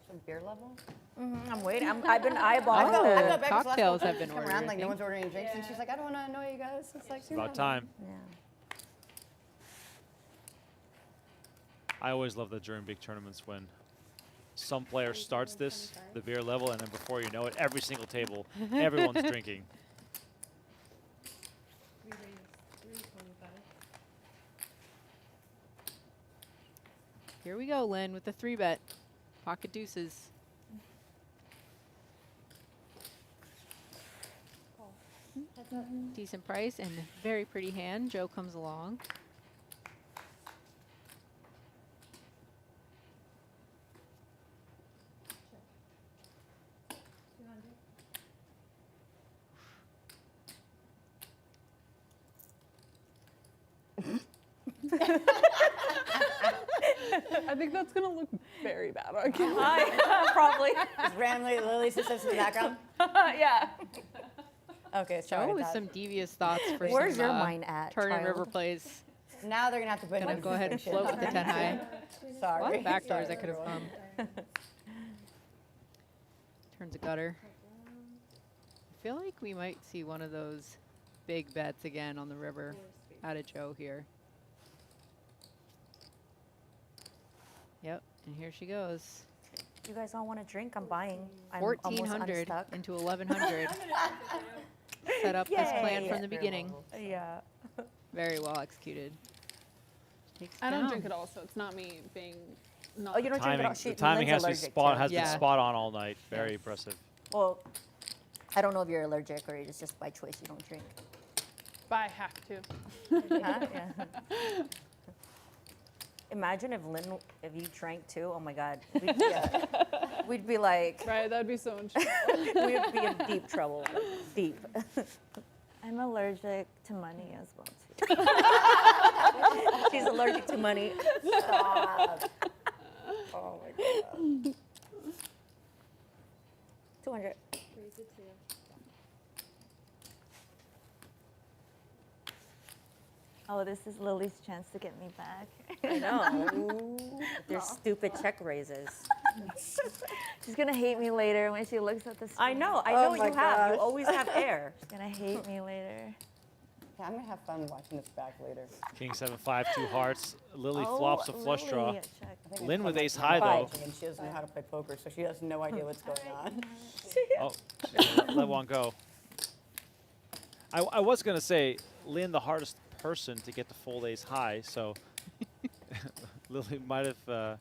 Some beer level? I'm waiting. I've been eyeballing I go the back 'cause last cocktails time have been come ordered, around, I like no think. one's ordering drinks, and she's like, I don't want to annoy you guys. It's like It's about time. Yeah. I always love that during big tournaments when some player starts this, the beer level, and then before you know it, every single table, everyone's drinking. Here we go, Lynn, with the 3 bet. Pocket deuces. Decent price and very pretty hand. Joe comes along. I think that's gonna look very bad on Probably. Just randomly, Lily's just in the background. Yeah. Okay, Joe sorry. with some devious thoughts for Where's some, your mind at, Turn and child? River plays. Now they're gonna have to put Gonna in go ahead and shit. float with the 10 high. A lot Sorry. of backdoors Sorry, that could have everyone. come. Turns a gutter. I feel like we might see one of those big bets again on the river out of Joe here. Yep, and here she goes. You guys all want to drink? I'm buying. I'm almost 1,400 unstuck. into 1,100. Set up this plan from the beginning. Yeah. Very well executed. Takes I don't down. drink at all, so it's not me being not. Oh, you don't drink at all? The timing has to be been Yeah. spot on all night. Very impressive. Well, I don't know if you're allergic or it's just by choice you don't drink. But I have to. Huh? Yeah. Imagine if Lynn, if you drank too. Oh my God. We'd be like. Right, that'd be so much. We'd be in deep trouble. Deep. I'm allergic to money as well too. She's allergic to money. Stop. Oh my God. 200. Oh, this is Lily's chance to get me back. I know. Their stupid check raises. She's gonna hate me later when she looks at this. I know Oh you have. You always have air. She's gonna hate me later. Yeah, I'm gonna have fun watching this back later. King 7-5, 2 hearts. Lily Oh, flops a flush Lily, draw. a check. I think Lynn it's with fun ace watching high, her though. fight, and she doesn't know how to play poker, so she has no idea what's going on. Oh, let one go. I was going to say, Lynn, the hardest person to get the fold ace high, so Lily might have,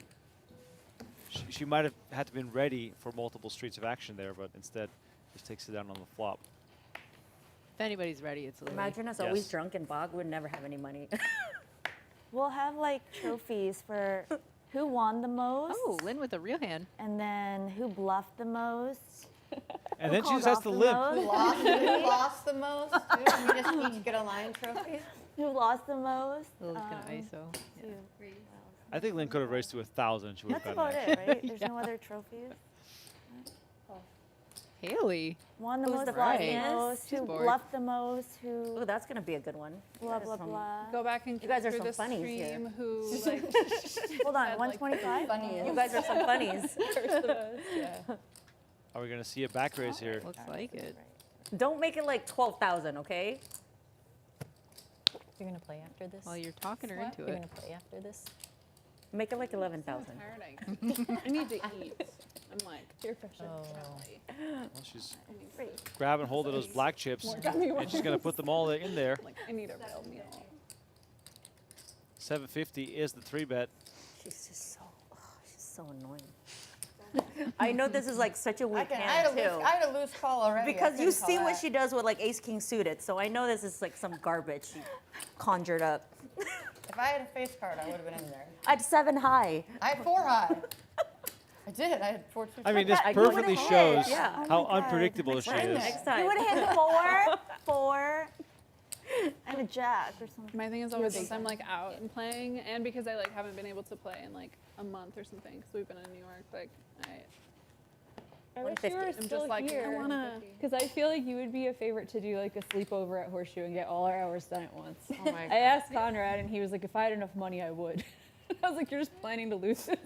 she might have had to been ready for multiple streets of action there, but instead just takes it down on the flop. If anybody's ready, it's Lily. Imagine us always drunk and Bog would never have any money. We'll have like trophies for who won the most, Oh, Lynn with a real hand. and then who bluffed the most. And who then she called just has off to the limp. most, Who lost the most? Too? We just each get a lion trophy. Who lost the most. Lily's gonna ISO. I think Lynn could have raced to 1,000. She would have That's gotten about it. it, right? There's no other trophies. Haley. Won the Who's most, the bluffed brightest? the most, She's who bored. bluffed the most, who Oh, that's gonna be a good one. blah blah blah. Go back and You guys are through some the funnies here. stream who like Hold on, 125. You guys are some funnies. Are we going to see a back race here? Looks like it. Don't make it like 12,000, okay? You're gonna play after this? Well, you're talking her into You're it. gonna play after this? Make it like 11,000. I need to eat. I'm like peer pressure. Well, she's grabbing hold of those black chips, and she's going to put them all in there. Like I need a real meal. 750 is the 3-bet. She's just so, she's so annoying. I know this is like such a weak I hand too. I had a loose call already. Because you see what she does with like Ace King suited, so I know this is like some garbage she conjured up. If I had a face card, I would have been in there. I had 7 high. I had 4 high. I did. I had 4 2. I mean, this I would've perfectly hit. shows Yeah. how Oh my God. unpredictable she is. Next time. You would have hit 4, and a jack or something. My thing is always since I'm like out and playing, and because I like haven't been able to play in like a month or something, because we've been in New York. Like I wish you were 150. I'm still just like, here. I wanna. Because I feel like you would be a favorite to do like a sleepover at Horseshoe and get all our hours done at once. Oh my I asked Conrad and he was like, if I had enough money, I would. I was like, you're just planning to lose this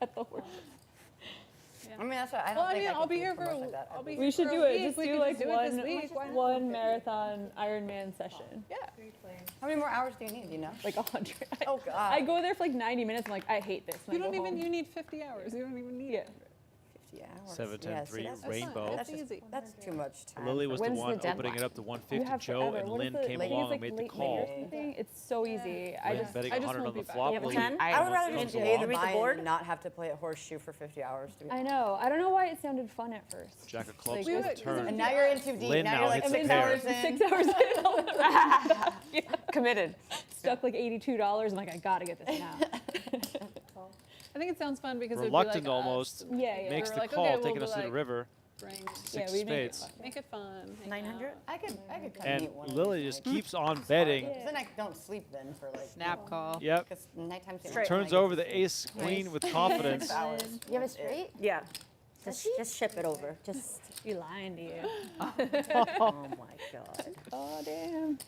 at the Horseshoe. I mean, that's what I don't Well, I think mean, I I'll could be do here much for. like that. I'll be. We here should for do a it. week. Just We do can like do it this week. Why not? one marathon Ironman session. Yeah. How many more hours do you need? You know? Like 100. Oh God. I go there for like 90 minutes. I'm like, I hate this. and You I go don't even. home. You need 50 hours. You don't even need it. 50 hours. 7, 10, Yeah, 3, see, that's rainbow. That's That's just- easy. That's too much time. Lily was the When's one opening deadline? it up to You 150 have Joe, forever. and What is Lynn the- came like, along it's and like made the late call. May or something? It's so easy. I Lynn just betting I just 100 on won't the be back. flop. You have a Lily 10? I would rather comes just along. pay the Read the buy board? and not have to play at Horseshoe for 50 hours. To be I know. I don't know why it sounded fun at first. Jack of clubs Like, with a wait, turn. And now you're in too deep. Lynn now now you're like hits 6 a pair. hours in. 6 hours in. Committed. Stuck like $82. I'm like, I gotta get this now. I think it sounds fun because Reluctant it would be like almost. Yeah. Makes We're the like, call, okay, we'll taking be us to the like- river. bring. Six we'd make it spades. Make it fun. 900? I could come And meet one. Lily just keeps on betting. Because then I don't sleep then for like. Snap call. Yep. Because nighttime Turns over the ace queen with confidence. You have a straight? Yeah. Just ship it over. Just. You lying to you. Oh my God. Oh, damn.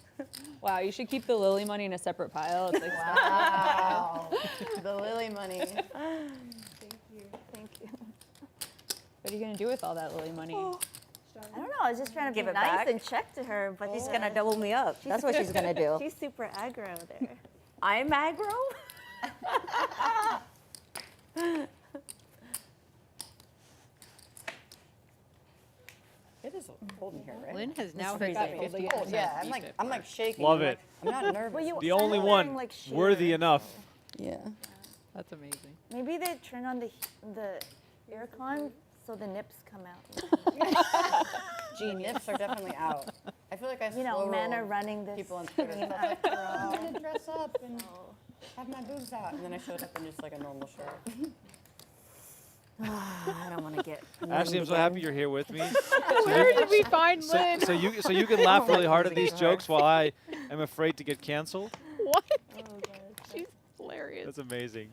Wow, you should keep the Lily money in a separate pile. It's like, Wow. The Lily money. Thank you. Thank you. what are you going to do with all that Lily money? I don't know. I was just trying to Give be it nice back? and check to her, but She's gonna double me up. That's what she's gonna do. She's super aggro there. I'm aggro? It is cold in here, right? Lynn has now It's hit freezing. 50%. Yeah, I'm like shaking. Love I'm it. like- I'm not nervous. Well, you- The I'm only wearing, one like, worthy sheer. enough. Yeah. That's amazing. Maybe they turn on the aircon so the nips come out. The nips are definitely out. I feel like I You know, slow men roll are running this. people on Twitter. stream So I'm like, after I'm all. gonna dress up and have my boobs out, and then I showed up in just like a normal shirt. I don't want to get. Ashley, I'm so happy you're here with me. Where did we find So, Lynn? so you can laugh really hard at these jokes while I am afraid to get canceled. What? She's hilarious. That's amazing.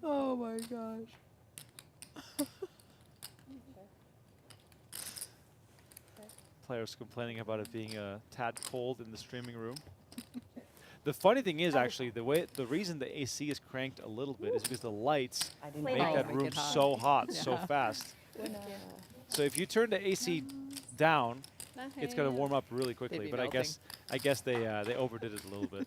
Oh my gosh. Players complaining about it being a tad cold in the streaming room. The funny thing is, actually, the reason the AC is cranked a little bit is because the lights make that room so hot so fast. So if you turn the AC down, it's going to warm up really quickly. But I guess they overdid it a little bit.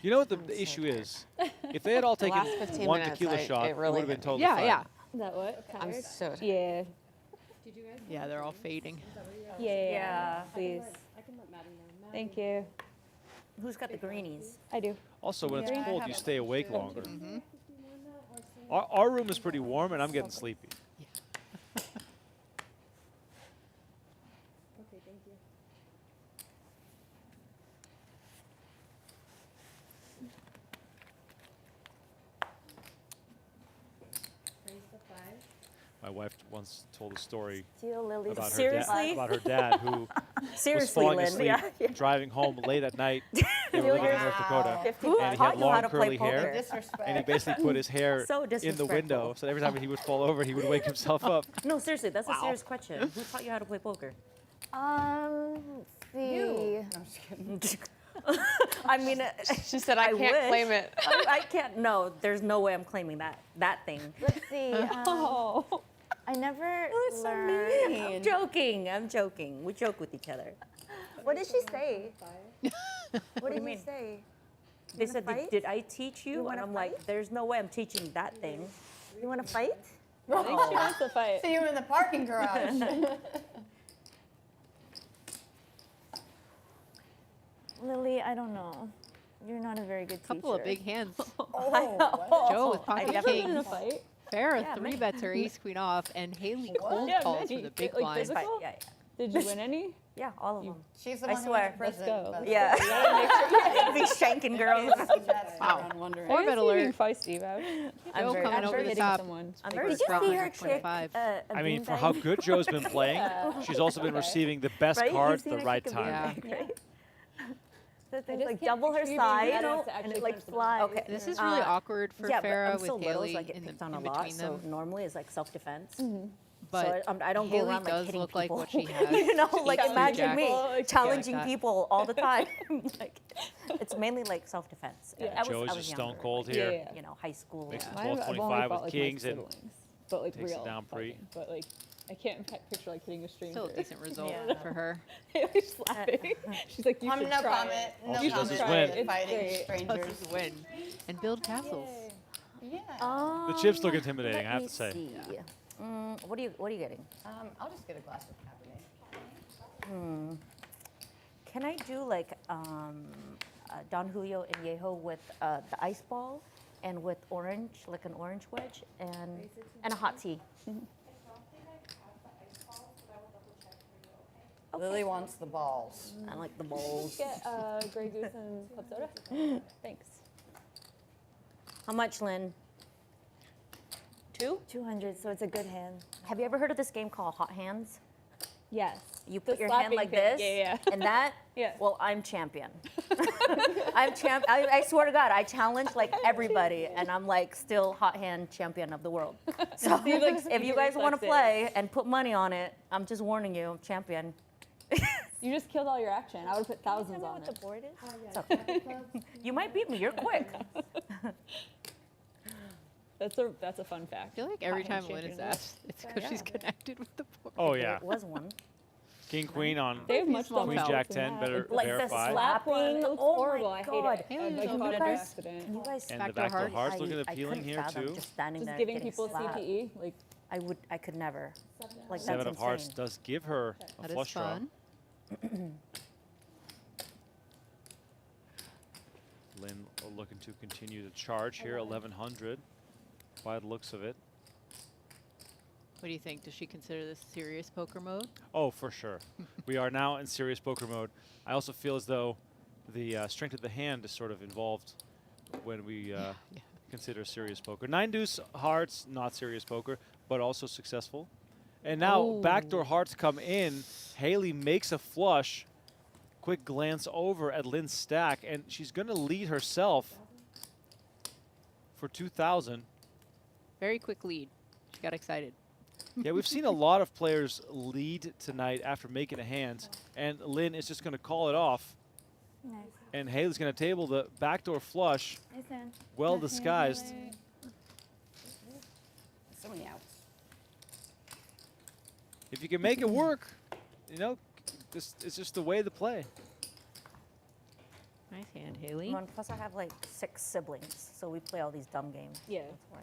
You know what the issue is? If they had all taken last 15 one minutes, tequila shot, it it really would have been hit me. totally Yeah, fine. yeah. Is that what? I'm Tired? so tired. Yeah. Yeah, they're all fading. Yeah. Please. Thank you. Who's got the greenies? I do. Also, when it's Yeah. cold, you stay awake longer. Mm-hmm. Our room is pretty warm, and I'm getting sleepy. Okay, thank you. My wife once told a story Steal Lily's about her, Seriously? about her dad who was Seriously, falling Lynn, asleep yeah. driving home late at night. They were Steal living in yours. North Dakota, 50 and he taught had you how long to play curly hair, poker. and he basically put his hair So in the disrespectful. window. So every time he would fall over, he would wake himself up. No, seriously, that's a serious question. Who taught you how to play poker? Let's see. You. No, I'm just kidding. I mean, She said, I can't wish. claim it. I can't. No, there's no way I'm claiming that thing. Let's see. I never learned. I'm joking. I'm joking. We joke with each other. What did she say? What do you mean? say? They said, did I teach you? And I'm like, there's no way I'm teaching that thing. You want to fight? I think she wants to fight. See you in the parking garage. Lily, I don't know. You're not a very good teacher. Couple of big hands. Oh, Joe with I pocket never- king. In a fight? Farah Yeah, 3 many. bets her ace queen off, and Hayley cold Yeah, calls many. with a big Like blind. physical? Yeah, Did you win any? yeah, all of them. She's the I one swear. who was the Let's president. go. but- Yeah. You gotta make sure Be shanking girls. Wow. I 4 bet guess you're being alert. feisty, Bob. I'm Joe very, coming I'm over very the Hitting top. someone. I'm Big very Did Did you strong see with her kick 25. a I mean, for beanbag? how good Joe's been playing, she's also been receiving the best Right? cards You've at the seen her right kick a time. beanbag, right? So things just like can't double her picture you being size, bad enough to and actually it like punch them. flies. Okay. This is really awkward for yeah, but Farah I'm so with little, Hayley so I get in picked on a between lot. So them. normally it's like self-defense. But so I don't Hayley go around like does hitting look people. like what she has. You know, like Ace-2 imagine jack. me Like, challenging yeah, like that. people all the time. Like, it's mainly like self-defense. Yeah. Joe's I just younger, stone cold like, here. Yeah. You know, high school. Makes it I've only 12-25 fought, with like, kings my and siblings, but like takes it real down pre. fighting. But like, I can't picture like hitting a stranger. Still a decent result Yeah. for her. Haley's laughing. She's like, you I'm should no try comment. it. All No she does is comment. win. It's Fighting great. strangers. Just win and build castles. Yeah. The chips look intimidating, Let I have me to say. see. What are you getting? I'll just get a glass of Cabernet. Can I do like Don Julio and Yeho with the ice ball and with orange, like an orange wedge, and a hot tea? Lily wants the balls. I like the balls. Get Grey Goose and club soda. Thanks. How much, Lynn? 200, so it's a good hand. Have you ever heard of this game called Hot Hands? Yes. You The put your hand slapping like thing. this, Yeah, and that. Yeah. Well, I'm champion. I swear to God, I challenge like everybody, and I'm like still hot hand champion of the world. So You, like, if you guys want to reflexes. play and put money on it, I'm just warning you, I'm champion. You just killed all your action. I would have put thousands on What it. the board is? It's okay. You might beat me. You're quick. That's a fun fact. I feel like every Hot time hand Lynn is champion. asked, it's because she's connected with the board. Oh, yeah. There was one. King, queen on They have much Queen, Queen, dumb Jack fouls 10, than better that. Like the verify. slapping. It looks Oh horrible. my I hate God. it. Haley, Like, can caught you it by guys- accident. Can you guys And the Backdoor backdoor hearts? hearts looking I appealing couldn't here, fathom too. just standing Just there giving getting people slapped. CTE. Like, I could never. Like Seven that's of hearts insane. does give her a That is flush draw. fun. Lynn looking to continue to charge here, 1100. By the looks of it. What do you think? Does she consider this serious poker mode? Oh, for sure. We are now in serious poker mode. I also feel as though the strength of the hand is sort of involved when we consider serious poker. 9 deuce hearts, not serious poker, but also successful. And now backdoor hearts come in. Haley makes a flush. Quick glance over at Lynn's stack, and she's going to lead herself for 2,000. Very quick lead. She got excited. Yeah, we've seen a lot of players lead tonight after making a hand, and Lynn is just going to call it off. Nice. And Haley's going to table the backdoor flush. Nice hand. Well Nice hand, disguised. Haley. So many outs. If you can make it work, you know, this is just the way to play. Nice hand, Haley. And plus, I have like 6 siblings, so we play all these dumb games. Yeah. That's why.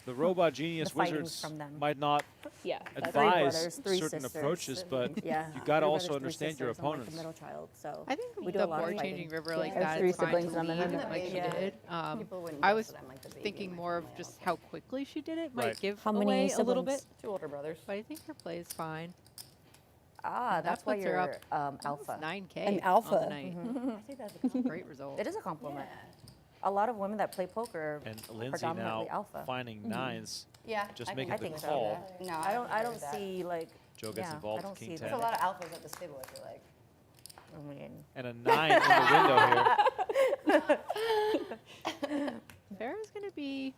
The robot genius The fighting's wizards from them. might not Yeah. Three advise brothers, 3 certain sisters. approaches, but Yeah. you got to 3 also brothers, 3 understand your sisters. I'm like opponents. the middle child, so I think we do the a lot of board fighting. changing river like Yeah. that, There's it's 3 fine to siblings and I'm lead the middle. like she Yeah. did. People wouldn't I guess was that I'm like the baby thinking and, like, more of family just elf. how quickly she did it might Right. give How many away a little bit. siblings? 2 older brothers. But I think her play is fine. Ah, And that's that why puts her you're up alpha. 9K An on alpha. the night. I think that's a Great result. It is a compliment. a lot of women that play poker are And Lindsey predominantly now alpha. finding nines. Yeah, Just I making I the think so. call. No, I don't agree with see like. Joe gets yeah, involved, I don't king see 10. There's a lot of alphas at this table, I feel like. I mean, And a 9 in the window here. Farah's gonna be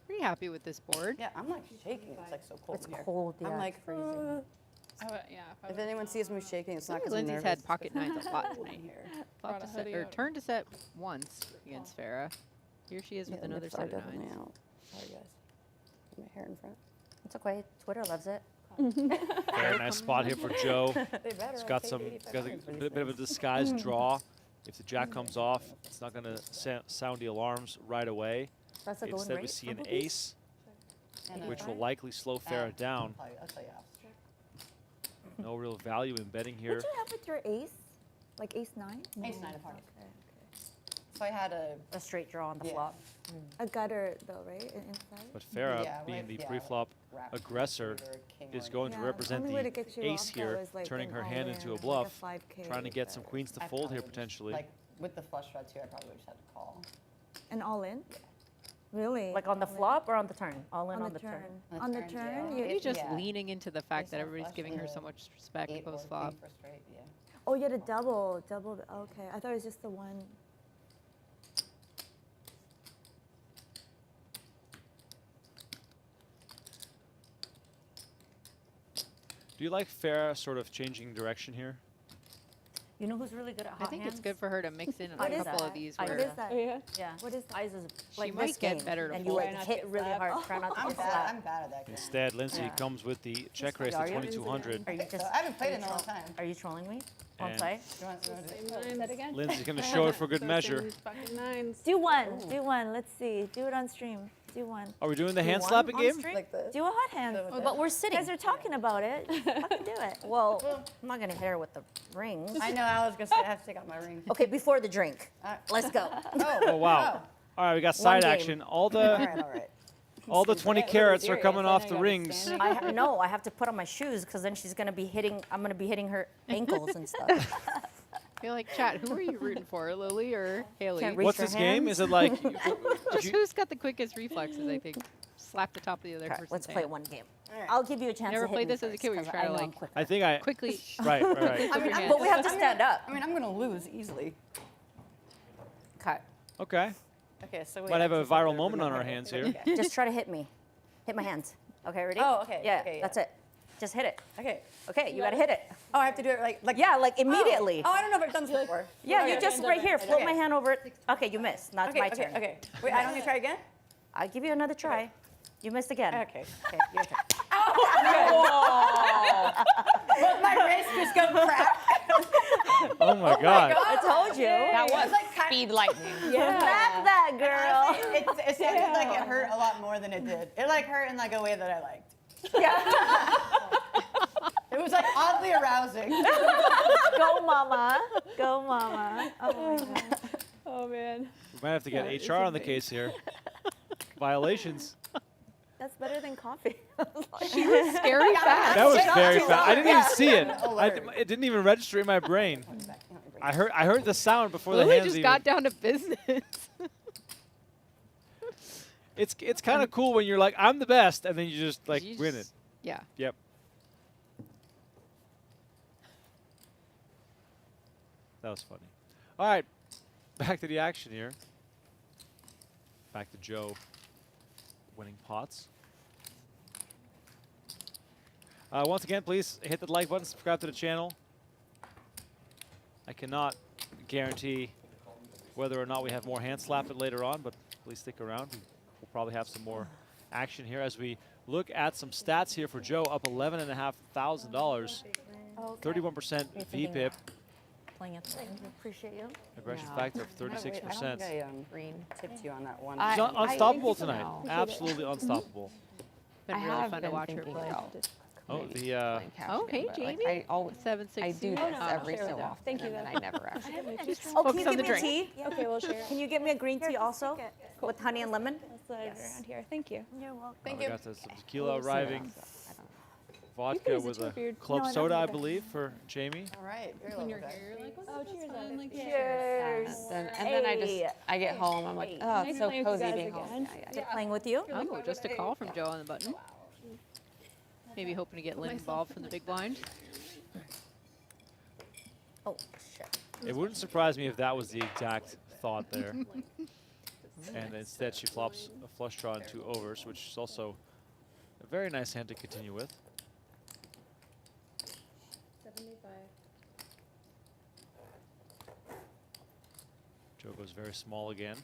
pretty happy with this board. Yeah, I'm like shaking. It's like so cold It's in here. cold, yeah, I'm like, it's freezing. If anyone sees me shaking, it's not because I'm Lindsay's nervous. had pocket nines a lot tonight. Brought a hoodie out. Turn to set once against Farah. Here she is with Yeah, another nips are set of definitely nines. out. Sorry, guys. My hair in front. It's okay. Twitter loves it. Very nice spot here for Joe. They better. He's I'll got take some 85 got a points for these bit of a things. disguised draw. If the jack comes off, it's not going to sound the alarms right away. That's a going Instead, we rate, see an probably? ace, And which will likely slow Farah down. I'll tell you off. No real value in betting here. What do you have with your ace? Like ace 9? Ace 9 of hearts. So I had a straight draw on the Yeah. flop. A gutter though, right? Inside? But Farah, Yeah, being with- the yeah, pre-flop wrap aggressor, or king is or going to Yeah, represent only way to the get you ace off, though, here, is, like, turning an her hand all-in into a or, like, a bluff, 5K trying to get some queens to I fold here probably potentially. Like with the flush draw too, I probably would just have to call. An all in? Really? Like on the All in? flop or on the turn? All in On on the the turn. turn. On the turn? Maybe just Yeah. leaning into the fact that Ace-high everybody's flush giving her with so a much respect 8 or post king flop. for straight, yeah. Oh, you had a double. Okay. I thought it was just the one. Do you like Farah sort of changing direction here? You know who's really good at hot I think it's good for her to mix in a What is couple that? of these. What where is that? Oh, yeah? Yeah. What is that? Eyes is She like might this get game, better to and you fold. like Try not to hit get really slapped. hard. Try not to I'm get bad. slapped. I'm bad at that game. Instead, Lindsey Yeah. comes with the check raise Are to you? 2200. Are you just? I haven't played are in you a long troll- time. Are you trolling me? On And site? Do you want to do Same nines again? Lindsey's going to show it for good measure. Fucking nines. Do one. Do one. Let's see. Do it on stream. Do one. Are we doing the hand one slapping on game? stream? Like this? Do a hot hand. Oh, but we're You sitting. guys are talking about it. Fucking do it. Well, I'm not going to hit her with the rings. I know, I was going to say I have to take out my ring. Okay, before the drink. Let's go. Oh, wow. All right, we got side game. action. All All the right. all the 20 Yeah, carats are serious. coming I off know the you gotta be rings. standing. No, I have to put on my shoes because then she's going to be hitting, I'm going to be hitting her ankles and stuff. I feel like, chat, who are you rooting for, Lily or Haley? Can't reach What's your this game? hands. Is it like Just who's got the quickest reflexes, I think. Slap the top of the other Okay, person's let's play hand. one game. I'll give you a chance Never to hit played me this as a first, kid. We 'cause try I to know I'm like quicker. I think I quickly. right. I mean, your But we have to I'm stand gonna- up. I mean, I'm going to lose easily. Okay. Okay. Okay, so we Might have a to set viral the moment on our okay. hands here. Okay. Just try to hit me. Hit my hands. Okay, ready? Oh, okay, Yeah, okay, yeah. that's it. Just hit it. Okay. Okay, you gotta hit it. Oh, I have to do it like Yeah, like immediately. Oh, I don't know if I've done this before. Yeah, you Okay. just right here, float Okay. my hand over it. Okay, you missed. Now it's Okay, my okay, turn. okay. Wait, I don't need to try again? I'll give you another try. You missed again. Okay. Okay, your turn. Well, my wrist just go crack. Oh my god. I told you. That was like speed lightning. Smack that girl. Honestly, it sounded like it hurt a lot more than it did. It like hurt in like a way that I liked. It was like oddly arousing. Go, mama. Go, mama. Oh, my God. Oh, man. We might have to get HR on the case here. Violations. That's better than coffee. She was scary fast. That was Not very too fast. I long. didn't even see it. Alert. It didn't even register in my brain. I heard the sound before the Lily hands just even. got down to business. It's kind of cool when you're like, I'm the best, and then you just like You win it. just- Yeah. Yep. That was funny. All right, back to the action here. Back to Joe winning pots. Once again, please hit the like button, subscribe to the channel. I cannot guarantee whether or not we have more hand slapping later on, but please stick around. We'll probably have some more action here as we look at some stats here for Joe, up $11,500, 31% VPIP, Playing it. Appreciate you. aggression No. factor of I don't 36%. think I green tipped you on that one. She's unstoppable so. tonight. No. Absolutely unstoppable. Been I really have fun to been watch her thinking play. about Oh, maybe the playing cash Oh, again, hey, but, like, Jamie. I always 760. I do this every share so with that. often, Thank you, and then though. I never actually. Oh, Focus can you on give the me a drink. tea? Okay, we'll share. Can you get me a green tea also? With honey and lemon? Slide it around here. Thank you. You're welcome. Thank We you. got some tequila arriving. vodka use a with a beard. club No, I don't soda, need I that. believe, for Jamie. All right. Beer When level, you're guys. here, you're like, Oh, cheers. Like, Cheers. And then I get home, I'm like, oh, it's so playing with you cozy guys being home. again. Is it playing with you? Oh, just a call from Joe on the button. Maybe hoping to get Lynn involved from the big blind. Oh, shit. It wouldn't surprise me if that was the exact thought there. And instead she flops a flush draw and 2 overs, which is also a very nice hand to continue with. 75. Joe goes very small again.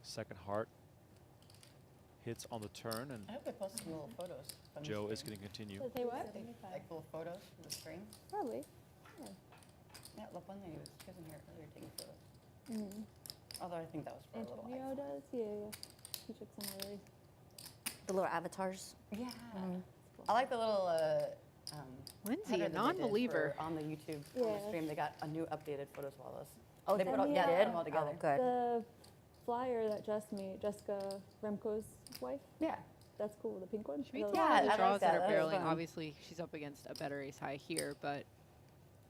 Second heart hits on the turn, and I hope they post some little photos. from the Joe is stream. going to continue. Say what? Like little photos from the stream. Probably. Yeah. Yeah, look, one day he was in here earlier taking photos. Mm. Although I think that was for a little while. Antonio does? Yeah. He took some early. The little avatars. Yeah. I like the little Lindsey, header a that they did non-believer. for on the YouTube on Yeah. the stream. They got a new updated photos of all those. Oh, they did put all, they? yeah, they Yeah. put them all together. Oh, good. The flyer that Jess made, Jessica Remco's wife. Yeah. That's cool. The pink one. She made The some little- Yeah, good I like draws that that. are That was barreling. fun. Obviously, she's up against a better ace high here, but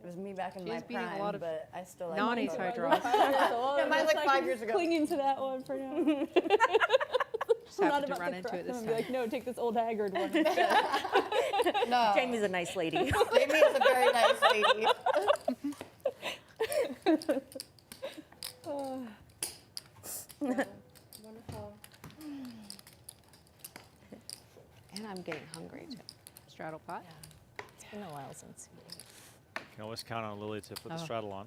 It was me back in She my is beating a prime, lot of but I still like non-ace the high photos. draws. Yeah, mine's like 5 years ago. Clinging to that one for now. just I'm not happened to about run to into correct it this them and be time. like, no, take this old haggard one. No. Jamie's a nice lady. Jamie is a very nice lady. Wonderful. And I'm getting hungry too. Straddle pot. It's been a while since we Can always count on Lily to put the Oh. straddle on.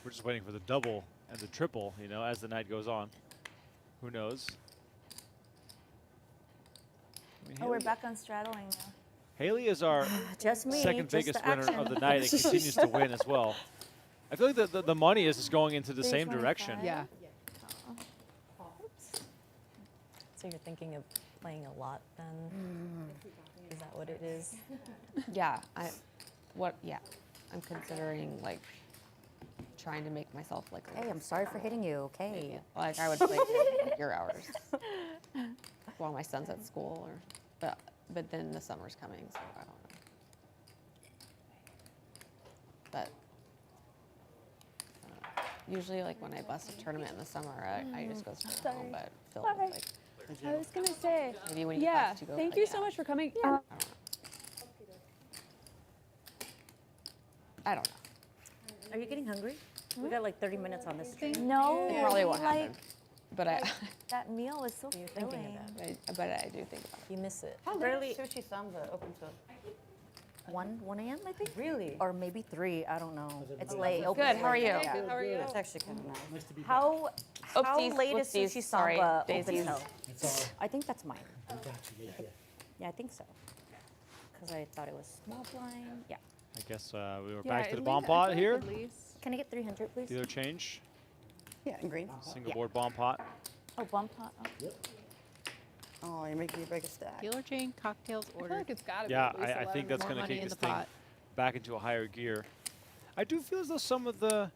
We're just waiting for the double and the triple, you know, as the night goes on. Who knows? I mean, Oh, we're Hayley- back on straddling now. Haley is our Just me. second just biggest the winner action. of the night and continues to win as well. I feel like the money is just going into the same 325. direction. Yeah. So you're thinking of playing a lot then? Is that what it is? Yeah, I'm considering like trying to make myself like Hey, I'm sorry for hitting you. Okay. like I would play your hours while my son's at school, but then the summer's coming, so I don't know. But usually, like when I bust a tournament in the summer, I just go straight home. But Phil was Sorry. like, I was gonna say. maybe when you Yeah. have to go. Thank but you yeah, so much for coming. I don't know. I don't know. Are you getting hungry? We got like 30 minutes on this stream. No, It probably won't like, happen. But I, that meal was so You're thinking filling. of that. but I do think about it. You miss it. How Barely- late Sushi Samba open till? 1 a.m. I think. Really? Or maybe 3. I don't know. It's good? late. Good. How are you? Yeah. How are you? That's actually kind of nice. Nice to be back. How Oopsies, late is whoopsies, Sushi sorry, Samba open daisies. till? It's all I think that's mine. I got you. Yeah. Yeah, I think so. Because I thought it was small blind. Yeah. I guess we were Yeah, back to the at bomb least- I pot feel like here. at least- Can I get 300, please? Dealer change. Yeah, and green. Single Yeah. board bomb pot. Oh, bump pot. Oh. Oh, you're making me break a stack. Dealer chain, cocktails I feel ordered. like it's gotta Yeah, be at least I think that's More going to money kick in this the thing pot. back into a higher gear. I do feel as though some of the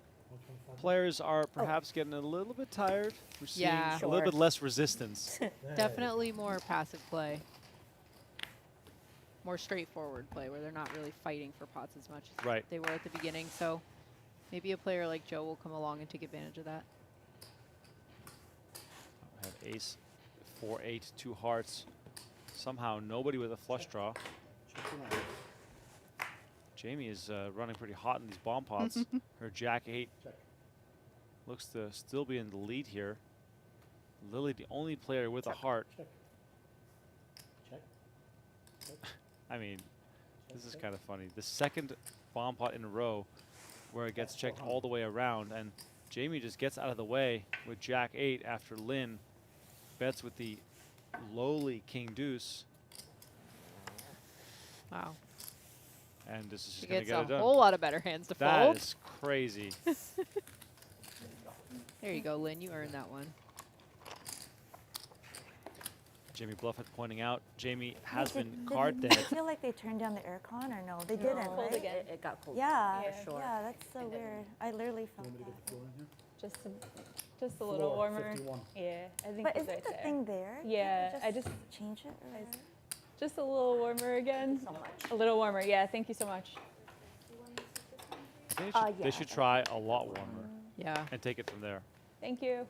players are perhaps getting a little bit tired. We're seeing Yeah. a little Sure. bit less resistance. Definitely more passive play. More straightforward play where they're not really fighting for pots as much as Right. they were at the beginning. So maybe a player like Joe will come along and take advantage of that. I have ace, 4-8, 2 hearts. Somehow nobody with a flush draw. Jamie is running pretty hot in these bomb pots. Her jack-8 looks to still be in the lead here. Lily, the only player with a heart. Check. I mean, this is kind of funny. The second bomb pot in a row where it gets checked all the way around, and Jamie just gets out of the way with jack-8 after Lynn bets with the lowly king deuce. Wow. And this is She just going to gets get it a done. whole lot of better hands to That fold. is crazy. There you go, Lynn. You earned that one. Jamie Bluffett pointing out, Jamie has Did- been did card you dead. feel like they turned down the aircon or no? They didn't, Cold right? again. It got cold. Yeah, For sure. yeah, that's so weird. I literally felt that. Just a little Floor, warmer. 51. Yeah, I think But it's isn't right the there. thing there? Yeah, Can't I you just change it. Or just a little warmer again. So much. A little warmer. Yeah, thank you so much. I think they should try a lot warmer. Yeah. And take it from there. Thank you.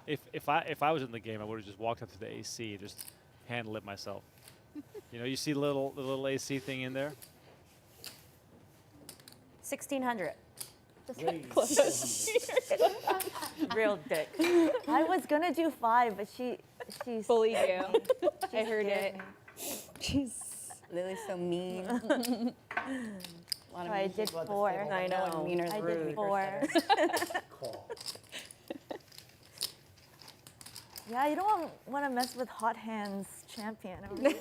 If I was in the game, I would have just walked up to the AC and just handle it myself. You know, you see the little AC thing in there. 1600. Real dick. I was gonna do 5, but she's bullied you. I heard scared it. me. Jeez. Lily's so mean. Oh, I did 4. I know. Meaner's I rude. did 4. Yeah, you don't want to mess with Hot Hands champion over here.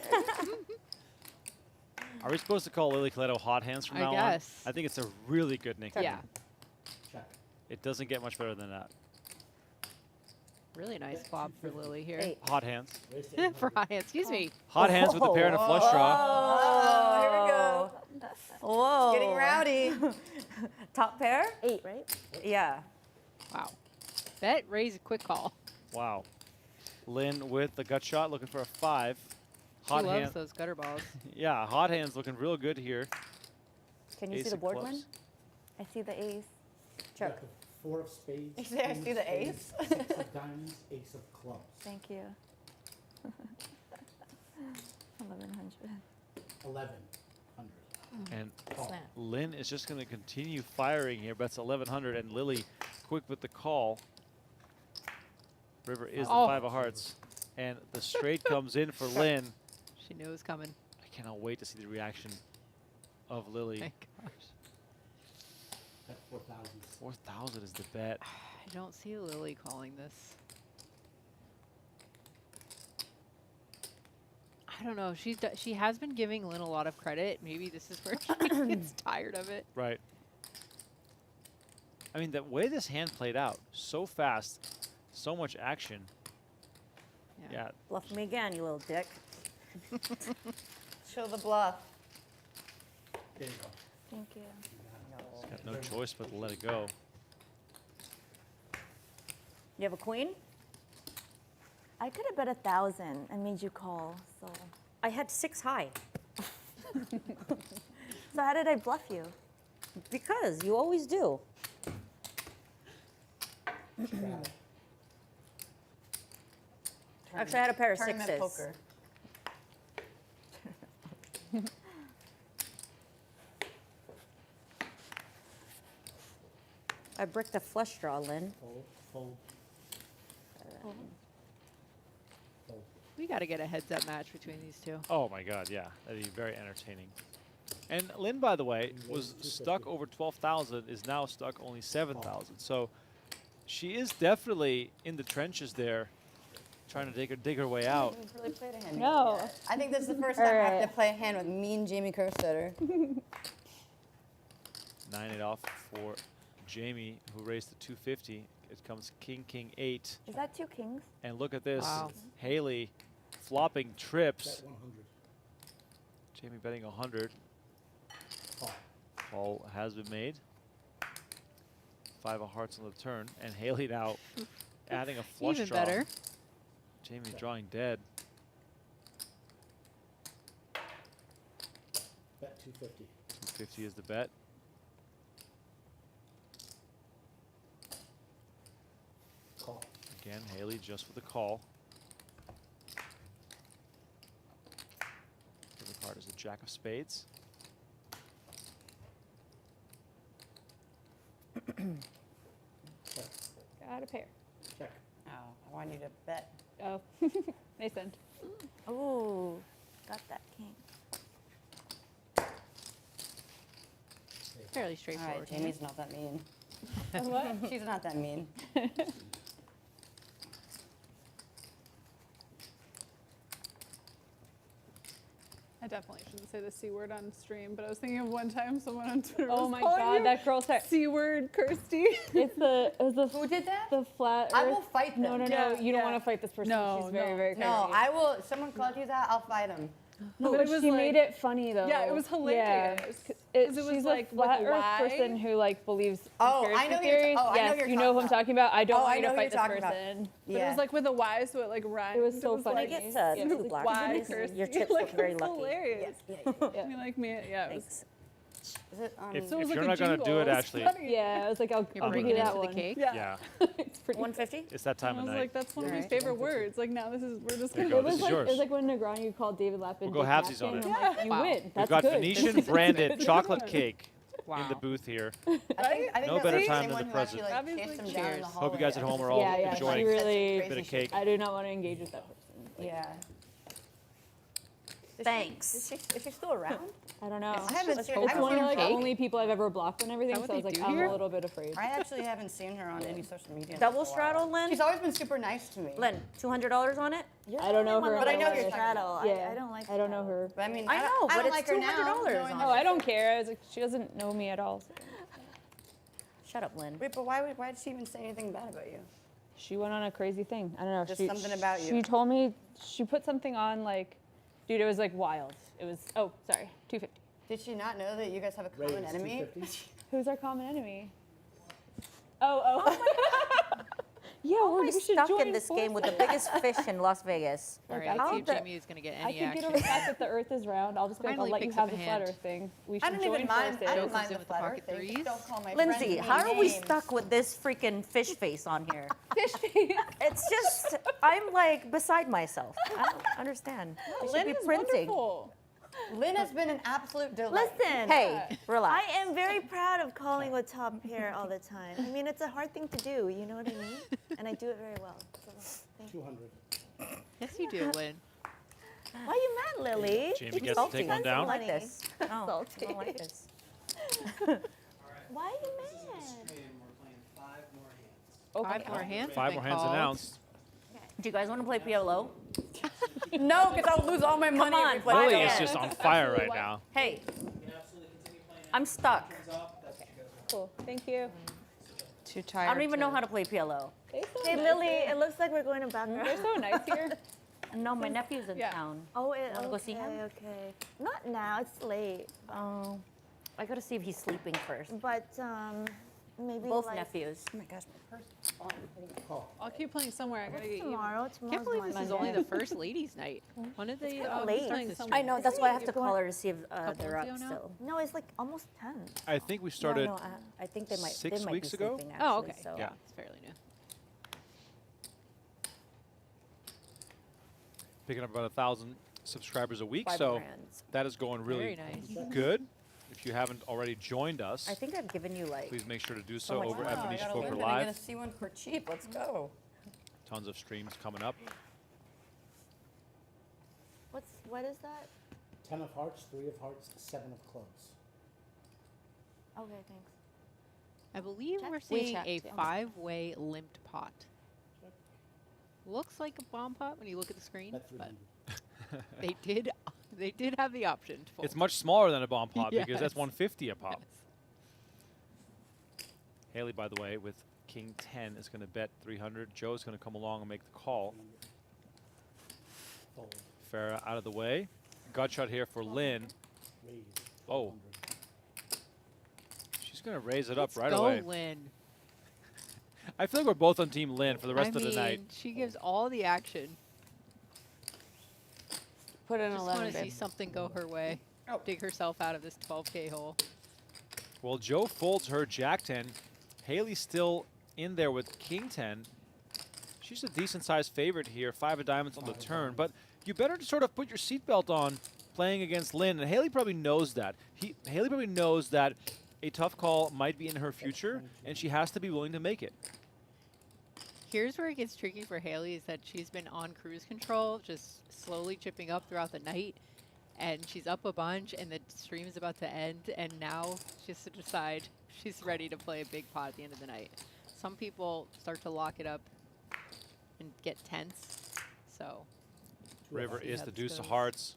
Are we supposed to call Lily Kiletto Hot Hands from I now guess. on? I think it's a really good nickname. Yeah. It doesn't get much better than that. Really nice flop for Lily here. Hot hands. For hot hands. Excuse me. Hot hands with the pair and a flush draw. Oh, here we go. Whoa. It's getting rowdy. Top pair? 8, right? Yeah. Wow. Bet raise a quick call. Wow. Lynn with the gut shot, looking for a 5. She Hot loves hand. those gutter balls. Yeah, hot hands looking real good here. Can you Ace see the of board, clubs. Lynn? I see the ace. Check. 4 of spades. You say I queen see of the spades, ace? 6 of diamonds, ace of clubs. Thank you. 1100. 1100. And Snap. Lynn is just going to continue firing here. Bets 1100, and Lily quick with the call. River is the 5 of hearts, and the straight comes in for Lynn. She knew it was coming. I cannot wait to see the reaction of Lily. My gosh. At 4,000. 4,000 is the bet. I don't see Lily calling this. I don't know. She has been giving Lynn a lot of credit. Maybe this is where she gets tired of it. Right. I mean, the way this hand played out, so fast, so much action. Yeah. Bluff me again, you little dick. Show the bluff. There you go. Thank you. He's got no choice but to let it go. You have a queen? I could have bet 1,000 and made you call, so. I had 6 high. So how did I bluff you? Because you always do. Actually, I had a pair of Tournament 6s. poker. I bricked a flush draw, Lynn. Fold, fold. We got to get a heads-up match between these two. Oh my God, yeah, that'd be very entertaining. And Lynn, by the way, was stuck over 12,000, is now stuck only 7,000. So she is definitely in the trenches there, trying to dig her way out. We've really played a hand. No. yet. I think this is the first time I have to play a hand with mean Jamie Kerstetter. 9-8 off for Jamie, who raised to 250. It comes king, king, 8. Is that 2 kings? And look at this, Wow. Hayley flopping trips. Bet 100. Jamie betting 100. Call. Call has been made. 5 of hearts on the turn, and Hayley now adding a flush Even draw. better. Jamie drawing dead. Bet 250. 250 is the bet. Call. Again, Hayley just with the call. The other card is the Jack of Spades. Got a pair. Check. Oh, I want you to bet. Oh, they send. Oh, got that king. Fairly All straightforward. right, Jamie's not that mean. What? She's not that mean. I definitely shouldn't say the C word on stream, but I was thinking of one time someone on Twitter Oh was my calling God, you that girl said C word, Kirsty. It was the Who did that? the flat I Earth. will fight No, them. no, no. You don't want to fight this person. No, She's very, very crazy. No, I will. Someone called you that. I'll fight him. No, But but it was she like- made it funny though. Yeah, it was hilarious. Yeah. 'Cause It, it was she's like a with flat a Earth Y. person who like believes Oh, conspiracy I know who theories. you're- oh, I know yes, who you're you know who I'm talking talking about. I don't Oh, want I you know to who fight you're this talking about. person. But it was like with a Y, so it like rhymed. It was so It funny. like, Get Yeah. two It's black Y, beans. Kirsty. Your chips like, look very it was lucky. hilarious. Yeah. I mean, like me, yeah. It was, Is it, If, so it was if like you're a not gonna do jingle. it, was Ashley, funny. Yeah, I was like, I'll You're give bringing you it that into the one. cake? yeah, It's pretty. 150? it's that time I of was night. like, that's one of my Alright. favorite words. Like now, we're just There you gonna. go. It was This is like yours. it was like when Negroni called David Lappin. We'll go big halvesies on napkin, it. I'm like, you Wow. win. We've That's got good. Venetian branded chocolate one. cake in Wow. the booth here. I think No that better was the time same than one the who actually, present. like, Obviously. chased him down in the Cheers. Hope you guys at home are all Yeah, yeah. enjoying She really. a bit of cake. I do not want to engage with that person. Yeah. Thanks. Is she still around? I don't know. I haven't seen It's her. one of I like haven't the only people I've ever blocked and everything, Is that so I what was they like, do I'm here? a little bit afraid. I actually haven't seen her on any social media. Double in a while. straddle, Lynn? She's always been super nice to me. Lynn, $200 on it? I don't know her. But I know otherwise. you're Straddle. Yeah, I don't like I don't know her. But I mean, I know, I but don't it's like her now. $200 knowing on that- Oh, I don't care. I was like, she doesn't know me at all. so. Shut up, Lynn. Wait, but why did she even say anything bad about you? She went on a crazy thing. I don't know. Just she, something about you. She told me she put something on like, dude, it was like wild. It was. Oh, sorry, 250. Did she not know that you guys have a common Raise enemy? 250? Who's our common enemy? Oh. Yeah, How am we I should stuck join in this game with the biggest fish in Las Vegas? All right, I let's see think if that- Jamie is going to get I any can action. get over the fact that the Earth is round. I'll just be like, I'll Finally let you picks have up the a flat hand. Earth thing. We I should don't join even mind. forces. I Joe don't comes mind in the with the flat pocket earth thing. threes. Just don't call my Lindsey, friends how are we names. stuck with this freaking fish face on here? Fish face. It's just, I'm like beside myself. I don't understand. It should Lynn be is printing. wonderful. Lynn has been an absolute delight. Listen. Hey, relax. I am very proud of calling with top pair all the time. I mean, it's a hard thing to do, you know what I mean? And I do it very well. So, thank you. 200. Yes, you do, Lynn. Why are you mad, Lily? Jamie gets to take one down. I don't like this. No, I Salty. don't like this. Why are you mad? Five more hands. Five have more been hands called. announced. Do you guys want to play PLO? No, because I'll lose all my money. on, if we play Lily Lily it. is just on fire right now. Hey, I'm stuck. Cool. Thank you. Too tired. I don't even know how to play PLO. Hey, Lily, it looks like we're going to back They're so nice here. No, my nephew's in town. Oh, Wanna go see him? Okay. Not now, it's late. Oh, I gotta see if he's sleeping first. But maybe Both like nephews. Oh my gosh, my purse is falling. I'll keep playing somewhere. I gotta get you. tomorrow. I can't believe this is only the first ladies' night. When did they late. start this? I know, that's why I have to call her to see if Couple they're up ago now? still. No, it's like almost 10. I think we started. No, I think they might. 6 they might weeks be ago? sleeping, actually, Oh, okay. So. Yeah. It's fairly new. Picking up about 1,000 subscribers a week, Five so brands. that is going really Very nice. good. If you haven't already joined us, I think I've given you like. please make sure to do so so much over time. at Wow, I Venetian got a Poker Lynn and I get Live. to see one for cheap. Let's go. Tons of streams coming up. What is that? 10 of hearts, 3 of hearts, 7 of clubs. Okay, thanks. I believe we're We seeing checked, a yeah. 5-way limped pot. Looks like a bomb pot when you look at the screen, Bet but 300. they did have the option to fold. It's much smaller than a bomb pot because Yes. that's 150 a pop. Yes. Haley, by the way, with King 10 is going to bet 300. Joe's going to come along and make the call. Fold. Farah out of the way. Gut shot here for Lynn. Raise. Oh. 400. She's going to raise it up Let's right go, away. Lynn. I feel like we're both on Team Lynn for the rest I of the night. mean, she gives all the action. Put in Just 11, want to see babe. something go her way. Dig herself out of this 12K hole. Well, Joe folds her Jack 10. Haley's still in there with King 10. She's a decent-sized favorite here, 5 of diamonds on the turn. But you better sort of put your seatbelt on playing against Lynn, and Haley probably knows that. Haley probably knows that a tough call might be in her future, and she has to be willing to make it. Here's where it gets tricky for Haley is that she's been on cruise control, just slowly chipping up throughout the night. And she's up a bunch, and the stream is about to end, and now she has to decide she's ready to play a big pot at the end of the night. Some people start to lock it up and get tense. So River see is how the this deuce of goes. hearts.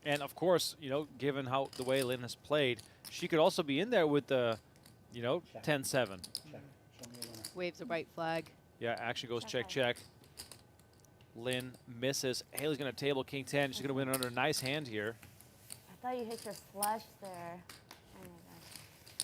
And of course, you know, given how the way Lynn has played, she could also be in there with the, you know, 10-7. Waves a white flag. Yeah, actually goes check, check. Lynn misses. Hayley's going to table king 10. She's going to win under a nice hand here. I thought you hit your flush there. Oh my gosh.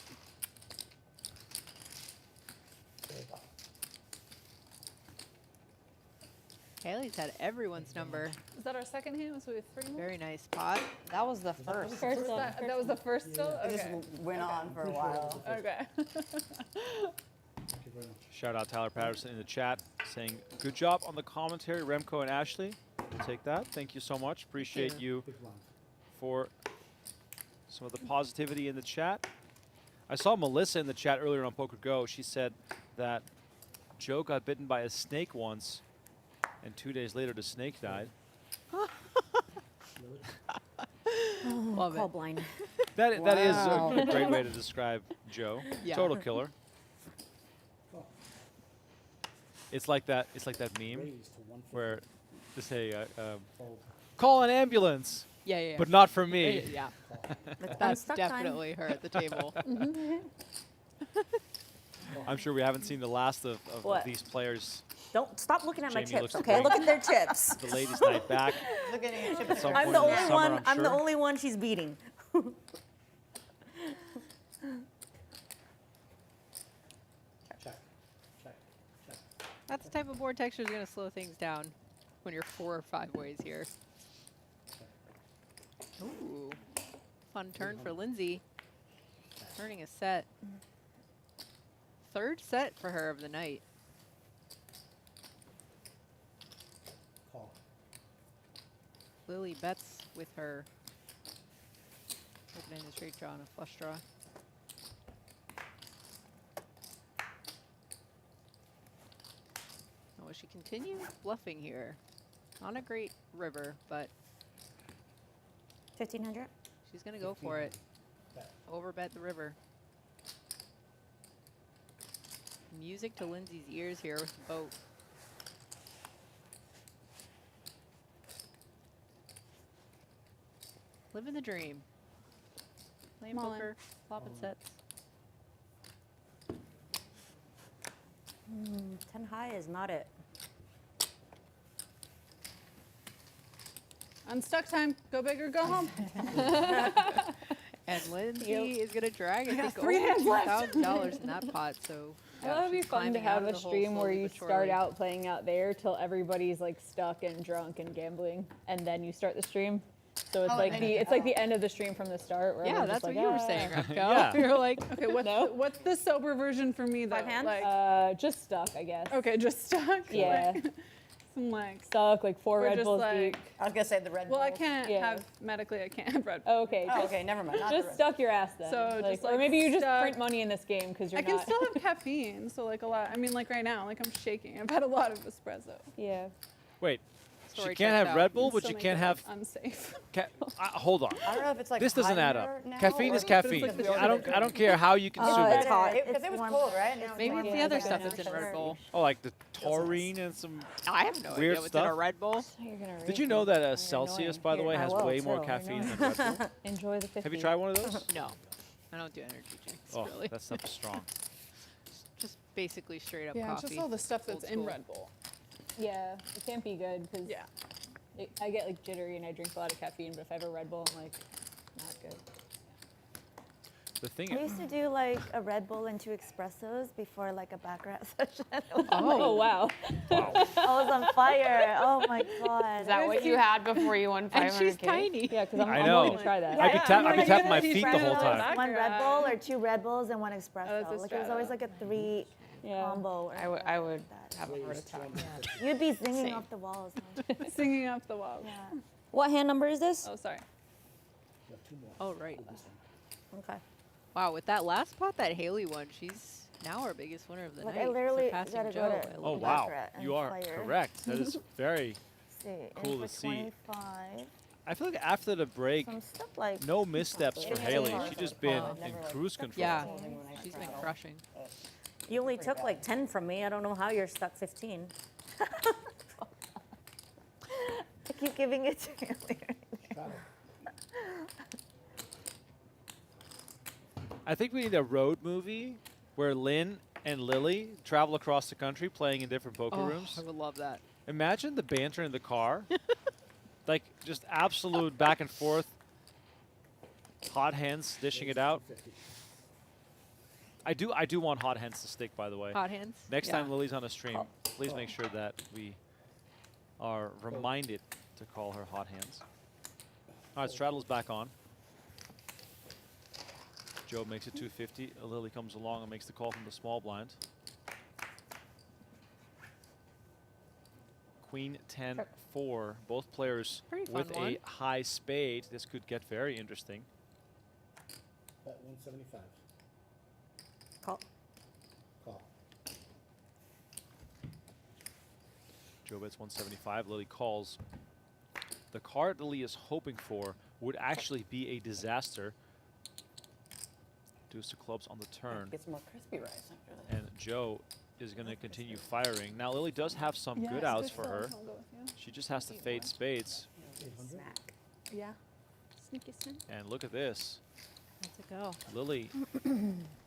Hayley's had everyone's number. Is that our second hand? So we have 3 more? Very nice pot. That was the first. That was the first still? It Okay. just went on for a while. Okay. Shout out Tyler Patterson in the chat saying, good job on the commentary, Remco and Ashley. We'll take that. Thank you so much. Appreciate you for some of the positivity in the chat. I saw Melissa in the chat earlier on Poker Go. She said that Joe got bitten by a snake once, and 2 days later the snake died. Love call blind. That is a great way to describe Joe. Yeah. Total killer. It's like that meme where they say, call an ambulance. Yeah, yeah. But not for me. Yeah. That's definitely her at the table. Mm-hmm. I'm sure we haven't seen the last of these players. Don't stop looking at my Jamie chips, looks to okay? bring Look at their chips. The ladies' night back. Look at your chip. At some I'm point the in only summer, one. I'm the sure. only one she's beating. That's the type of board texture that's going to slow things down when you're 4 or 5 ways here. Ooh, fun turn for Lindsey. Turning a set. 3rd set for her of the night. Lily bets with her opening the straight draw and a flush draw. Oh, will she continue bluffing here? Not a great river, but 1500. she's going to go for it. Overbet the river. Music to Lindsey's ears here with the boat. Living the dream. Playing Come on. poker, flopping sets. 10 high is not it. Unstuck time. Go big or go home. And Lindsey is going to drag, I think, got 3 over hands left. $2,000 in that pot. So Well, that would be she's fun to climbing out have of a the hole stream where slowly you but start surely. out playing out there till everybody's like stuck and drunk and gambling, and then you start the stream. So it's like the end of the stream from the start. Where Yeah, everyone's that's just what like, you were saying, Remco. Yeah. You're like, Okay, what's the sober version for me though? 5 hands? Like, just stuck, I guess. okay, just stuck. Yeah. Like, some like. Stuck, like 4 Or Red just Bulls like- deep. I was gonna say the Red Well, I Bulls. can't Yeah. have medically. I can't have Red Bull. Oh, okay. Oh, Just, okay, never mind. Not the just Red stuck your ass then. So just, or like, maybe you just stuck. print money in this game because you're I can not. still have caffeine, so like a lot. I mean, like right now, like I'm shaking. I've had a lot of espresso. Yeah. Wait, Story she can't checked have out. Red Bull, It but still you makes can't it, have. like, unsafe. Hold on. I don't know if it's like This doesn't add up. higher now, Caffeine or is if caffeine. it's like I don't care how you consume it's it. hot. Because it was warm. cold, right? Now maybe warm. it's the Yeah, other it's stuff like that's in Red Bull. Oh, like the taurine and some. I have no Weird idea what's in a stuff. Red Bull. You're gonna Did raise you know me. that You're Celsius, annoying. by the way, I has will, way more too. caffeine You're than Red Bull? Enjoy the 50. Have you tried one of those? No, I don't do energy drinks, Oh, really. that stuff is strong. Just basically straight up Yeah, coffee. just all the stuff that's Old in school. Red Bull. Yeah, it can't be good because Yeah. I get like jittery and I drink a lot of caffeine. But if I have a Red Bull, I'm like, not good. The thing. I used to do like a Red Bull and 2 espressos before like a baccarat session. Oh wow. I was on fire. Oh my god. Is that what you had before you won 500K? And she's tiny. Yeah, because I'm I willing know. to try that. I could tap. I I'm could tap like, my yeah, feet the whole time. 1 Red Bull or 2 Red Bulls and 1 espresso. that's a Like it was Straddle. always like a 3 Yeah. combo. or I would that. have a heart attack. You'd be singing Same. off the walls. Singing off the walls. Yeah. What hand number is this? Oh, sorry. Oh, right. Okay. Wow, with that last pot that Hayley won, she's now our biggest winner of the Like, night. I literally surpassing gotta Joe. go I to love Oh it. wow, Baccarat and you are fire. correct. That is very. See, Cool in to for see. 25. I feel like after the break, Some stuff like no missteps for Yeah. Hayley. She's just been in cruise control. Yeah, she's been crushing. You only took like 10 from me. I don't know how you're stuck 15. I keep giving it to you. I think we need a road movie where Lynn and Lily travel across the country playing in different poker rooms. I would love that. Imagine the banter in the car. Like, just absolute back and forth. Hot hands dishing it out. I do want hot hands to stick, by the way. Hot hands? Next Yeah. time Lily's on a stream, please make sure that we are reminded to call her hot hands. All right, Straddle's back on. Joe makes it 250. Lily comes along and makes the call from the small blind. Queen 10-4. Both players Pretty with fun one. a high spade. This could get very interesting. Bet 175. Call. Call. Joe bets 175. Lily calls. The card Lily is hoping for would actually be a disaster. Deuce to clubs on the turn. Get some more crispy rice after that. And Joe is going to continue firing. Now, Lily does have some good outs for her. She just has to fade spades. Snack. Yeah. Sneaky snap. And look at this. Let's it go. Lily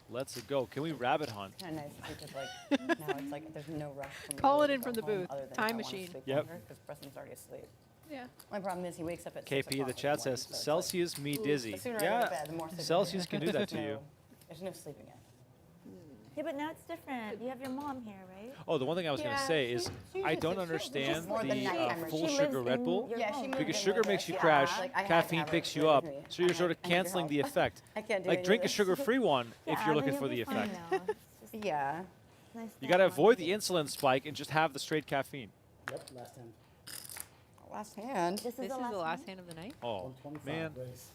lets it go. Can we rabbit hunt? Kind of nice because like now it's like there's no rush for me. Call to it in go from the home booth. other than if Time I wanna machine. sleep Yep. longer, because Preston's already asleep. Yeah. My problem is he wakes up at 6 KP, the o'clock chat in morning, says, so it's like, Celsius me ooh, dizzy. The sooner I go to Yeah, bed, the more sleep I Celsius get. can do that to you. There's no sleeping in. Yeah, but now it's different. You have your mom here, right? Oh, the one thing I was going to say is I don't understand more than the nighttime full She sugar lives Red in Bull. your Yeah, she home. moved Because in sugar with makes us, you yeah. crash, Like, I had to caffeine have her picks you with up, me. so you're sort of I need your canceling help. the effect. I can't do Like, any drink of a this. sugar-free one if Yeah, you're then looking you'll for the be fine effect. now. It's just Yeah. nice You to got to have avoid mom. the insulin spike and just have the straight caffeine. Yep, last hand. Last hand. This This is is the the last last hand of the night. Oh, 125 man. raise.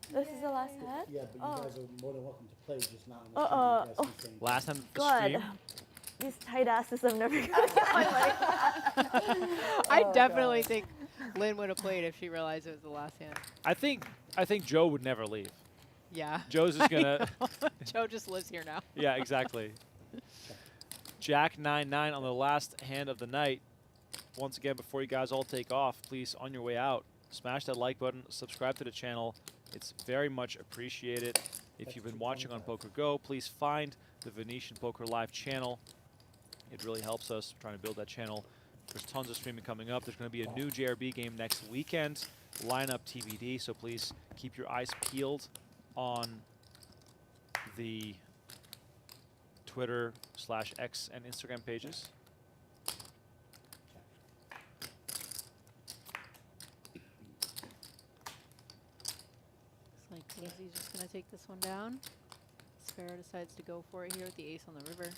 This is the last hand? Yeah, but Oh. you guys are more than welcome to play, just not on the stream. You guys can sing. Last time the God. stream. These tight asses have never got my leg. I definitely think Lynn would have played if she realized it was the last hand. I think Joe would never leave. Yeah. Joe's just going to... Joe just lives here now. Yeah, exactly. Jack 9-9 on the last hand of the night. Once again, before you guys all take off, please, on your way out, smash that like button, subscribe to the channel. It's very much appreciated. If you've been watching on Poker Go, please find the Venetian Poker Live channel. It really helps us trying to build that channel. There's tons of streaming coming up. There's going to be a new JRB game next weekend. Lineup TBD, so please keep your eyes peeled on the Twitter/X and Instagram pages. Looks like Lindsey's just going to take this one down. Farah decides to go for it here with the ace on the river.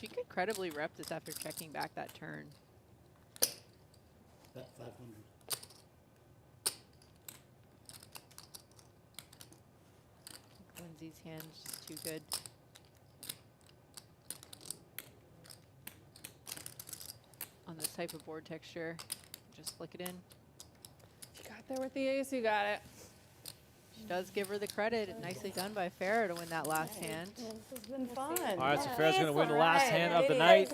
She could credibly rep this after checking back that turn. Bet 500. Lindsey's hand is just too good. On this type of board texture, just flick it in. You got there with the ace, you got it. She does give her the credit. Nicely done by Farah to win that last hand. This has been fun. All right, so Farah's going to win the last hand of the night.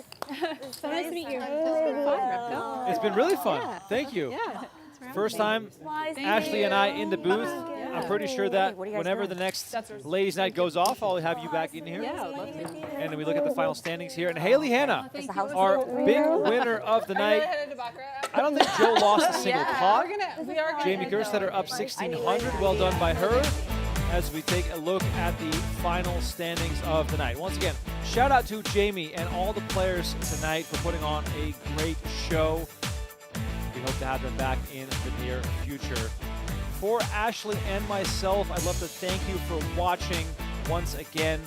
So nice to meet you. It's been really fun. Thank you. Yeah. First time Ashley and I in the booth. I'm pretty sure that whenever the next ladies' night goes off, I'll have you back in here. Yeah, I'd love to. And then we look at the final standings here. And Hayley Hanna, our big winner of the night. I don't think Joe lost a single pot. Jamie Kerstetter up 1,600. Well done by her. As we take a look at the final standings of the night. Once again, shout out to Jamie and all the players tonight for putting on a great show. We hope to have them back in the near future. For Ashley and myself, I'd love to thank you for watching once again.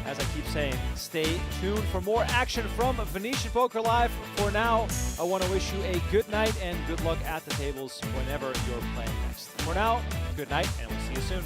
As I keep saying, stay tuned for more action from Venetian Poker Live. For now, I want to wish you a good night and good luck at the tables whenever you're playing next. For now, good night, and we'll see you soon.